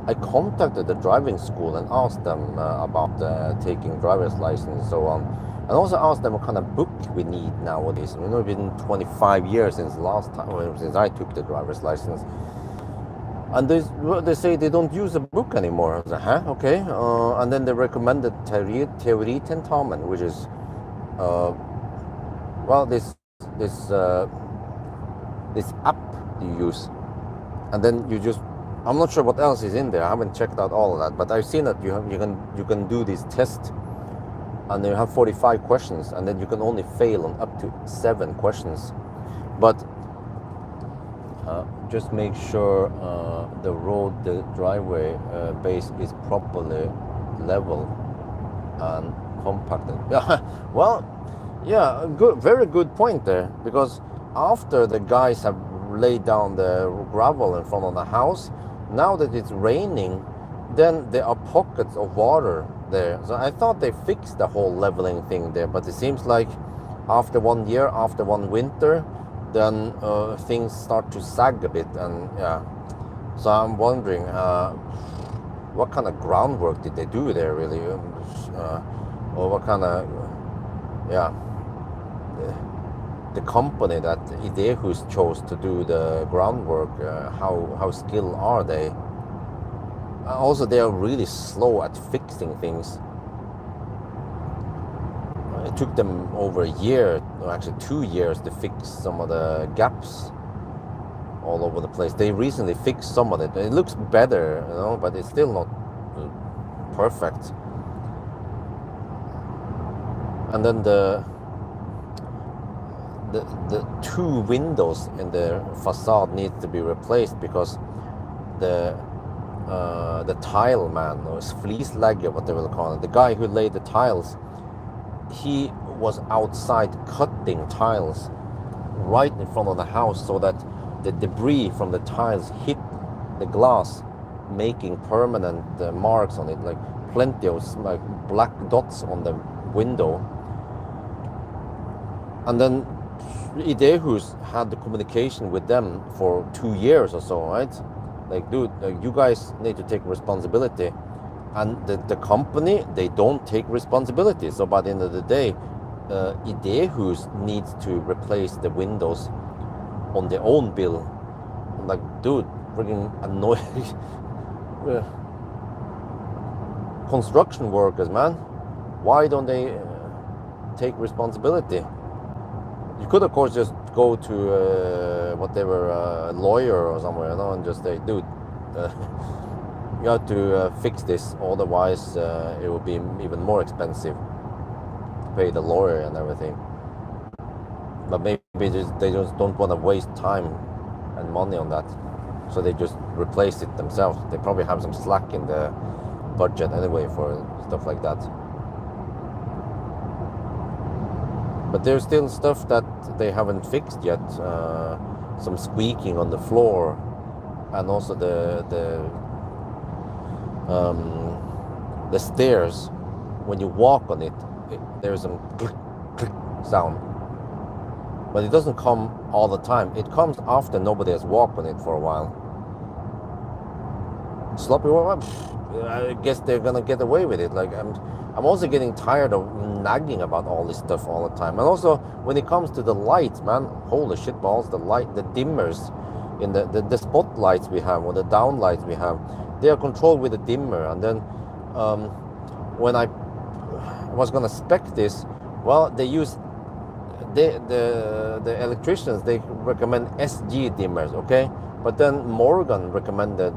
I contacted the driving school and asked them about taking driver's license and so on. And also asked them what kind of book we need nowadays. You know, it's been 25 years since last time, since I took the driver's license. And they say they don't use a book anymore. I was like, huh? Okay. And then they recommended teoritentamen, which is, this app you use. And then you just, I'm not sure what else is in there. I haven't checked out all of that, but I've seen that you can do these tests, and you have 45 questions, and then you can only fail on up to 7 questions. But just make sure the driveway base is properly level and compacted. Yeah, well, yeah, good, very good point there. Because after the guys have laid down the gravel in front of the house, now that it's raining, then there are pockets of water there. So I thought they fixed the whole leveling thing there, but it seems like after 1 year, after one winter, then things start to sag a bit. And yeah, so I'm wondering what kind of groundwork did they do there really, or what kind of, yeah, the company that Idehus chose to do the groundwork, how skilled are they? Also, they are really slow at fixing things. It took them over a year, or actually 2 years, to fix some of the gaps all over the place. They recently fixed some of it. It looks better, you know, but it's still not perfect. And then the 2 windows in the facade need to be replaced, because the tile man, or flislegger, what they will call it, the guy who laid the tiles, he was outside cutting tiles right in front of the house, so that the debris from the tiles hit the glass, making permanent marks on it, like plenty of like black dots on the window. And then Idehus had the communication with them for 2 years or so, right? Like, dude, like, you guys need to take responsibility. And the company, they don't take responsibility. So by the end of the day, Idehus needs to replace the windows on their own bill. I'm like, dude, freaking annoying. Construction workers, man. Why don't they take responsibility? You could, of course, just go to whatever lawyer or somewhere, and just say, dude, you have to fix this, otherwise it will be even more expensive to pay the lawyer and everything. But maybe they just don't want to waste time and money on that, so they just replace it themselves. They probably have some slack in the budget anyway for stuff like that. But there's still stuff that they haven't fixed yet. Some squeaking on the floor, and also the stairs. When you walk on it, there's some click click sound. But it doesn't come all the time. It comes after nobody has walked on it for a while. Sloppy walk, I guess they're gonna get away with it. Like I'm also getting tired of nagging about all this stuff all the time. And also when it comes to the lights, man, holy shit balls, the dimmers in the spotlights we have, or the downlights we have, they are controlled with a dimmer. And then when I was gonna spec this, well, they use the electricians, they recommend SG dimmers, okay? But then Morgan recommended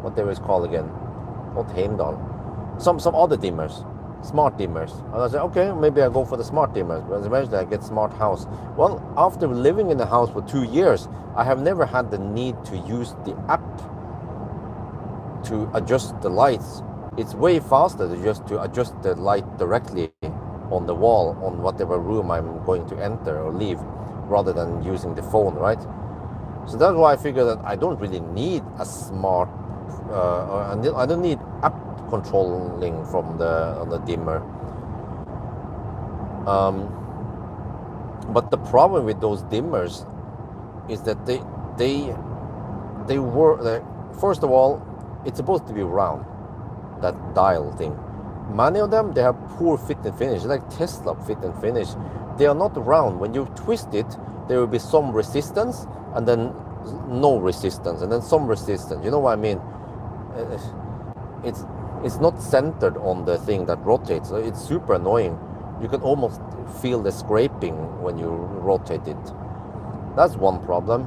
what they was called again, not Heimdall, some other dimmers, smart dimmers. And I said, okay, maybe I go for the smart dimmers, but eventually I get smart house. Well, after living in the house for 2 years, I have never had the need to use the app to adjust the lights. It's way faster to adjust the light directly on the wall on whatever room I'm going to enter or leave, rather than using the phone, right? So that's why I figure that I don't really need a smart, I don't need app controlling from on the dimmer. But the problem with those dimmers is that they work. First of all, it's supposed to be round, that dial thing. Many of them, they have poor fit and finish, like Tesla fit and finish. They are not round. When you twist it, there will be some resistance, and then no resistance, and then some resistance. You know what I mean? It's not centered on the thing that rotates. It's super annoying. You can almost feel the scraping when you rotate it. That's one problem.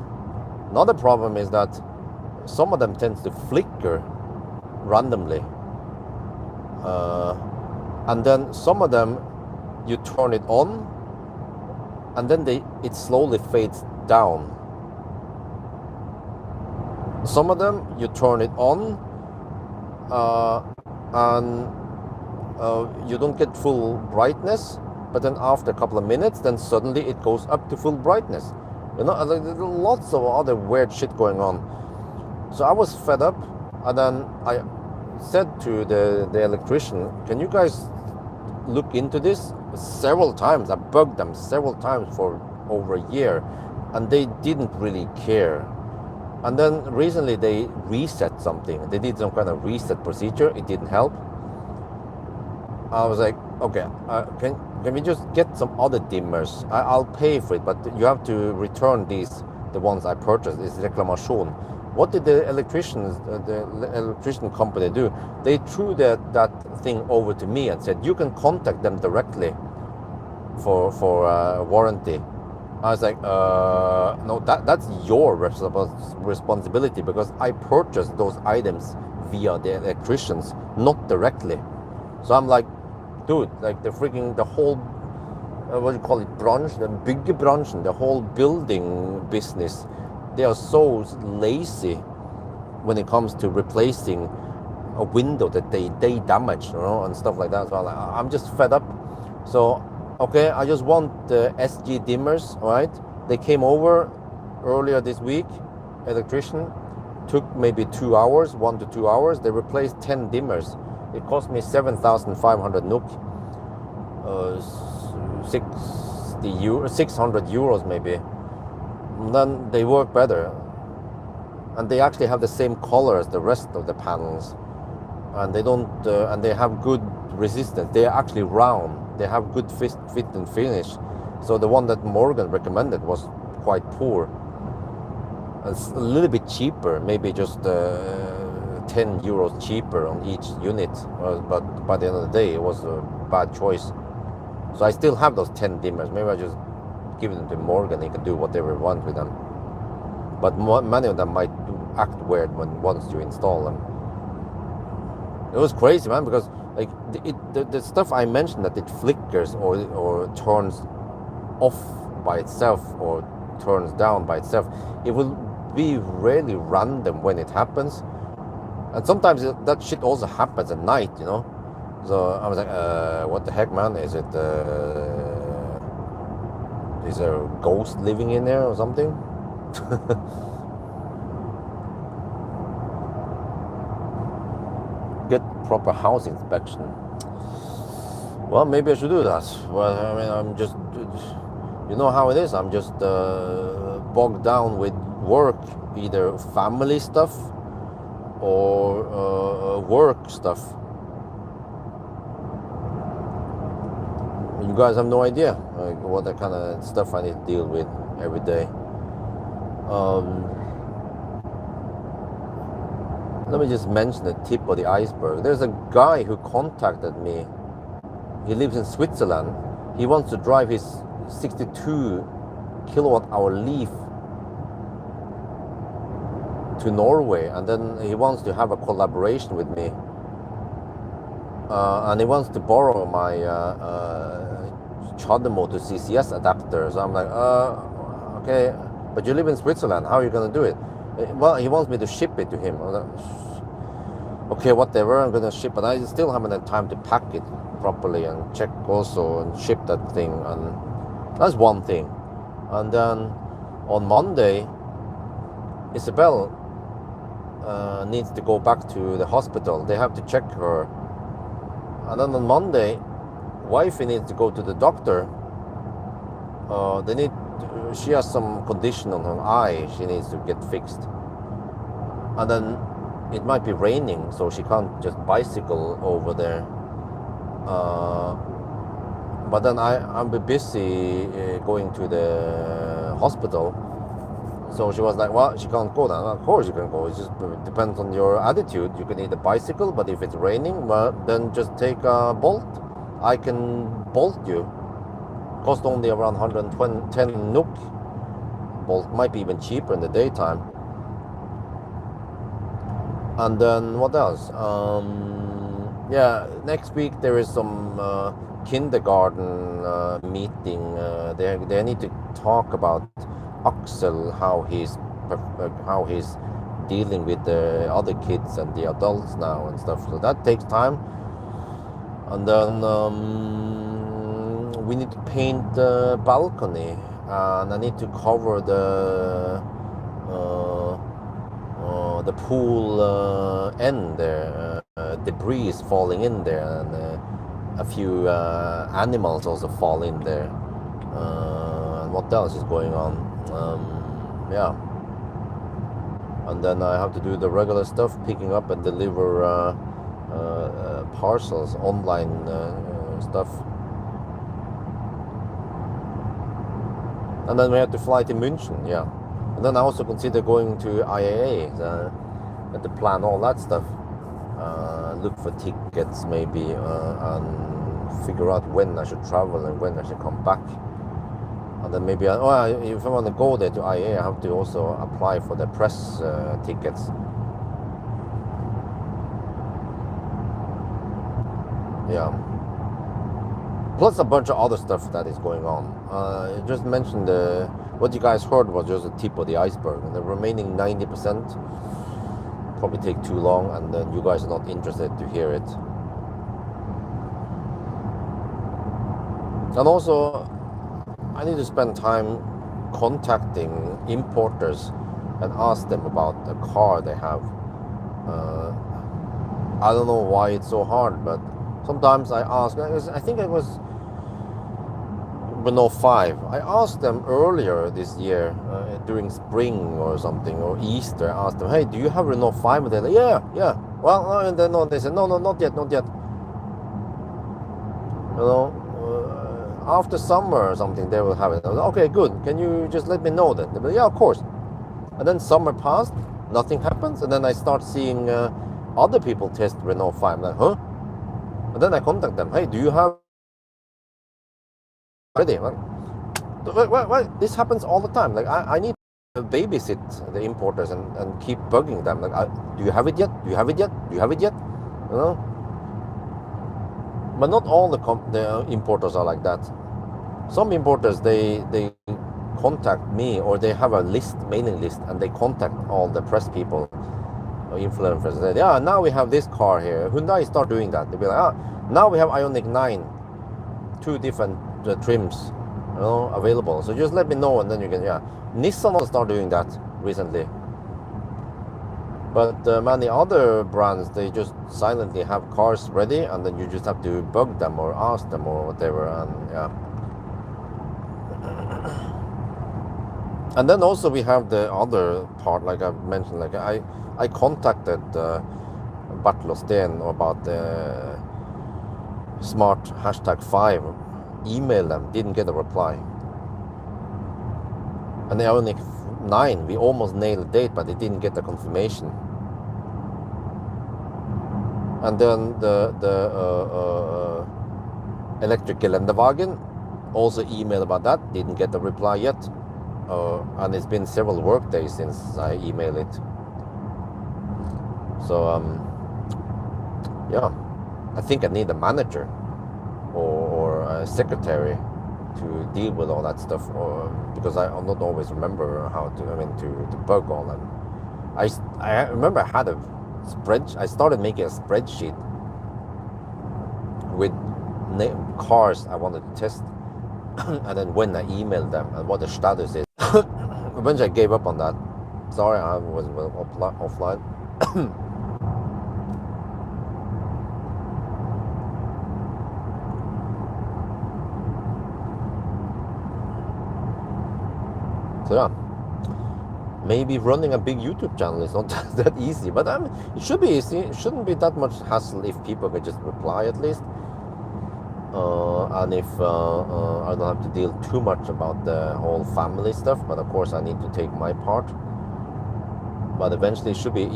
Another problem is that some of them tends to flicker randomly. And then some of them, you turn it on, and then it slowly fades down. Some of them, you turn it on, and you don't get full brightness, but then after a couple of minutes, then suddenly it goes up to full brightness. You know, there's lots of other weird shit going on. So I was fed up, and then I said to the electrician, can you guys look into this? Several times. I bugged them several times for over a year, and they didn't really care. And then recently they reset something. They did some kind of reset procedure. It didn't help. I was like, okay, can we just get some other dimmers? I'll pay for it, but you have to return the ones I purchased. It's reclamation. What did the electrician company do? They threw that thing over to me and said, you can contact them directly for warranty. I was like, no, that's your responsibility, because I purchased those items via the electricians, not directly. So I'm like, dude, like the whole, what do you call it, branch, the big branch, the whole building business, they are so lazy when it comes to replacing a window that they damaged, you know, and stuff like that. So I'm just fed up. So, okay, I just want the SG dimmers, all right? They came over earlier this week, electrician, took maybe 2 hours, 1 to 2 hours. They replaced 10 dimmers. It cost me 7,500 NOK, 600 euros maybe. And then they work better. and they actually have the same color as the rest of the panels, and they don't and they have good resistance. They are actually round. They have good fit and finish. So the one that Morgan recommended was quite poor. It's a little bit cheaper, maybe just 10 euros cheaper on each unit, but by the end of the day it was a bad choice. So I still have those 10 dimmers. Maybe I just give them to Morgan. He can do whatever he wants with them, but many of them might act weird once you install them. It was crazy, man, because like the stuff I mentioned, that it flickers or turns off by itself or turns down by itself, it will be really random when it happens. And sometimes that shit also happens at night, you know. So I was like, what the heck, man? Is there a ghost living in there or something? Get proper house inspection. Well, maybe I should do that. Well, I mean, I'm just, you know how it is. I'm just bogged down with work, either family stuff or work stuff. You guys have no idea like, what the kind of stuff I need to deal with every day. Let me just mention the tip of the iceberg. There's a guy who contacted me. He lives in Switzerland. He wants to drive his 62 kilowatt hour Leaf to Norway, and then he wants to have a collaboration with me. And he wants to borrow my CHAdeMO to CCS adapter. So I'm like, okay, but you live in Switzerland. How are you going to do it? Well, he wants me to ship it to him. Okay, whatever, I'm gonna ship it. I still haven't had time to pack it properly and check also and ship that thing, and that's one thing. And then on Monday, Isabel needs to go back to the hospital. They have to check her. And then on Monday, wifey needs to go to the doctor. She has some condition on her eye she needs to get fixed. And then it might be raining, so she can't just bicycle over there. But then I'll be busy going to the hospital. So she was like, well, she can't go then. Of course you can go. It just depends on your attitude. You can either bicycle, but if it's raining, well, then just take a Bolt. I can Bolt you. Cost only around 110 NOK. Bolt might be even cheaper in the daytime. And then what else? Yeah, next week there is some kindergarten meeting. They need to talk about Axel, how he's dealing with the other kids and the adults now and stuff. So that takes time. And then we need to paint the balcony, and I need to cover the pool end there. Debris is falling in there, and a few animals also fall in there. And what else is going on? Yeah. And then I have to do the regular stuff, picking up and deliver parcels, online stuff. And then we have to fly to München, yeah. And then I also consider going to IAA, and to plan all that stuff. Look for tickets maybe, and figure out when I should travel and when I should come back. And then maybe, if I want to go there to IAA, I have to also apply for the press tickets. Yeah. Plus a bunch of other stuff that is going on. I just mentioned what you guys heard was just the tip of the iceberg, and the remaining 90% probably take too long, and then you guys are not interested to hear it. And also, I need to spend time contacting importers and ask them about the car they have. I don't know why it's so hard, but sometimes I ask. I think it was Renault 5. I asked them earlier this year, during spring or something, or Easter. I asked them, hey, do you have Renault 5? And they're like, yeah. Well, and then no, they said, no, not yet. You know, after summer or something, they will have it. I was like, okay, good. Can you just let me know then? They were like, yeah, of course. And then summer passed, nothing happens, and then I start seeing other people test Renault 5. I'm like, huh? And then I contact them, hey, do you have ready? Like, wait, this happens all the time. Like, I need to babysit the importers and keep bugging them. Like, do you have it yet? Do you have it yet? Do you have it yet? You know? But not all the importers are like that. Some importers, they contact me, or they have a mailing list, and they contact all the press people, influencers. They say, yeah, now we have this car here. Hyundai start doing that. They'll be like, now we have EX90, 2 different trims, you know, available. So just let me know, and then you can, yeah. Nissan also start doing that recently. But many other brands, they just silently have cars ready, and then you just have to bug them or ask them or whatever, and yeah. And then also we have the other part, like I mentioned, like I contacted Bartolo Steen about the smart #5, emailed them, didn't get a reply. And the EX9, we almost nailed the date, but they didn't get the confirmation. And then the electric Geländewagen, also emailed about that, didn't get a reply yet. And it's been several work days since I emailed it. So yeah, I think I need a manager or a secretary to deal with all that stuff, because I not always remember how to, to bug all them. I remember I had I started making a spreadsheet with cars I wanted to test, and then when I emailed them and what the status is. Eventually I gave up on that. Sorry, I was offline. So yeah, maybe running a big YouTube channel is not that easy, but it should be easy. It shouldn't be that much hassle if people could just reply at least. And if I don't have to deal too much about the whole family stuff, but of course I need to take my part. But eventually it should be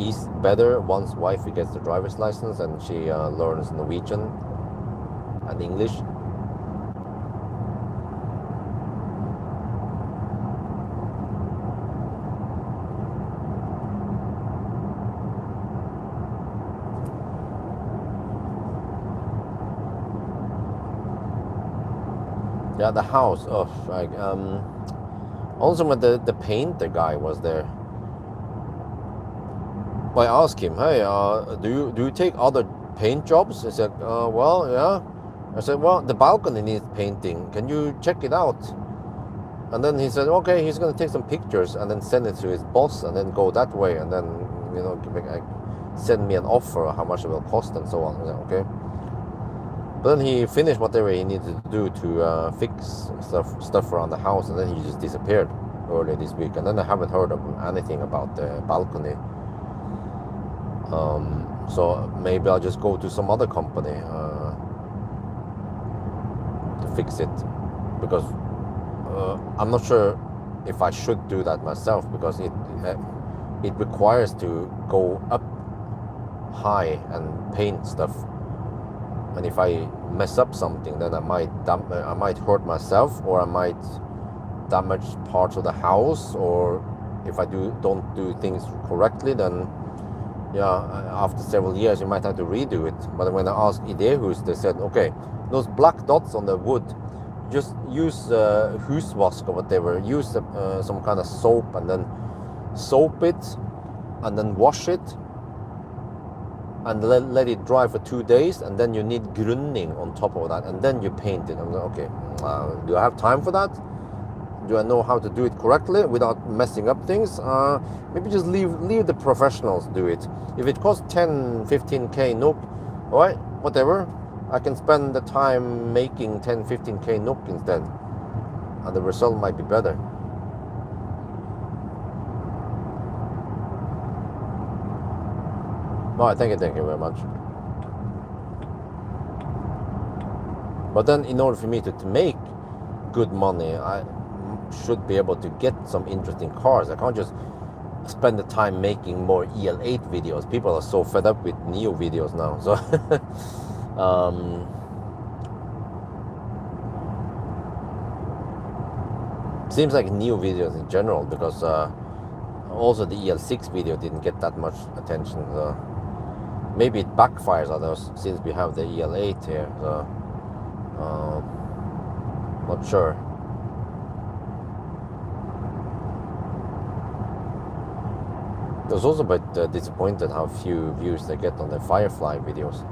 better once wifey gets the driver's license and she learns Norwegian and English. Yeah, the house. Oh, like also when the painter guy was there, I asked him, hey, do you take other paint jobs? He said, well, yeah. I said, well, the balcony needs painting. Can you check it out? And then he said, okay, he's going to take some pictures and then send it to his boss and then go that way, and then, you know, send me an offer how much it will cost and so on. I said, okay. But then he finished whatever he needed to do to fix stuff around the house, and then he just disappeared earlier this week. And then I haven't heard of anything about the balcony. So maybe I'll just go to some other company to fix it, because I'm not sure if I should do that myself, because it requires to go up high and paint stuff. And if I mess up something, then I might hurt myself, or I might damage parts of the house, or if I don't do things correctly, then yeah, after several years you might have to redo it. But when I asked Idehus, they said, okay, those black dots on the wood, just use husvask or whatever, use some kind of soap, and then soap it, and then wash it, and let it dry for 2 days, and then you need grunning on top of that, and then you paint it. I'm like, okay, do I have time for that? Do I know how to do it correctly without messing up things? Maybe just leave the professionals do it. If it costs 10, 15k NOK, all right, whatever. I can spend the time making 10, 15k NOK instead. and the result might be better. No, thank you very much. But then in order for me to make good money, I should be able to get some interesting cars. I can't just spend the time making more EL8 videos. People are so fed up with Neo videos now. So seems like Neo videos in general, because also the EL6 video didn't get that much attention. So maybe it backfires on us since we have the EL8 here. So not sure. I was also a bit disappointed how few views they get on the Firefly videos.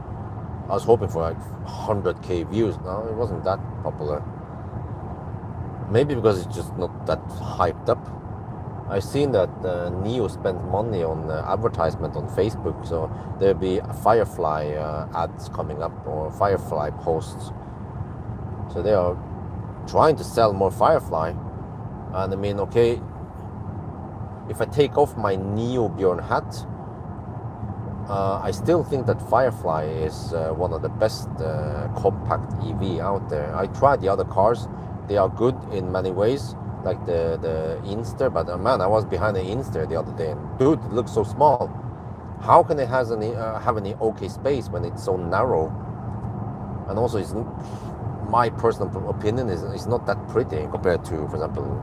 I was hoping for like 100k views. No, it wasn't that popular. Maybe because it's just not that hyped up. I've seen that Neo spent money on advertisement on Facebook, so there'll be Firefly ads coming up, or Firefly posts. So they are trying to sell more Firefly. And I mean, okay, if I take off my Neo Bjorn hat, I still think that Firefly is one of the best compact EV out there. I tried the other cars. They are good in many ways, like the Inster, but man, I was behind the Inster the other day, and dude, it looks so small. How can it have any okay space when it's so narrow? And also, my personal opinion is it's not that pretty compared to, for example,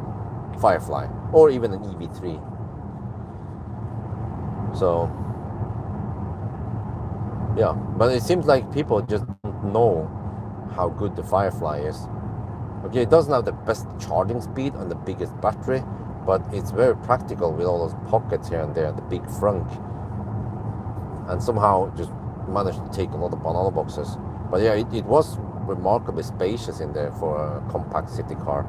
Firefly or even an EV3. So yeah, but it seems like people just don't know how good the Firefly is. Okay, it doesn't have the best charging speed and the biggest battery, but it's very practical with all those pockets here and there, the big frunk, and somehow just managed to take a lot of banana boxes. But yeah, it was remarkably spacious in there for a compact city car.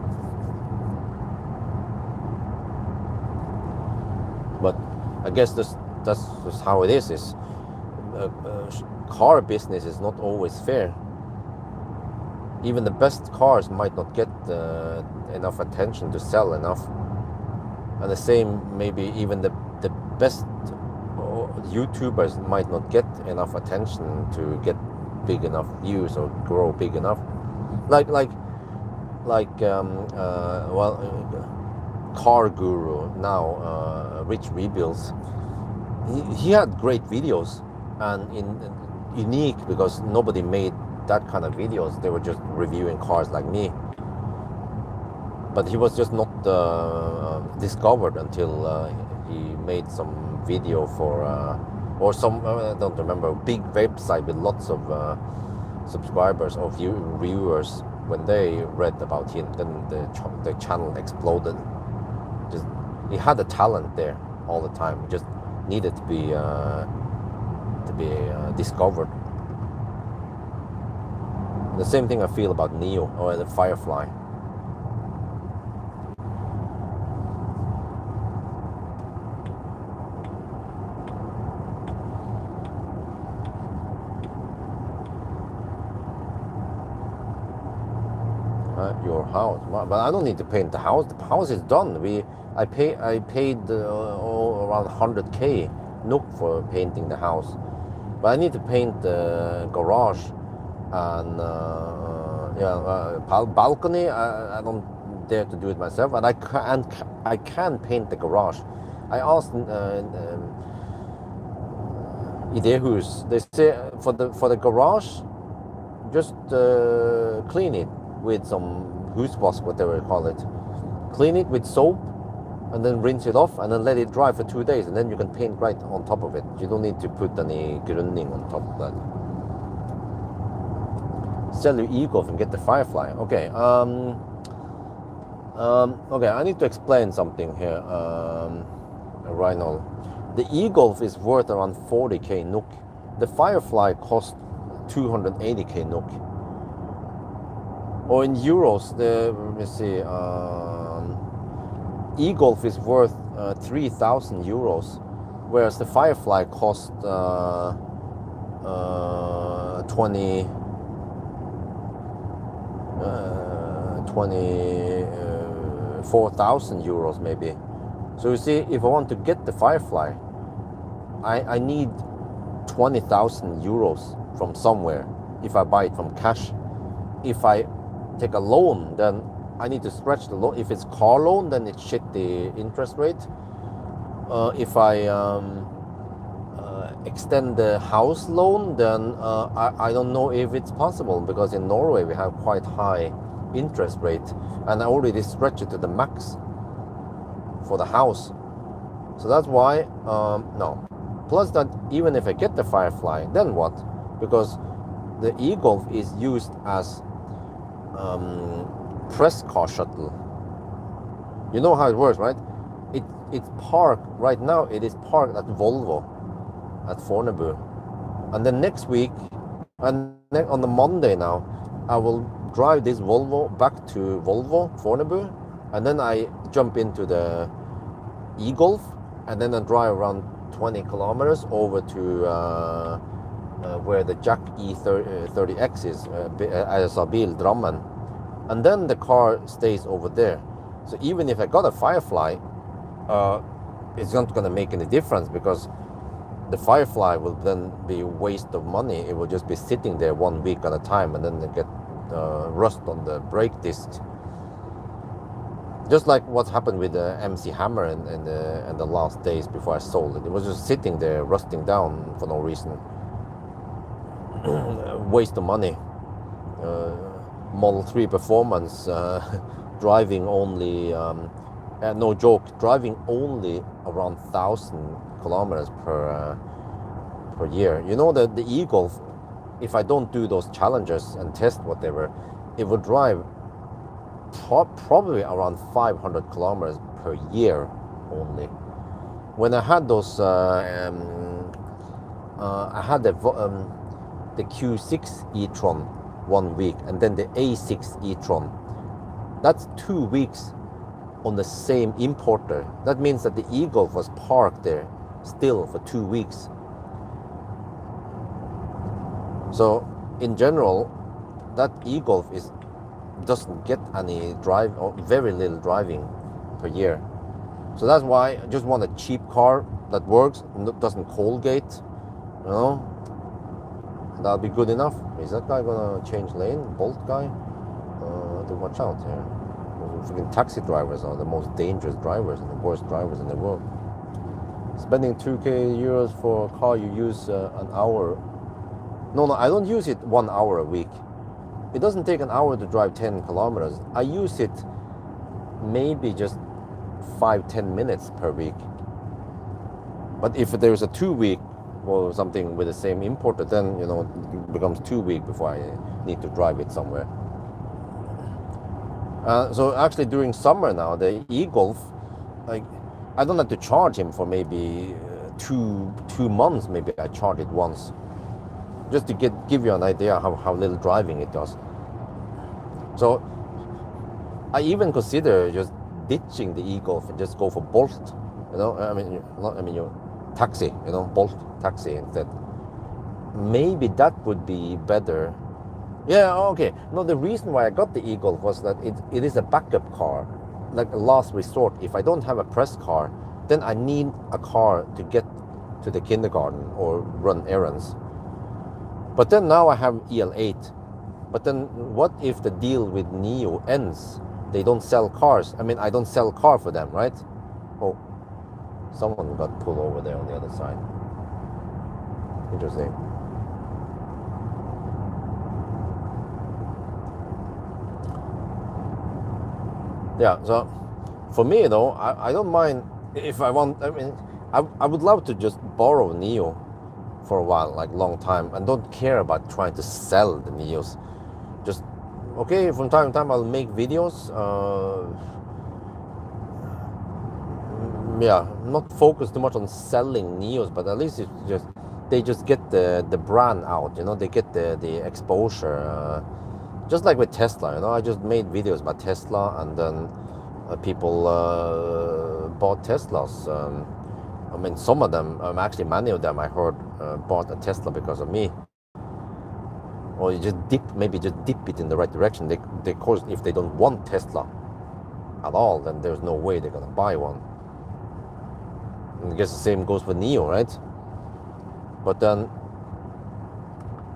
But I guess that's just how it is. Car business is not always fair. Even the best cars might not get enough attention to sell enough, and the same maybe even the best YouTubers might not get enough attention to get big enough views or grow big enough. Car Guru now, Rich Rebuilds. He had great videos, and unique because nobody made that kind of videos. They were just reviewing cars like me. But he was just not discovered until he made some video for or some I don't remember, a big website with lots of subscribers or viewers. When they read about him, then the channel exploded. Just he had the talent there all the time. He just needed to be discovered. The same thing I feel about Neo or the Firefly. Your house, but I don't need to paint the house. The house is done. I paid around 100k NOK for painting the house, but I need to paint the garage and balcony. I don't dare to do it myself, and I can paint the garage. I asked Idehus. They say for the garage, just clean it with some husvask, whatever you call it. Clean it with soap and then rinse it off and then let it dry for 2 days, and then you can paint right on top of it. You don't need to put any grunning on top of that. Sell your e-golf and get the Firefly. Okay. Okay, I need to explain something here, Reinhold. The e-golf is worth around 40k NOK. The Firefly cost 280k NOK. Or in euros, let me see, e-golf is worth 3,000 euros, whereas the Firefly cost 20 4,000 euros maybe. So you see, if I want to get the Firefly, I need 20,000 euros from somewhere if I buy it from cash. If I take a loan, then I need to stretch the loan. If it's car loan, then it's shit the interest rate. If I extend the house loan, then I don't know if it's possible, because in Norway we have quite high interest rate, and I already stretched it to the max for the house. So that's why no. Plus that, even if I get the Firefly, then what? Because the e-Golf is used as press car shuttle. You know how it works, right? It's parked right now. It is parked at Volvo at Fornebu, and then next week, and then on the Monday now, I will drive this Volvo back to Volvo Fornebu, and then I jump into the e-Golf, and then I drive around 20 kilometers over to where the Jack E30X is, Bil Drammen, and then the car stays over there. So even if I got a Firefly, it's not going to make any difference, because the Firefly will then be a waste of money. It will just be sitting there 1 week at a time, and then they get rust on the brake discs. Just like what happened with the MC Hammer in the last days before I sold it. It was just sitting there rusting down for no reason. Waste of money. Model 3 Performance, driving only, no joke, driving only around 1,000 kilometers per year. You know that the e-Golf, if I don't do those challenges and test whatever, it will drive probably around 500 kilometers per year only. When I had those, I had the Q6 e-tron 1 week, and then the A6 e-tron. That's 2 weeks on the same importer. That means that the e-Golf was parked there still for 2 weeks. So in general, that e-Golf doesn't get any drive, or very little driving per year. So that's why I just want a cheap car that works and doesn't Colgate, you know. That'll be good enough. Is that guy gonna change lane? Bolt guy? To watch out here. Freaking taxi drivers are the most dangerous drivers and the worst drivers in the world. Spending 2k euros for a car you use an hour. No, I don't use it 1 hour a week. It doesn't take an hour to drive 10 kilometers. I use it maybe just 5-10 minutes per week. But if there's a 2 week or something with the same importer, then you know it becomes 2 weeks before I need to drive it somewhere. So actually during summer now, the e-Golf, I don't have to charge him for maybe two months. Maybe I charge it once, just to give you an idea how little driving it does. So I even consider just ditching the e-Golf and just go for Bolt. You know, your taxi. You know, Bolt taxi instead. Maybe that would be better. Yeah, okay. No, the reason why I got the e-Golf was that it is a backup car, like a last resort. If I don't have a press car, then I need a car to get to the kindergarten or run errands. But then now I have EL8. But then what if the deal with NIO ends? They don't sell cars. I mean, I don't sell car for them, right? Oh, someone got pulled over there on the other side. Interesting. Yeah, so for me though, I don't mind if I want. I mean, I would love to just borrow NIO for a while, like long time, and don't care about trying to sell the NIOs. Just okay, from time to time I'll make videos. Yeah, not focus too much on selling NIOs, but at least they just get the brand out. You know, they get the exposure. Just like with Tesla, you know, I just made videos about Tesla, and then people bought Teslas. I mean, some of them, actually many of them I heard bought a Tesla because of me. Or you just dip it in the right direction. They of course, if they don't want Tesla, at all, then there's no way they're gonna buy one. And I guess the same goes for Neo, right? But then,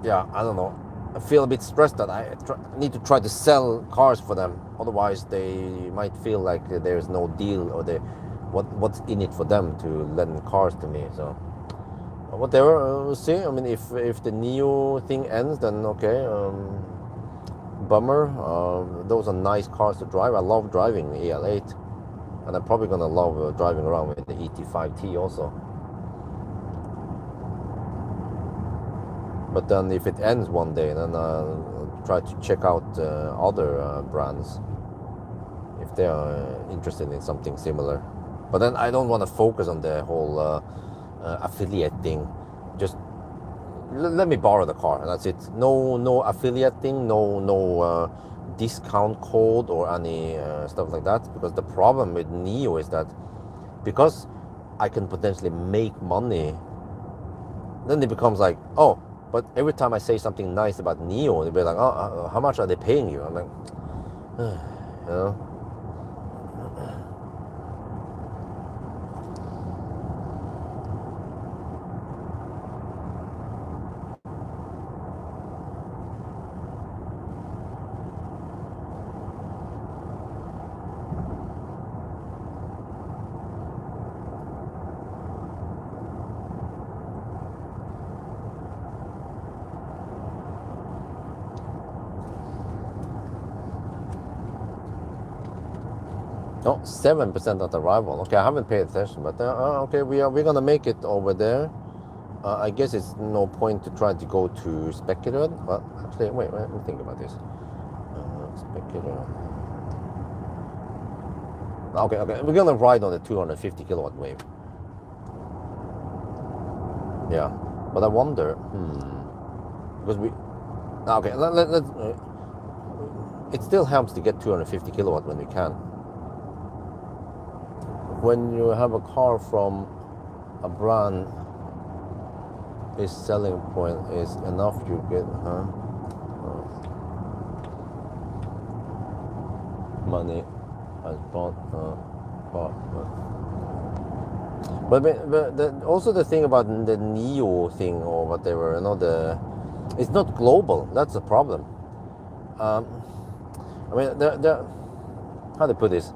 yeah, I don't know. I feel a bit stressed that I need to try to sell cars for them. Otherwise, they might feel like there's no deal, or what's in it for them to lend cars to me. So whatever, we'll see. I mean, if the Neo thing ends, then okay. Bummer. Those are nice cars to drive. I love driving EL8, and I'm probably gonna love driving around with the ET5T also. But then if it ends one day, then I'll try to check out other brands if they are interested in something similar. But then I don't want to focus on the whole affiliate thing. Just let me borrow the car, and that's it. No affiliate thing, no discount code or any stuff like that. Because the problem with Neo is that because I can potentially make money, then it becomes like, oh, but every time I say something nice about Neo, they'll be like, oh, how much are they paying you? I'm like, you know. Oh, 7% at arrival. Okay, I haven't paid attention, but okay, we're gonna make it over there. I guess it's no point to try to go to Speculator. Well, actually, wait, let me think about this. Speculator. Okay, we're gonna ride on the 250 kilowatt wave. Yeah, but I wonder, because we. Okay, let's. It still helps to get 250 kilowatt when we can. When you have a car from a brand, its selling point is enough, you get money as bought. But also the thing about the Neo thing or whatever, you know, it's not global. That's the problem. I mean, how to put this?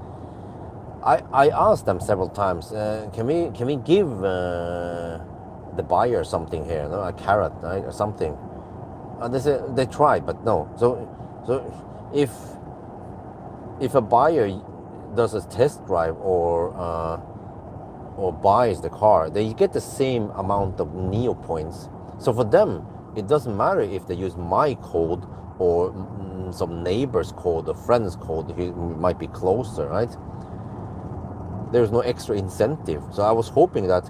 I asked them several times, can we give the buyer something here, no? A carrot, right, or something? And they said they tried, but no. So if a buyer does a test drive or buys the car, they get the same amount of Neo points. So for them, it doesn't matter if they use my code or some neighbor's code or friend's code. He might be closer, right? There's no extra incentive. So I was hoping that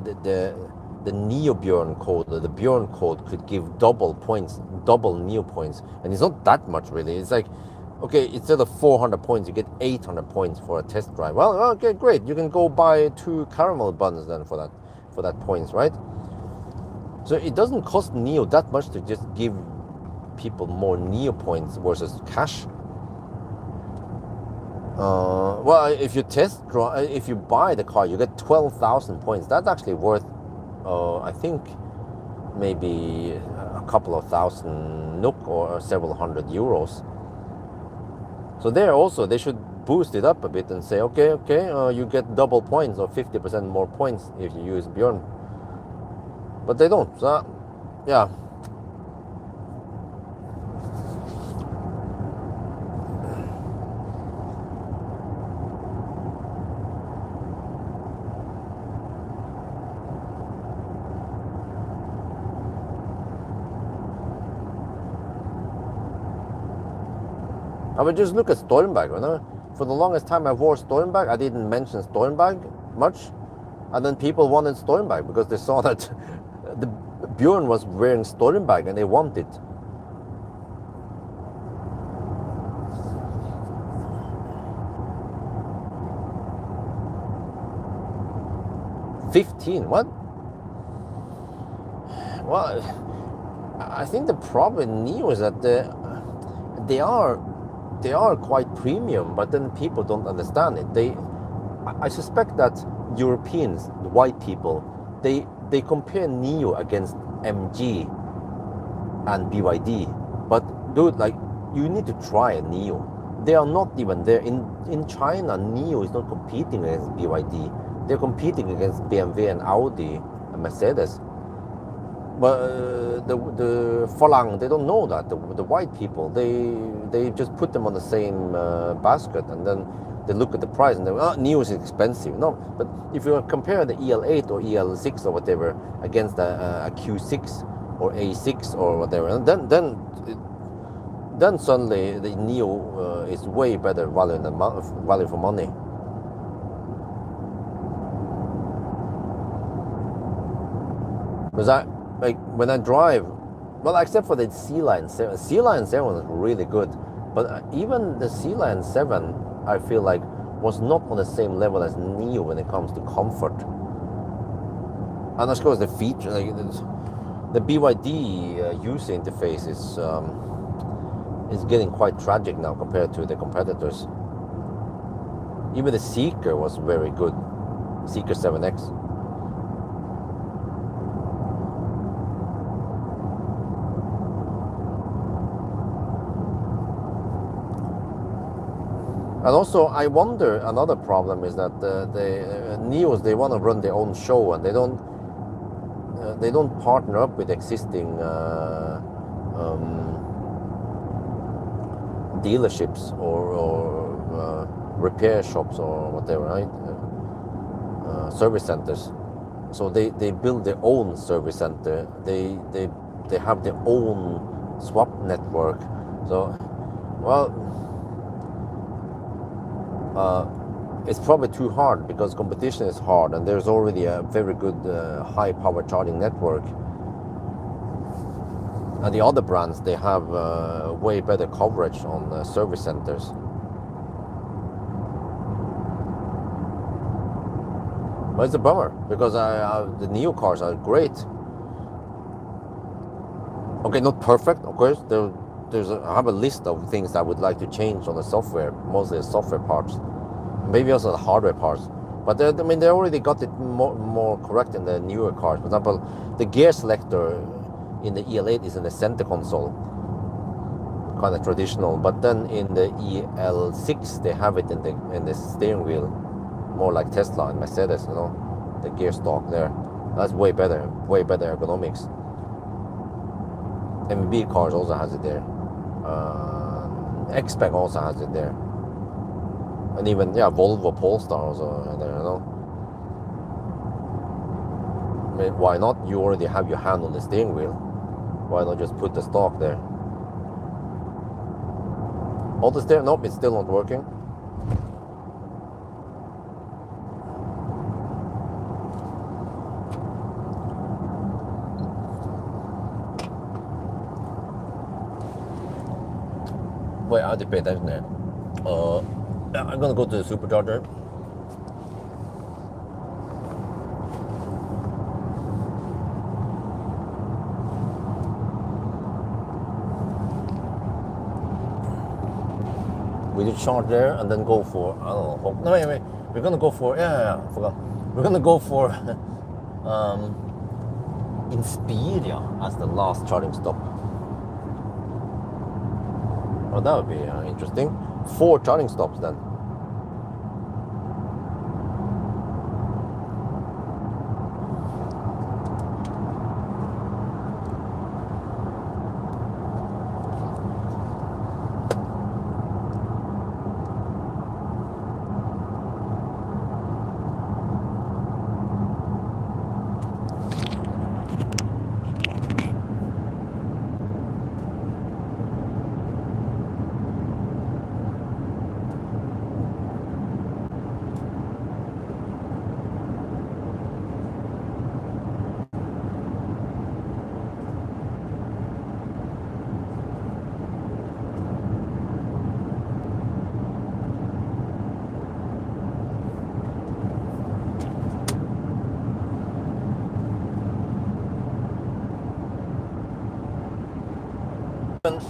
the Neo Bjorn code, the Bjorn code, could give double points, double Neo points. And it's not that much really. It's like, okay, instead of 400 points, you get 800 points for a test drive. Well, okay, great. You can go buy 2 caramel buns then for that points, right? So it doesn't cost Neo that much to just give people more Neo points versus cash. Well, if you buy the car, you get 12,000 points. That's actually worth, I think, maybe a couple of thousand NOK or several hundred euros. So there also, they should boost it up a bit and say, okay, you get double points or 50% more points if you use Bjorn. But they don't. So, yeah. I would just look at Stormbag, you know? For the longest time I wore Stormbag, I didn't mention Stormbag much. And then people wanted Stormbag because they saw that the Bjorn was wearing Stormbag and they wanted it. $15, what? Well, I think the problem with Neo is that they are they are quite premium, but then people don't understand it. I suspect that Europeans, the white people, they compare Neo against MG and BYD, but dude, like, you need to try a Neo. They are not even there in China. Neo is not competing against BYD. They're competing against BMW and Audi and Mercedes. But the Falang, they don't know that. The white people, they just put them on the same basket, and then they look at the price and they Neo is expensive. No, but if you compare the EL8 or EL6 or whatever against a Q6 or A6 or whatever, and then suddenly the Neo is way better value for money. Because when I drive, well, except for the C-Line 7. C-Line 7 is really good, but even the C-Line 7, I feel like, was not on the same level as Neo when it comes to comfort. And of course, the feature, like the BYD user interface is getting quite tragic now compared to the competitors. Even the Seeker was very good, Seeker 7X. And also, I wonder, another problem is that the Neos, they want to run their own show, and they don't partner up with existing dealerships or repair shops or whatever, right? Service centers. So they build their own service center. They have their own swap network. So, well, it's probably too hard because competition is hard, and there's already a very good high power charging network. And the other brands, they have way better coverage on service centers. But it's a bummer because the Neo cars are great. Okay, not perfect, of course. I have a list of things I would like to change on the software, mostly the software parts, maybe also the hardware parts. But they already got it more correct in the newer cars. For example, the gear selector in the EL8 is in the center console, kind of traditional. But then in the EL6 they have it in the steering wheel, more like Tesla and Mercedes. The gear stalk there. That's way better ergonomics. MB cars also has it there. X-Spec also has it there, and even Volvo Polestar also there. Why not? You already have your hand on the steering wheel. Why not just put the stalk there? All the steering? Nope, it's still not working. Wait, I have to pay attention there. I'm gonna go to the supercharger. We just charge there and then go for, I don't know. No, wait. We're gonna go for, I forgot. We're gonna go for Inspiria as the last charging stop. Oh, that would be interesting. 4 charging stops then.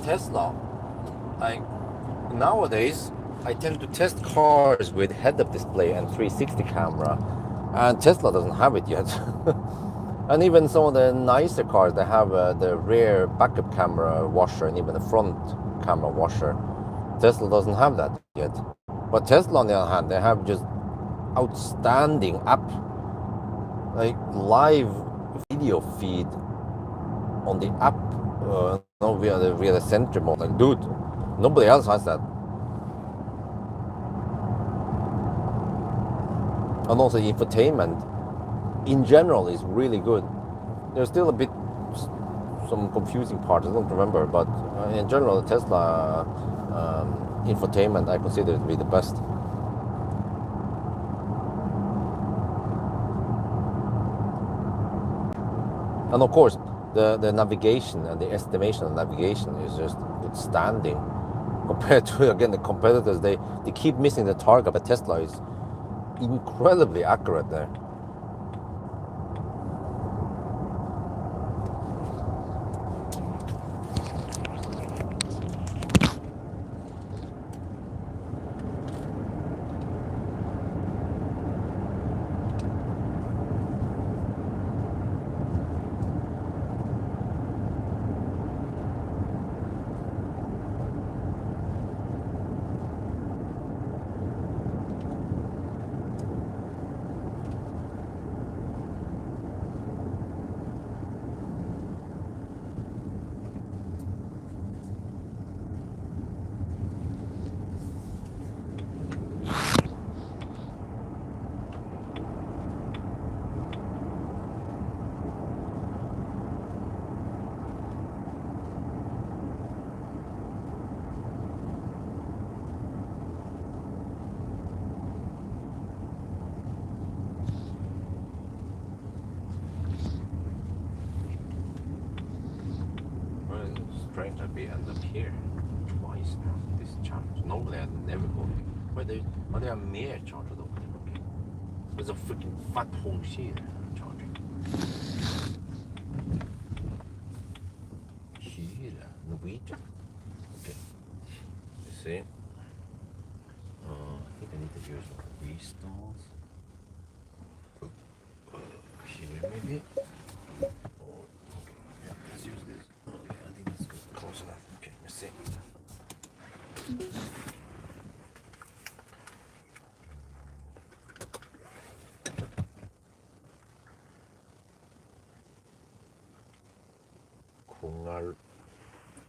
Tesla, nowadays I tend to test cars with head-up display and 360 camera, and Tesla doesn't have it yet. And even some of the nicer cars, they have the rear backup camera washer and even the front camera washer. Tesla doesn't have that yet. But Tesla, on the other hand, they have just outstanding app, like live video feed on the app, via the center mode. Like, dude, nobody else has that. And also the infotainment in general is really good. There's still a bit some confusing parts I don't remember, but in general the Tesla infotainment I consider to be the best. And of course the navigation and the estimation of navigation is just outstanding compared to, again, the competitors. They keep missing the target, but Tesla is incredibly accurate there. Strange that we end up here twice now. This challenge. Normally I'd never go here. But they are mer charger though. Okay. There's a freaking fat hole here charging. Here, Norwegian. Okay. You see? I think I need to use some restalls. Here maybe.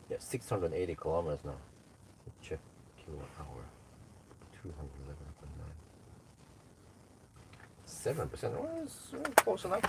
Yeah, 680 kilometers now. Check kilowatt hour. 211.9. 7%. Well, it's close enough.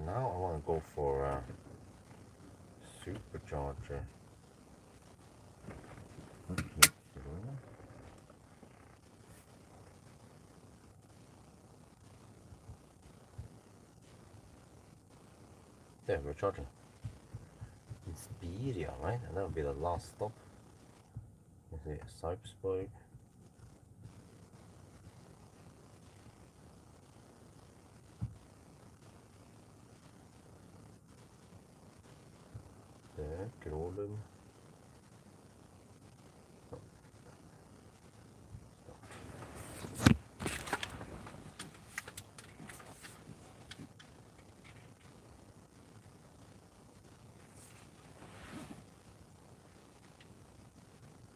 Now I want to go for a supercharger. There, we're charging. Inspiria, right? And that'll be the last stop. Let's see, Sarpsborg. There, Grålum.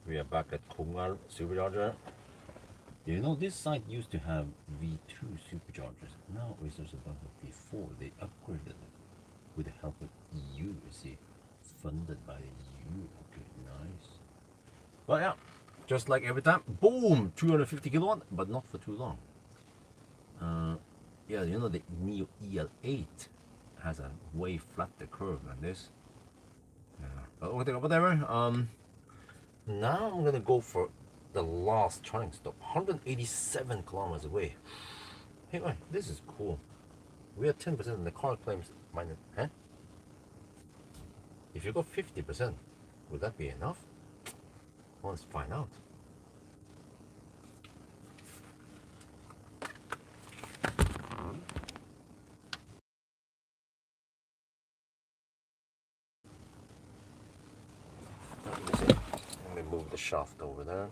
We are back at Kongal supercharger. You know, this site used to have V2 superchargers. Now it's just about V4. They upgraded it with the help of EU. You see, funded by the EU. Okay, nice. But yeah, just like every time, boom, 250 kilowatt, but not for too long. Yeah, you know, the Neo EL8 has a way flatter curve than this. Yeah, but whatever. Now I'm gonna go for the last charging stop, 187 kilometers away. Hey, wait, this is cool. We are 10% and the car claims minus, huh? If you go 50%, would that be enough? Well, let's find out. Let me see. Let me move the shaft over there.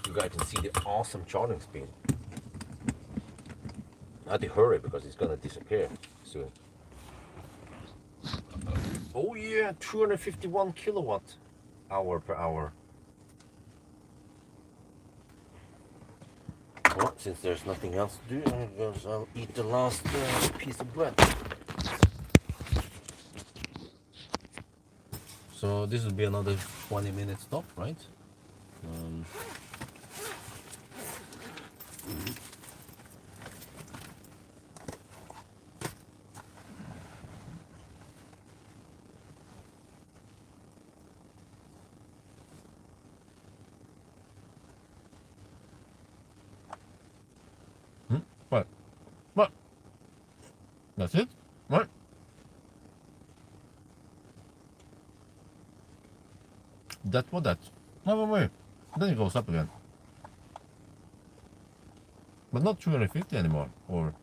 You guys can see the awesome charging speed. I have to hurry because it's gonna disappear soon. Oh yeah, 251 kilowatt hour per hour. Well, since there's nothing else to do, I guess I'll eat the last piece of bread. So this will be another 20-minute stop, right? Um, What? What? That's it? What? That's what that? No, wait. Then it goes up again. But not 250 anymore, or...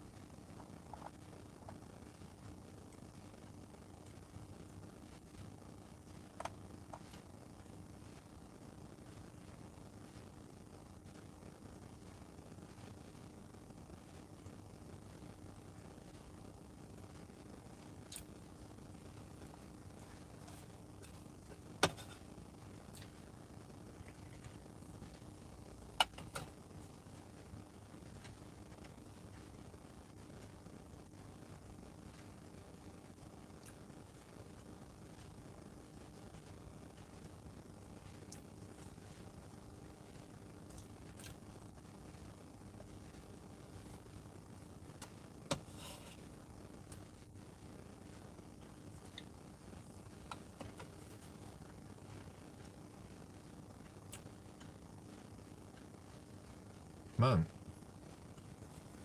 Man,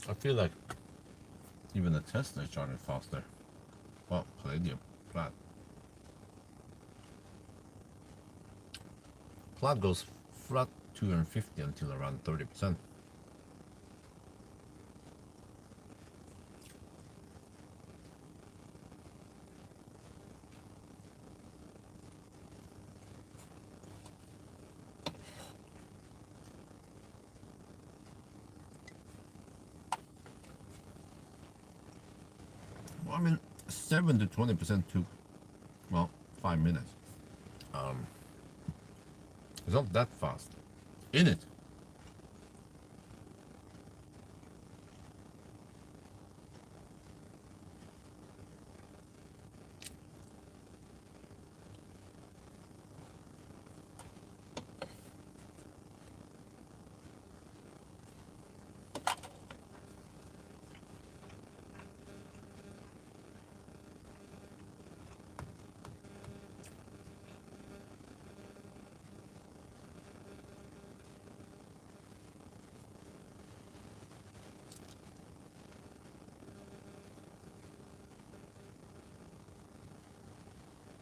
I feel like even the Tesla is charging faster. Well, Palladium, Plaid. Plaid goes flat 250 until around 30%. Well, I mean, 7 to 20% took, well, 5 minutes. It's not that fast. In it.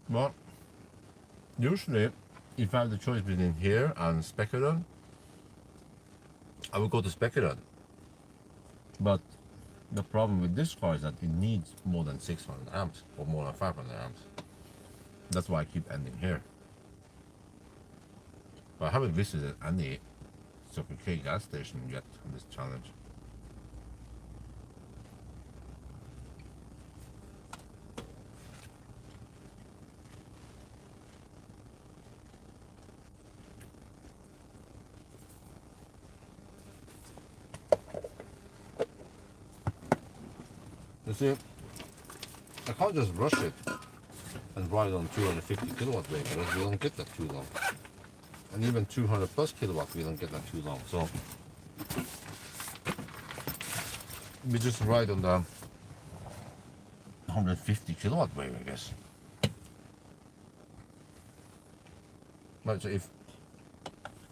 Well, usually, if I have the choice between here and Specular, I would go to Specular. But the problem with this car is that it needs more than 600 amps or more than 500 amps. That's why I keep ending here. But I haven't visited any Circle K gas station yet on this challenge. You see, I can't just rush it and ride on 250 kilowatt weight because we don't get that too long. And even 200 plus kilowatt, we don't get that too long. So we just ride on the 150 kilowatt wave, I guess. Right, so if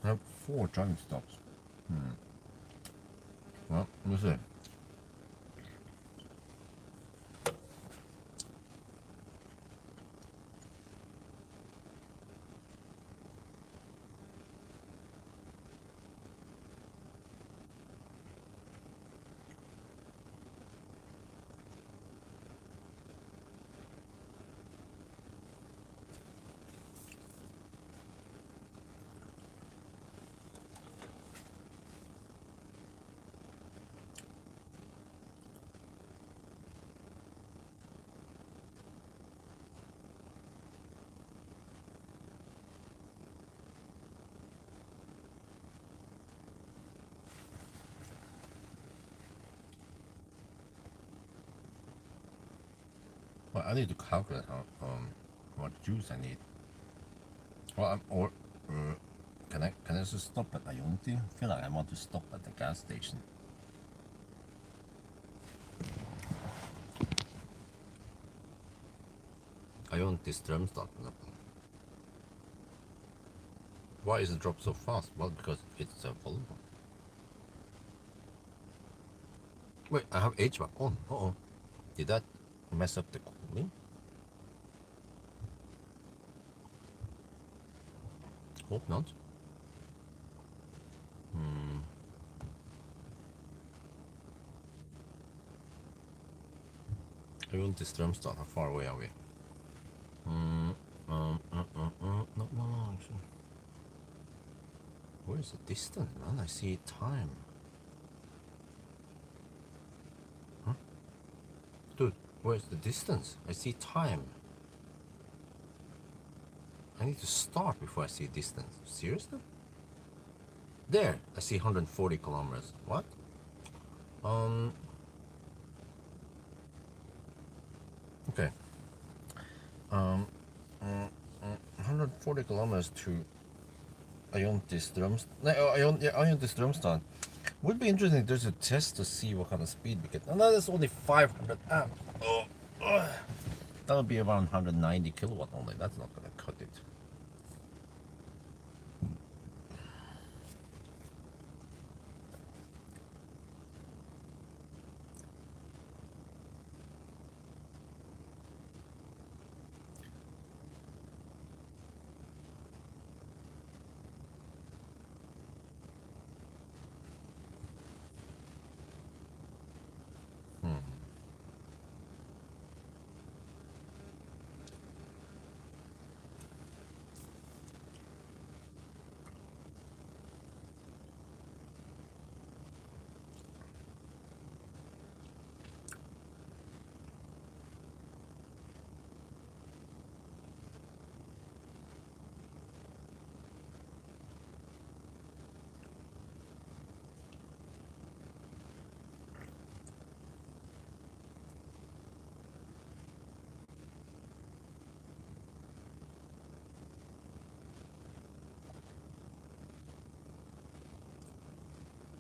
I have 4 charging stops, well, let me see. Well, I need to calculate how what juice I need. Well, can I just stop at Ionity? I feel like I want to stop at the gas station. Ionity strömstart. Why is it drop so fast? Well, because it's a Volvo. Wait, I have HVAC on. Uh-oh. Did that mess up the cooling? Hope not. Ionity strömstart. How far away are we? No, actually. Where is the distance, man? I see time. Huh? Dude, where's the distance? I see time. I need to start before I see distance. Seriously? There, I see 140 kilometers. What? 140 kilometers to Ionity Strömstad. Would be interesting if there's a test to see what kind of speed we get. And that is only 500 amp. That would be around 190 kilowatt only. That's not going to cut it.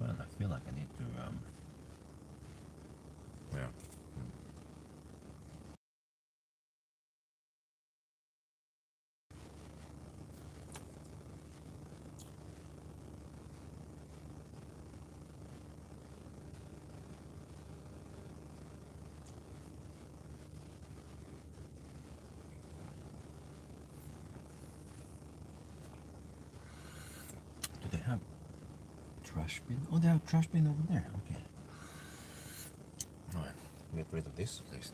Well, I feel like I need to, yeah. Do they have trash bin? Oh, they have a trash bin over there. Okay. Alright, get rid of this at least.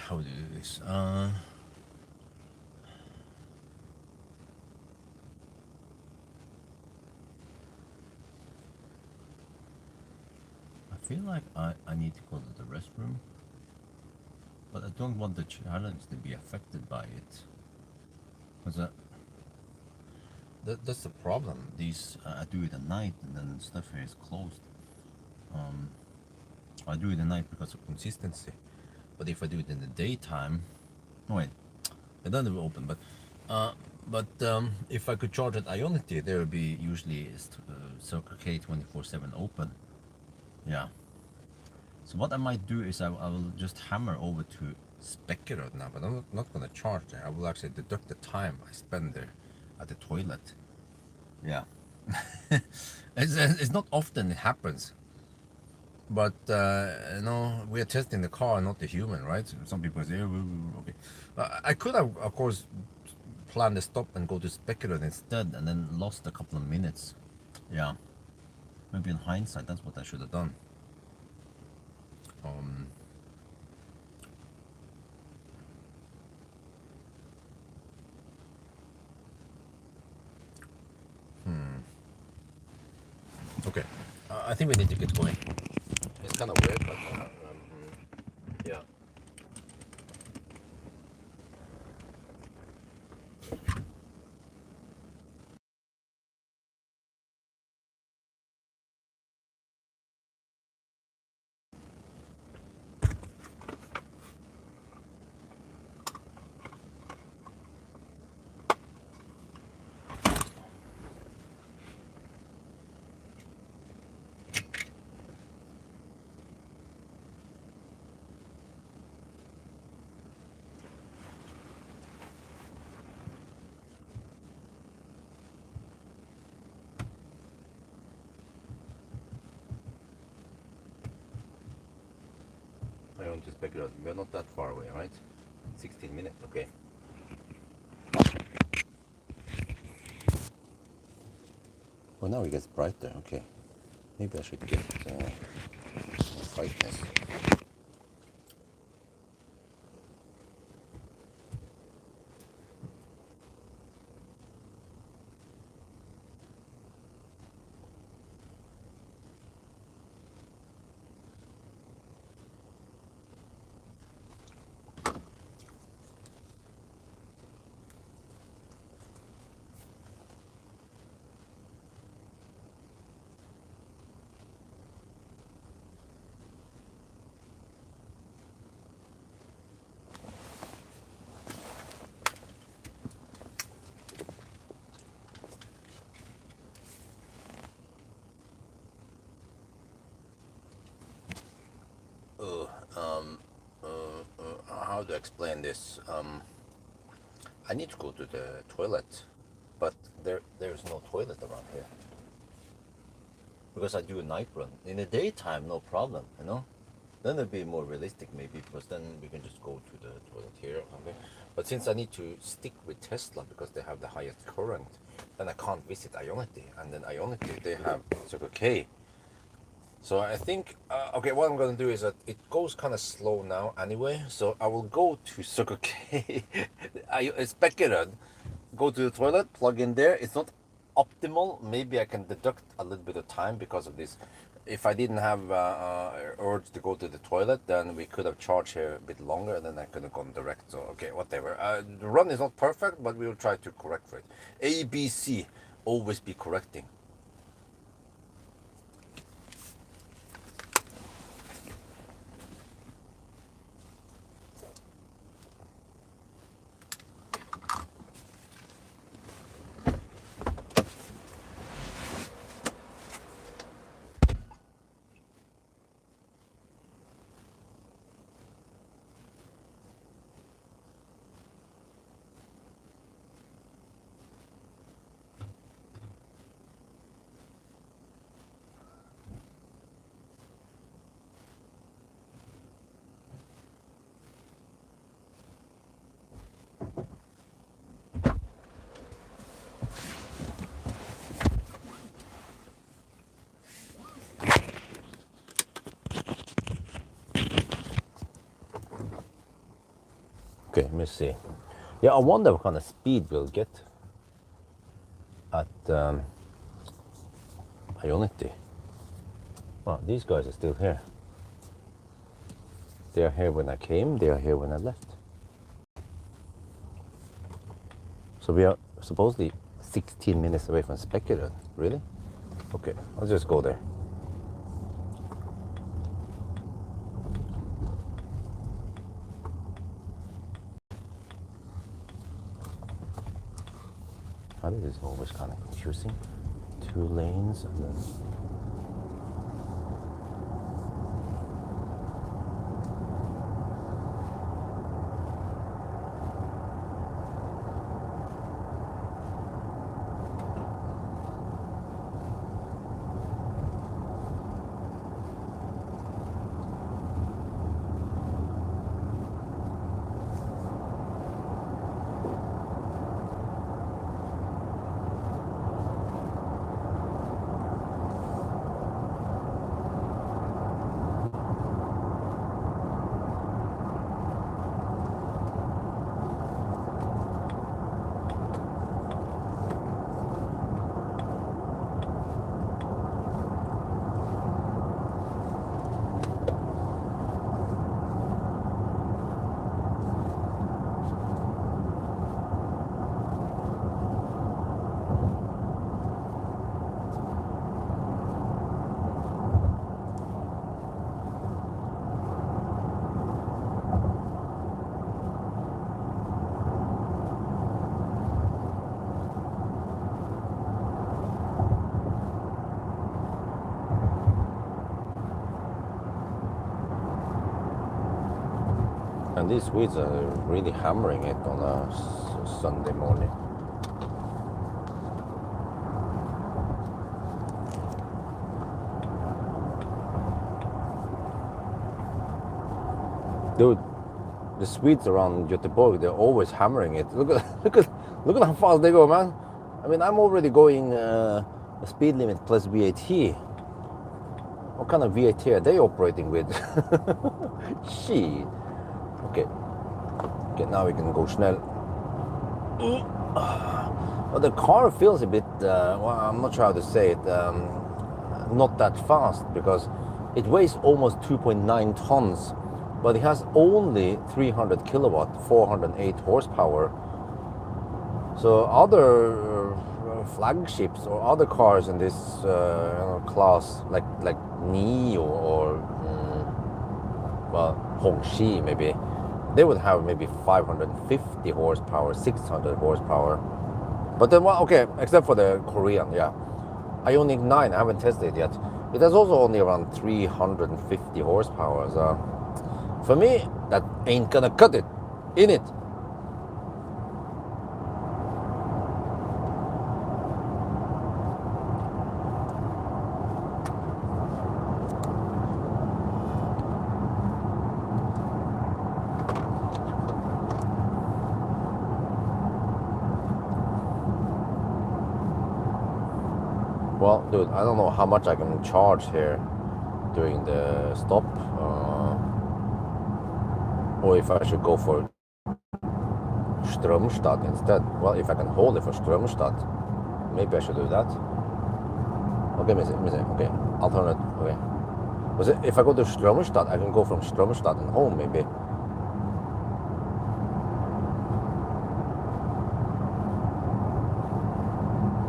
how do you do this? I feel like I need to go to the restroom, but I don't want the challenge to be affected by it. Because that's the problem. These I do it at night, and then stuff here is closed. I do it at night because of consistency. But if I do it in the daytime, oh wait, I don't have it open. But if I could charge at Ionity, there would be usually Circle K 24/7 open. Yeah. So what I might do is I will just hammer over to Specular now, but I'm not going to charge there. I will actually deduct the time I spend there at the toilet. Yeah. It's not often it happens. But we are testing the car, not the human, right? Some people say, okay. I could have, of course, planned a stop and go to Specular instead, and then lost a couple of minutes. Yeah. Maybe in hindsight, that's what I should have done. Okay. I think we need to get going. It's kind of weird, but yeah. I want to speculate. We're not that far away, right? 16 minutes, okay. Well, now it gets brighter, okay. Maybe I should get brightness. How to explain this? I need to go to the toilet, but there's no toilet around here because I do a night run. In the daytime, no problem, you know. Then it'd be more realistic maybe, because then we can just go to the toilet here or something. But since I need to stick with Tesla because they have the highest current, then I can't visit Ionity, and then Ionity they have Circle K. So I think, okay, what I'm going to do is that it goes kind of slow now anyway. So I will go to Circle K, I speculated, go to the toilet, plug in there. It's not optimal. Maybe I can deduct a little bit of time because of this. If I didn't have urge to go to the toilet, then we could have charged here a bit longer, and then I could have gone direct. So, okay, whatever. The run is not perfect, but we will try to correct for it. A, B, C, always be correcting. Okay, let me see. Yeah, I wonder what kind of speed we'll get at Ionity. Well, these guys are still here. They are here when I came, they are here when I left. So we are supposedly 16 minutes away from Speculator. Really? Okay, I'll just go there. This is always kind of confusing. 2 lanes and then... And these Swedes are really hammering it on a Sunday morning. Dude, the Swedes around Göteborg, they're always hammering it. Look at how fast they go, man. I mean, I'm already going a speed limit plus VAT. What kind of VAT are they operating with? Shit. Okay, now we can go snel. Well, the car feels a bit, well, I'm not sure how to say it, not that fast, because it weighs almost 2.9 tons, but it has only 300 kilowatt, 408 horsepower. So other flagships or other cars in this class, like Nio or well, Hongxi maybe, they would have maybe 550 horsepower, 600 horsepower. But then, well, okay, except for the Korean, yeah. Ioniq 9, I haven't tested it yet. It has also only around 350 horsepower. So for me, that ain't gonna cut it, in it. Well, dude, I don't know how much I can charge here during the stop, or if I should go for Strömstad instead. Well, if I can hold it for Strömstad, maybe I should do that. Okay, okay, alternate, okay. Was it, if I go to Strömstad, I can go from Strömstad and home, maybe.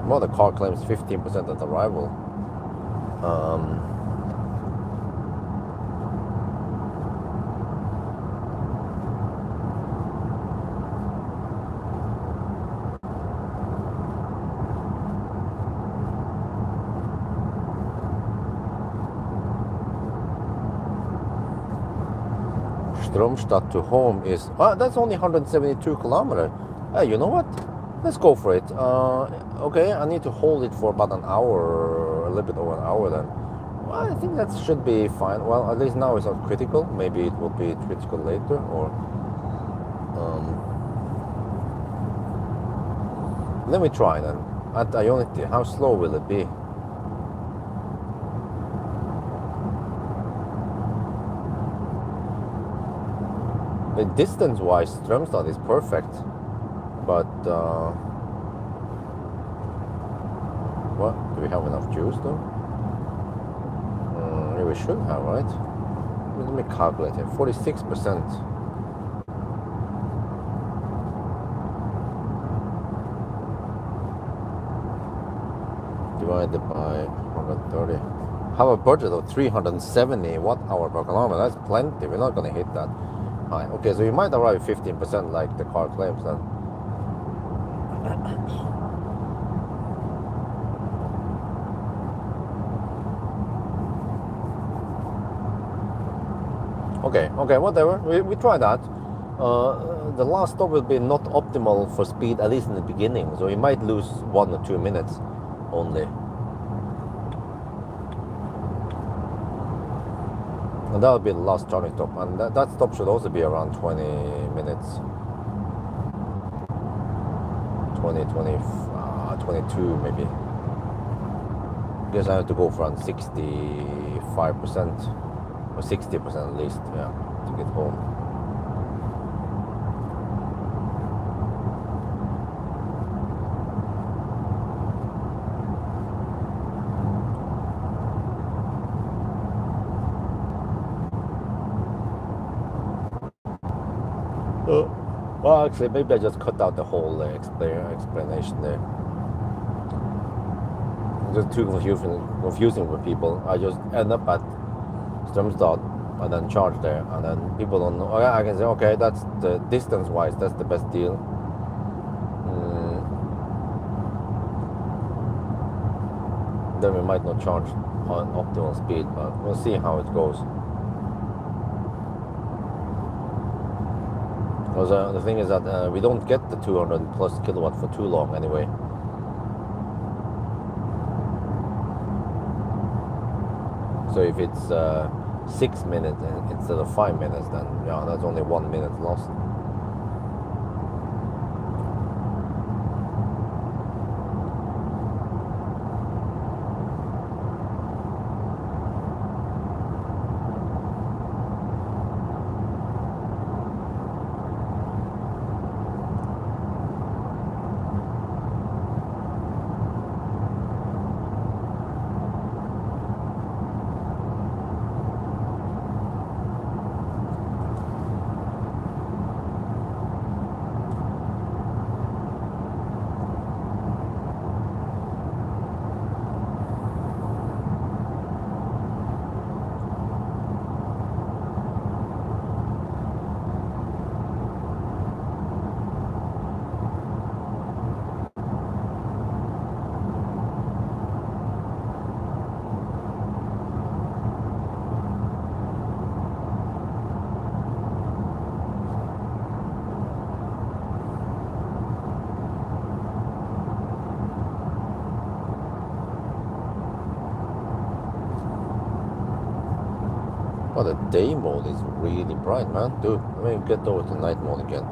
Well, the car claims 15% at arrival. Strömstad to home is, that's only 172 kilometers. Hey, you know what? Let's go for it. Okay, I need to hold it for about an hour, a little bit over an hour then. Well, I think that should be fine. Well, at least now it's not critical. Maybe it will be critical later, or... let me try then. At Ionity, how slow will it be? The distance-wise, Strömstad is perfect, but what? Do we have enough juice though? Yeah, we should have, right? Let me calculate it. 46%. Divided by 130. Have a budget of 370 watt-hour per kilometer. That's plenty. We're not going to hit that high. Okay, so you might arrive 15% like the car claims then. Okay, whatever. We try that. The last stop will be not optimal for speed, at least in the beginning. So you might lose 1 or 2 minutes only. And that will be the last charging stop. And that stop should also be around 20 minutes. 22 maybe. Because I have to go for around 65%. Or 60% at least, yeah, to get home. Well, actually, maybe I just cut out the whole explanation there. It's just too confusing for people. I just end up at Strömstad and then charge there, and then people don't know. I can say, okay, that's the distance-wise, that's the best deal. Then we might not charge on optimal speed, but we'll see how it goes. Because the thing is that we don't get the 200 plus kilowatt for too long anyway. So if it's 6 minutes instead of 5 minutes, then yeah, that's only 1 minute lost. Oh, the day mode is really bright, man. Dude, let me get over to night mode again.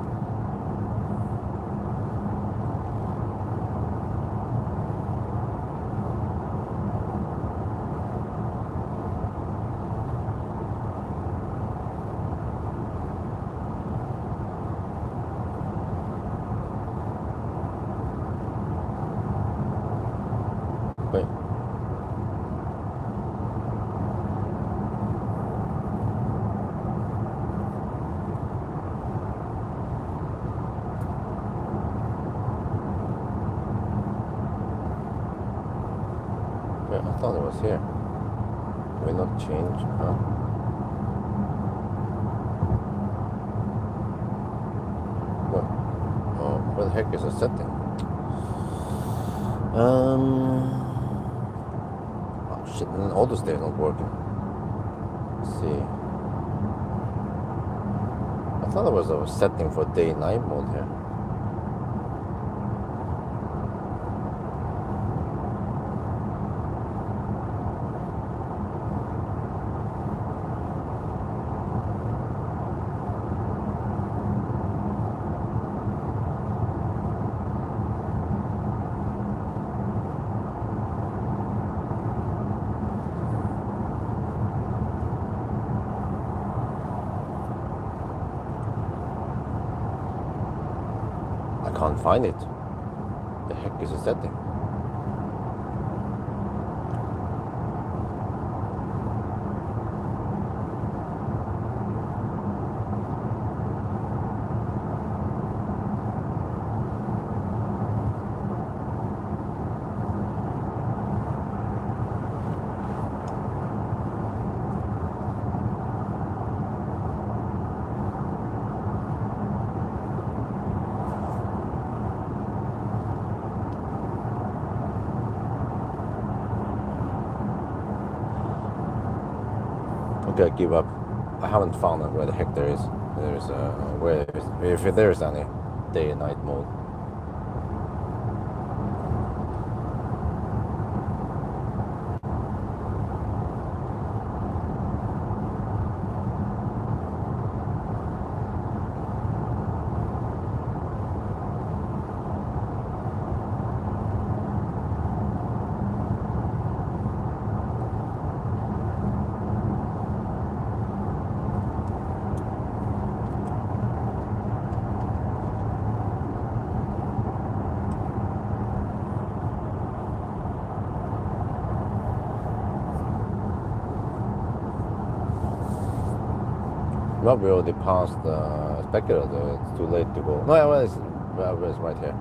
Wait. I thought it was here. Will not change, huh? What? Oh, where the heck is the setting? Oh shit, and auto stay not working. Let's see. I thought there was a setting for day-night mode here. can't find it. The heck is the setting? Okay, I give up. I haven't found out where the heck there is. If there's any day and night mode. Well, we already passed speculator. It's too late to go. No, it's right here.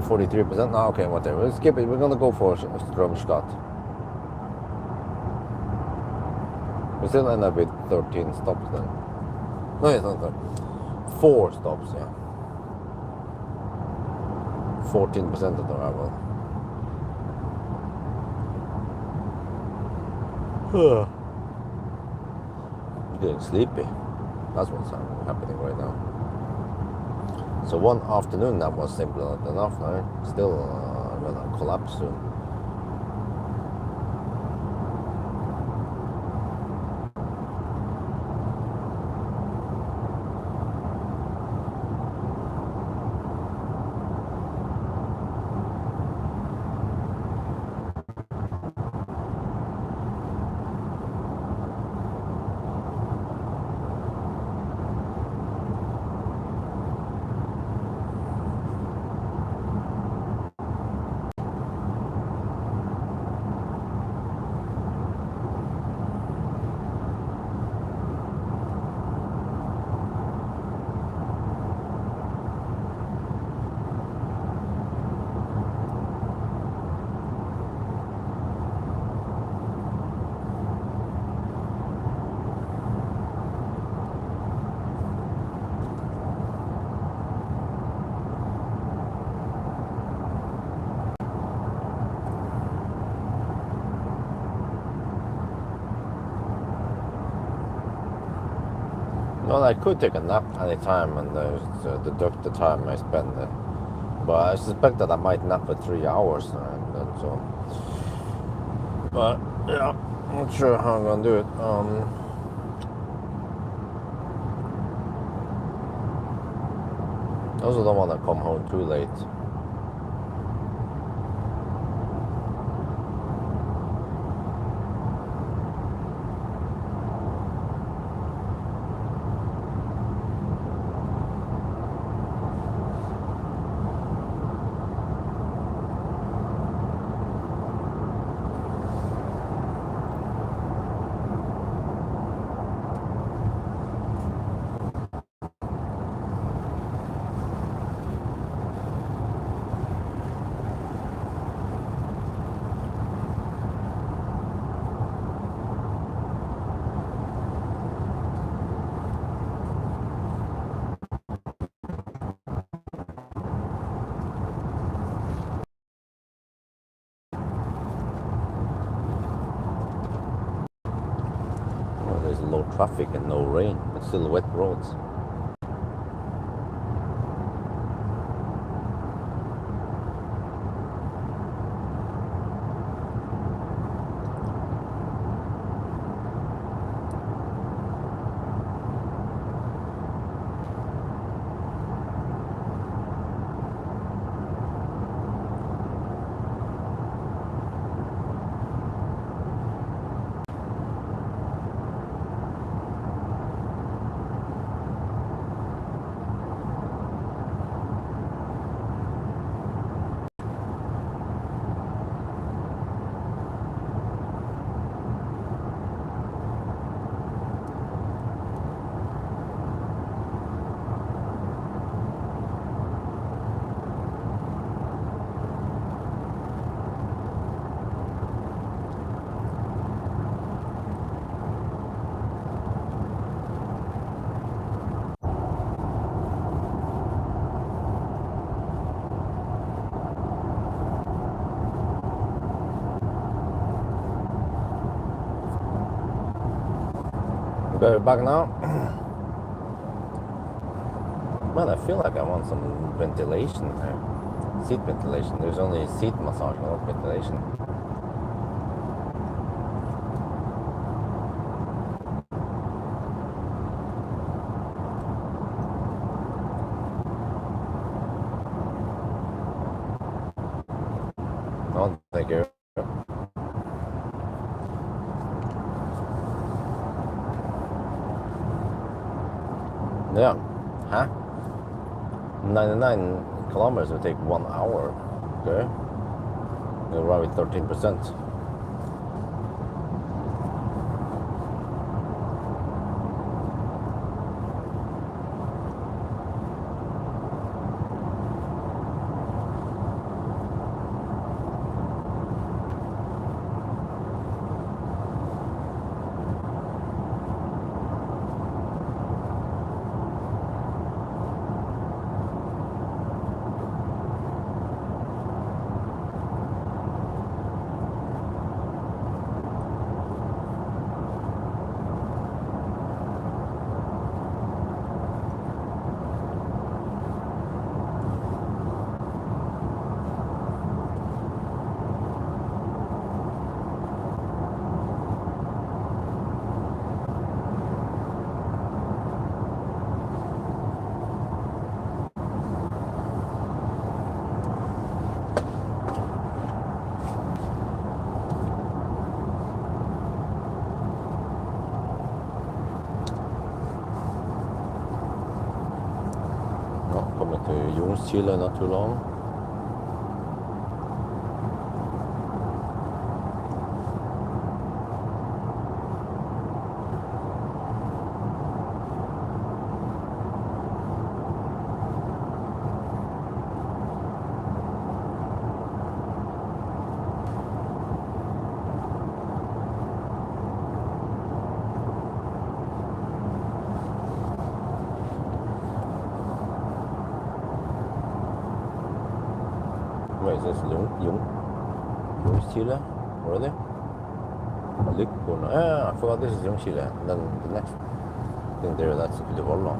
43%. No, okay, whatever. Let's skip it. We're gonna go for Stromstad. We still end up with 13 stops then. No, it's not 4 stops. Yeah. 14% of the arrival. Getting sleepy. That's what's happening right now. So one afternoon that was simple enough. Right? Still gonna collapse soon. Well, I could take a nap any time and deduct the time I spend there. But I suspect that I might nap for 3 hours and so. But yeah, I'm not sure how I'm gonna do it. I also don't want to come home too late. There's low traffic and no rain, but still wet roads. Okay, back now. Man, I feel like I want some ventilation here. Seat ventilation. There's only seat massage, not ventilation. Oh, thank you. Yeah. Huh? 99 kilometers would take 1 hour. Okay. You'll run with 13%. Coming to Ljungskile not too long. Where is this? Ljungskile? Really? Lyckborn. Ah, I forgot this is Ljungskile. And then the next thing there, that's Volvo.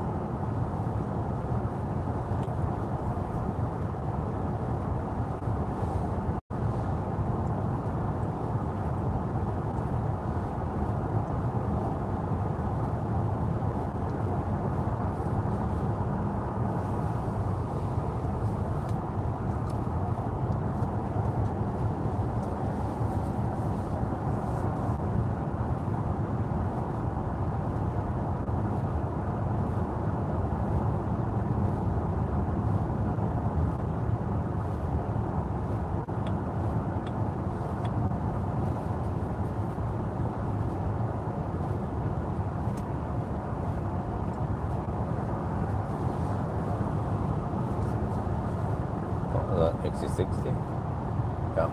XC60. Yeah.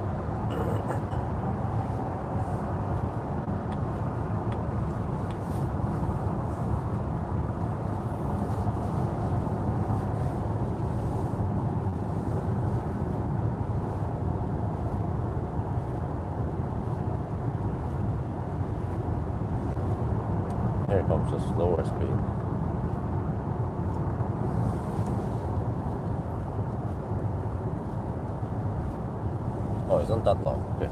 Here comes a slower speed. Oh, it's not that long. Okay.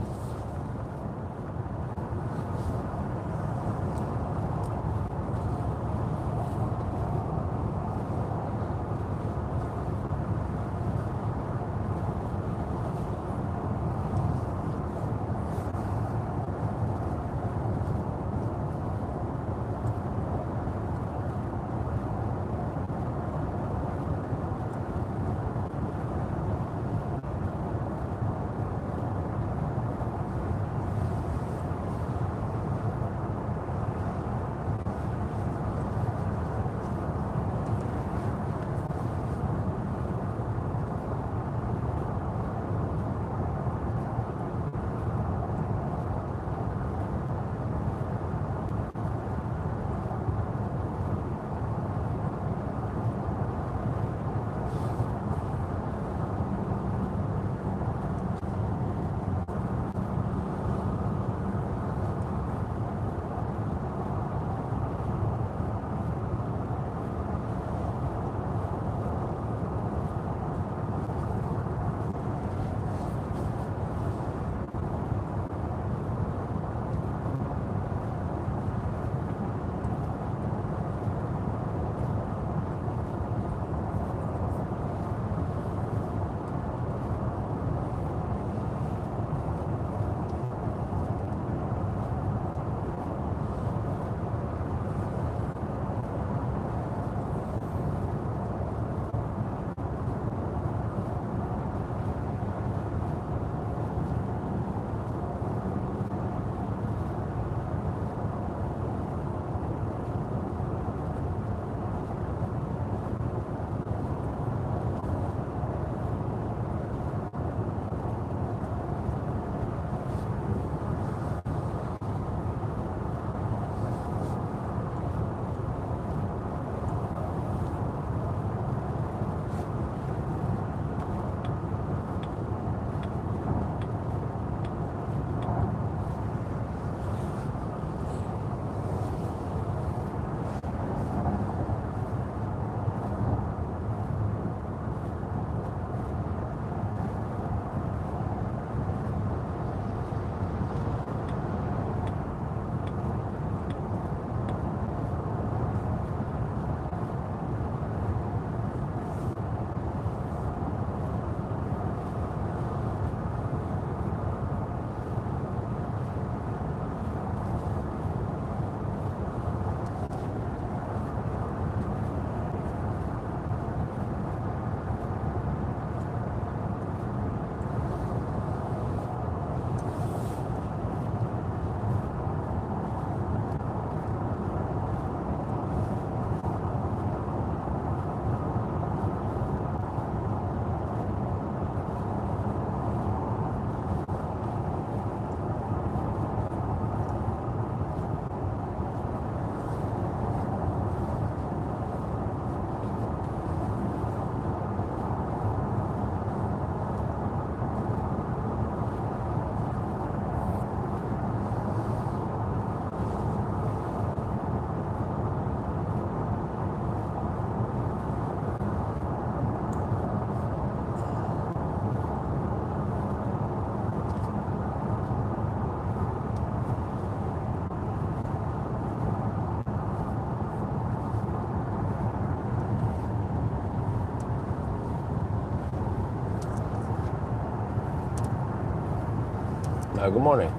Good morning.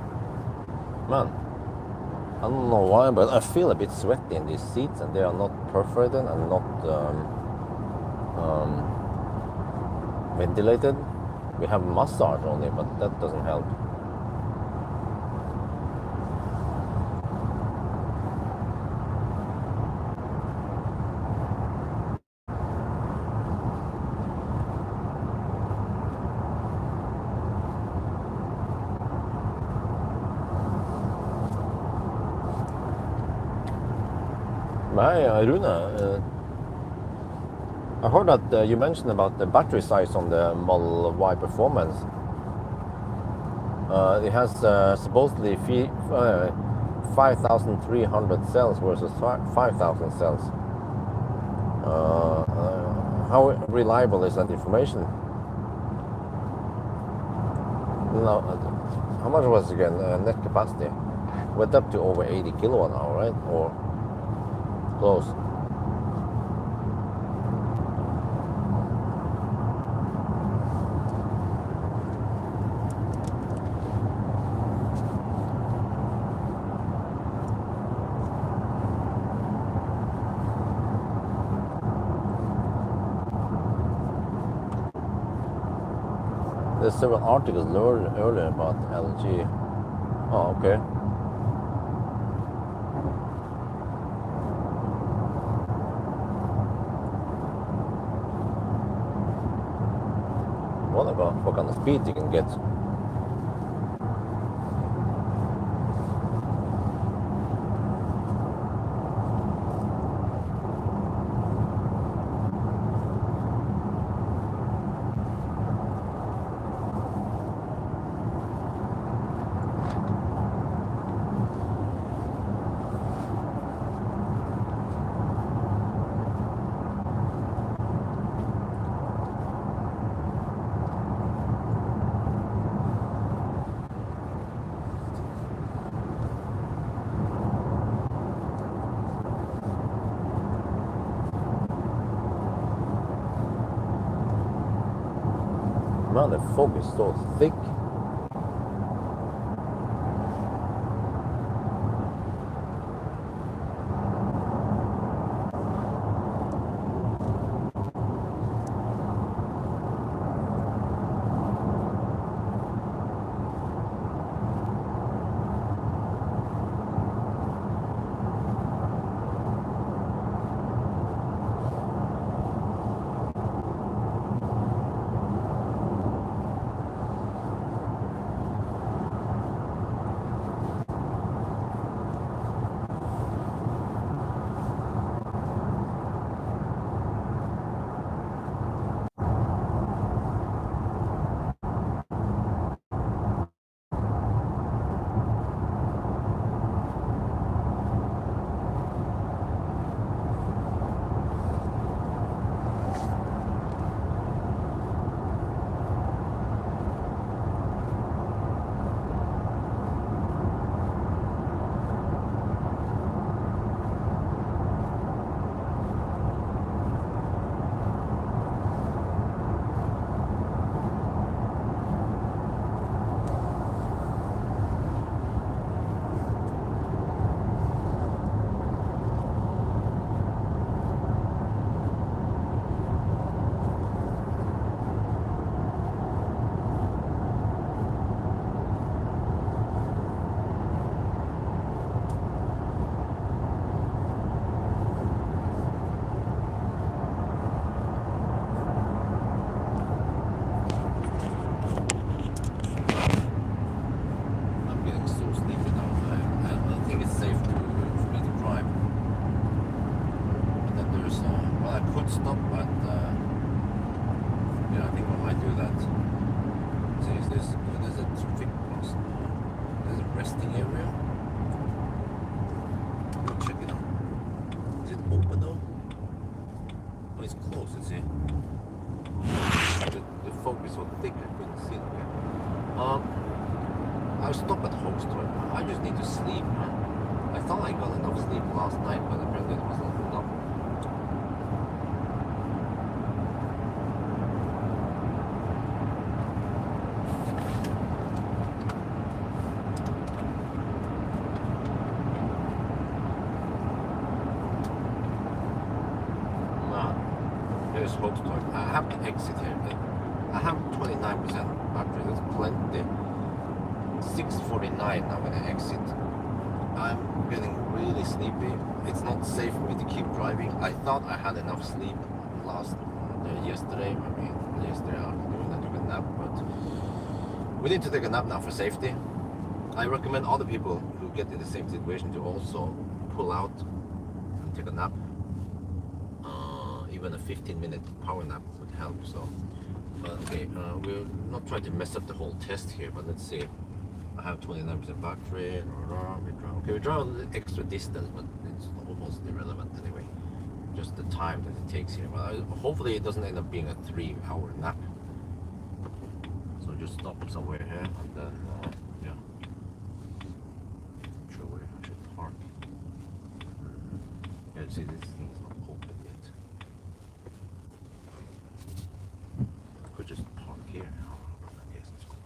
Man, I don't know why, but I feel a bit sweaty in these seats, and they are not perforated and not ventilated. We have massage only, but that doesn't help. Hi, Rune. I heard that you mentioned about the battery size on the Model Y Performance. It has supposedly 5,300 cells versus 5,000 cells. How reliable is that information? No, how much was it again? Net capacity went up to over 80 kilowatt hour, right? Or close. There's several articles earlier about LG. Oh, okay. What kind of speed you can get? Man, the fog is so thick. Stop, but yeah, I think I might do that. See, there's a traffic cross. There's a resting area. Go check it out. Is it open though? Oh, it's closed. You see, the fog is so thick I couldn't see it. Okay. I'll stop at home store. I just need to sleep, man. I thought I got enough sleep last night, but apparently it wasn't enough. here's Volkswagen. I have the exit here. I have 29% battery. That's plenty. 6:49 now when I exit. I'm getting really sleepy. It's not safe for me to keep driving. I thought I had enough sleep yesterday. I mean, yesterday afternoon I took a nap, but we need to take a nap now for safety. I recommend other people who get in the same situation to also pull out and take a nap. Even a 15-minute power nap would help. So, okay, we'll not try to mess up the whole test here, but let's see. I have 29% battery. Okay, we drive a little extra distance, but it's almost irrelevant anyway. Just the time that it takes here. But hopefully it doesn't end up being a 3-hour nap. So just stop somewhere here and then, yeah. Not sure where I should park. Yeah, see, this thing's not open yet. I could just park here. I guess it's cool.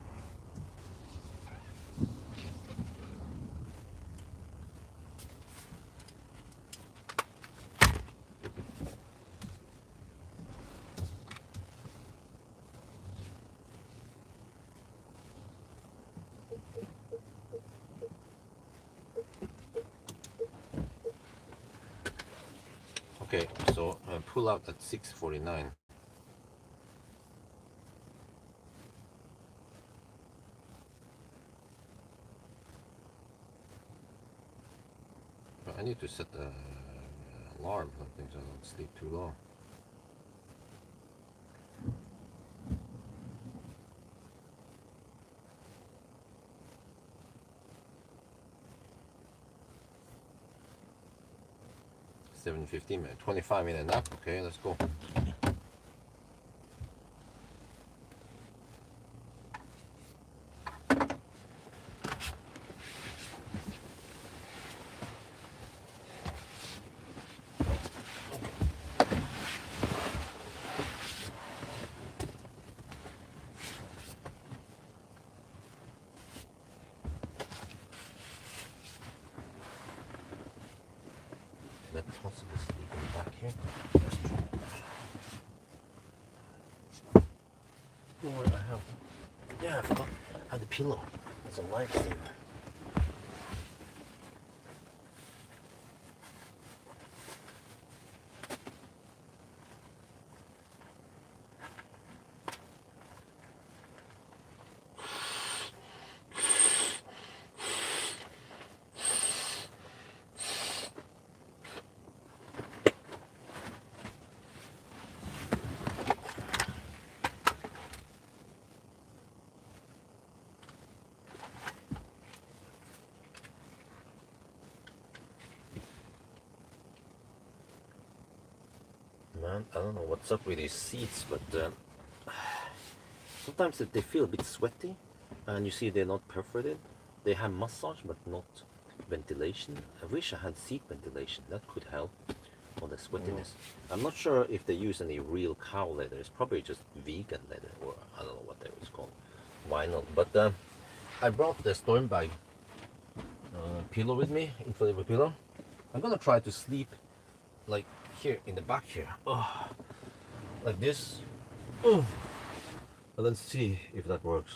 Okay, so pull out at 6:49. I need to set an alarm or something so I don't sleep too long. Seven 15-minute, 25-minute nap. Okay, let's go. That possibly sleeping back here. Let's try. Oh, I have. Yeah, I forgot. I have the pillow. It's a lifesaver. Man, I don't know what's up with these seats, but sometimes they feel a bit sweaty, and you see they're not perforated. They have massage, but not ventilation. I wish I had seat ventilation. That could help on the sweatiness. I'm not sure if they use any real cow leather. It's probably just vegan leather, or I don't know what that was called, vinyl. But I brought the storm bag pillow with me, inflatable pillow. I'm gonna try to sleep like here in the back here, like this, and then see if that works.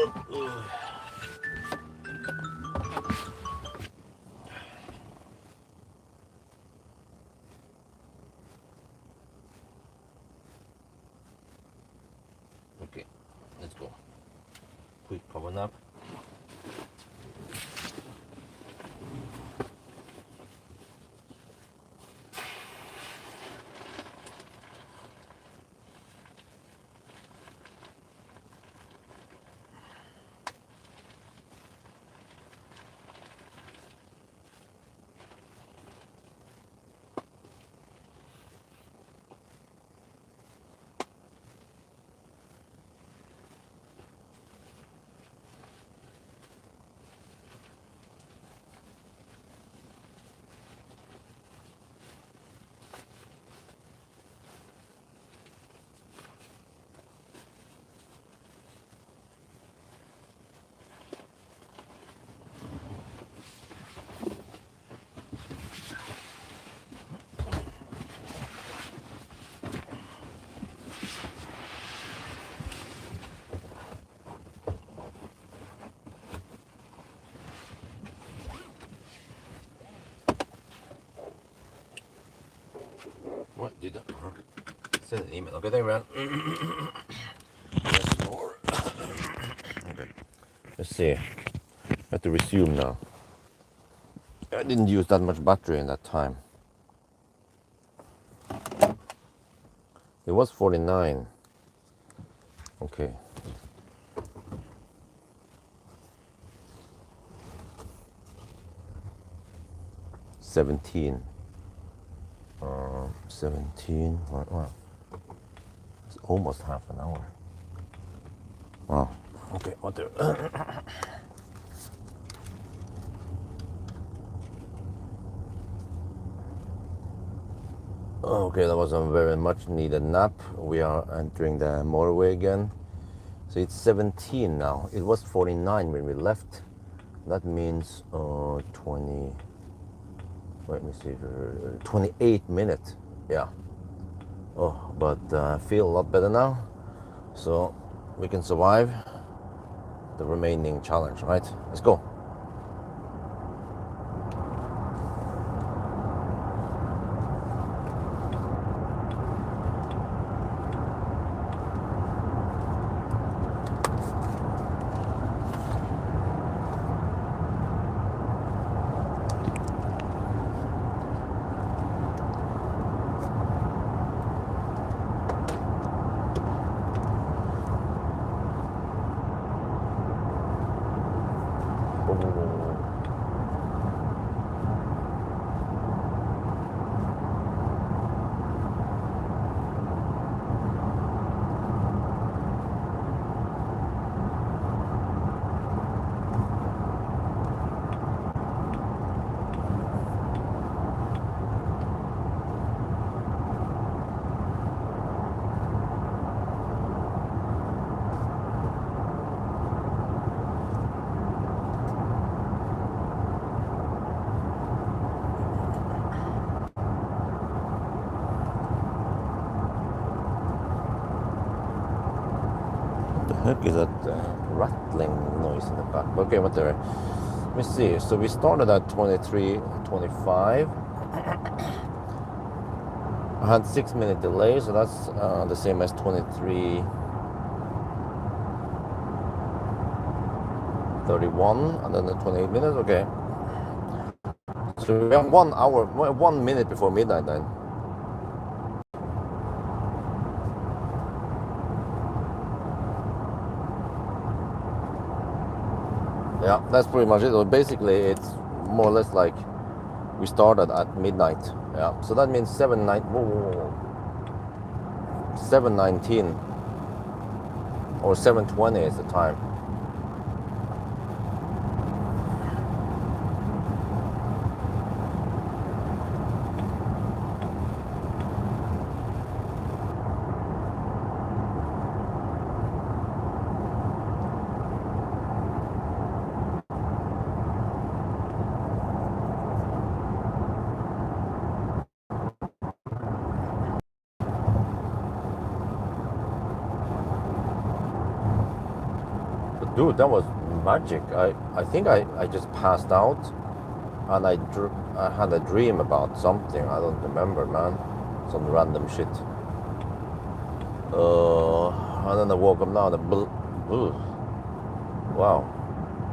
Okay, let's go. Quick power nap. What did I send an email? Okay, thank you, man. Yes, more. Okay, let's see. I have to resume now. I didn't use that much battery in that time. It was 49. Okay. $17. 17. Wow. It's almost half an hour. Wow. Okay, what the? Okay, that was a very much needed nap. We are entering the motorway again. So it's 17 now. It was 49 when we left. That means 20. Let me see, 28 minutes. Yeah. Oh, but I feel a lot better now. So we can survive the remaining challenge, right? Let's go. Heck is that rattling noise in the back? Okay, whatever. Let me see. So we started at 23:25. I had 6-minute delay, so that's the same as 23:31, and then the 28 minutes. Okay. So we have 1 hour, 1 minute before midnight then. Yeah, that's pretty much it. So basically, it's more or less like we started at midnight. Yeah, so that means 7:19 or 7:20 is the time. Dude, that was magic. I think I just passed out and I had a dream about something. I don't remember, man. Some random shit. And then I woke up now and wow.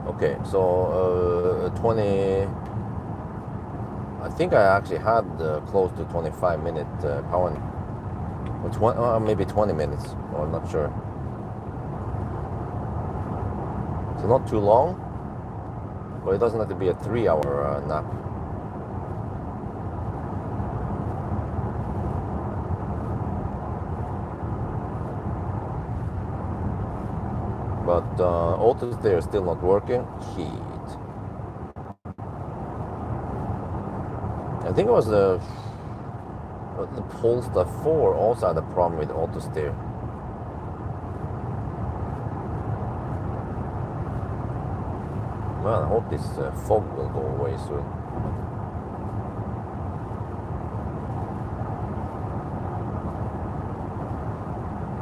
Okay, so 20. I think I actually had close to 25-minute power, or maybe 20 minutes, or I'm not sure. So not too long, but it doesn't have to be a 3-hour nap. But auto steer is still not working. Shit. I think it was the Polestar 4 also had a problem with auto steer. Man, I hope this fog will go away soon.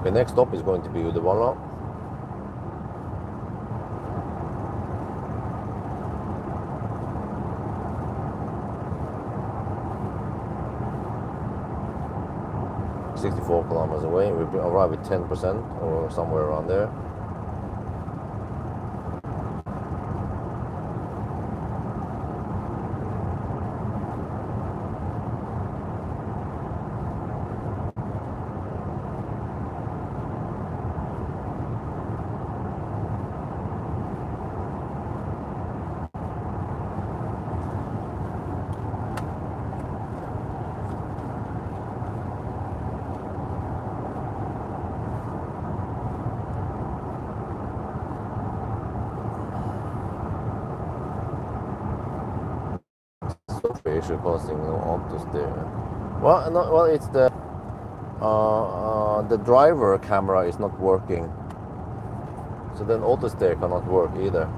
The next stop is going to be Uddevalla. .64 kilometers away. We arrive at 10% or somewhere around there. Issue causing no auto steer. Well, no, well, it's the driver camera is not working, so then auto steer cannot work either.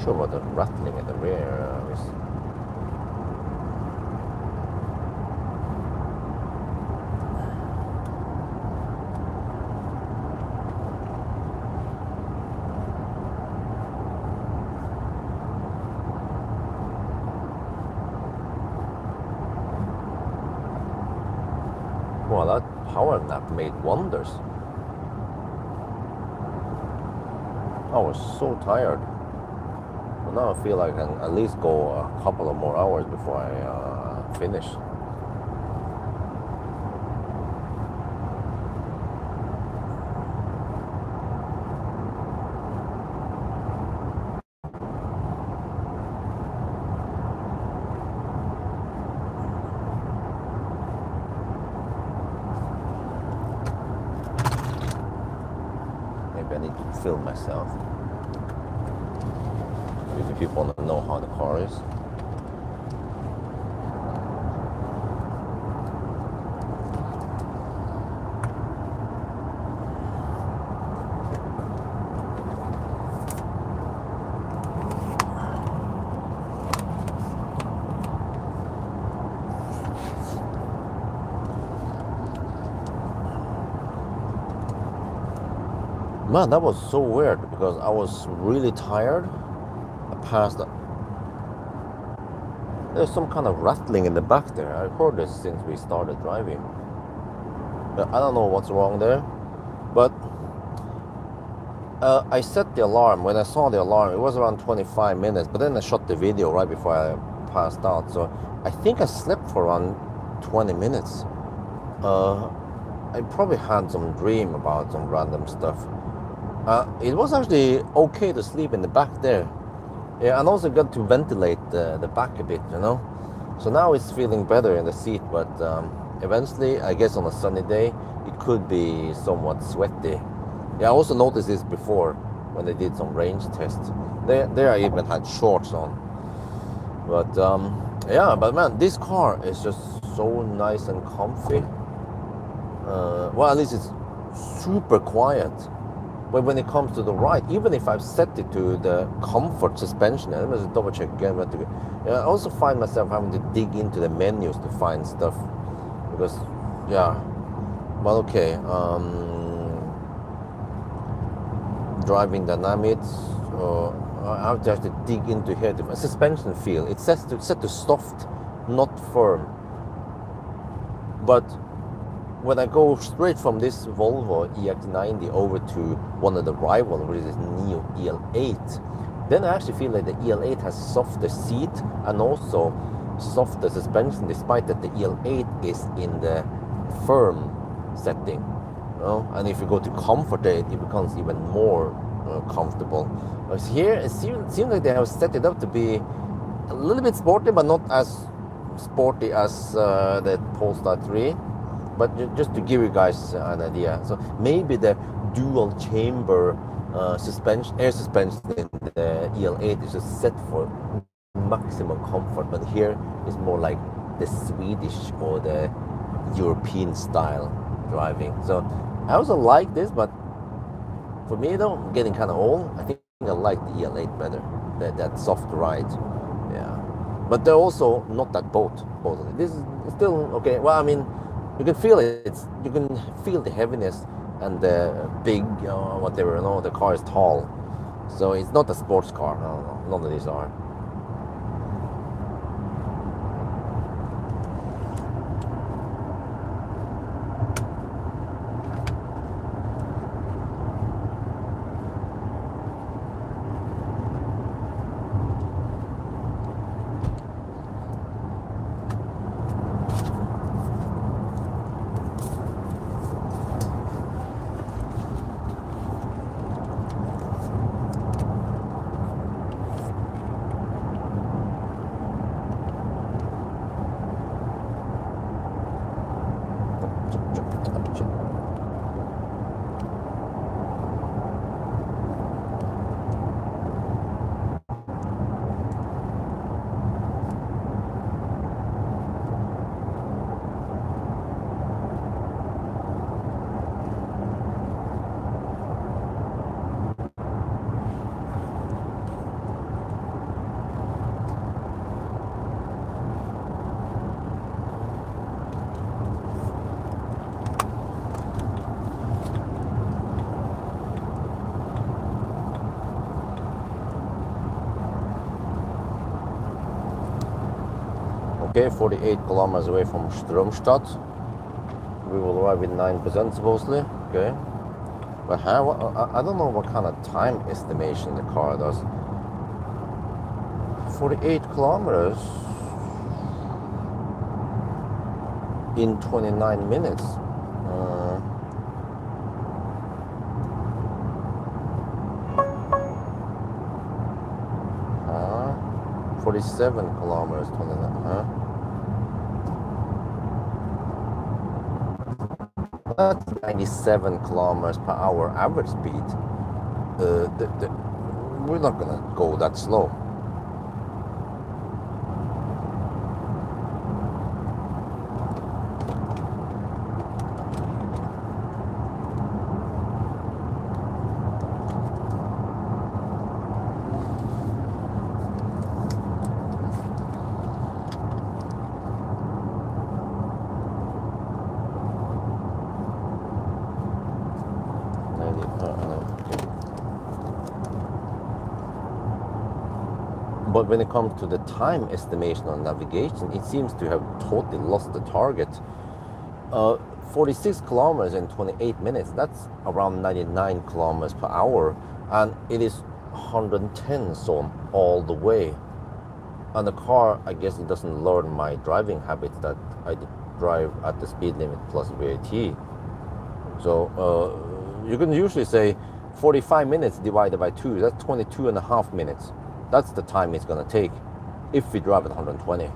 Sure what the rattling at the rear is. Well, that power nap made wonders. I was so tired. But now I feel like I can at least go a couple of more hours before I finish. Maybe I need to film myself. If people want to know how the car is. Man, that was so weird because I was really tired. I passed. There's some kind of rattling in the back there. I've heard this since we started driving. But I don't know what's wrong there. But I set the alarm. When I saw the alarm, it was around 25 minutes. But then I shot the video right before I passed out. So I think I slept for around 20 minutes. I probably had some dream about some random stuff. It was actually okay to sleep in the back there. Yeah, and also got to ventilate the back a bit, you know. So now it's feeling better in the seat, but eventually, I guess on a sunny day, it could be somewhat sweaty. Yeah, I also noticed this before when they did some range tests. There I even had shorts on. But yeah, but man, this car is just so nice and comfy. Well, at least it's super quiet. But when it comes to the ride, even if I've set it to the comfort suspension, let me just double check again. But I also find myself having to dig into the menus to find stuff because, yeah. But okay, driving dynamics. I have to actually dig into here. The suspension feel. It's set to soft, not firm. But when I go straight from this Volvo EX90 over to one of the rivals, which is Neo EL8, then I actually feel like the EL8 has softer seat and also softer suspension, despite that the EL8 is in the firm setting. You know? And if you go to comfort, it becomes even more comfortable. Whereas here, it seems like they have set it up to be a little bit sporty, but not as sporty as the Polestar 3. But just to give you guys an idea, so maybe the dual chamber suspension, air suspension in the EL8 is just set for maximum comfort, but here is more like the Swedish or the European style driving. So I also like this, but for me though, I'm getting kind of old. I think I like the EL8 better, that soft ride. Yeah, but they're also not that both of them. This is still okay. Well, I mean, you can feel it. You can feel the heaviness and the big, whatever. You know, the car is tall, so it's not a sports car. No, none of these are. Okay, 48 kilometers away from Stromstad. We will arrive with 9% supposedly. Okay. But I don't know what kind of time estimation the car does. 48 kilometers in 29 minutes. 47 kilometers, 29, huh? That's 97 kilometers per hour average speed. We're not gonna go that slow. But when it comes to the time estimation on navigation, it seems to have totally lost the target. 46 kilometers in 28 minutes, that's around 99 kilometers per hour. And it is 110 zone all the way. And the car, I guess it doesn't learn my driving habits that I drive at the speed limit plus VAT. So you can usually say 45 minutes divided by 2, that's 22 and a half minutes. That's the time it's going to take if we drive at 120.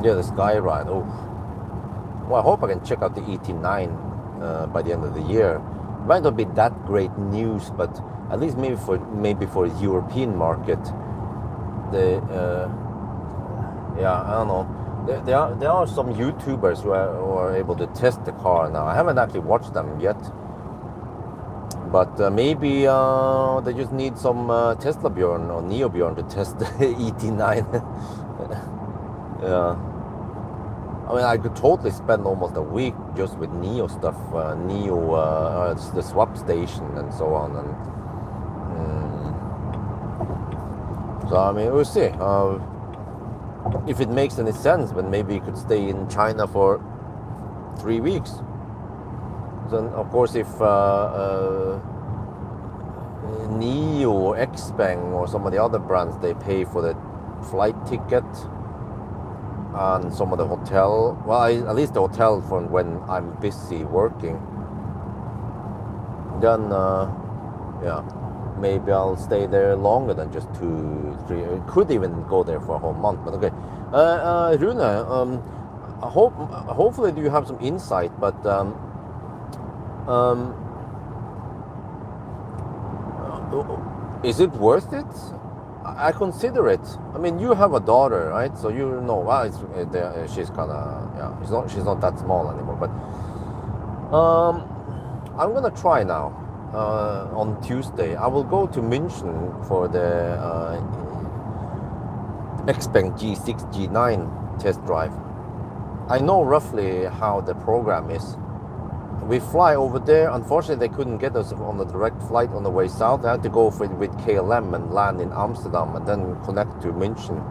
Yeah, the Sky Ride. Oh, well, I hope I can check out the ET9 by the end of the year. Might not be that great news, but at least maybe for the European market, the yeah, I don't know. There are some YouTubers who are able to test the car now. I haven't actually watched them yet, but maybe they just need some Tesla Bjorn or Neo Bjorn to test the ET9. Yeah. I mean, I could totally spend almost a week just with Neo stuff, the swap station and so on. And so, I mean, we'll see. If it makes any sense, then maybe you could stay in China for 3 weeks. Then, of course, if Neo or Xpeng or some of the other brands, they pay for the flight ticket and some of the hotel, well, at least the hotel for when I'm busy working, then yeah, maybe I'll stay there longer than just 2, 3. It could even go there for a whole month. But okay, Rune, hopefully you have some insight. But is it worth it? I consider it. I mean, you have a daughter, right? So you know, well, she's kind of, yeah, she's not that small anymore. But I'm gonna try now. On Tuesday, I will go to München for the Xpeng G6, G9 test drive. I know roughly how the program is. We fly over there. Unfortunately, they couldn't get us on the direct flight on the way south. I had to go with KLM and land in Amsterdam and then connect to München.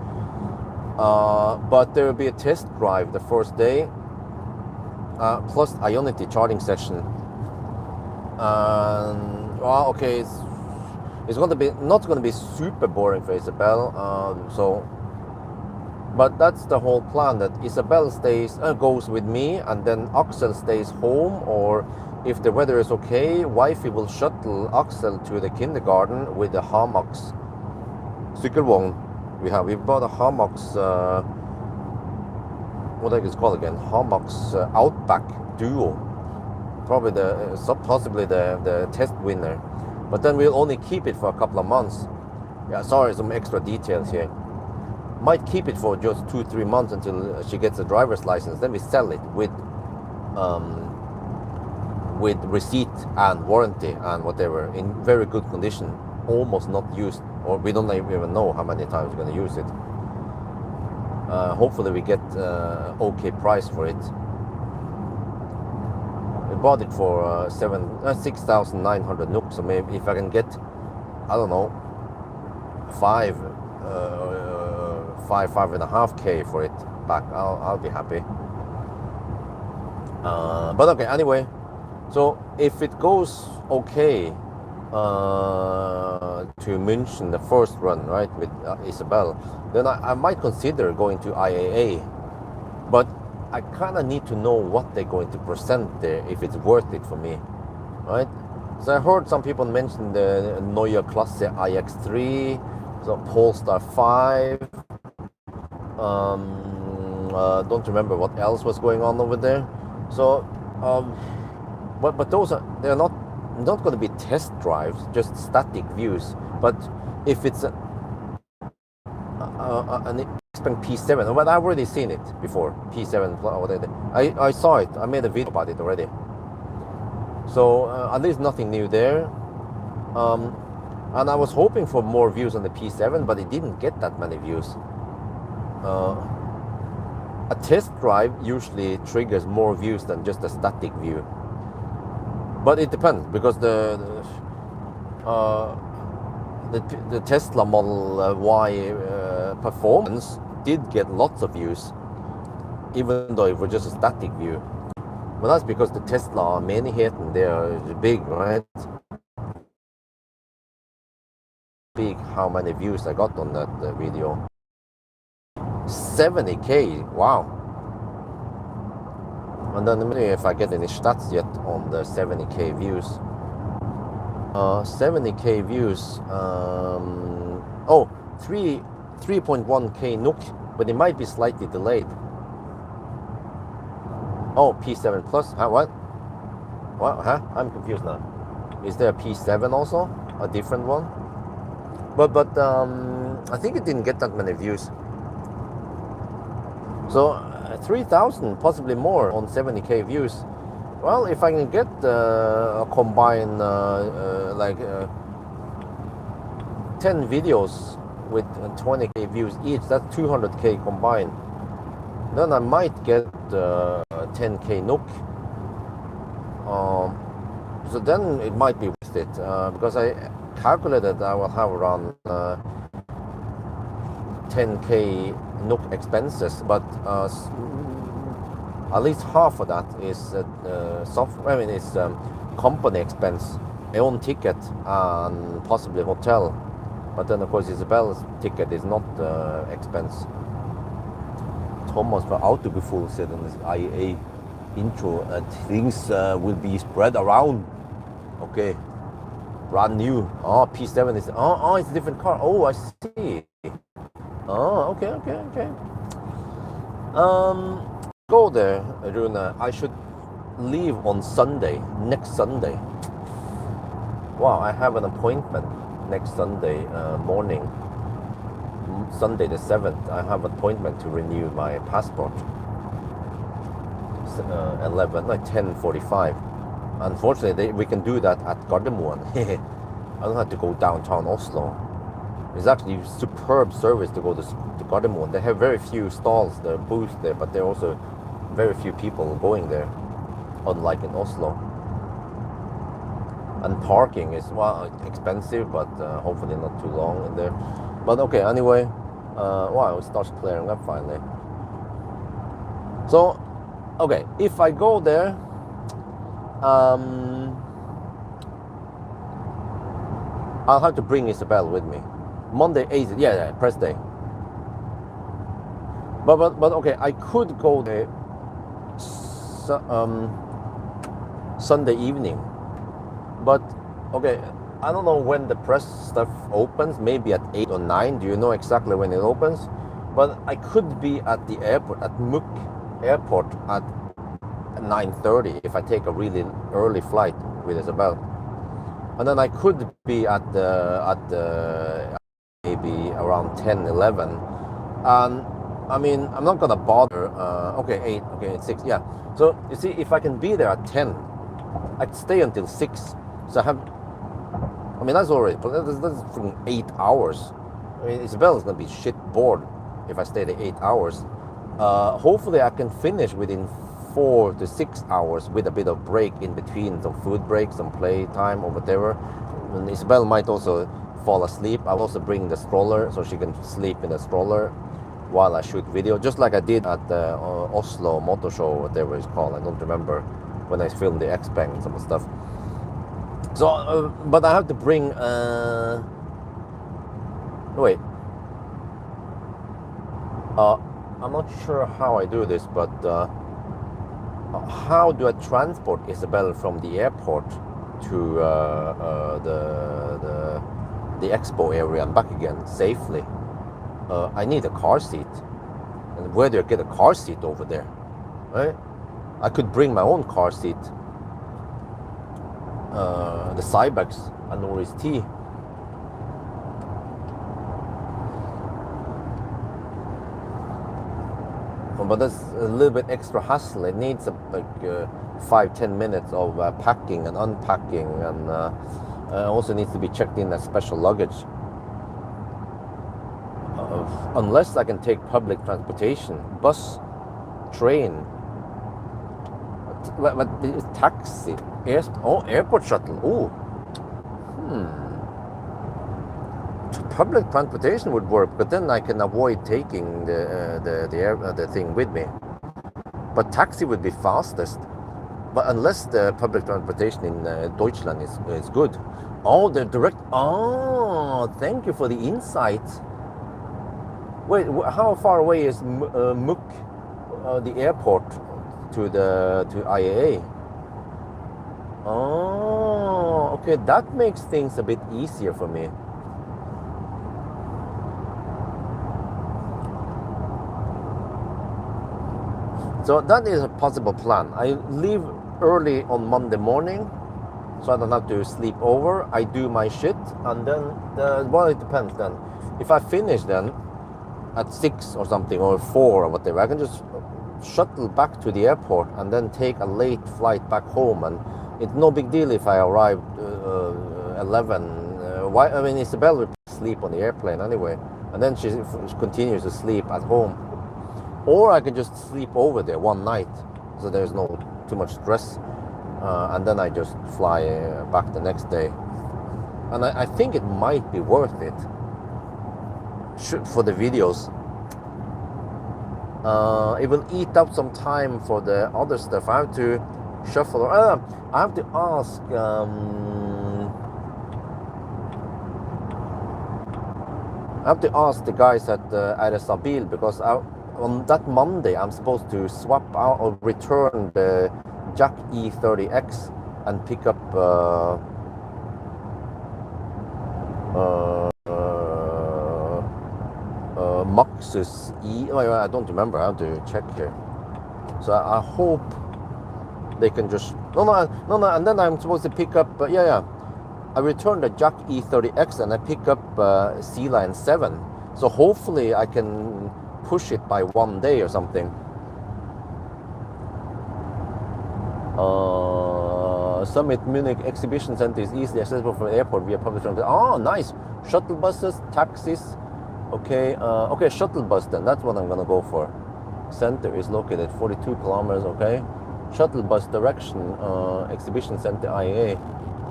But there will be a test drive the first day, plus Ionity charging session. Well, okay, it's going to be not going to be super boring for Isabel. But that's the whole plan, that Isabel goes with me, and then Axel stays home, or if the weather is okay, wifey will shuttle Axel to the kindergarten with the Hamax Sykkelvogn. We bought a Hamax, what the heck is it called again? Hamax Outback Duo. Probably possibly the test winner. But then we'll only keep it for a couple of months. Yeah, sorry, some extra details here. Might keep it for just 2-3 months until she gets a driver's license. Then we sell it with receipt and warranty and whatever, in very good condition, almost not used, or we don't even know how many times we're going to use it. Hopefully we get okay price for it. We bought it for 6,900 NOK. So maybe if I can get, I don't know, 5.5K for it back, I'll be happy. But okay, anyway, so if it goes okay to München, the first run, right, with Isabel, then I might consider going to IAA. But I kind of need to know what they're going to present there, if it's worth it for me, right? So I heard some people mention the Neue Klasse EX3, so Polestar 5. Don't remember what else was going on over there. So, but they're not going to be test drives, just static views. But if it's an Xpeng P7, well, I've already seen it before. P7, I saw it. I made a video about it already. So at least nothing new there. And I was hoping for more views on the P7, but it didn't get that many views. A test drive usually triggers more views than just a static view. But it depends, because the Tesla Model Y performance did get lots of views, even though it was just a static view. But that's because the Tesla Menigheten, they are big, right? Big how many views I got on that video. 70k, wow. And then let me see if I get any stats yet on the 70k views. 70k views. 3.1k NOK, but it might be slightly delayed. Oh, P7 Plus. What? What? Huh? I'm confused now. Is there a P7 also? A different one? But I think it didn't get that many views. So 3,000, possibly more, on 70k views. Well, if I can get a combined 10 videos with 20k views each, that's 200k combined. Then I might get 10k NOK. So then it might be worth it, because I calculated I will have around 10k NOK expenses, but at least half of that is software. I mean, it's company expense, my own ticket and possibly hotel. But then of course Isabel's ticket is not expense. Thomas for Autogefühl said in this IAA intro that things will be spread around. Okay, brand new. Oh, P7 is, oh, it's a different car. Oh, I see. Oh, okay. Go there, Rune. I should leave on Sunday, next Sunday. Wow, I have an appointment next Sunday morning. Sunday the 7th, I have an appointment to renew my passport. 10:45. Unfortunately, we can do that at Gardermoen. I don't have to go downtown Oslo. It's actually superb service to go to Gardermoen. They have very few stalls, the booths there, but there are also very few people going there, unlike in Oslo. And parking is, well, expensive, but hopefully not too long in there. But okay, anyway, wow, it starts clearing up finally. So, okay, if I go there, I'll have to bring Isabel with me. Monday 8th, yeah, press day. But okay, I could go there Sunday evening. But okay, I don't know when the press stuff opens, maybe at 8 or 9. Do you know exactly when it opens? But I could be at the airport, at Muk Airport at 9:30 if I take a really early flight with Isabel. And then I could be at the maybe around 10, 11. And I mean, I'm not gonna bother. Okay, 8, okay, 6, yeah. So you see, if I can be there at 10, I'd stay until 6. So I mean, that's already, that's from 8 hours. I mean, Isabel's gonna be shit bored if I stay there 8 hours. Hopefully I can finish within 4 to 6 hours with a bit of break in between, some food break, some play time or whatever. And Isabel might also fall asleep. I'll also bring the stroller so she can sleep in the stroller while I shoot video, just like I did at the Oslo Motor Show, whatever it's called. I don't remember, when I filmed the X-Bang and some stuff. So, but I have to bring, wait. I'm not sure how I do this, but how do I transport Isabel from the airport to the expo area and back again safely? I need a car seat, and where do I get a car seat over there? Right? I could bring my own car seat, the Cybex and Norris T. But that's a little bit extra hassle. It needs like 5-10 minutes of packing and unpacking, and also needs to be checked in as special luggage. Unless I can take public transportation, bus, train, But it's taxi, airport shuttle. Oh, public transportation would work, but then I can avoid taking the thing with me. But taxi would be fastest. But unless the public transportation in Deutschland is good. Oh, the direct. Oh, thank you for the insight. Wait, how far away is Muck, the airport, to IAA? Oh, okay, that makes things a bit easier for me. So that is a possible plan. I leave early on Monday morning, so I don't have to sleep over. I do my shit, and then, well, it depends then. If I finish then at 6 or something, or 4 or whatever, I can just shuttle back to the airport and then take a late flight back home. And it's no big deal if I arrive 11. Why? I mean, Isabel will sleep on the airplane anyway, and then she continues to sleep at home. Or I can just sleep over there one night, so there's no too much stress, and then I just fly back the next day. And I think it might be worth it for the videos. It will eat up some time for the other stuff. I have to shuffle. I have to ask. I have to ask the guys at Sabil, because on that Monday I'm supposed to swap out or return the Jack E30X and pick up Maxus E. I don't remember. I have to check here. So I hope they can just no. And then I'm supposed to pick up I return the Jack E30X and I pick up C-Line 7. So hopefully I can push it by 1 day or something. Summit Munich Exhibition Center is easily accessible from the airport via public transport. Oh, nice. Shuttle buses, taxis. Okay, shuttle bus then. That's what I'm gonna go for. Center is located 42 kilometers. Okay, shuttle bus direction. Exhibition Center IAA.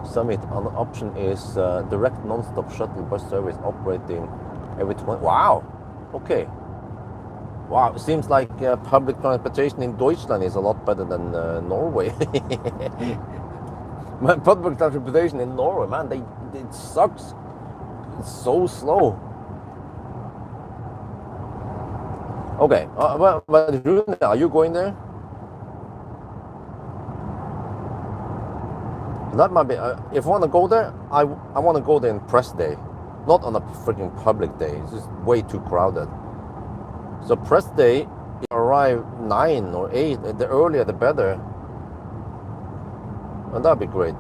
Summit. An option is direct non-stop shuttle bus service operating every 20. Wow. Okay. Wow, it seems like public transportation in Deutschland is a lot better than Norway. Public transportation in Norway, man, it sucks. It's so slow. Okay, but Rune, are you going there? That might be. If I want to go there, I want to go there in press day, not on a freaking public day. It's just way too crowded. So press day, you arrive 9 or 8. The earlier the better. And that'd be great.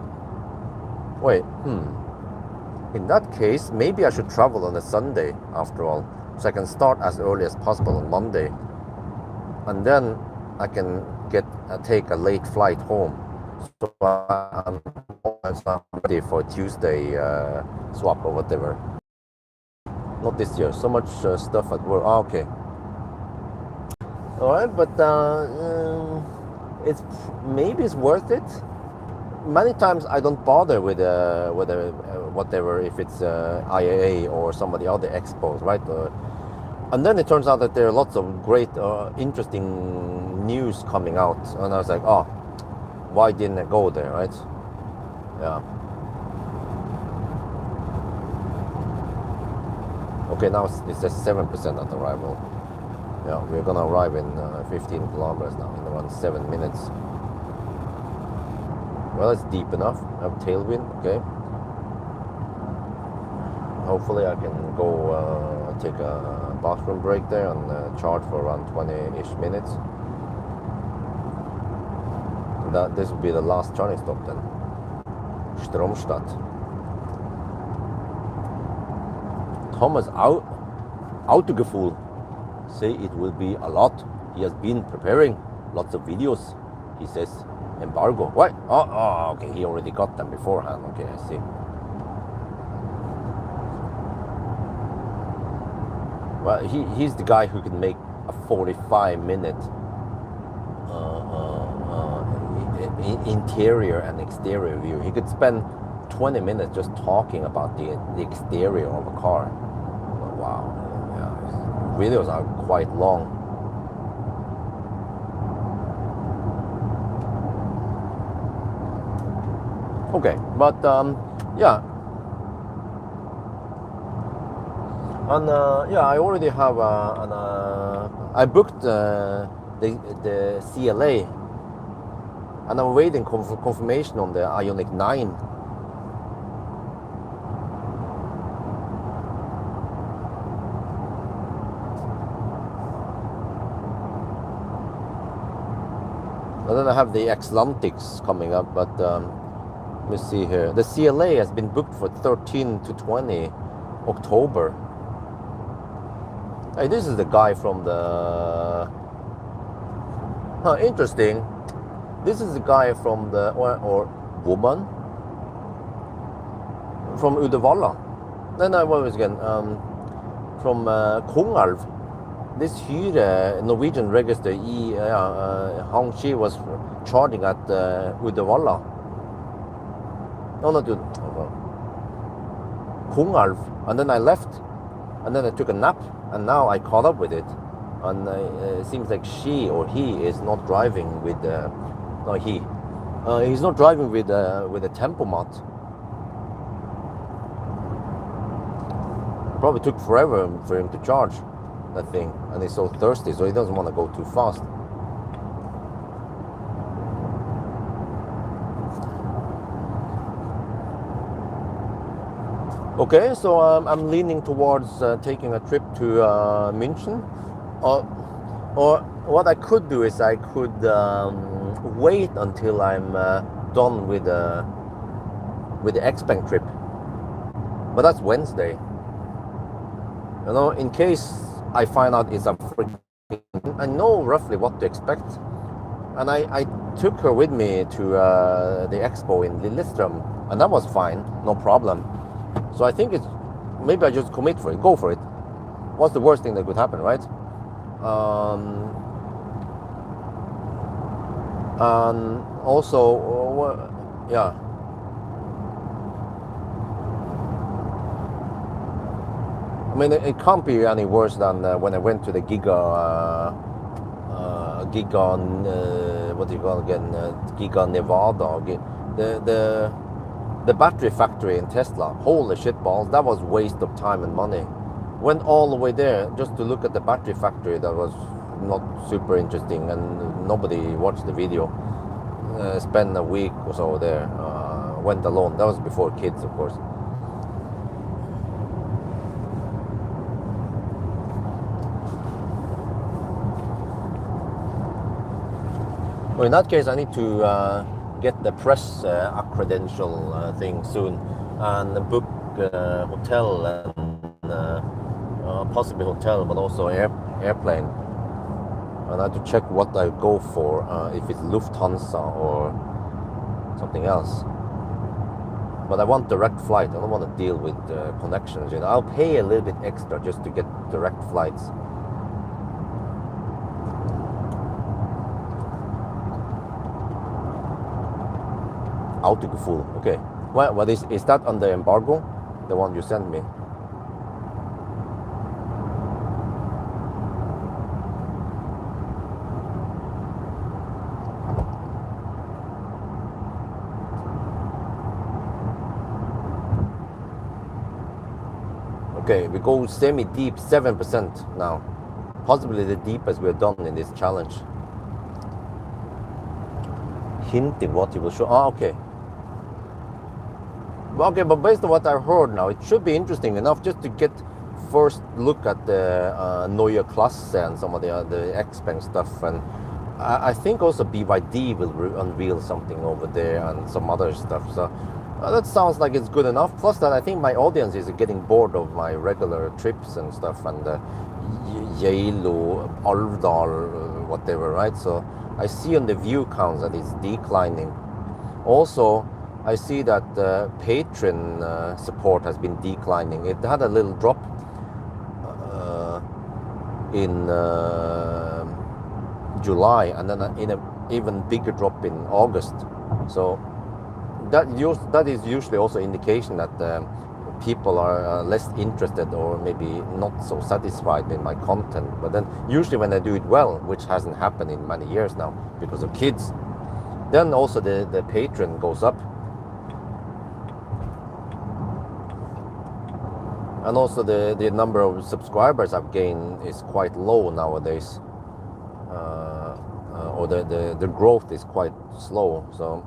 Wait, in that case, maybe I should travel on a Sunday after all, so I can start as early as possible on Monday, and then I can take a late flight home. So I'm ready for Tuesday swap or whatever. Not this year. So much stuff at work. Oh, okay. All right, but maybe it's worth it. Many times I don't bother with whatever, if it's IAA or some of the other expos, right? And then it turns out that there are lots of great, interesting news coming out, and I was like, oh, why didn't I go there, right? Yeah. Okay, now it says 7% at arrival. Yeah, we're gonna arrive in 15 kilometers now, in around 7 minutes. Well, it's deep enough. I have tailwind, okay. Hopefully I can go take a bathroom break there and charge for around 20-ish minutes. This will be the last charging stop then. Stromstadt. Thomas Autogefühl say it will be a lot. He has been preparing lots of videos. He says embargo. What? Oh, okay. He already got them beforehand. Okay, I see. Well, he's the guy who can make a 45-minute interior and exterior view. He could spend 20 minutes just talking about the exterior of a car. Wow, yeah, videos are quite long. Okay, but yeah, and yeah, I already have I booked the CLA, and I'm waiting confirmation on the Ioniq 9. And then I have the EX90 coming up, but let me see here. The CLA has been booked for 13 to 20 October. Hey, this is the guy from the... Huh, interesting. This is the guy from the... or woman? From Uddevalla. Then I was again from Kongalv. This Hyre Norwegian register how she was charging at Uddevalla. No, not Uddevalla. Kongalv. And then I left. And then I took a nap. And now I caught up with it. And it seems like she or he is not driving with... no, he. He's not driving with a tempomat. Probably took forever for him to charge that thing, and he's so thirsty, so he doesn't want to go too fast. Okay, so I'm leaning towards taking a trip to München, or what I could do is I could wait until I'm done with the Xpeng trip, but that's Wednesday. You know, in case I find out it's a freaking... I know roughly what to expect. And I took her with me to the expo in Lillestrøm, and that was fine, no problem. So I think it's... maybe I just commit for it, go for it. What's the worst thing that could happen, right? And also, yeah. I mean, it can't be any worse than when I went to the Giga, what do you call it again? Giga Nevada. The battery factory in Tesla. Holy shit balls, that was waste of time and money. Went all the way there just to look at the battery factory. That was not super interesting, and nobody watched the video. Spent a week or so there. Went alone. That was before kids, of course. Well, in that case, I need to get the press credential thing soon, and book hotel and possibly hotel, but also airplane. And I have to check what I go for, if it's Lufthansa or something else. But I want direct flight. I don't want to deal with connections. You know, I'll pay a little bit extra just to get direct flights. Autogefühl. Okay. Well, what is that under embargo? The one you sent me? Okay, we go semi-deep, 7% now. Possibly the deepest we've done in this challenge. Hinting what he will show. Ah, okay. Okay, but based on what I've heard now, it should be interesting enough just to get first look at the Neue Klasse and some of the Xpeng stuff. And I think also BYD will unveil something over there and some other stuff. So that sounds like it's good enough. Plus that I think my audience is getting bored of my regular trips and stuff, and Geilo, Alvdal, whatever, right? So I see on the view counts that it's declining. Also, I see that Patreon support has been declining. It had a little drop in July, and then even bigger drop in August. So that is usually also indication that people are less interested or maybe not so satisfied in my content. But then usually when I do it well, which hasn't happened in many years now because of kids, then also the Patreon goes up. And also the number of subscribers I've gained is quite low nowadays. Or the growth is quite slow. So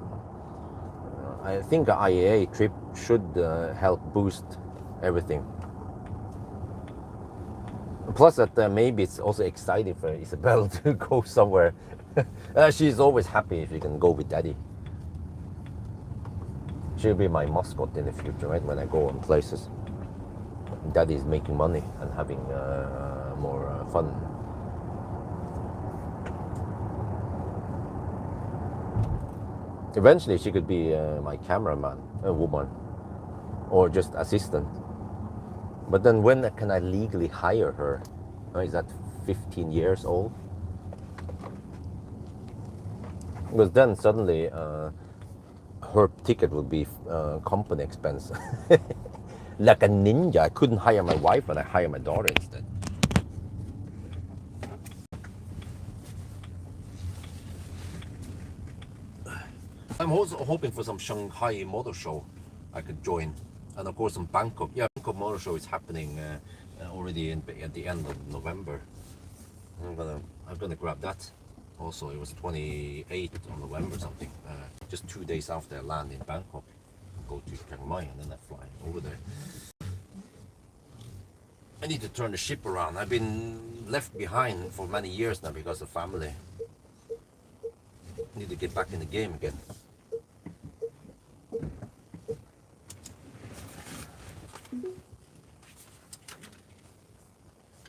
I think an IAA trip should help boost everything. Plus that maybe it's also exciting for Isabel to go somewhere. She's always happy if you can go with daddy. She'll be my mascot in the future, right? When I go on places. Daddy's making money and having more fun. Eventually she could be my cameraman, a woman, or just assistant. But then when can I legally hire her? Is that 15 years old? Because then suddenly her ticket would be company expense. Like a ninja. I couldn't hire my wife, but I hire my daughter instead. I'm also hoping for some Shanghai Motor Show I could join. And of course some Bangkok. Yeah, Bangkok Motor Show is happening already at the end of November. I'm gonna grab that. Also, it was 28th of November something. Just 2 days after I land in Bangkok. Go to Chiang Mai and then I fly over there. I need to turn the ship around. I've been left behind for many years now because of family. I need to get back in the game again.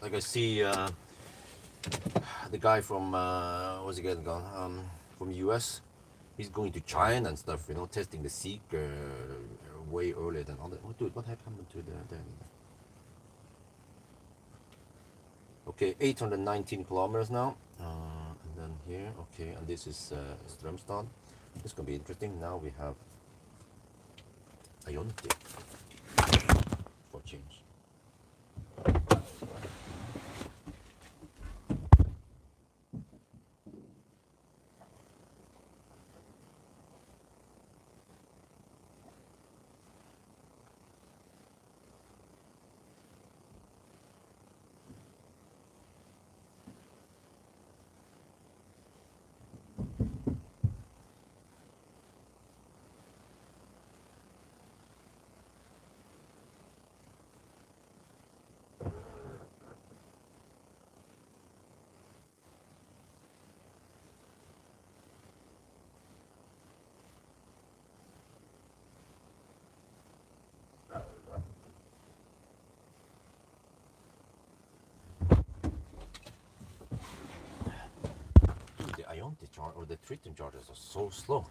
Like I see the guy from what's he getting gone? From US. He's going to China and stuff, you know, testing the Seeker way earlier than other. Oh, dude, what happened to the okay, 819 kilometers now. And then here, okay, and this is Strömstad. This is gonna be interesting. Now we have Ionity for change. The Ionity chart or the Triton chargers are so slow.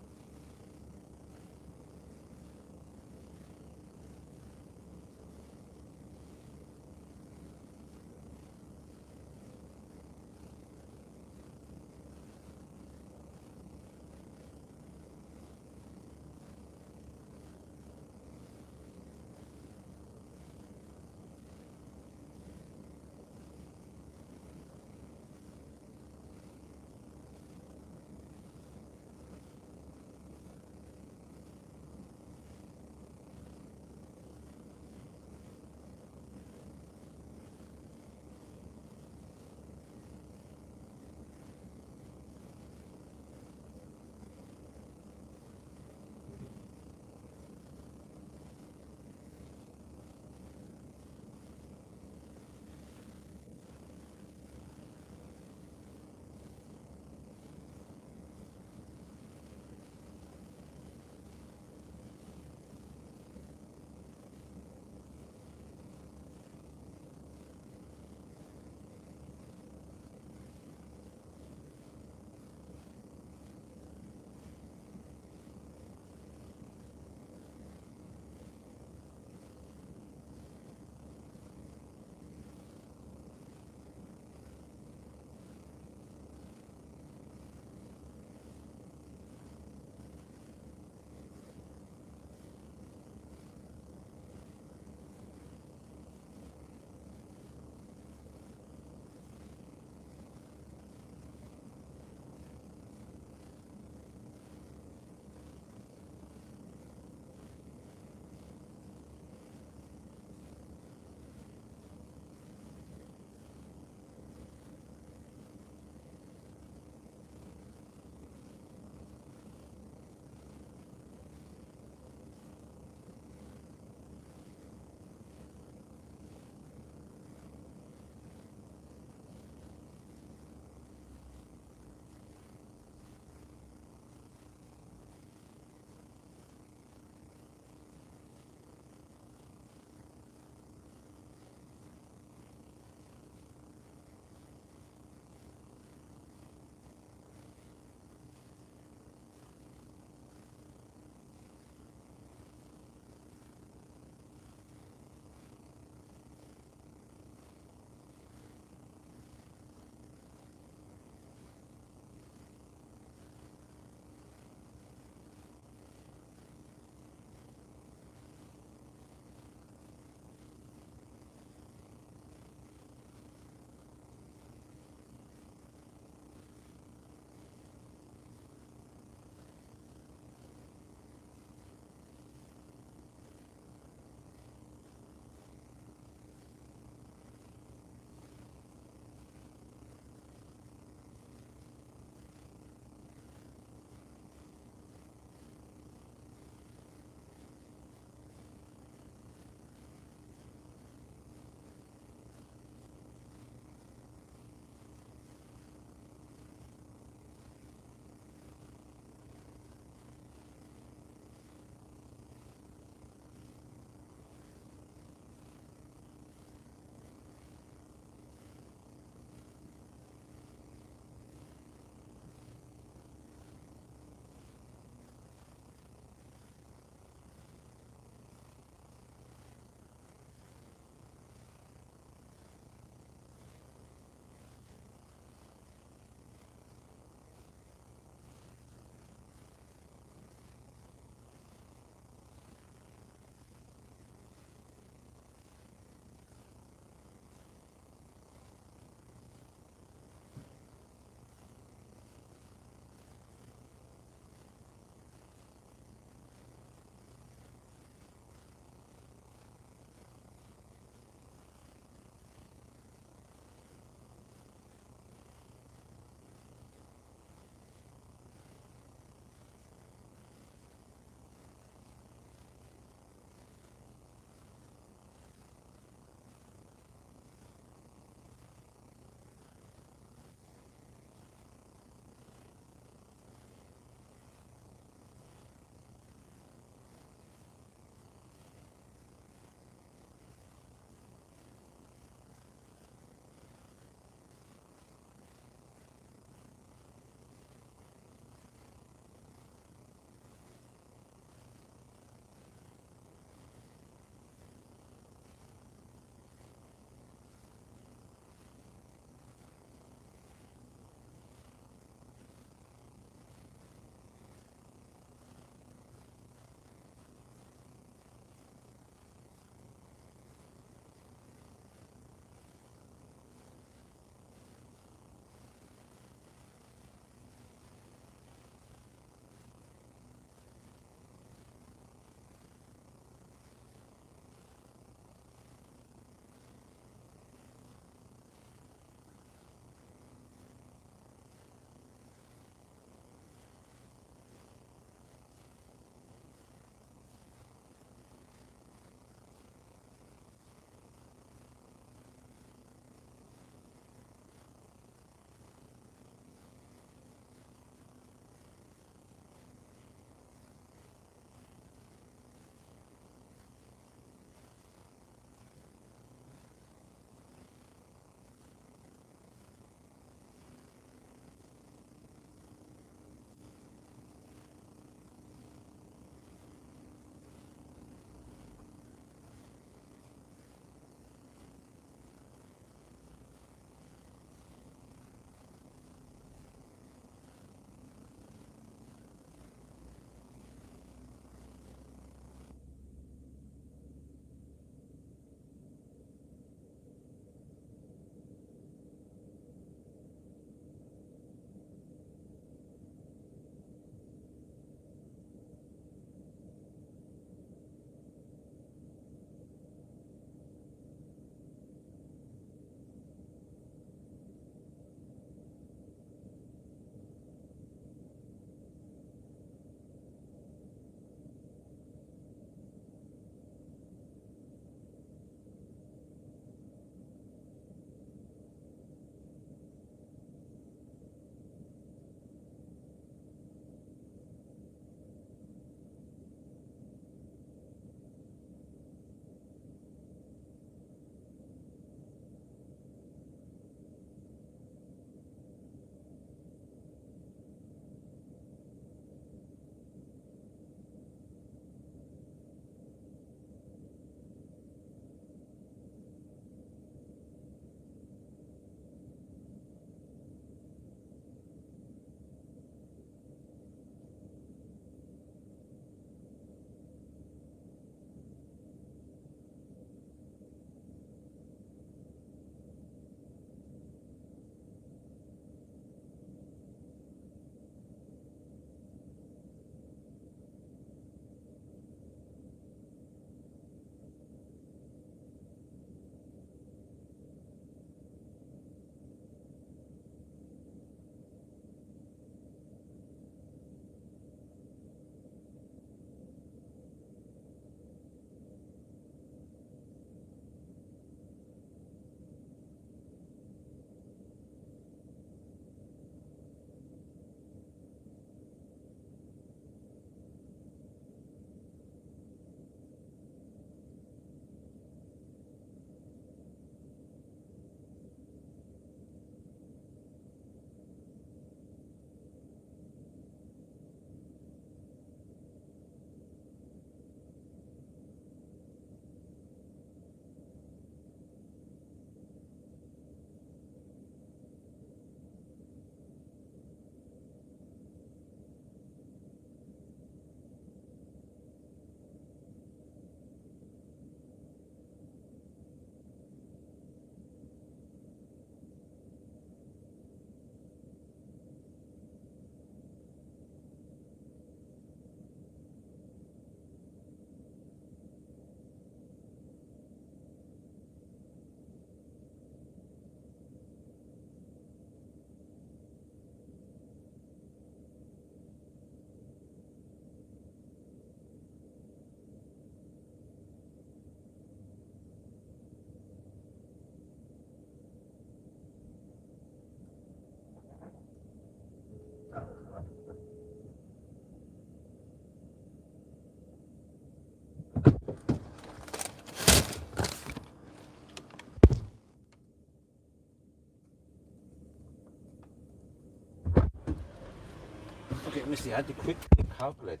Okay, let me see. I had to quickly calculate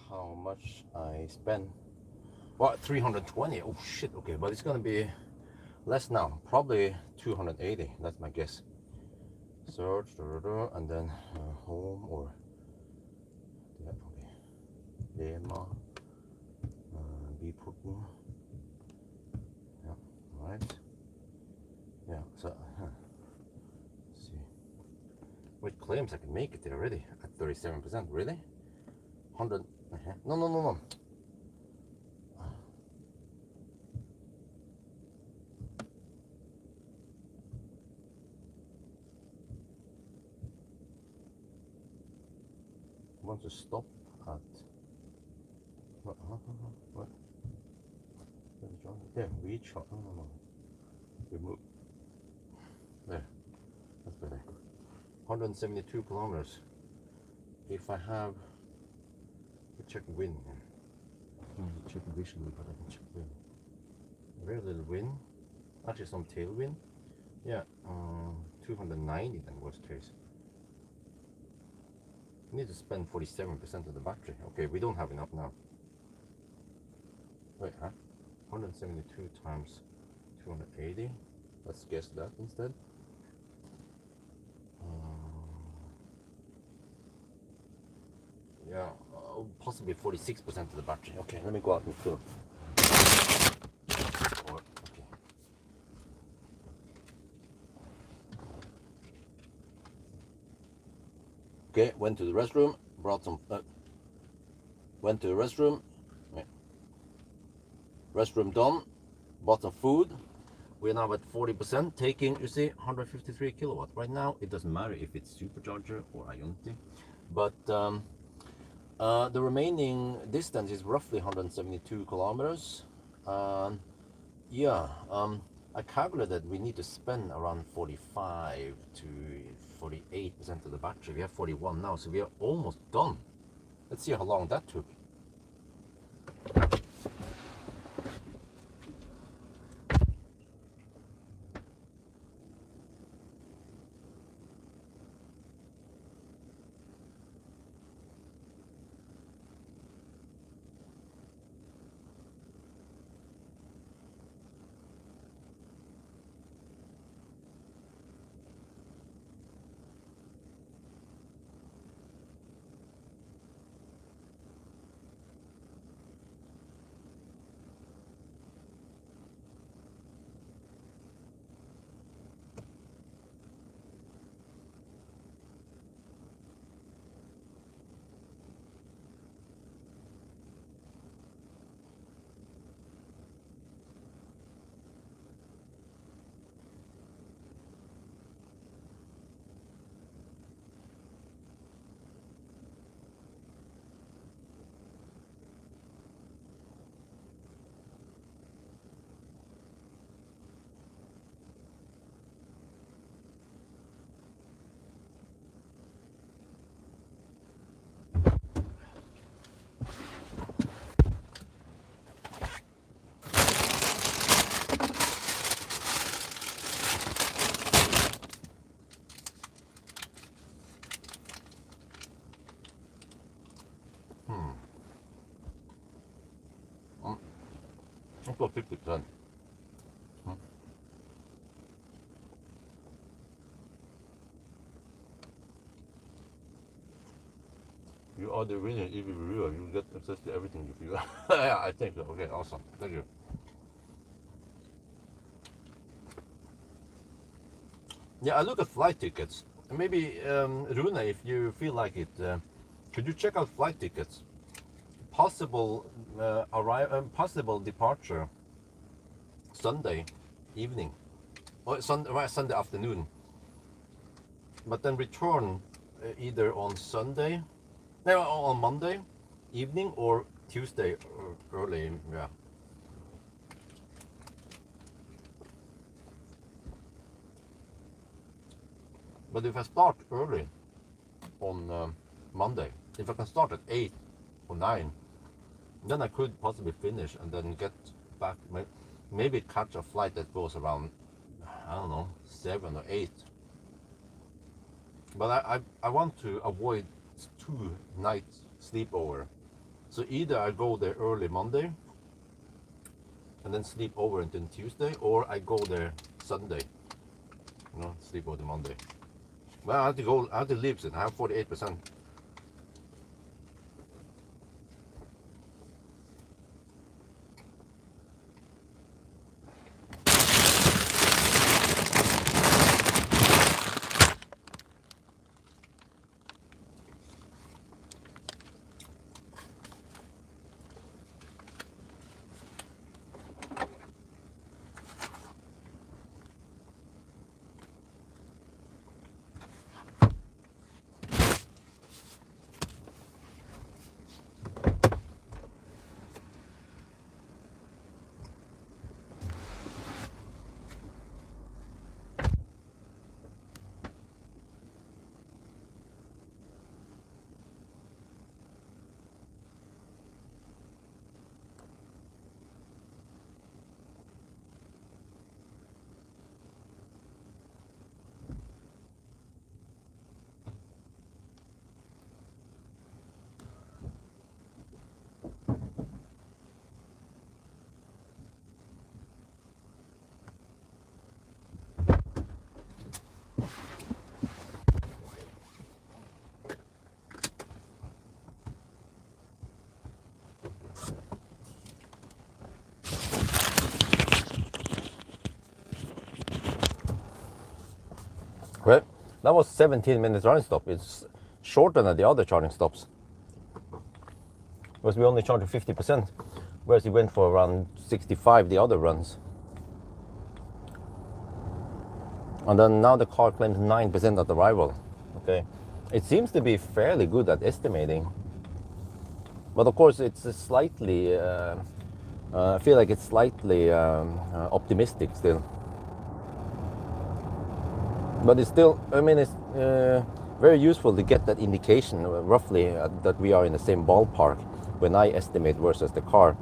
how much I spend. Well, 320. Oh shit. Okay, but it's gonna be less now. Probably 280. That's my guess. Search and then home or yeah. Okay. Emma. Be putting. Yeah. All right. Yeah. So. Let's see. Which claims I can make it already at 37%. Really? 100. No. I want to stop at what? Yeah, recharge. No. Remove. There. That's better. 172 kilometers. If I have, check wind. Check visually, but I can check wind. Very little wind. Actually, some tailwind. Yeah, 290 then worst case. We need to spend 47% of the battery. Okay, we don't have enough now. Wait, huh? 172 times 280. Let's guess that instead. Yeah, possibly 46% of the battery. Okay, let me go out and fill. Okay, went to the restroom, brought some. Went to the restroom. Wait. Restroom done. Bought some food. We're now at 40%, taking, you see, 153 kilowatt. Right now, it doesn't matter if it's supercharger or Ionity, but the remaining distance is roughly 172 kilometers. Yeah, I calculated we need to spend around 45 to 48% of the battery. We have 41 now, so we are almost done. Let's see how long that took. I've got 50%. You are the winner EV reviewer. You get access to everything if you. Yeah, I think so. Okay, awesome. Thank you. Yeah, I look at flight tickets. Maybe Rune, if you feel like it, could you check out flight tickets? Possible possible departure Sunday evening, or Sunday afternoon, but then return either on Sunday, no, on Monday evening or Tuesday early. Yeah. But if I start early on Monday, if I can start at 8 or 9, then I could possibly finish and then get back, maybe catch a flight that goes around, I don't know, 7 or 8. But I want to avoid 2-night sleepover. So either I go there early Monday and then sleep over until Tuesday, or I go there Sunday, sleep over the Monday. Well, I have to leave it. I have 48%. Right, that was 17 minutes running stop. It's shorter than the other charging stops, because we only charged 50%, whereas he went for around 65 the other runs. And then now the car claims 9% at arrival. Okay, it seems to be fairly good at estimating, but of course it's slightly I feel like it's slightly optimistic still. But it's still, I mean, it's very useful to get that indication roughly that we are in the same ballpark when I estimate versus the car.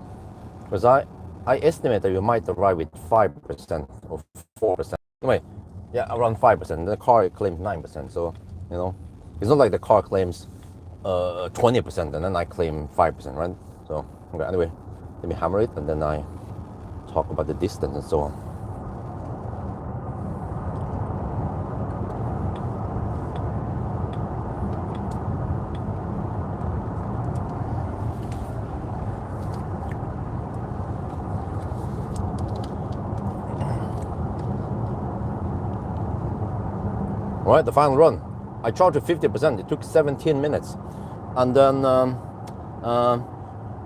Because I estimate that you might arrive with 5% or 4%. Anyway, yeah, around 5%. The car claims 9%. So, it's not like the car claims 20% and then I claim 5%, right? So, okay, anyway, let me hammer it and then I talk about the distance and so on. All right, the final run. I charged at 50%. It took 17 minutes. And then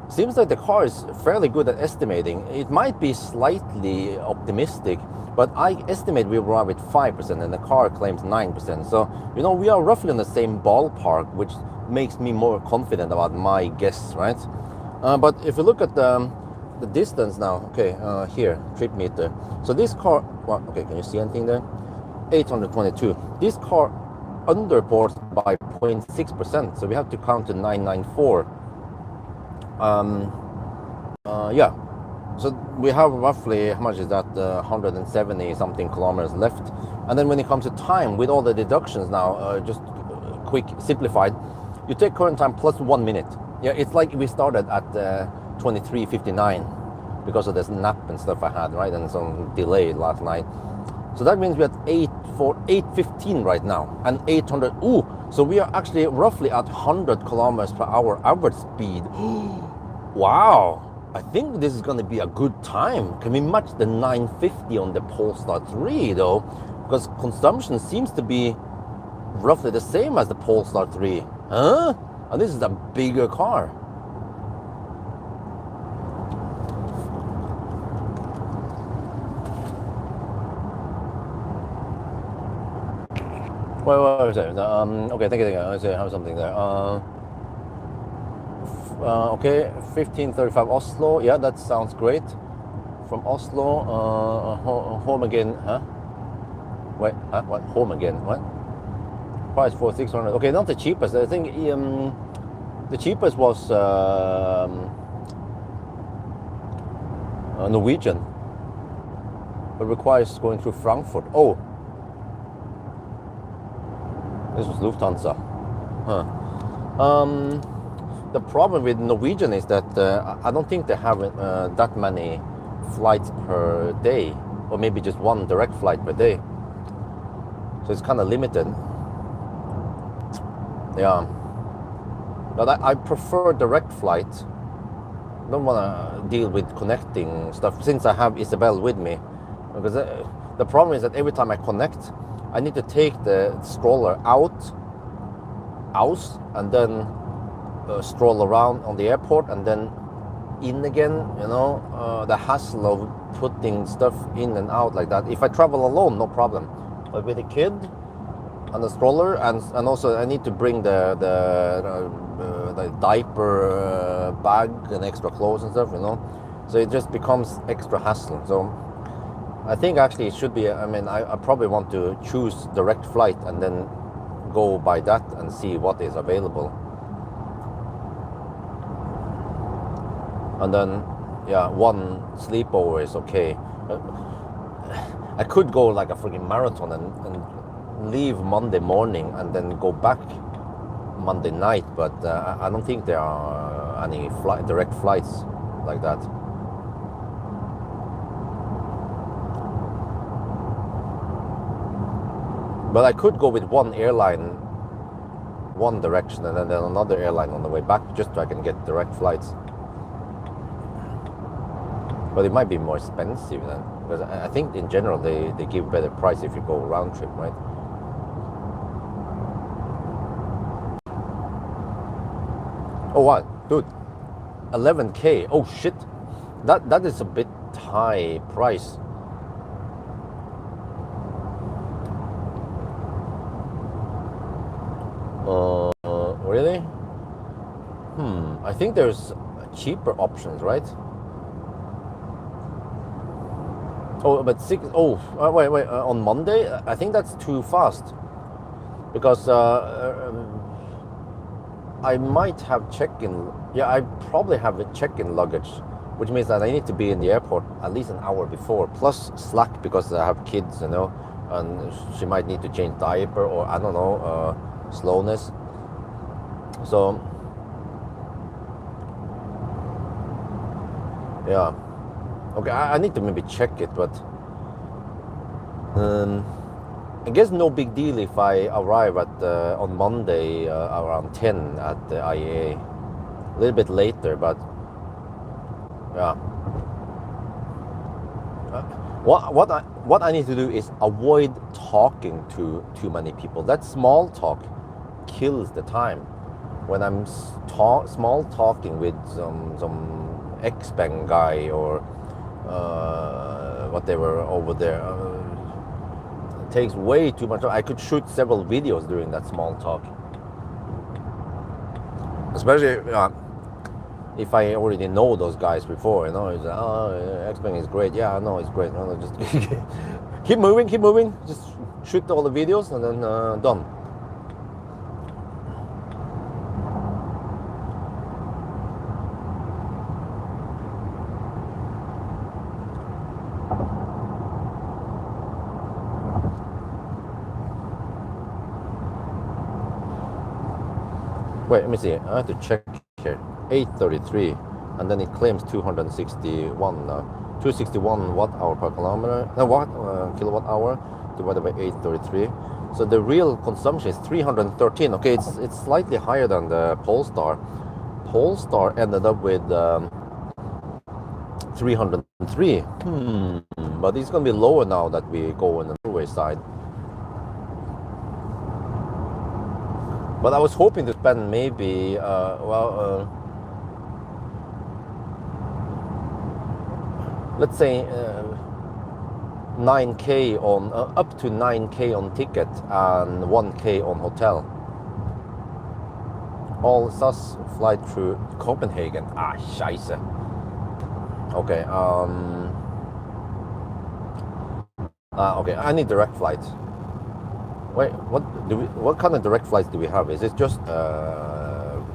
seems like the car is fairly good at estimating. It might be slightly optimistic, but I estimate we arrive at 5% and the car claims 9%. So, we are roughly in the same ballpark, which makes me more confident about my guess, right? But if you look at the distance now, okay, here, trip meter. So this car, well, okay, can you see anything there? 822. This car underports by 0.6%, so we have to count to 994. Yeah, so we have roughly, how much is that, 170 something kilometers left. And then when it comes to time, with all the deductions now, just quick simplified, you take current time plus 1 minute. Yeah, it's like we started at 23:59 because of this nap and stuff I had, right, and some delay last night. So that means we're at 8:15 right now, and 800. Ooh, so we are actually roughly at 100 kilometers per hour average speed. Wow, I think this is going to be a good time. Can we match the 950 on the Polestar 3 though? Because consumption seems to be roughly the same as the Polestar 3. Huh? And this is a bigger car. Wait, okay, thank you. Let's see, I have something there. Okay, 15:35 Oslo. Yeah, that sounds great. From Oslo, home again, huh? Wait, what? Home again? What? Price for 600. Okay, not the cheapest. I think the cheapest was Norwegian, but requires going through Frankfurt. Oh. This was Lufthansa. Huh. Um, the problem with Norwegian is that I don't think they have that many flights per day, or maybe just one direct flight per day. So it's kind of limited. Yeah. But I prefer direct flight. Don't want to deal with connecting stuff since I have Isabel with me. Because the problem is that every time I connect, I need to take the stroller out, and then stroll around on the airport and then in again. You know, the hassle of putting stuff in and out like that. If I travel alone, no problem. But with a kid and the stroller, and also I need to bring the diaper bag and extra clothes and stuff, you know. So it just becomes extra hassle. So I think actually it should be, I mean, I probably want to choose direct flight and then go by that and see what is available. And then, yeah, one sleepover is okay. I could go like a freaking marathon and leave Monday morning and then go back Monday night, but I don't think there are any direct flights like that. But I could go with one airline, one direction, and then another airline on the way back, just so I can get direct flights. But it might be more expensive then, because I think in general they give better price if you go round trip, right? Oh what, dude, 11K, oh shit, that is a bit high price. Really? I think there's cheaper options, right? Oh, but wait, on Monday, I think that's too fast, because I might have check-in. Yeah, I probably have a check-in luggage, which means that I need to be in the airport at least an hour before, plus slack because I have kids, you know, and she might need to change diaper, or I don't know, slowness. So yeah, okay, I need to maybe check it, but I guess no big deal if I arrive at on Monday around 10 at the IAA. A little bit later, but yeah. What I need to do is avoid talking to too many people. That small talk kills the time. When I'm small talking with some ex-bank guy or whatever over there, it takes way too much. I could shoot several videos during that small talk, especially if I already know those guys before. You know, it's ex-bank is great. Yeah, I know it's great. No, just keep moving. Just shoot all the videos and then done. Wait, let me see. I have to check here. 833, and then it claims 261 now. 261 watt hour per kilometer. No, kilowatt hour divided by 833. So the real consumption is 313. Okay, it's slightly higher than the Polestar. Polestar ended up with 303. But it's gonna be lower now that we go on the Norway side. But I was hoping to spend maybe, let's say 9K on, up to 9K on ticket and 1K on hotel. All SAS flight through Copenhagen. Scheiße. Okay, okay, I need direct flight. Wait, what kind of direct flights do we have? Is it just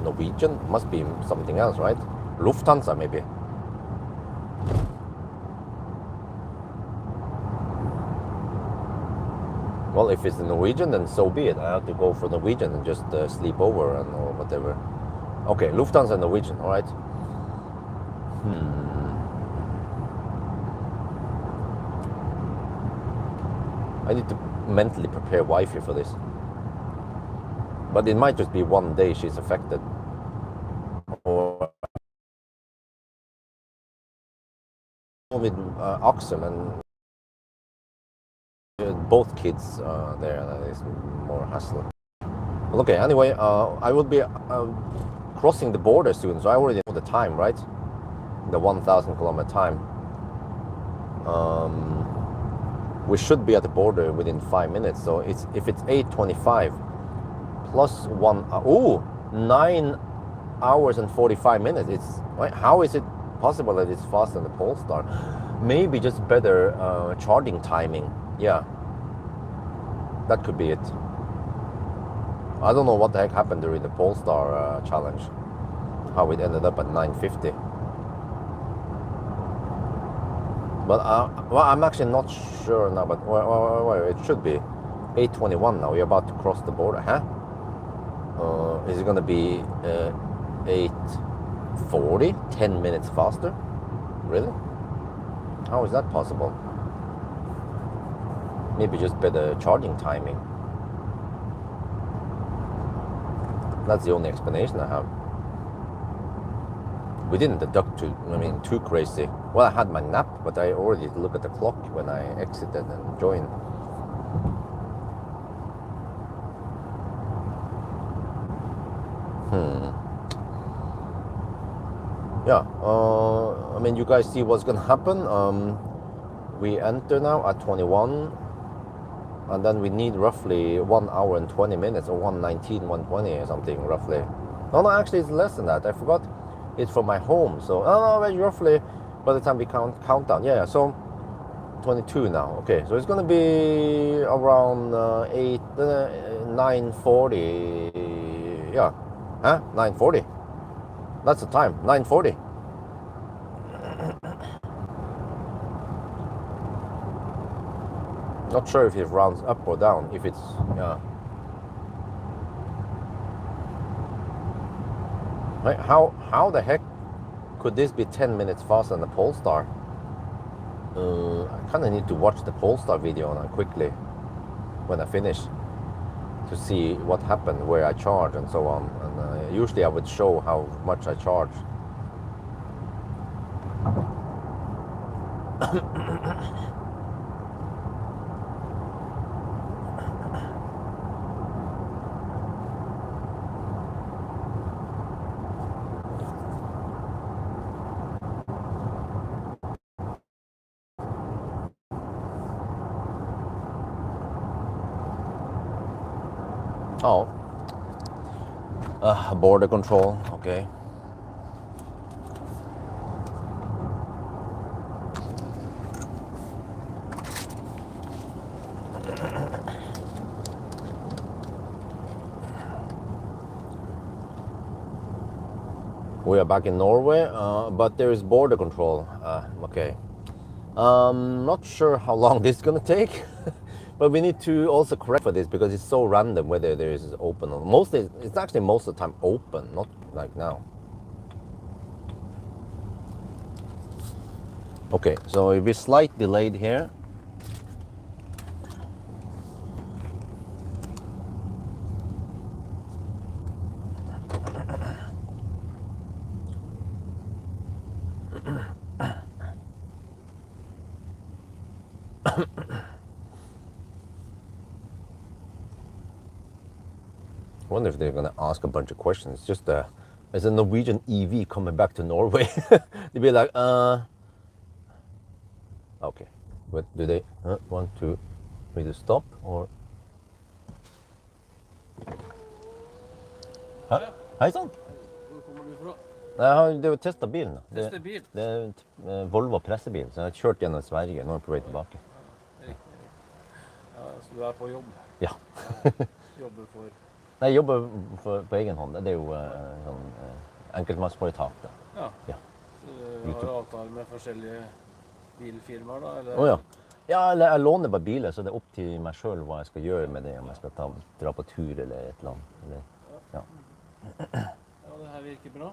Norwegian? Must be something else, right? Lufthansa, maybe. Well, if it's the Norwegian, then so be it. I have to go for Norwegian and just sleep over and or whatever. Okay, Lufthansa Norwegian, all right. I need to mentally prepare wifey for this. But it might just be one day she's affected. Or with Axel and both kids there, that is more hassle. Well, okay, anyway, I will be crossing the border soon, so I already know the time, right? The 1,000 kilometer time. We should be at the border within 5 minutes. So if it's 8:25 plus 9 hours and 45 minutes. It's right. How is it possible that it's faster than the Polestar? Maybe just better charging timing. Yeah, that could be it. I don't know what the heck happened during the Polestar challenge. How it ended up at 950. But well, I'm actually not sure now. But well, it should be 8:21 now. We're about to cross the border, huh? Is it gonna be 8:40? 10 minutes faster? Really? How is that possible? Maybe just better charging timing. That's the only explanation I have. We didn't deduct too crazy. Well, I had my nap, but I already looked at the clock when I exited and joined. Yeah, I mean, you guys see what's gonna happen. We enter now at 21, and then we need roughly 1 hour and 20 minutes, or 1:19, 1:20 or something, roughly. No, actually it's less than that. I forgot it's from my home. So, roughly by the time we count down. Yeah, so 22 now. Okay, so it's gonna be around 9:40. Yeah, 9:40. That's the time, 9:40. Not sure if it rounds up or down, if it's, yeah. Right, how the heck could this be 10 minutes faster than the Polestar? I kind of need to watch the Polestar video now quickly when I finish to see what happened, where I charge and so on. And usually I would show how much I charge. Oh, border control, okay. We are back in Norway, but there is border control, okay. Not sure how long this is gonna take. But we need to also correct for this because it's so random whether there is open or mostly it's actually most of the time open, not like now. Okay, so it'll be slight delayed here. I wonder if they're gonna ask a bunch of questions. Just as a Norwegian EV coming back to Norway, they'd be like, okay, what do they want to me to stop or? Hei sann. Hvor kommer du fra? Det er jo testet bilen. Teste bil? Det er en Volvo pressebil, så jeg har kjørt gjennom Sverige. Nå er jeg på vei tilbake. Riktig. Ja, så du er på jobb? Ja. Jobber for? Nei, jeg jobber på egen hånd. Det er jo sånn enkeltmannsforetak. Ja. Ja. Så du har avtale med forskjellige bilfirmaer da, eller? Ja. Ja, eller jeg låner bare biler, så det er opp til meg sjøl hva jeg skal gjøre med det. Om jeg skal dra på tur eller et eller annet. Eller, ja. Ja, det her virker bra.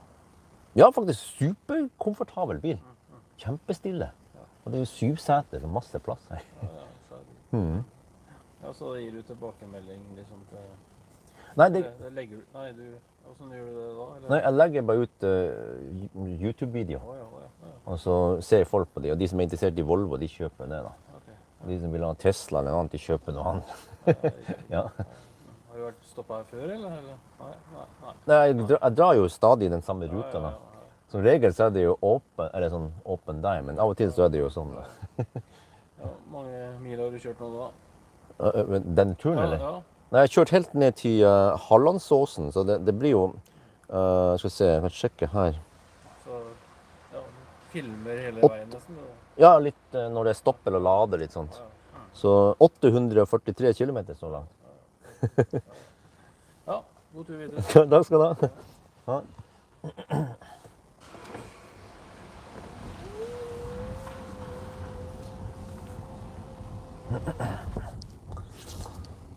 Ja, faktisk superkomfortabel bil. Kjempestille. Og det er jo 7 seter og masse plass her. Ja, så gir du tilbakemelding liksom til... Nei, Det legger du... Nei, hvordan gjør du det da? Eller? nei, jeg legger bare ut YouTube-video. Å, ja. Og så ser folk på de, og de som er interessert i Volvo, de kjøper det da. Ok. Og de som vil ha Tesla eller noe annet, de kjøper noe annet. Ja. Har du vært stoppet her før, eller? Nei. Nei, jeg drar jo stadig den samme ruta da. Ja. Som regel så er det jo sånn åpen deg, men av og til så er det jo sånn. Ja, mange mil har du kjørt nå da? Den turen, eller? Ja. Nei, jeg har kjørt helt ned til Hallandsåsen, så det blir jo, skal vi se, jeg kan sjekke her. Så, ja, du filmer hele veien nesten. Da. Ja, litt når det stopper og lader litt sånt. Så 843 kilometer så langt. Ja, god tur videre. Takk skal du ha. Ja.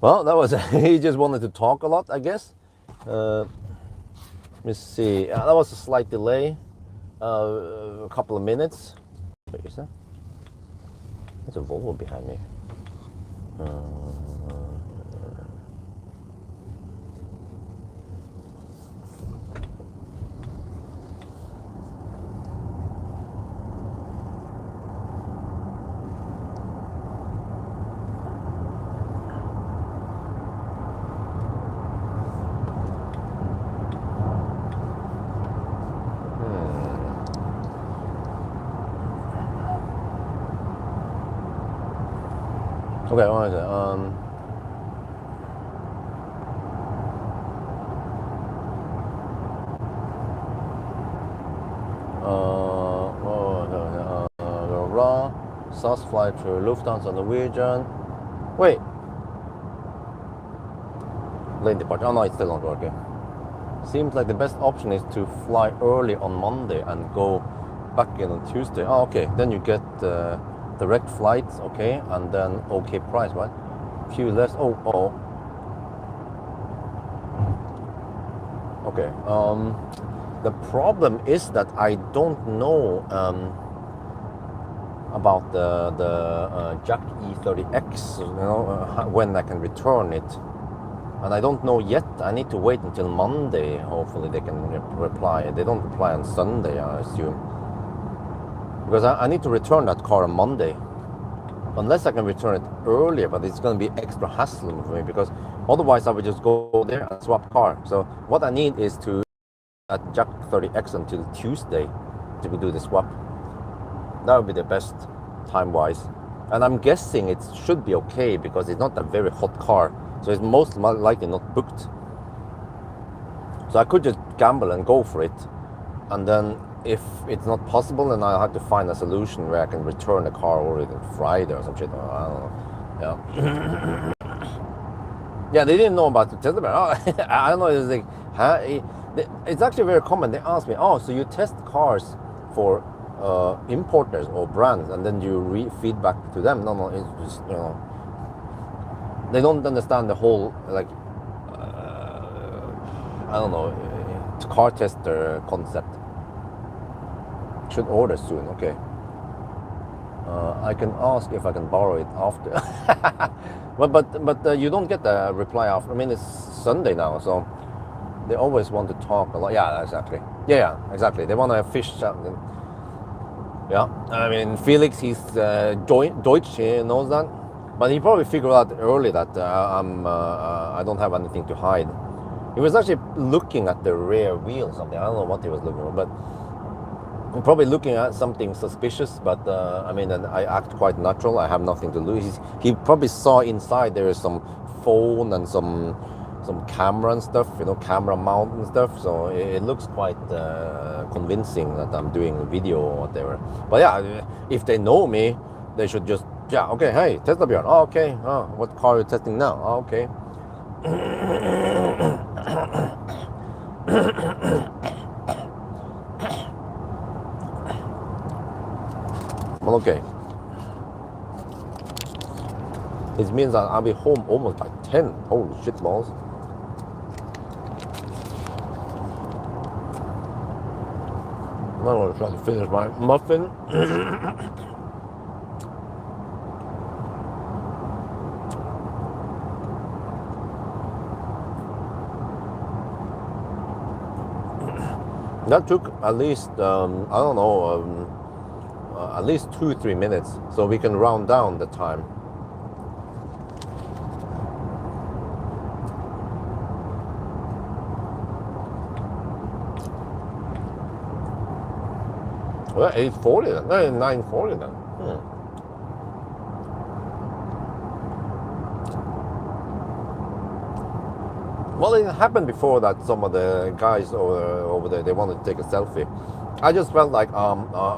Well, that was, he just wanted to talk a lot, I guess. Let me see, yeah, that was a slight delay, a couple of minutes. What is that? There's a Volvo behind me. Okay, what is it? SAS flight to Lufthansa Norwegian. Wait. Lane departure. Oh no, it's still not working. Seems like the best option is to fly early on Monday and go back in on Tuesday. Oh, okay. Then you get direct flights, okay, and then okay price, right? Few less. Oh. Okay. The problem is that I don't know about the Jack E30X, you know, when I can return it, and I don't know yet. I need to wait until Monday. Hopefully they can reply. They don't reply on Sunday, I assume, because I need to return that car on Monday, unless I can return it earlier. But it's going to be extra hassle for me, because otherwise I would just go there and swap car. So what I need is to at Jack 30X until Tuesday to do the swap. That would be the best time-wise. And I'm guessing it should be okay because it's not a very hot car. So it's most likely not booked. So I could just gamble and go for it. And then if it's not possible, then I'll have to find a solution where I can return the car already Friday or some shit. I don't know. Yeah. Yeah, they didn't know about the Tesla. Oh, I don't know. It's like, huh? It's actually very common. They ask me, oh, so you test cars for importers or brands, and then you feedback to them? No, it's just, you know, they don't understand the whole, like, I don't know, car tester concept. Should order soon, okay. I can ask if I can borrow it after. but you don't get a reply after. I mean, it's Sunday now, so they always want to talk a lot. Yeah, exactly. Yeah, exactly. They want to fish something. Yeah, I mean, Felix, he's Deutsch, he knows that. But he probably figured out early that I don't have anything to hide. He was actually looking at the rear wheel or something. I don't know what he was looking for, but probably looking at something suspicious. But I mean, and I act quite natural. I have nothing to lose. He probably saw inside there is some phone and some camera and stuff, you know, camera mount and stuff. So it looks quite convincing that I'm doing a video or whatever. But yeah, if they know me, they should just, yeah, okay, hey, Tesla Björn. Oh, okay. Oh, what car are you testing now? Oh, okay. Well, okay. It means that I'll be home almost by 10. Holy shit balls. I'm gonna try to finish my muffin. That took at least, I don't know, at least 2-3 minutes, so we can round down the time. Well, 8:40 then, 9:40 then. Well, it happened before that some of the guys over there, they wanted to take a selfie. I just felt like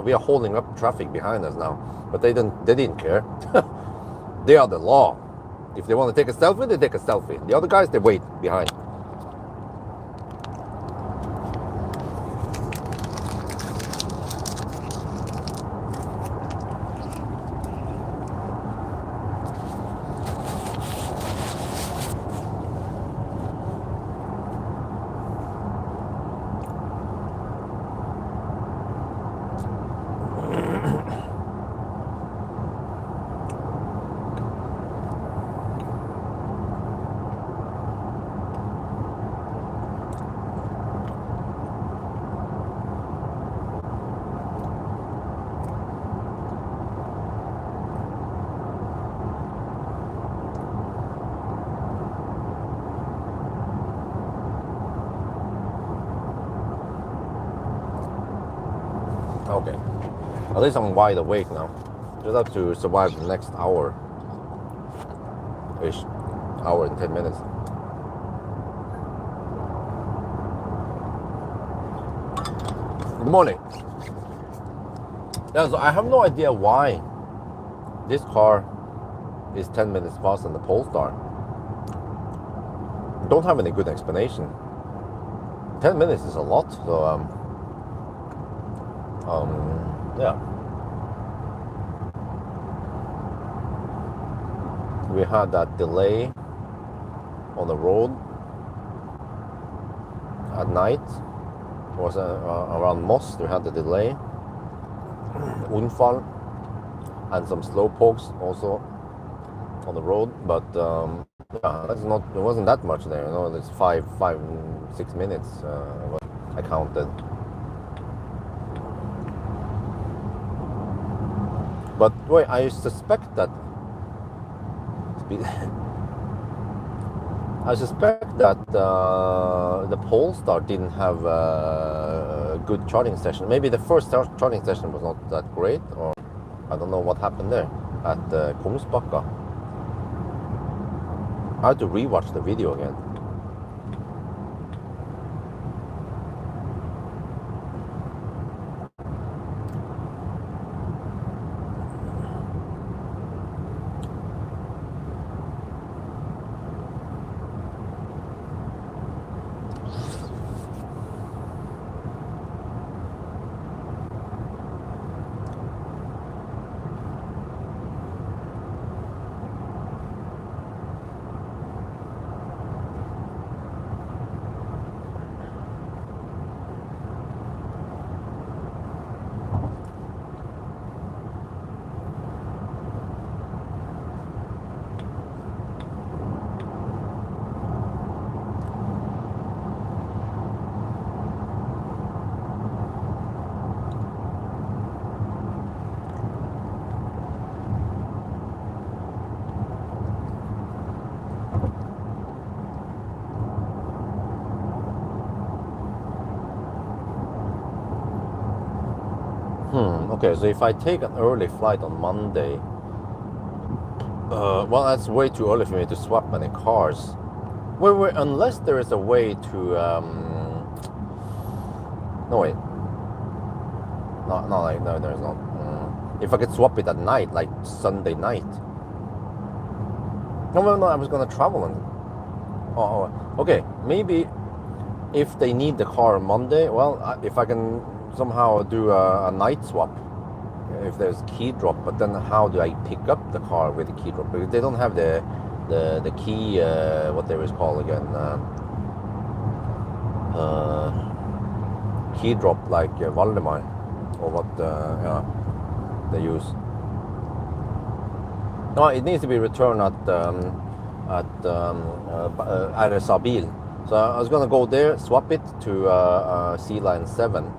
we are holding up traffic behind us now, but they didn't care. They are the law. If they want to take a selfie, they take a selfie. The other guys, they wait behind. Okay, at least I'm wide awake now. Just have to survive the next hour-ish, hour and 10 minutes. Good morning. Yeah, so I have no idea why this car is 10 minutes faster than the Polestar. Don't have any good explanation. 10 minutes is a lot, so yeah. We had that delay on the road at night. It was around Moss. We had the delay. Unfall and some slow pokes also on the road, but yeah, that's not. It wasn't that much there. You know, it's 6 minutes. What I counted. But wait, I suspect that the Polestar didn't have a good charging session. Maybe the first charging session was not that great, or I don't know what happened there at Kungsbacka. I had to rewatch the video again. Okay, so if I take an early flight on Monday, well, that's way too early for me to swap any cars. Wait, unless there is a way to, no wait, no, there's not. If I could swap it at night, like Sunday night. No, I was gonna travel and, okay, maybe if they need the car on Monday, well, if I can somehow do a night swap, if there's key drop, but then how do I pick up the car with the key drop? Because they don't have the key, what they was called again, key drop like Valdemar, or what they use. No, it needs to be returned at RSA Bil. So I was gonna go there, swap it to C line 7.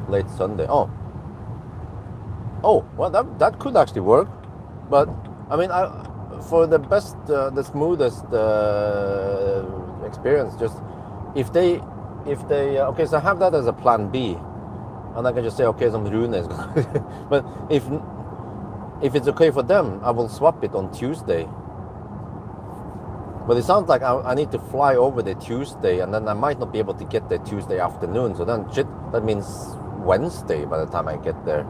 Late Sunday. Oh, well, that could actually work, but I mean, for the best, the smoothest experience, just if they okay, so I have that as a plan B, and I can just say, okay, some Rune is but if it's okay for them, I will swap it on Tuesday. But it sounds like I need to fly over there Tuesday, and then I might not be able to get there Tuesday afternoon. So then shit, that means Wednesday by the time I get there.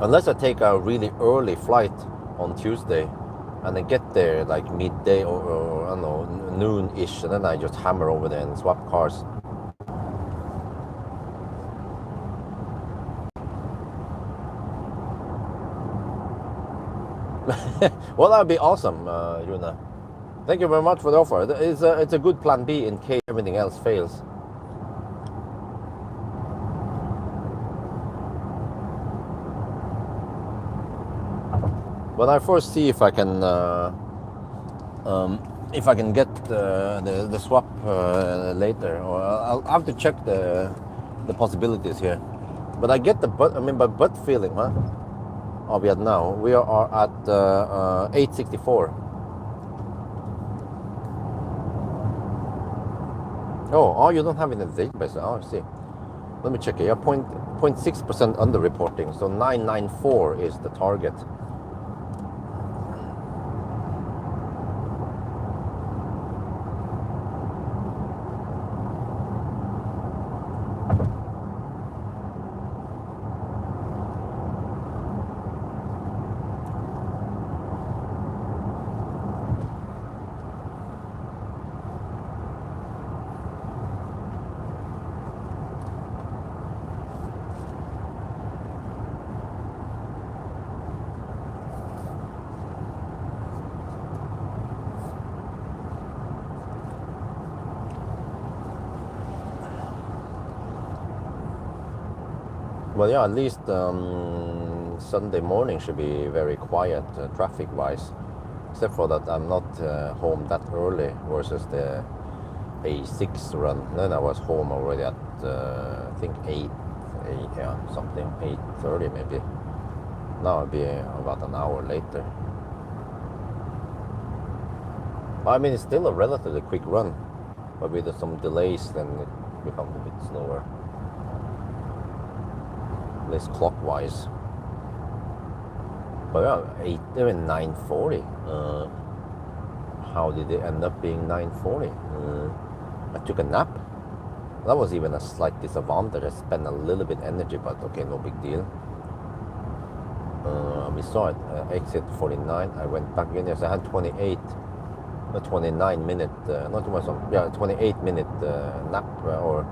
Unless I take a really early flight on Tuesday and then get there like midday or I don't know, noon-ish, and then I just hammer over there and swap cars. Well, that would be awesome, Runa. Thank you very much for the offer. It's a good plan B in case everything else fails. But I first see if I can get the swap later, or I'll have to check the possibilities here. But I get the gut feeling, huh? Are we at now? We are at 864. Oh, you don't have it in the database. Oh, I see. Let me check it. Yeah, 0.6% under reporting. So 994 is the target. Well, yeah, at least Sunday morning should be very quiet traffic-wise, except for that I'm not home that early versus the A6 run. Then I was home already at I think 8 yeah, something, 8:30 maybe. Now I'll be about an hour later. I mean, it's still a relatively quick run, but with some delays, then it becomes a bit slower. Less clockwise. But yeah, 9:40. How did it end up being 9:40? I took a nap. That was even a slight disadvantage. I spent a little bit energy, but okay, no big deal. We saw it, exit 49. I went back in there, so I had 29 minute, not too much, 28 minute nap or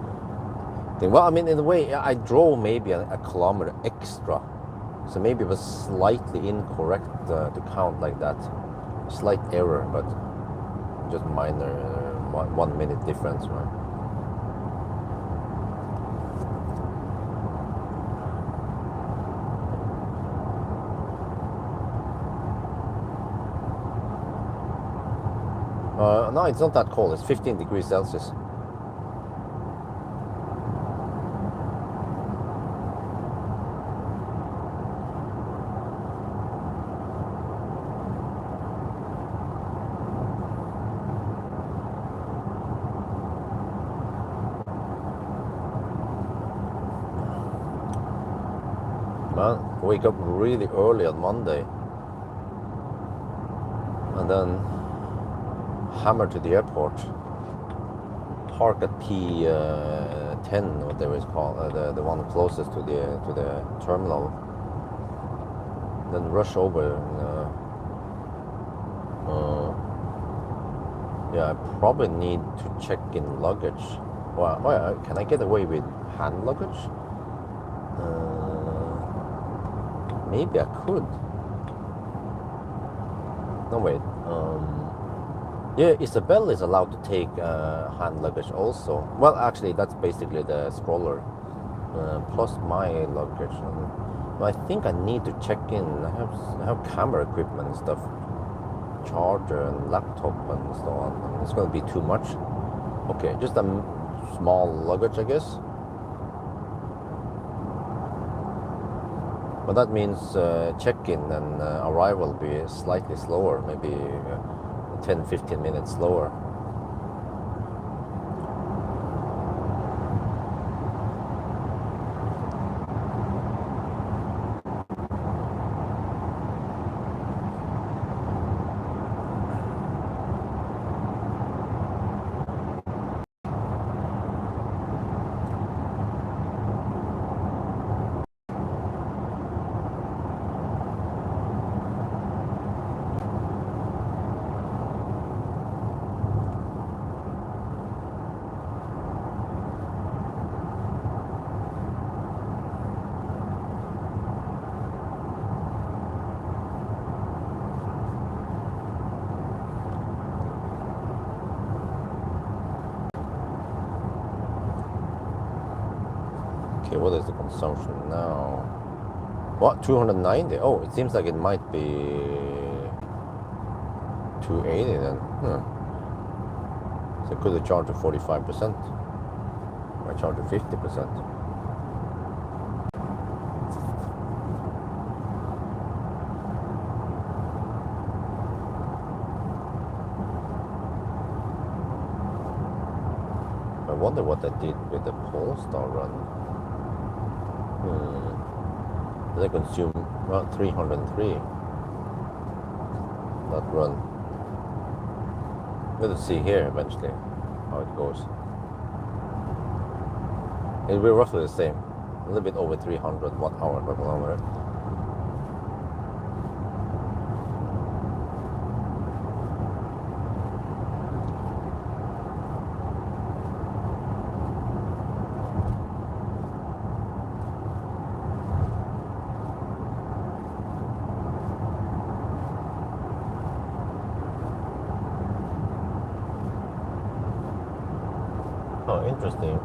thing. Well, I mean, in a way, I drove maybe a kilometer extra, so maybe it was slightly incorrect to count like that. Slight error, but just minor, 1 minute difference, right? No, it's not that cold. It's 15 degrees Celsius. Man, wake up really early on Monday and then hammer to the airport, park at P10, whatever it's called, the one closest to the terminal, then rush over Yeah, I probably need to check in luggage. Well, oh yeah, can I get away with hand luggage? Maybe I could. No, wait. Yeah, Isabel is allowed to take hand luggage also. Well, actually, that's basically the stroller plus my luggage. I think I need to check in. I have camera equipment and stuff, charger and laptop and so on. It's going to be too much. Okay, just a small luggage, I guess. But that means check-in and arrival will be slightly slower, maybe 10-15 minutes slower. Okay, what is the consumption now? What, 290? Oh, it seems like it might be 280 then. So could have charged to 45%. I charge to 50%. I wonder what I did with the Polestar run. Did I consume around 303 that run? We'll see here eventually how it goes. It'll be roughly the same, a little bit over 300 watt-hour per kilometer. Oh, interesting.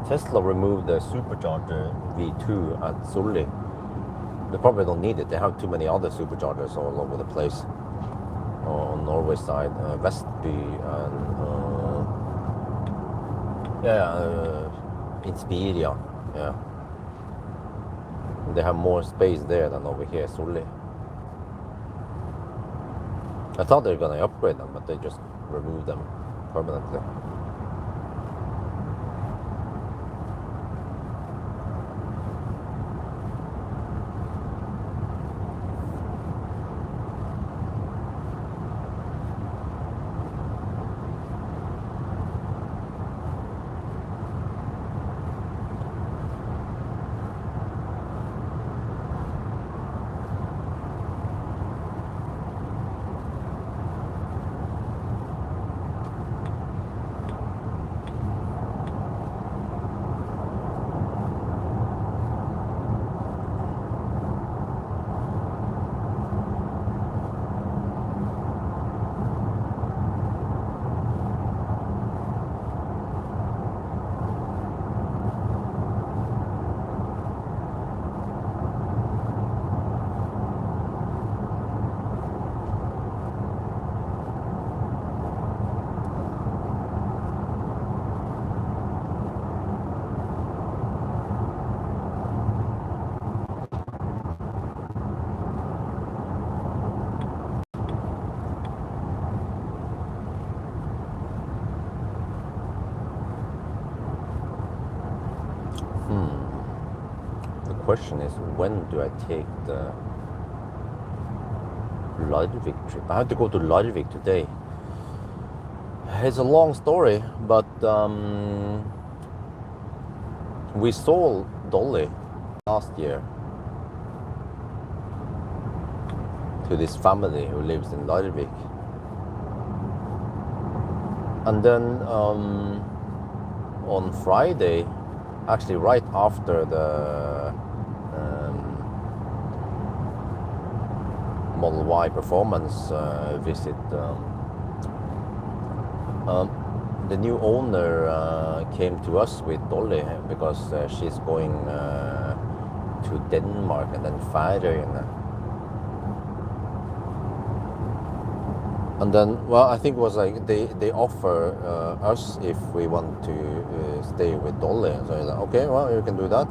Tesla removed the supercharger V2 at Sully. They probably don't need it. They have too many other superchargers all over the place. On Norway side, Vestby and Inspiria. Yeah, they have more space there than over here, Sully. I thought they were gonna upgrade them, but they just removed them permanently. The question is, when do I take the Larvik trip? I have to go to Larvik today. It's a long story, but we sold Dolly last year to this family who lives in Larvik. And then on Friday, actually right after the Model Y performance visit, the new owner came to us with Dolly because she's going to Denmark and then Færøyene. And then, well, I think it was like they offer us if we want to stay with Dolly. So I was like, okay, well, you can do that.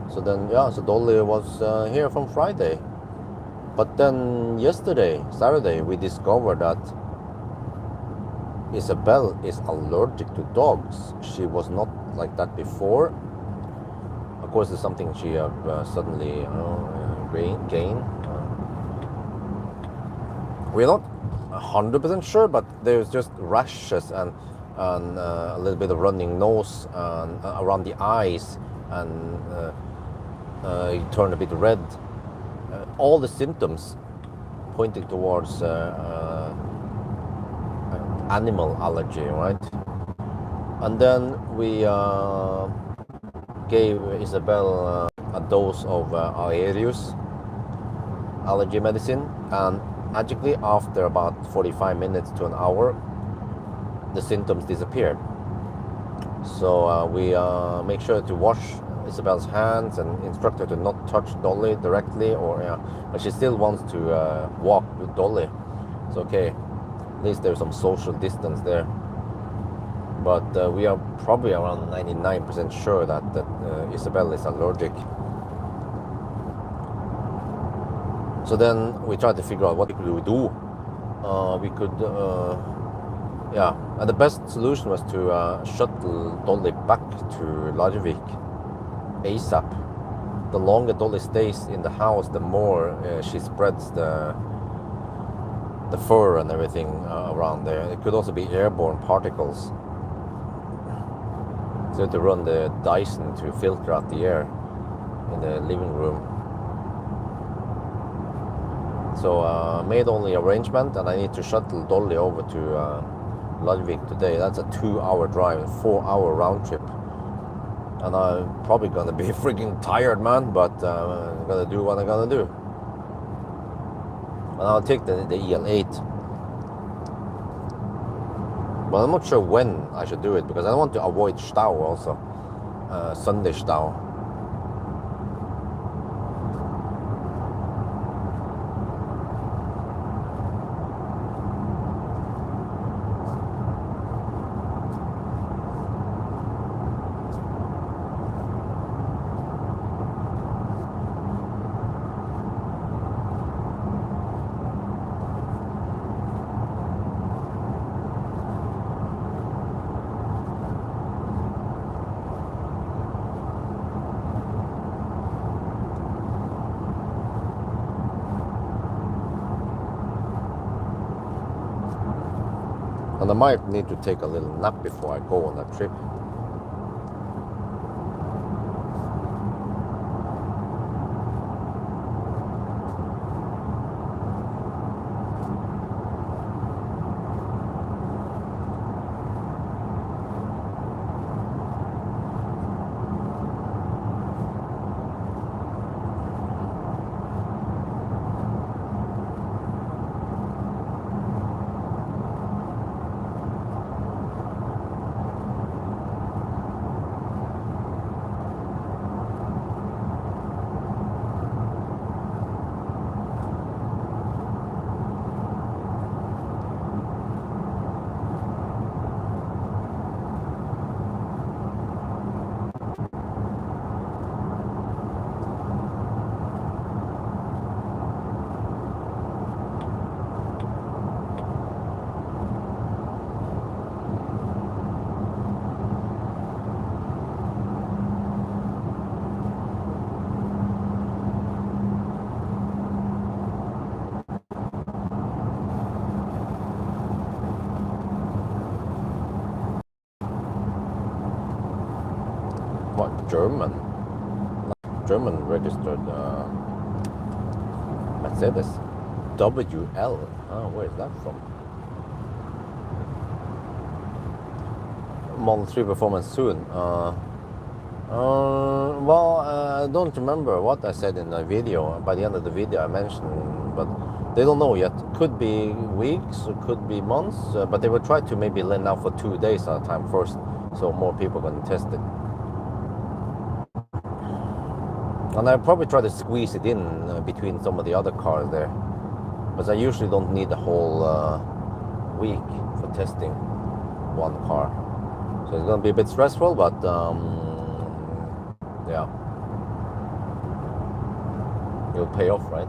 So then, yeah, so Dolly was here from Friday. But then yesterday, Saturday, we discovered that Isabel is allergic to dogs. She was not like that before. Of course, it's something she have suddenly gained. We're not 100% sure, but there's just rashes and a little bit of running nose and around the eyes, and it turned a bit red. All the symptoms pointing towards animal allergy, right? And then we gave Isabel a dose of Aerius allergy medicine, and magically after about 45 minutes to an hour, the symptoms disappeared. So we make sure to wash Isabel's hands and instruct her to not touch Dolly directly, but she still wants to walk with Dolly. It's okay. At least there's some social distance there. But we are probably around 99% sure that Isabel is allergic. So then we tried to figure out what could we do. We could, and the best solution was to shuttle Dolly back to Larvik ASAP. The longer Dolly stays in the house, the more she spreads the fur and everything around there. It could also be airborne particles. So to run the Dyson to filter out the air in the living room. So made all the arrangement, and I need to shuttle Dolly over to Larvik today. That's a 2-hour drive, a 4-hour round trip. And I'm probably gonna be freaking tired, man, but I'm gonna do what I'm gonna do. And I'll take the EL8. But I'm not sure when I should do it, because I want to avoid Stau also. Sunday Stau. And I might need to take a little nap before I go on that trip. What, German? German registered Mercedes WL. Oh, where is that from? Model 3 performance soon. Well, I don't remember what I said in the video. By the end of the video I mentioned, but they don't know yet. Could be weeks, or could be months, but they will try to maybe lend out for 2 days at a time first, so more people can test it. And I'll probably try to squeeze it in between some of the other cars there, because I usually don't need the whole week for testing one car. So it's going to be a bit stressful, but yeah, it'll pay off, right?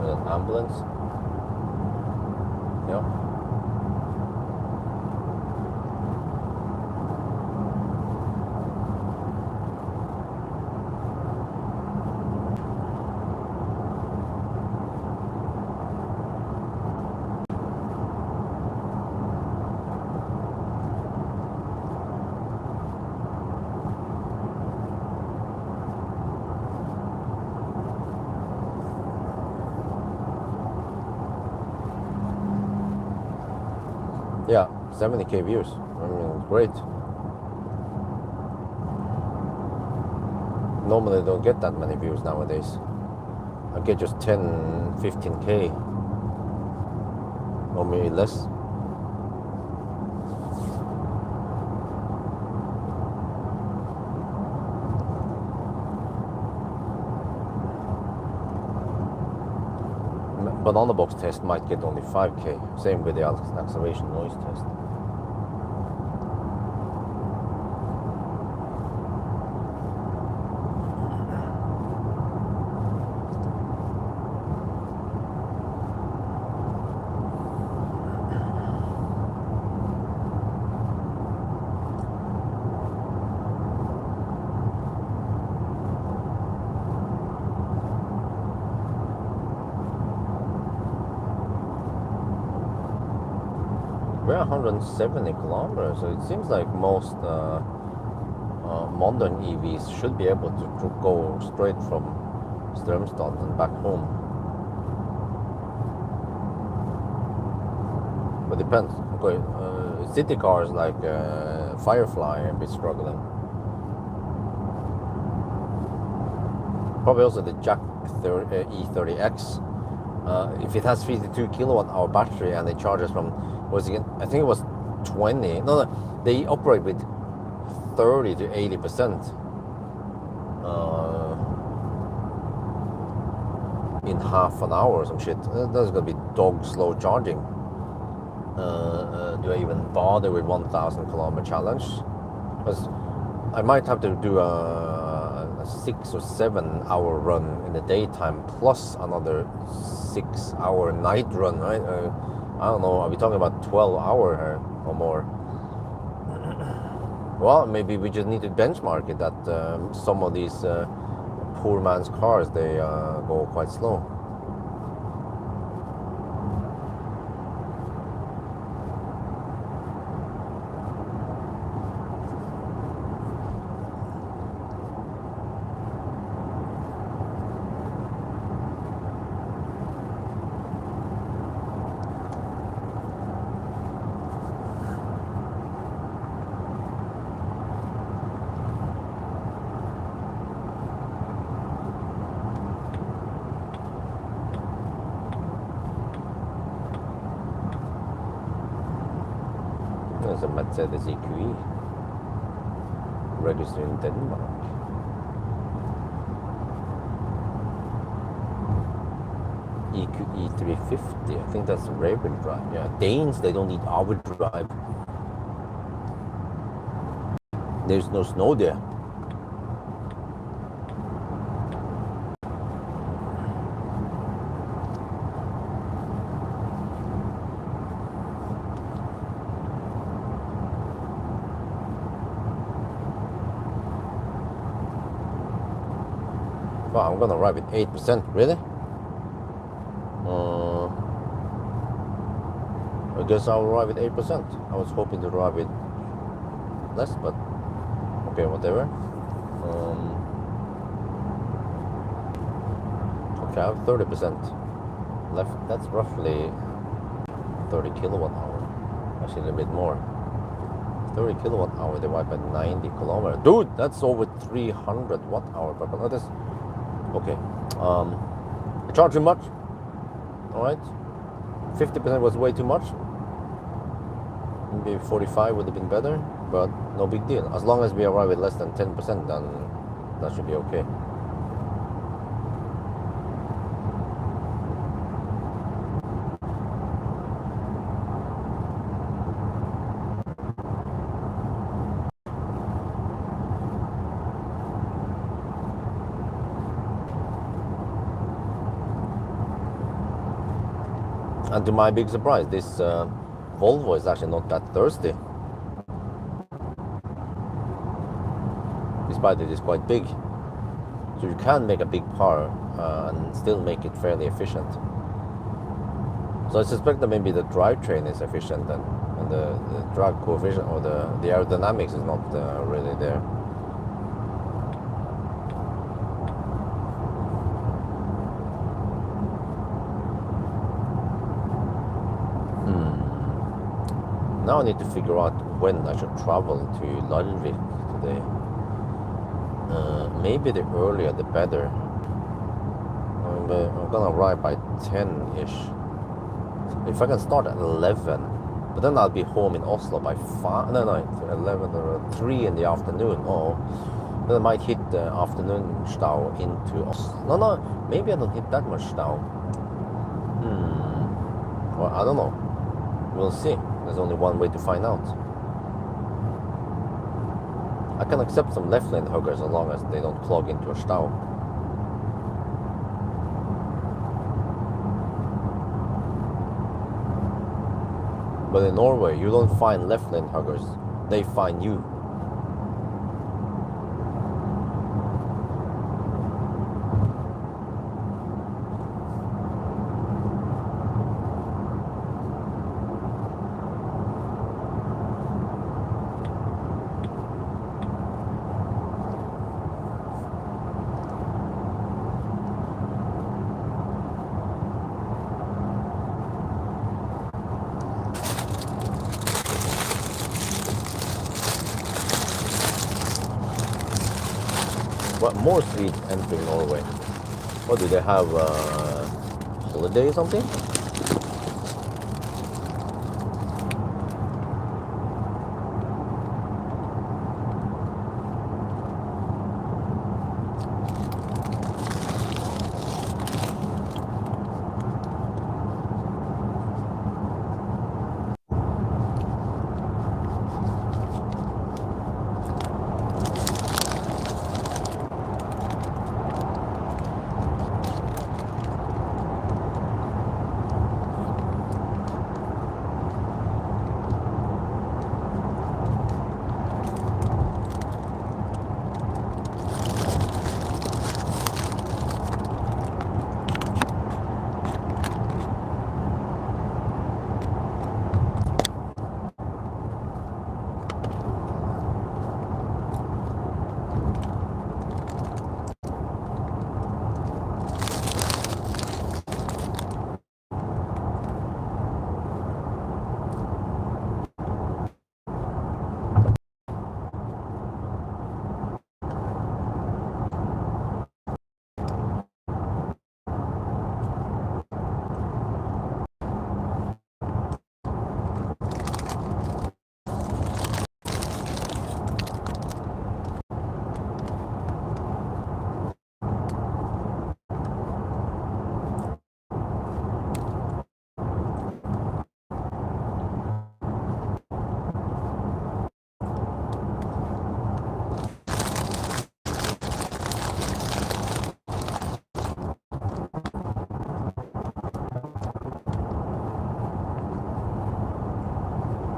An ambulance. Yeah. Yeah, 70k views. I mean, great. Normally I don't get that many views nowadays. I get just 10, 15k, or maybe less. Banana box test might get only 5k. Same with the acceleration noise test. We're 170 kilometers, so it seems like most modern EVs should be able to go straight from Strömstad and back home. But depends. Okay, city cars like Firefly are a bit struggling. Probably also the Jack E30X. If it has 52 kilowatt hour battery and it charges from, I think it was 20. No, they operate with 30 to 80% in half an hour or some shit. That's gonna be dog slow charging. Do I even bother with 1,000 kilometer challenge? Because I might have to do a 6 or 7 hour run in the daytime plus another 6 hour night run, right? I don't know, are we talking about 12 hour or more? Well, maybe we just need to benchmark it that some of these poor man's cars, they go quite slow. There's a Mercedes EQE registered in Denmark. EQE 350, I think that's rear-wheel drive. Yeah, Danes, they don't need all-wheel drive. There's no snow there. Wow, I'm gonna arrive at 8%, really? I guess I'll arrive at 8%. I was hoping to arrive at less, but okay, whatever. Okay, I have 30% left. That's roughly 30 kilowatt hour. Actually, a little bit more. 30 kilowatt hour divided by 90 kilometers. Dude, that's over 300 watt hour. But look at this. Okay. I charge too much. All right. 50% was way too much. Maybe 45 would have been better, but no big deal. As long as we arrive at less than 10%, then that should be okay. And to my big surprise, this Volvo is actually not that thirsty. Despite it is quite big. So you can make a big car and still make it fairly efficient. So I suspect that maybe the drivetrain is efficient and the drag coefficient or the aerodynamics is not really there. Now I need to figure out when I should travel to Larvik today. Maybe the earlier the better. I'm gonna arrive by 10-ish. If I can start at 11, but then I'll be home in Oslo by 5, no, 11 or 3 in the afternoon. Oh, then I might hit the afternoon stau into Oslo. No, maybe I don't hit that much stau. Well, I don't know. We'll see. There's only one way to find out. I can accept some left lane huggers as long as they don't clog into a stau. But in Norway, you don't find left lane huggers, they find you. What more Swedes entering Norway? What do they have? Holiday or something?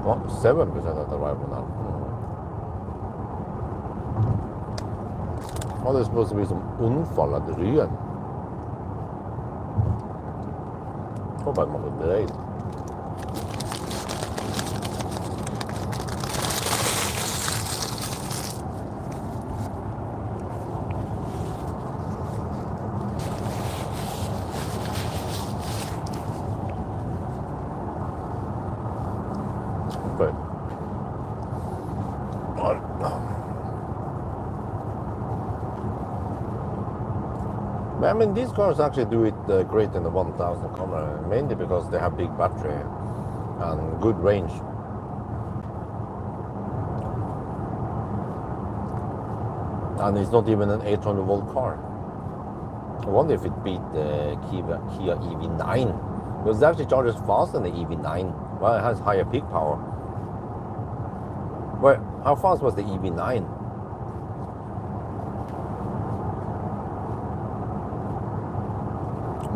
Well, 7% at the arrival now. Oh, there's supposed to be some unfall at Ryen. Hope I'm not delayed. God. But I mean, these cars actually do it great in the 1000 kilometer, mainly because they have big battery and good range. And it's not even an 800 volt car. I wonder if it beat the Kia EV9. Because it actually charges faster than the EV9. Well, it has higher peak power. But how fast was the EV9?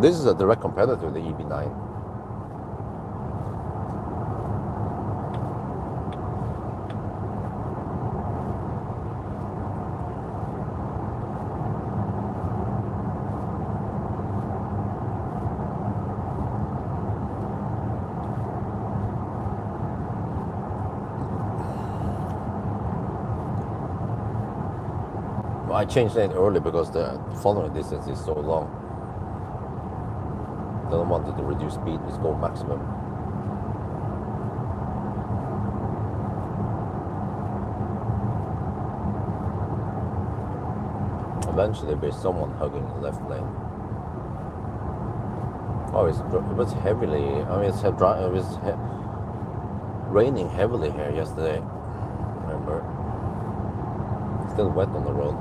This is a direct competitor to the EV9. I changed it early because the following distance is so long. I don't want it to reduce speed, just go maximum. Eventually there's someone hugging the left lane. Oh, it was heavily, I mean, it was raining heavily here yesterday, remember? Still wet on the road.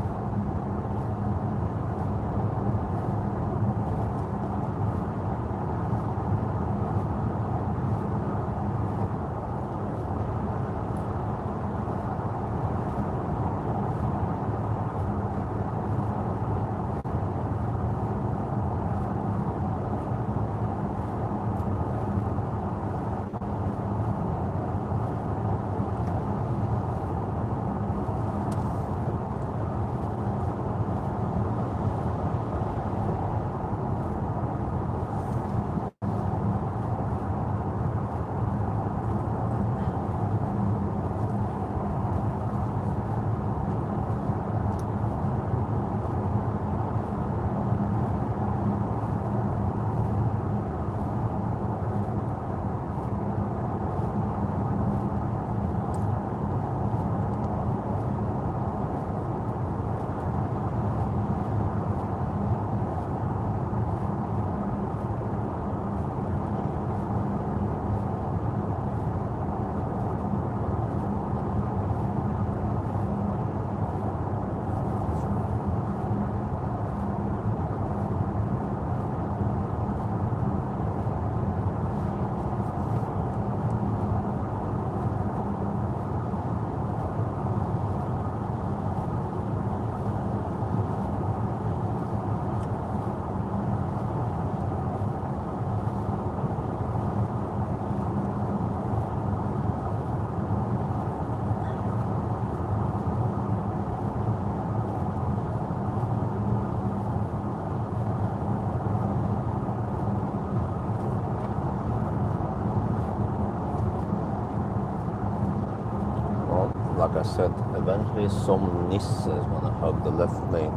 Like I said, eventually some Nissan is gonna hug the left lane.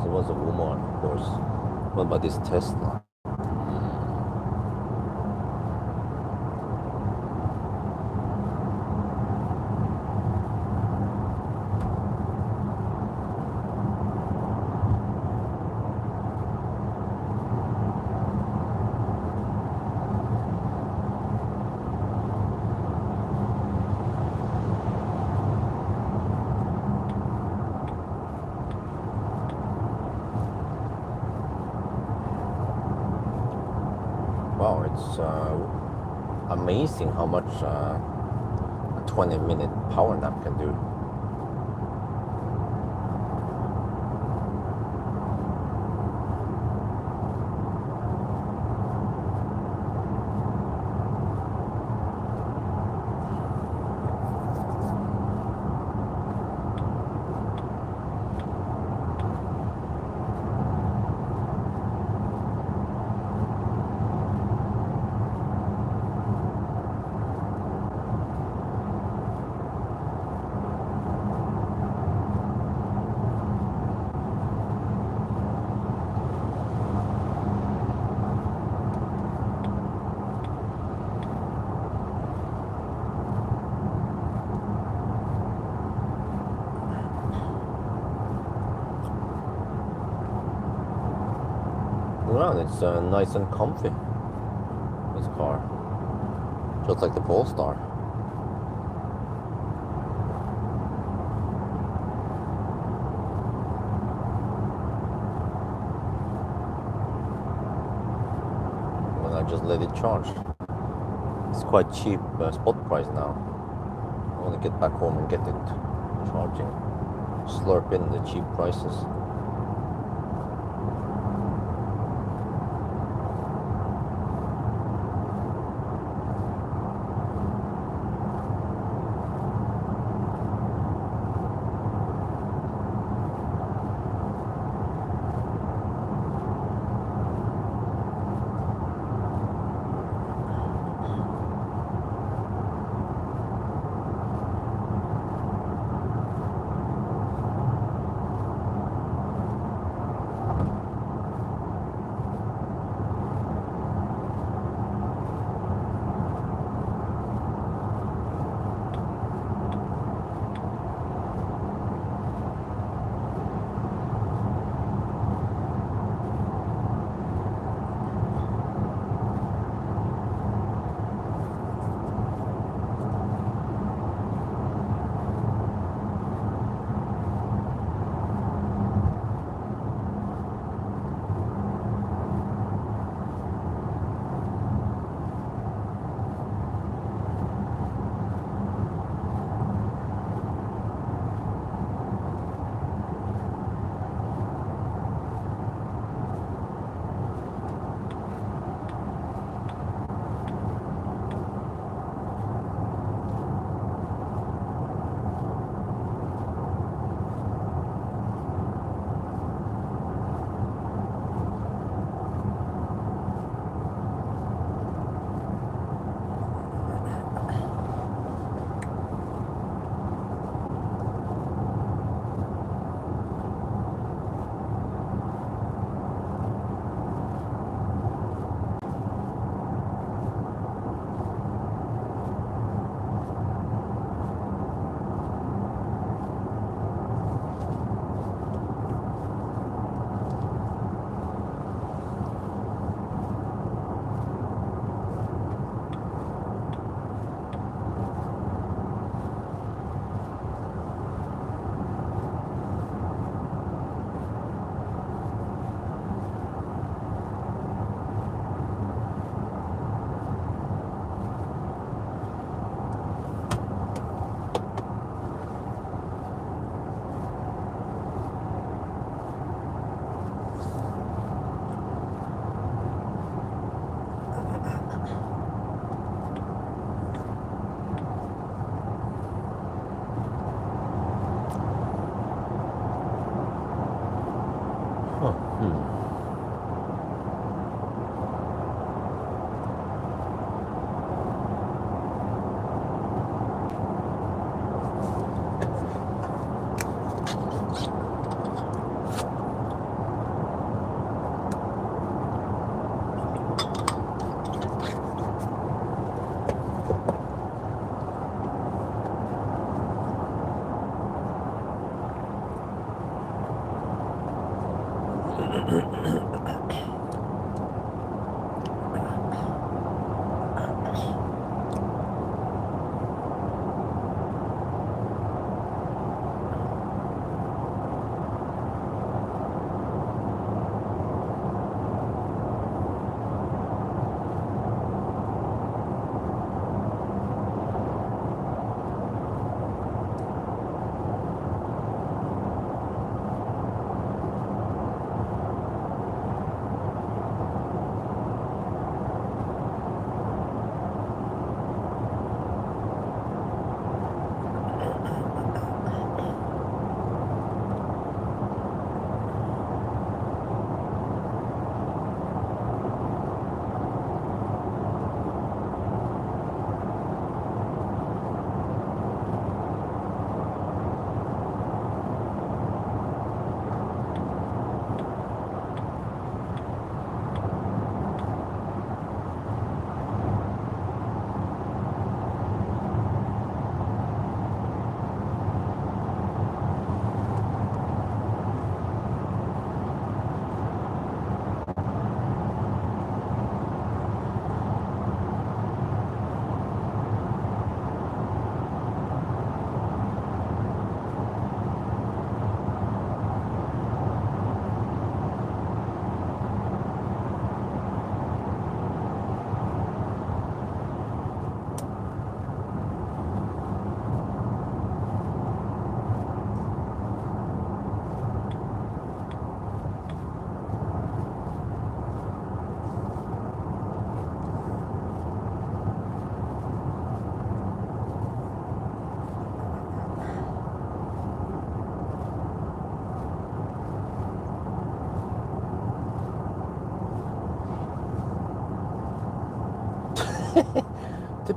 So it was a woman, of course. What about this Tesla? Wow, it's amazing how much a 20-minute power nap can do. around, it's nice and comfy. This car, just like the Polestar. When I just let it charge, it's quite cheap spot price now. I want to get back home and get it charging. Slurp in the cheap prices.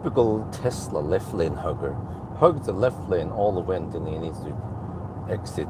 typical Tesla left lane hugger. Hug the left lane all the way until he needs to exit.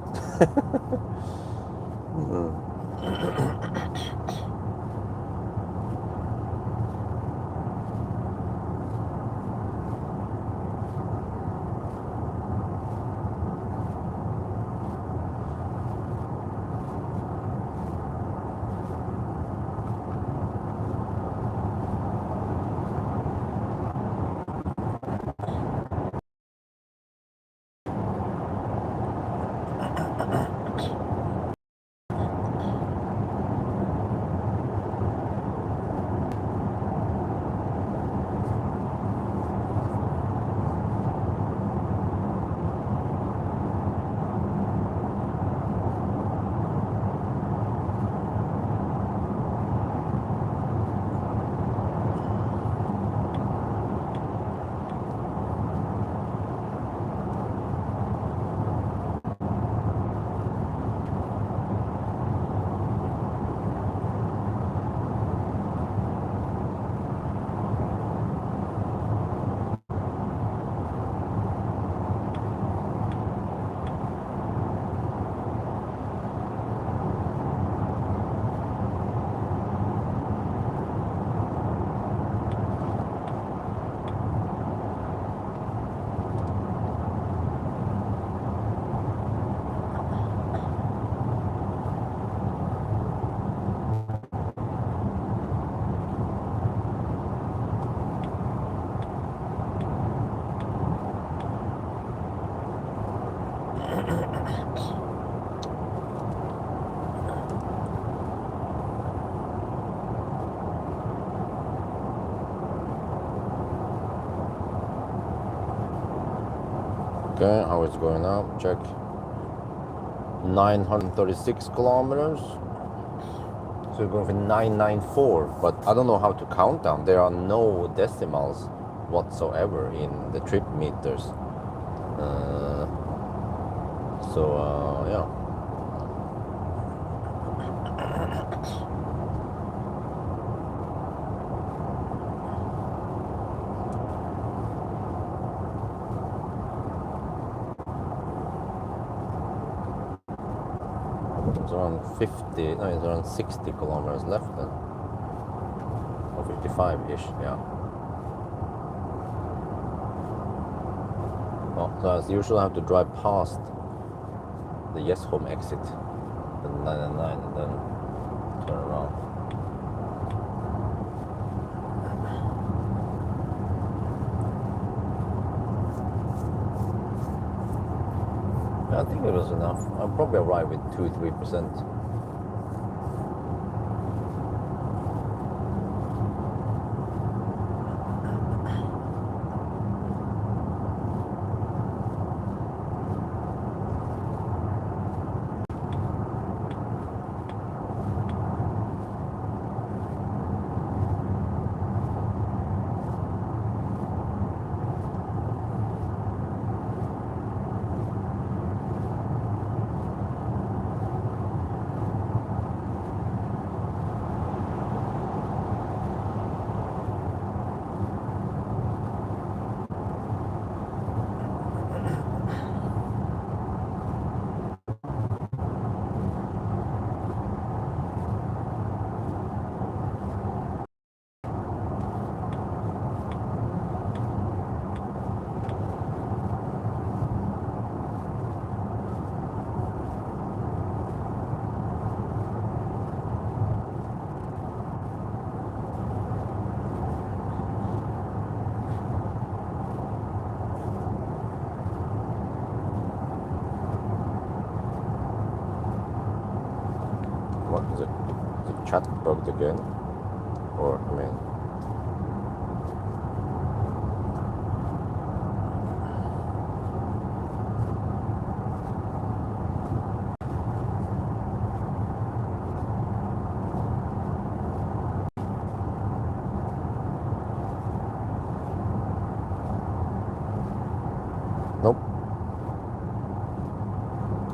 Okay, how it's going now? Check. 936 kilometers. So we're going for 994, but I don't know how to count down. There are no decimals whatsoever in the trip meters. Yeah. It's around 50, no, it's around 60 kilometers left then. Or 55-ish, yeah. Oh, so as usual I have to drive past the Yes Home exit, the 999, and then turn around. I think it was enough. I'll probably arrive with 2-3%. What is it? Is it chat bugged again? Or, I mean... Nope.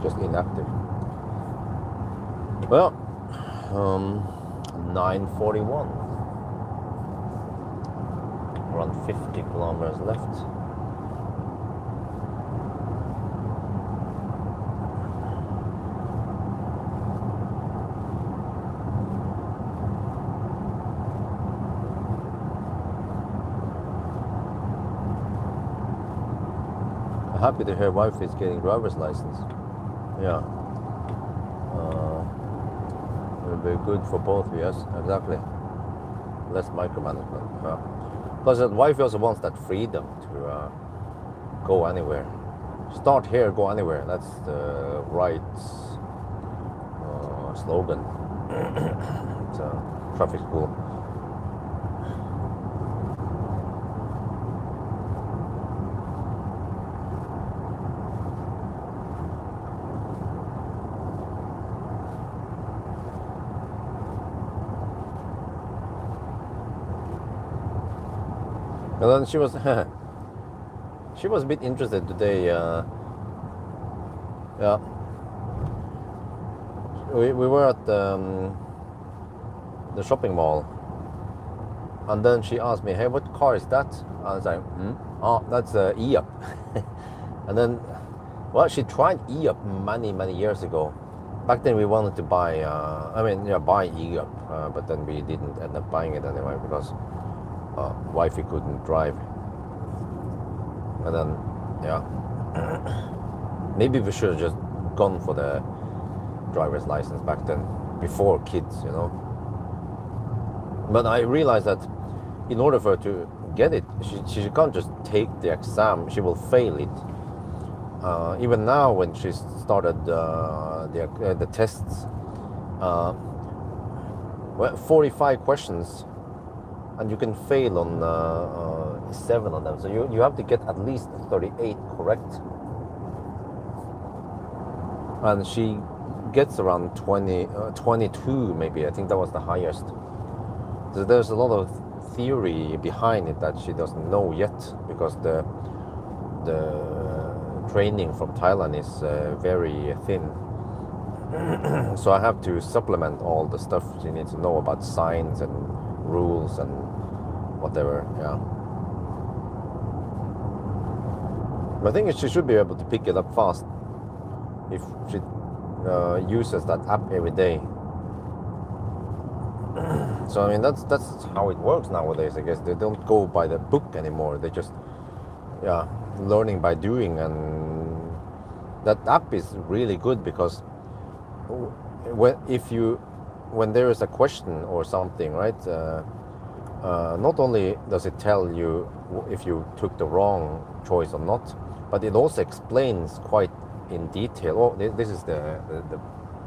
Just inactive. Well, 9:41. around 50 kilometers left. I'm happy to hear wife is getting driver's license. Yeah. It'll be good for both of you, yes, exactly. Less micromanagement. Yeah. Plus, the wife also wants that freedom to go anywhere. Start here, go anywhere. That's the right slogan. It's a traffic school. And then she was she was a bit interested today. Yeah, we were at the shopping mall, and then she asked me, "Hey, what car is that?" I was like, "Oh, that's E-Up." And then, well, she tried E-Up many years ago. Back then, we wanted to buy, buy E-Up, but then we didn't end up buying it anyway because wifey couldn't drive. And then, yeah, maybe we should have just gone for the driver's license back then, before kids, you know. But I realized that in order for her to get it, she can't just take the exam, she will fail it. Even now, when she started the tests, 45 questions, and you can fail on 7 of them. So you have to get at least 38 correct. And she gets around 22 maybe. I think that was the highest. So there's a lot of theory behind it that she doesn't know yet, because the training from Thailand is very thin. So I have to supplement all the stuff she needs to know about signs and rules and whatever. Yeah, but I think she should be able to pick it up fast if she uses that app every day. So I mean, that's how it works nowadays. I guess they don't go by the book anymore. They just learning by doing. And that app is really good, because when there is a question or something, right? Not only does it tell you if you took the wrong choice or not, but it also explains quite in detail. Oh, this is the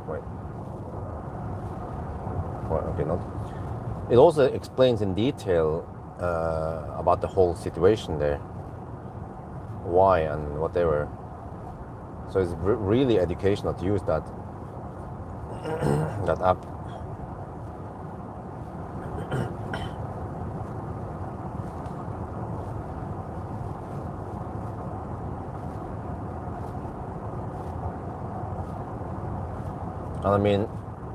wait. Well, okay, not. It also explains in detail about the whole situation there, why and whatever. So it's really educational to use that that app. And I mean,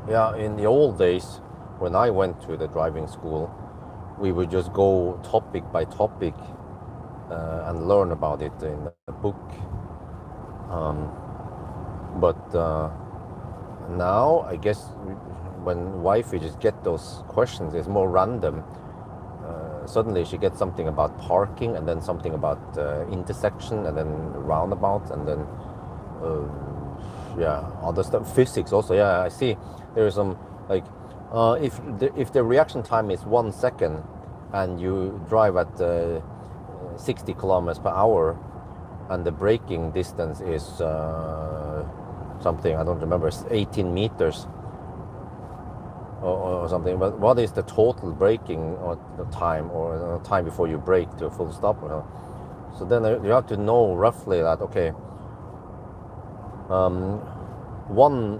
yeah, in the old days, when I went to the driving school, we would just go topic by topic and learn about it in a book. But now, I guess, when wifey just get those questions, it's more random. Suddenly she gets something about parking, and then something about intersection, and then roundabout, and then other stuff. Physics also. Yeah, I see. There is some like if the reaction time is 1 second, and you drive at 60 kilometers per hour, and the braking distance is something I don't remember, 18 meters or something. But what is the total braking or the time, or time before you brake to a full stop? So then you have to know roughly that, okay, 1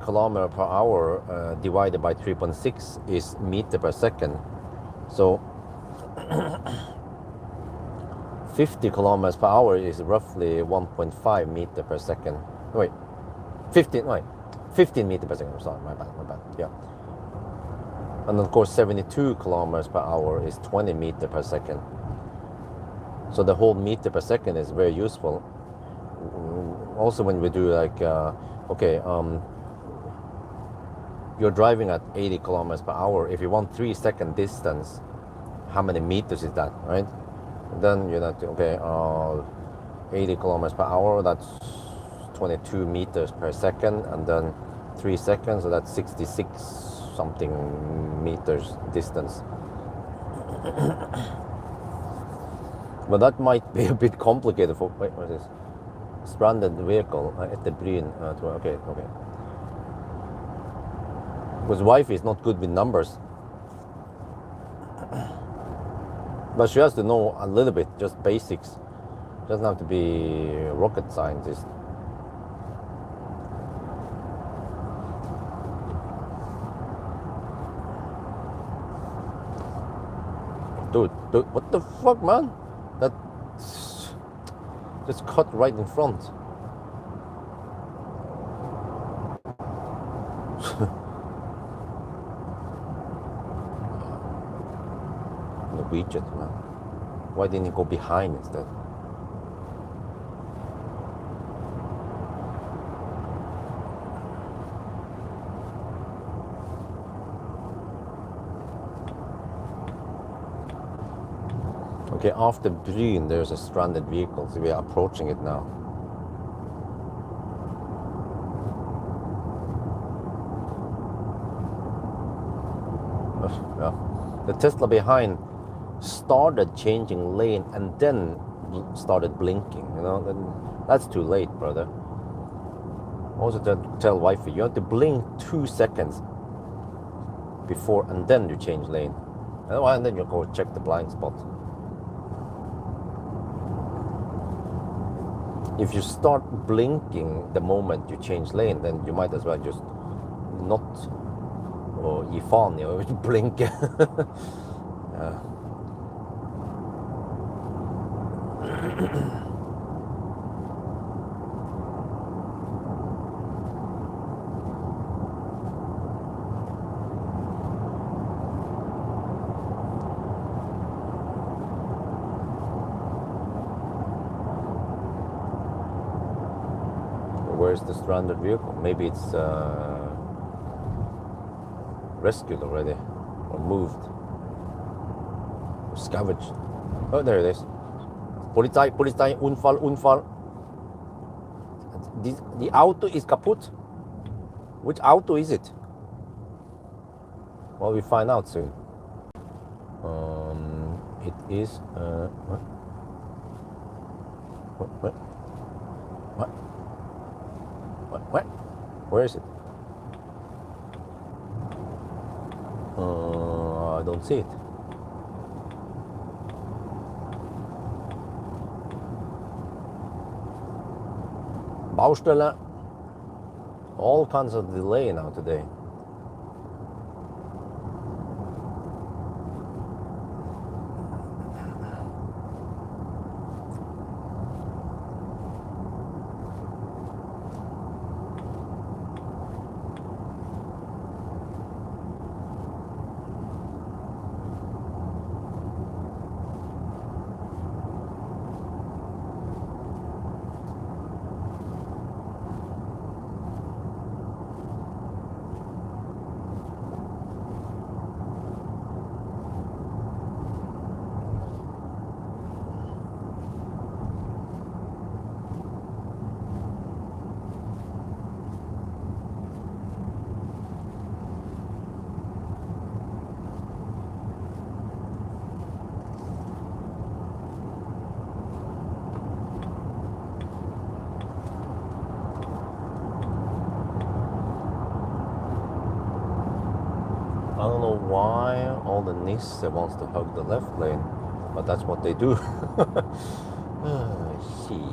kilometer per hour divided by 3.6 is meter per second. So 50 kilometers per hour is roughly 1.5 meter per second. Wait, 15 meter per second. Sorry, my bad. Yeah. And of course, 72 kilometers per hour is 20 meter per second. So the whole meter per second is very useful. Also, when we do like, okay, you're driving at 80 kilometers per hour. If you want 3-second distance, how many meters is that, right? And then you're not, okay, 80 kilometers per hour, that's 22 meters per second, and then 3 seconds, so that's 66 something meters distance. But that might be a bit complicated for, wait, what is this? Stranded vehicle at the Bryn. Okay. Because wife is not good with numbers. But she has to know a little bit, just basics. Doesn't have to be a rocket scientist. Dude, what the fuck, man? That just cut right in front. Norwegian, man. Why didn't he go behind instead? Okay, after Bryn, there's a stranded vehicle, so we are approaching it now. Yeah. The Tesla behind started changing lane and then started blinking, you know, then that's too late, brother. Also tell wifey, you have to blink 2 seconds before and then you change lane. And then you go check the blind spot. If you start blinking the moment you change lane, then you might as well just not gi faen i å blinke. Yeah. Where's the stranded vehicle? Maybe it's rescued already or moved or scavenged. Oh, there it is. Polizei, Unfall. The auto is kaputt. Which auto is it? Well, we find out soon. It is what? Where is it? I don't see it. Baustelle. All kinds of delay now today. I don't know why all the Nisse wants to hug the left lane, but that's what they do. Shit.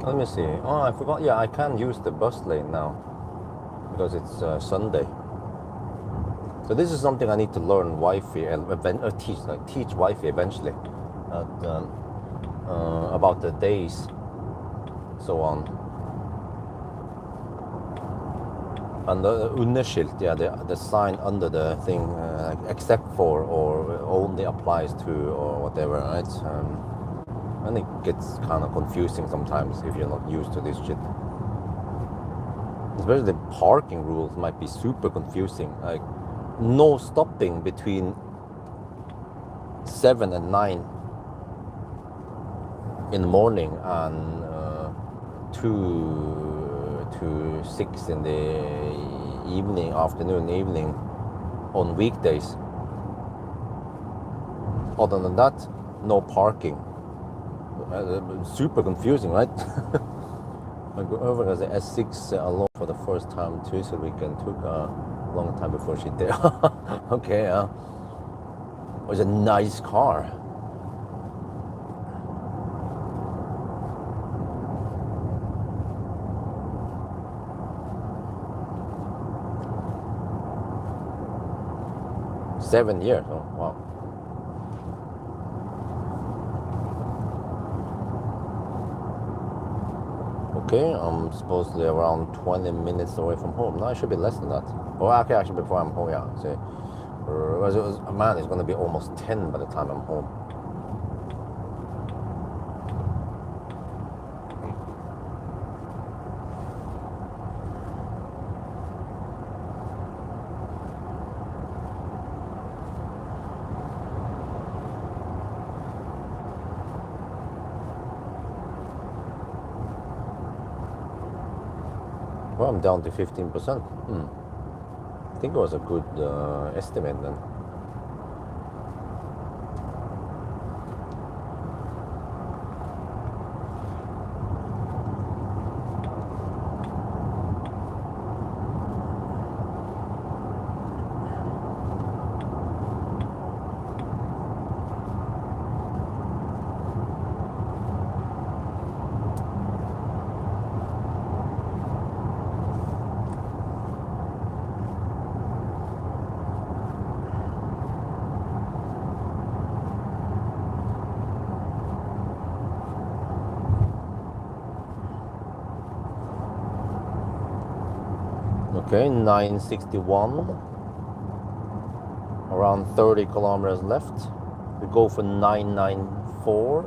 Let me see. Oh, I forgot. Yeah, I can use the bus lane now because it's Sunday. So this is something I need to learn Wi-Fi teach Wi-Fi eventually. About the days, so on. And the underschilt, yeah, the sign under the thing, except for or only applies to or whatever, right? And it gets kind of confusing sometimes if you're not used to this shit. Especially the parking rules might be super confusing. Like no stopping between 7 and 9 in the morning and 2 to 6 in the evening, evening on weekdays. Other than that, no parking. Super confusing, right? I go over as the S6 alone for the first time too, so we can took a long time before she did. Okay, it was a nice car. Seven years, oh wow. Okay, I'm supposedly around 20 minutes away from home. No, I should be less than that. Oh, okay, actually before I'm home, yeah. See, man, it's gonna be almost 10 by the time I'm home. Well, I'm down to 15%. I think it was a good estimate then. Okay, 961. Around 30 kilometers left. We go for 994.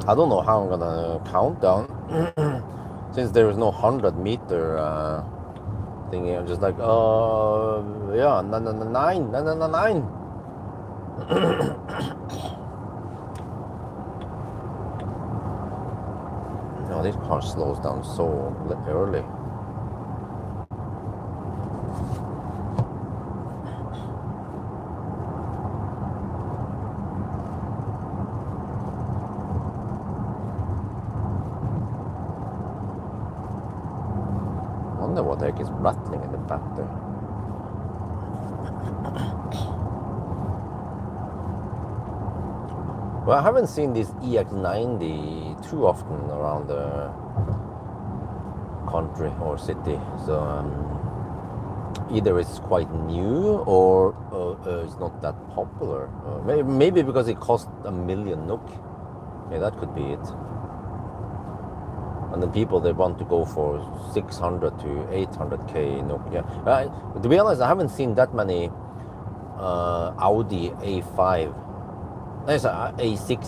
I don't know how I'm gonna count down since there is no 100-meter thingy. I'm just like, yeah, 999. No, this car slows down so early. I wonder what the heck is rattling in the back there. Well, I haven't seen this EX90 too often around the country or city, so either it's quite new or it's not that popular. Maybe because it cost 1 million NOK. Yeah, that could be it. And then people, they want to go for 600 to 800k NOK. Yeah. To be honest, I haven't seen that many Audi A5. There's a A6,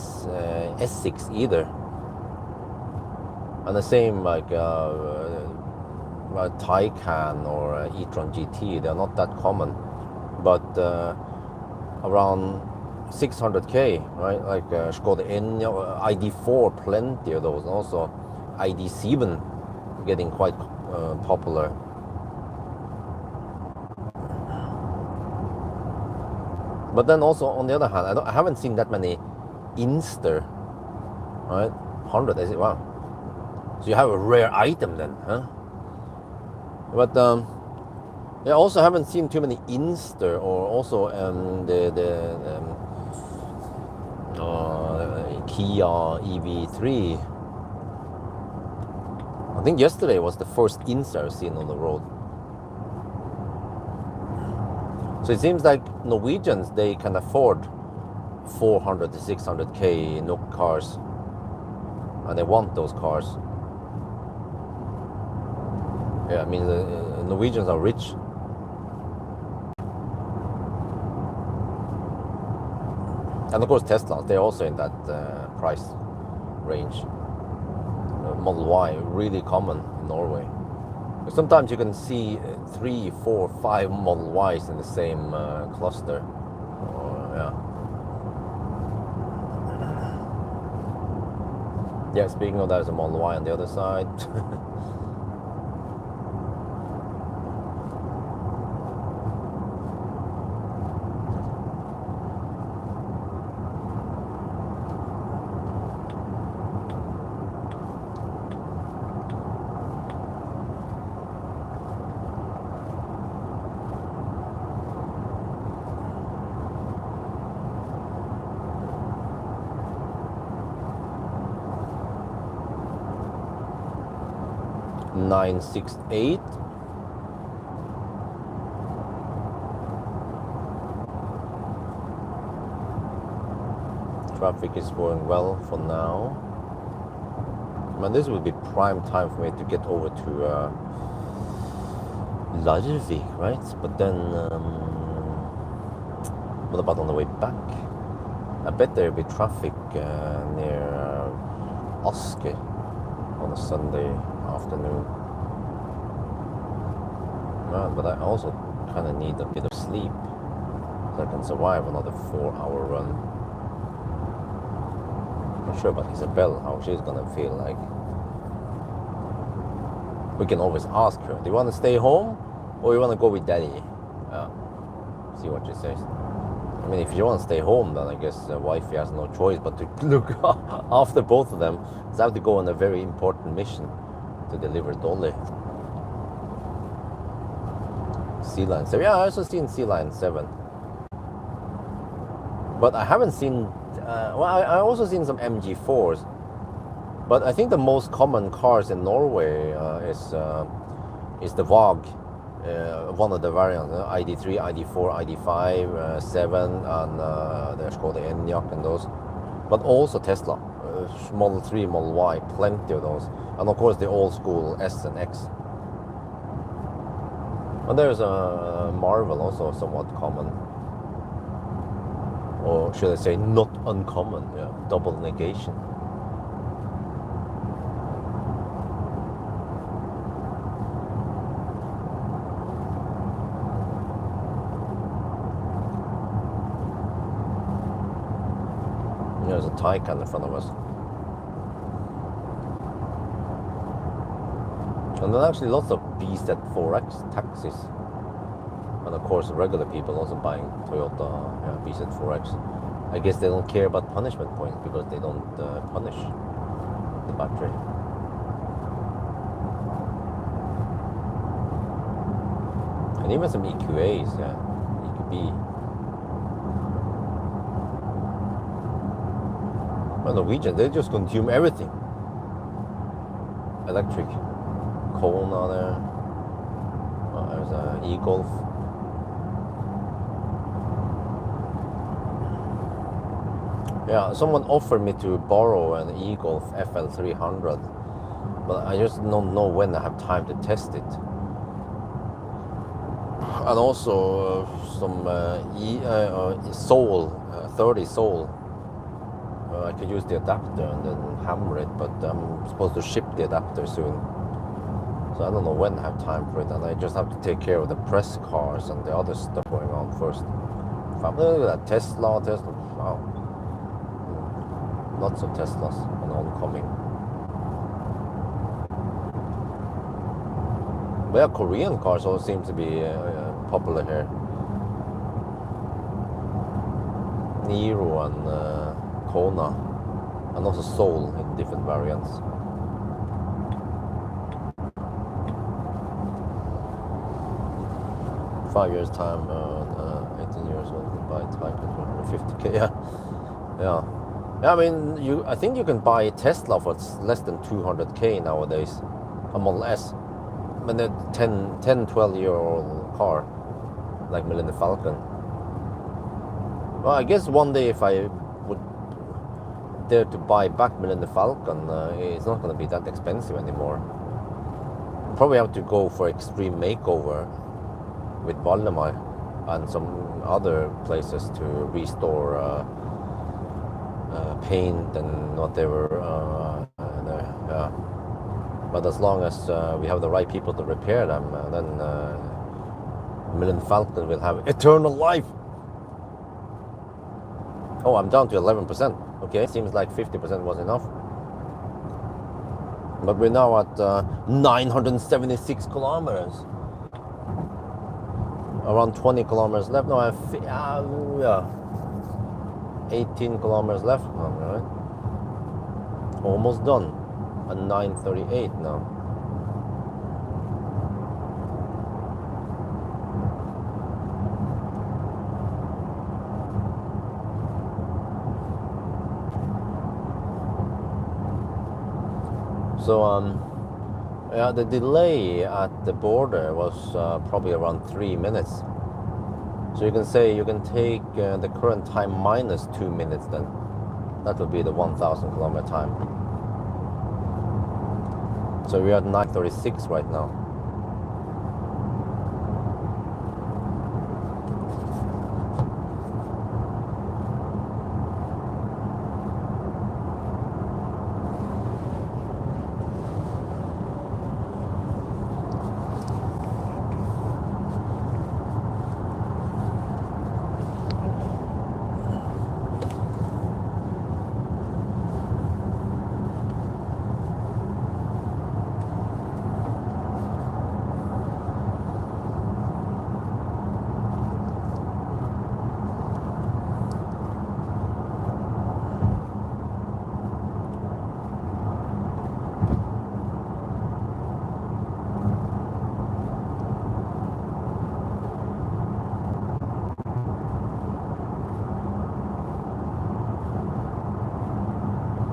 S6 either. And the same like Taycan or e-tron GT, they're not that common. But around 600k, right? Like Skoda Enyaq, ID4, plenty of those. And also ID7 getting quite popular. But then also on the other hand, I haven't seen that many Inster, right? 100, is it? Wow. So you have a rare item then, huh? But I also haven't seen too many Inster or also Kia EV3. I think yesterday was the first Inster I've seen on the road. So it seems like Norwegians, they can afford 400 to 600k NOK cars, and they want those cars. Yeah, I mean, the Norwegians are rich. And of course Teslas, they're also in that price range. Model Y, really common in Norway. Sometimes you can see 3, 4, 5 Model Ys in the same cluster. Yeah, speaking of that, there's a Model Y on the other side. (968). Traffic is going well for now. Man, this will be prime time for me to get over to Larvik, right? But then, what about on the way back? I bet there'll be traffic near Asker on a Sunday afternoon. But I also kind of need a bit of sleep so I can survive another 4-hour run. Not sure about Isabel, how she's gonna feel like. We can always ask her, do you want to stay home or you want to go with daddy? See what she says. I mean, if you want to stay home, then I guess wifey has no choice but to look after both of them. So I have to go on a very important mission to deliver Dolly. Sea Lion 7. Yeah, I also seen Sea Lion 7. But I haven't seen... I also seen some MG4s. But I think the most common cars in Norway is the VAG. One of the variants, ID3, ID4, ID5, 7, and there's called the Enyaq and those. But also Tesla. Model 3, Model Y, plenty of those. And of course the old school S and X. And there's a Marvel, also somewhat common. Or should I say not uncommon, yeah, double negation. There's a Taycan in front of us. And then actually lots of BZ4X taxis. And of course regular people also buying Toyota BZ4X. I guess they don't care about punishment points because they don't punish the battery. And even some EQAs, yeah, EQB. Well, Norwegian, they just consume everything. Electric. Kona there. There's an e-Golf. Yeah, someone offered me to borrow an e-Golf FL300, but I just don't know when I have time to test it. And also some Soul, 30 Soul. I could use the adapter and then hammer it, but I'm supposed to ship the adapter soon. So I don't know when I have time for it, and I just have to take care of the press cars and the other stuff going on first. Look at that, Tesla, wow. Lots of Teslas and oncoming. But yeah, Korean cars also seem to be popular here. Nero and Kona, and also Soul in different variants. Five years time, 18 years old, can buy Taycan for 150k. Yeah. I mean, I think you can buy a Tesla for less than 200k nowadays, a Model S. I mean, a 12-year-old car, like Millennium Falcon. Well, I guess one day if I would dare to buy back Millennium Falcon, it's not going to be that expensive anymore. Probably have to go for extreme makeover with Valdemar and some other places to restore paint and whatever. Yeah. But as long as we have the right people to repair them, then Millennium Falcon will have eternal life. Oh, I'm down to 11%. Okay, seems like 50% was enough. But we're now at 976 kilometers. Around 20 kilometers left. No, yeah, 18 kilometers left. All right. Almost done. At 9:38 now. So yeah, the delay at the border was probably around 3 minutes. So you can say you can take the current time minus 2 minutes, then that would be the 1,000 kilometer time. So we're at 9:36 right now.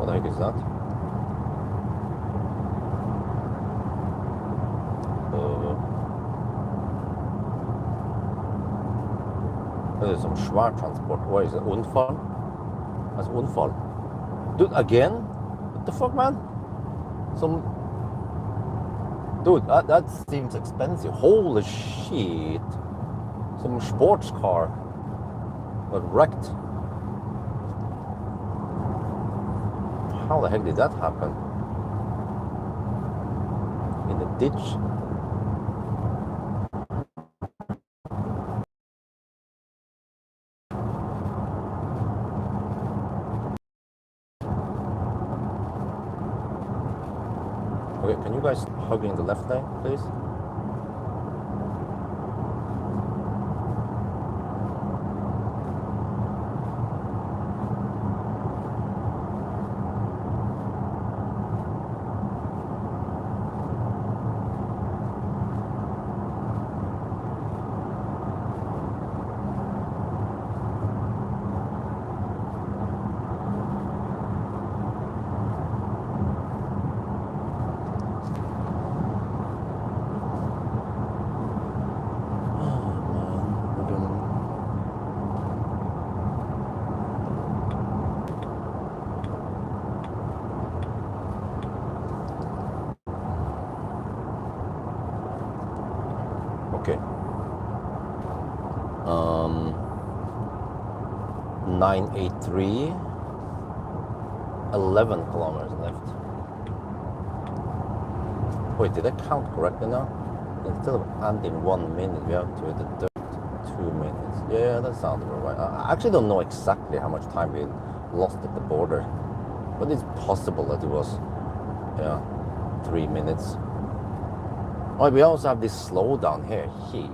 What the heck is that? Det är som svær transport. What is it? Unfall? That's unfall. Dude, again? What the fuck, man? Dude, that seems expensive. Holy shit. Some sports car got wrecked. How the heck did that happen? In the ditch? Okay, can you guys hug in the left lane, please? Okay. 983. 11 kilometers left. Wait, did I count correctly now? Instead of ending 1 minute, we have to hit the 2 minutes. Yeah, that sounds about right. I actually don't know exactly how much time we lost at the border, but it's possible that it was, yeah, 3 minutes. Oh, we also have this slowdown here. Shit.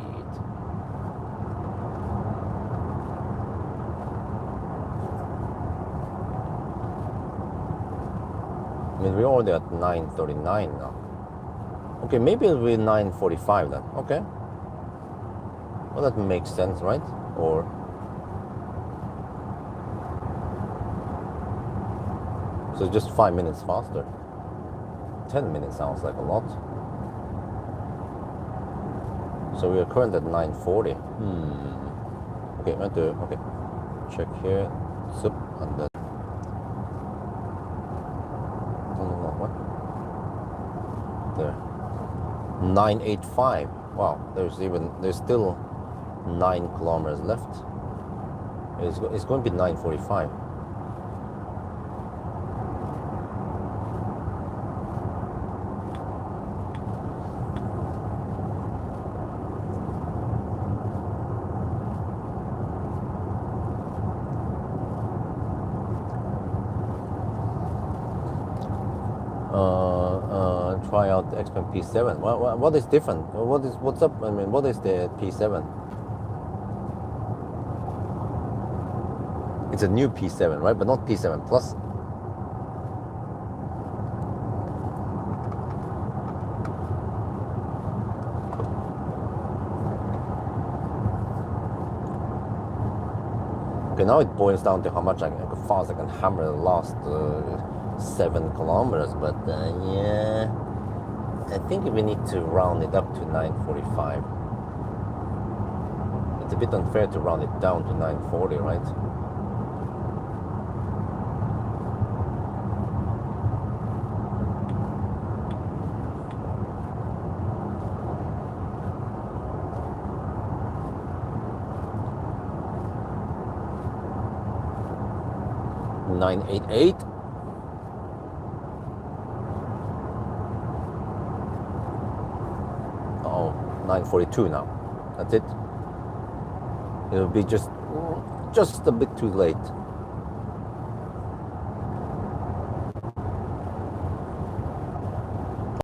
I mean, we're already at 9:39 now. Okay, maybe it'll be 9:45 then. Okay. Well, that makes sense, right? Or so just 5 minutes faster. 10 minutes sounds like a lot. So we are currently at 9:40. Okay, okay. Check here. Zip, and then. No, what? There. 9:85. Wow, there's still 9 kilometers left. It's going to be 9:45. Try out the X-Men P7. What is different? What's up? I mean, what is the P7? It's a new P7, right? But not P7 Plus. Okay, now it boils down to how fast I can hammer the last 7 kilometers, but yeah, I think we need to round it up to 9:45. It's a bit unfair to round it down to 9:40, right? $988. Oh, 9:42 now. That's it. It'll be just a bit too late.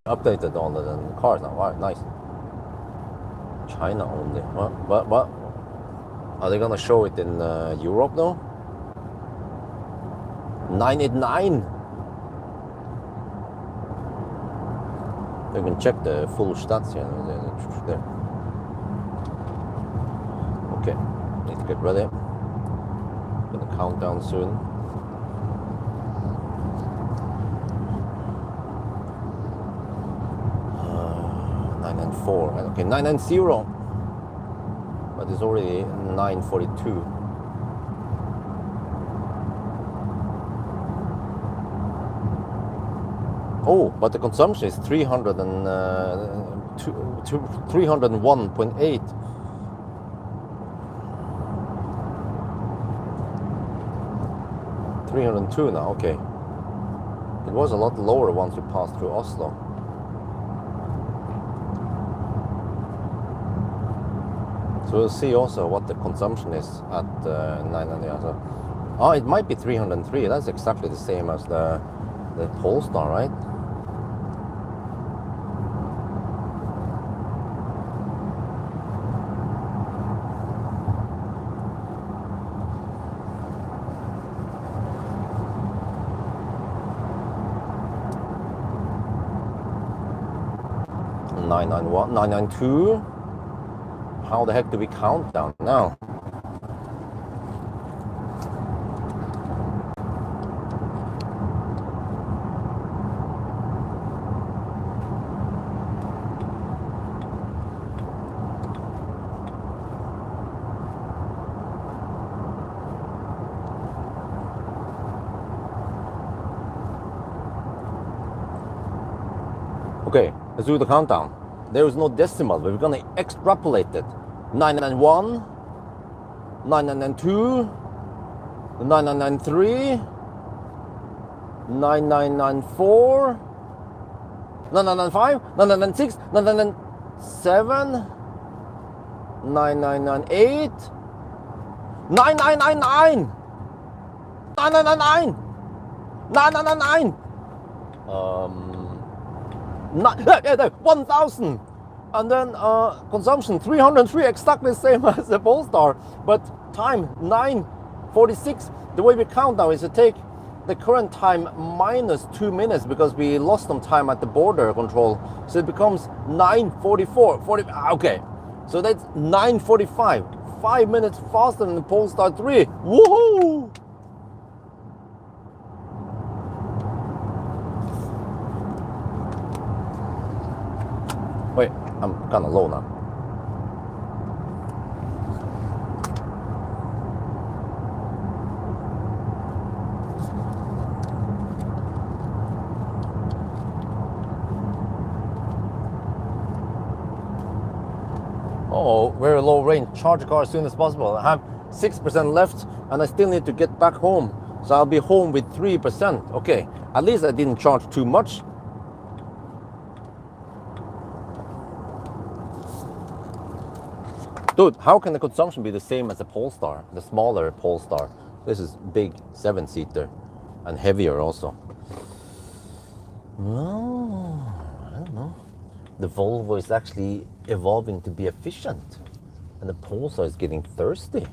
Updated all the cars now. Wow, nice. China only. What? Are they gonna show it in Europe though? 989. You can check the full stats here. There. Okay, need to get ready. Gonna count down soon. Uh, 994. Okay, 990. But it's already 942. Oh, but the consumption is 301.8. $302 now, okay. It was a lot lower once we passed through Oslo. So we'll see also what the consumption is at 900. So, it might be 303. That's exactly the same as the Polestar, right? $991, $992. How the heck do we count down now? Okay, let's do the countdown. There is no decimal, but we're gonna extrapolate it. 991, 992, 9993, 9994, 9995, 9996, 9997, 9998, 9999, 9999, 9999. 1,000, and then consumption 303, exactly the same as the Polestar, but time 9:46. The way we count now is to take the current time minus 2 minutes because we lost some time at the border control. So it becomes 9:44. Okay, so that's 9:45. 5 minutes faster than the Polestar 3. Woohoo! Wait, I'm kind of low now. Oh, very low range. Charge the car as soon as possible. I have 6% left and I still need to get back home. So I'll be home with 3%. Okay, at least I didn't charge too much. Dude, how can the consumption be the same as a Polestar? The smaller Polestar. This is big 7-seater and heavier also. No, I don't know. The Volvo is actually evolving to be efficient and the Polestar is getting thirsty.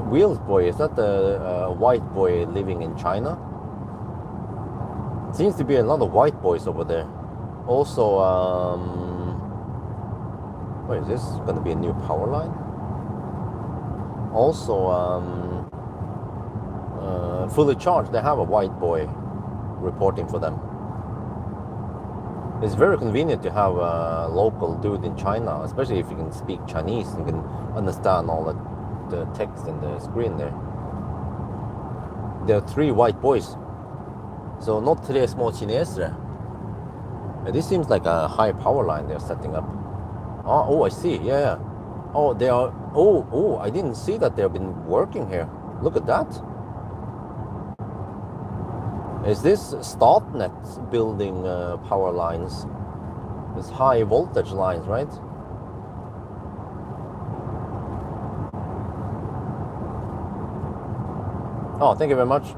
Wheels boy, is that the white boy living in China? Seems to be a lot of white boys over there. Also, what is this? Going to be a new power line? Also, fully charged, they have a white boy reporting for them. It's very convenient to have a local dude in China, especially if you can speak Chinese and can understand all the text in the screen there. There are 3 white boys. So not 3 små kinesere. This seems like a high power line they're setting up. Oh, I see. Yeah. Oh, they are. Oh, I didn't see that they've been working here. Look at that. Is this Statnet building power lines? It's high voltage lines, right? Oh, thank you very much.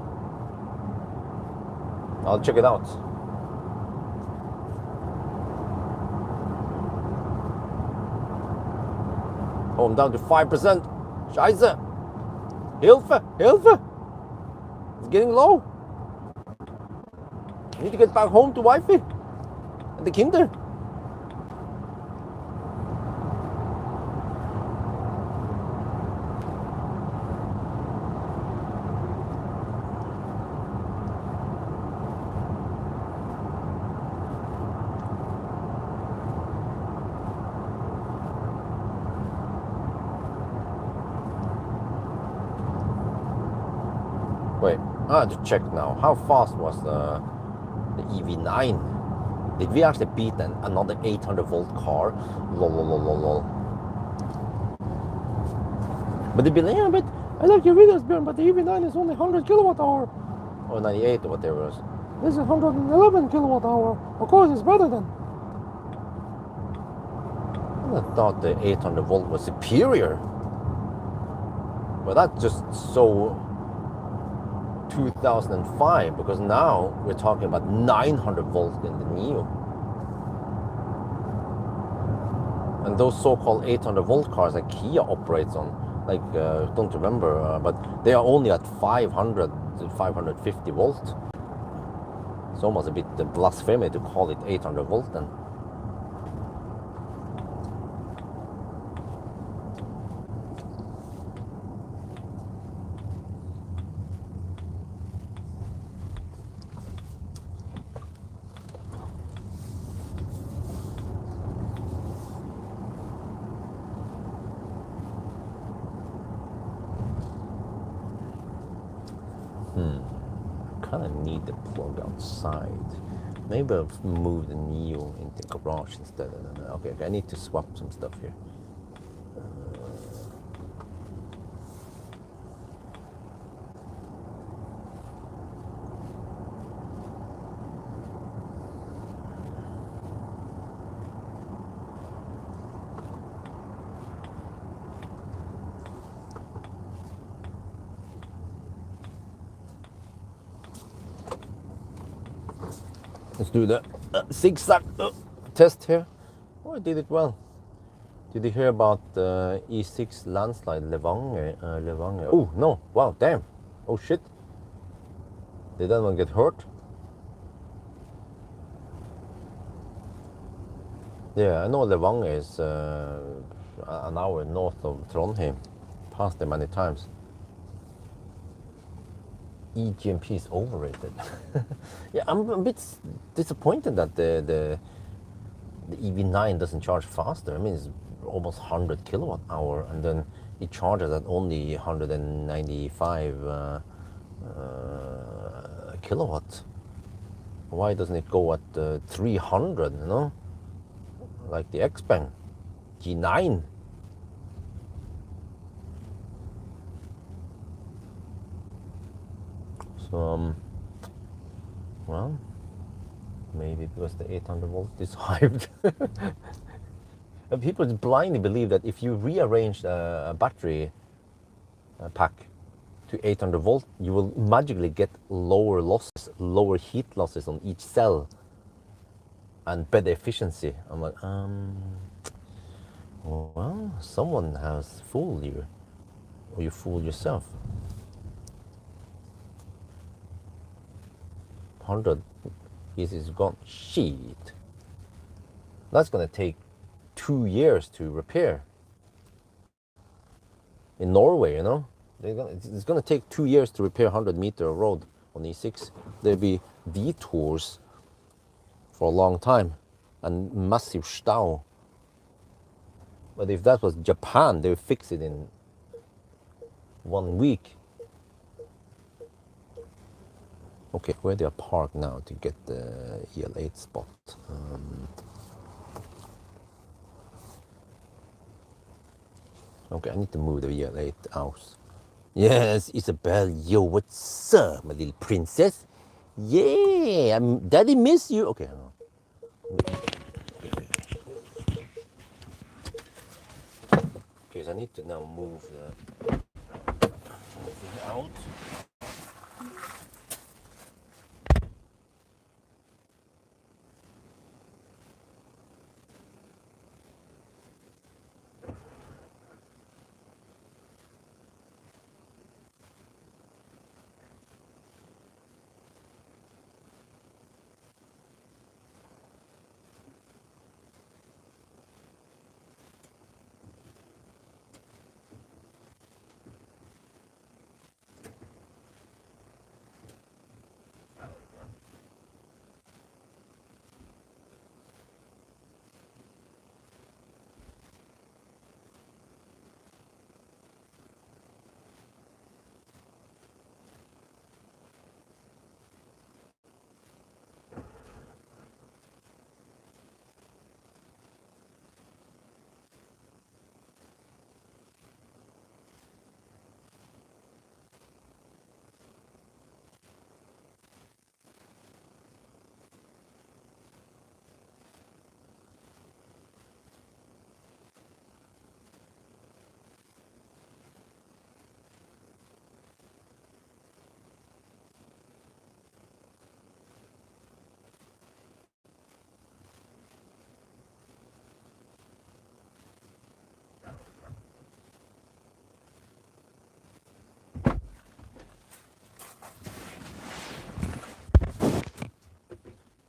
I'll check it out. Oh, I'm down to 5%. Scheiße. Hilfe, Hilfe. It's getting low. I need to get back home to wifey and the Kinder. Wait, I have to check now. How fast was the EV9? Did we actually beat another 800 volt car? Lol. But they'd be like, yeah, but I like your videos, Björn, but the EV9 is only 100 kilowatt hour. Or 98 or whatever it is. This is 111 kilowatt hour. Of course, it's better than. I thought the 800 volt was superior. But that's just so 2005, because now we're talking about 900 volts in the Neo. And those so-called 800 volt cars that Kia operates on, like, don't remember, but they are only at 500 to 550 volts. It's almost a bit blasphemy to call it 800 volts then. kind of need the plug outside. Maybe I'll move the Neo into the garage instead. Okay, I need to swap some stuff here. Let's do the zigzag test here. Oh, I did it well. Did you hear about the E6 landslide Levanger? Oh, no. Wow, damn. Oh, shit. Did anyone get hurt? Yeah, I know Levanger is an hour north of Trondheim. Passed there many times. EGMP is overrated. Yeah, I'm a bit disappointed that the EV9 doesn't charge faster. I mean, it's almost 100 kilowatt hour, and then it charges at only 195 kilowatt. Why doesn't it go at 300, you know? Like the Xpeng G9. So, well, maybe because the 800 volt is hyped. And people blindly believe that if you rearrange a battery pack to 800 volt, you will magically get lower losses, lower heat losses on each cell, and better efficiency. I'm like, well, someone has fooled you, or you fooled yourself. 100 is gone. Shit. That's gonna take 2 years to repair. In Norway, you know, it's gonna take 2 years to repair 100-meter road on E6. There'll be detours for a long time and massive stau. But if that was Japan, they would fix it in 1 week. Okay, where do I park now to get the EL8 spot? Okay, I need to move the EL8 out. Yes, Isabel, yo, what's up, my little princess? Yeah, Daddy miss you. Okay, hang on. Okay, so I need to now move the out.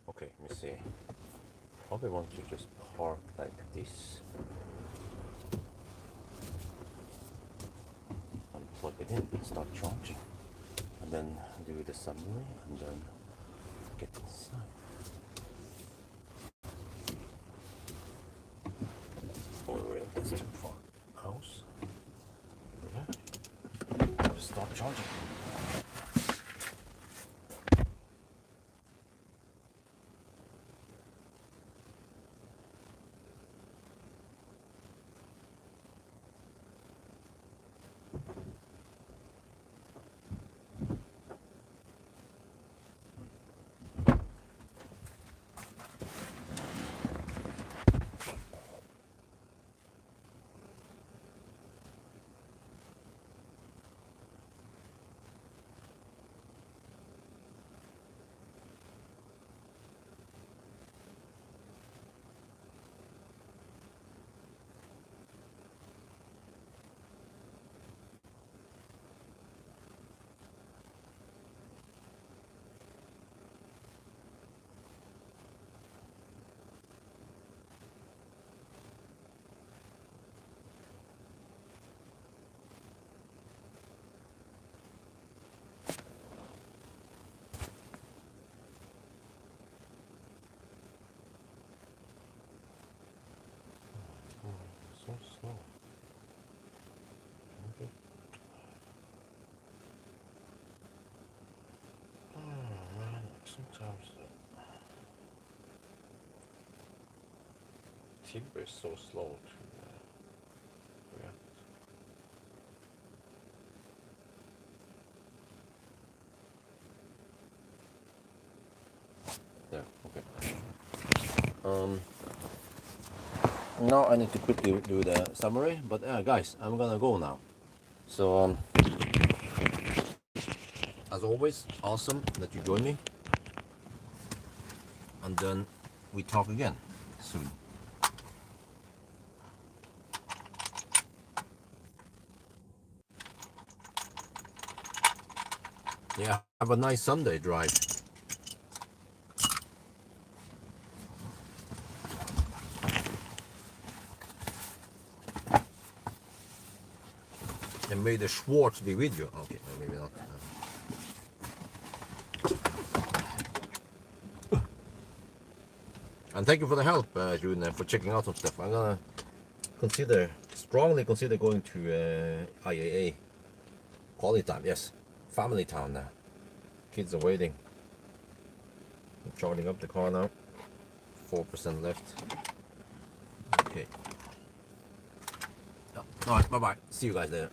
Okay, let me see. Probably want to just park like this and plug it in and start charging, and then do the assembly and then get inside. Oh wait, that's too far. House. Yeah. Start charging. timber is so slow to react. There, okay. Now I need to quickly do the summary, but guys, I'm gonna go now. So, as always, awesome that you joined me. And then we talk again soon. Yeah, have a nice Sunday drive. And may the Schwartz be with you. Okay, maybe not. And thank you for the help, June, for checking out some stuff. I'm gonna strongly consider going to IAA. Quality time, yes. Family time now. Kids are waiting. I'm charging up the car now. 4% left. Okay. Alright, bye bye. See you guys later.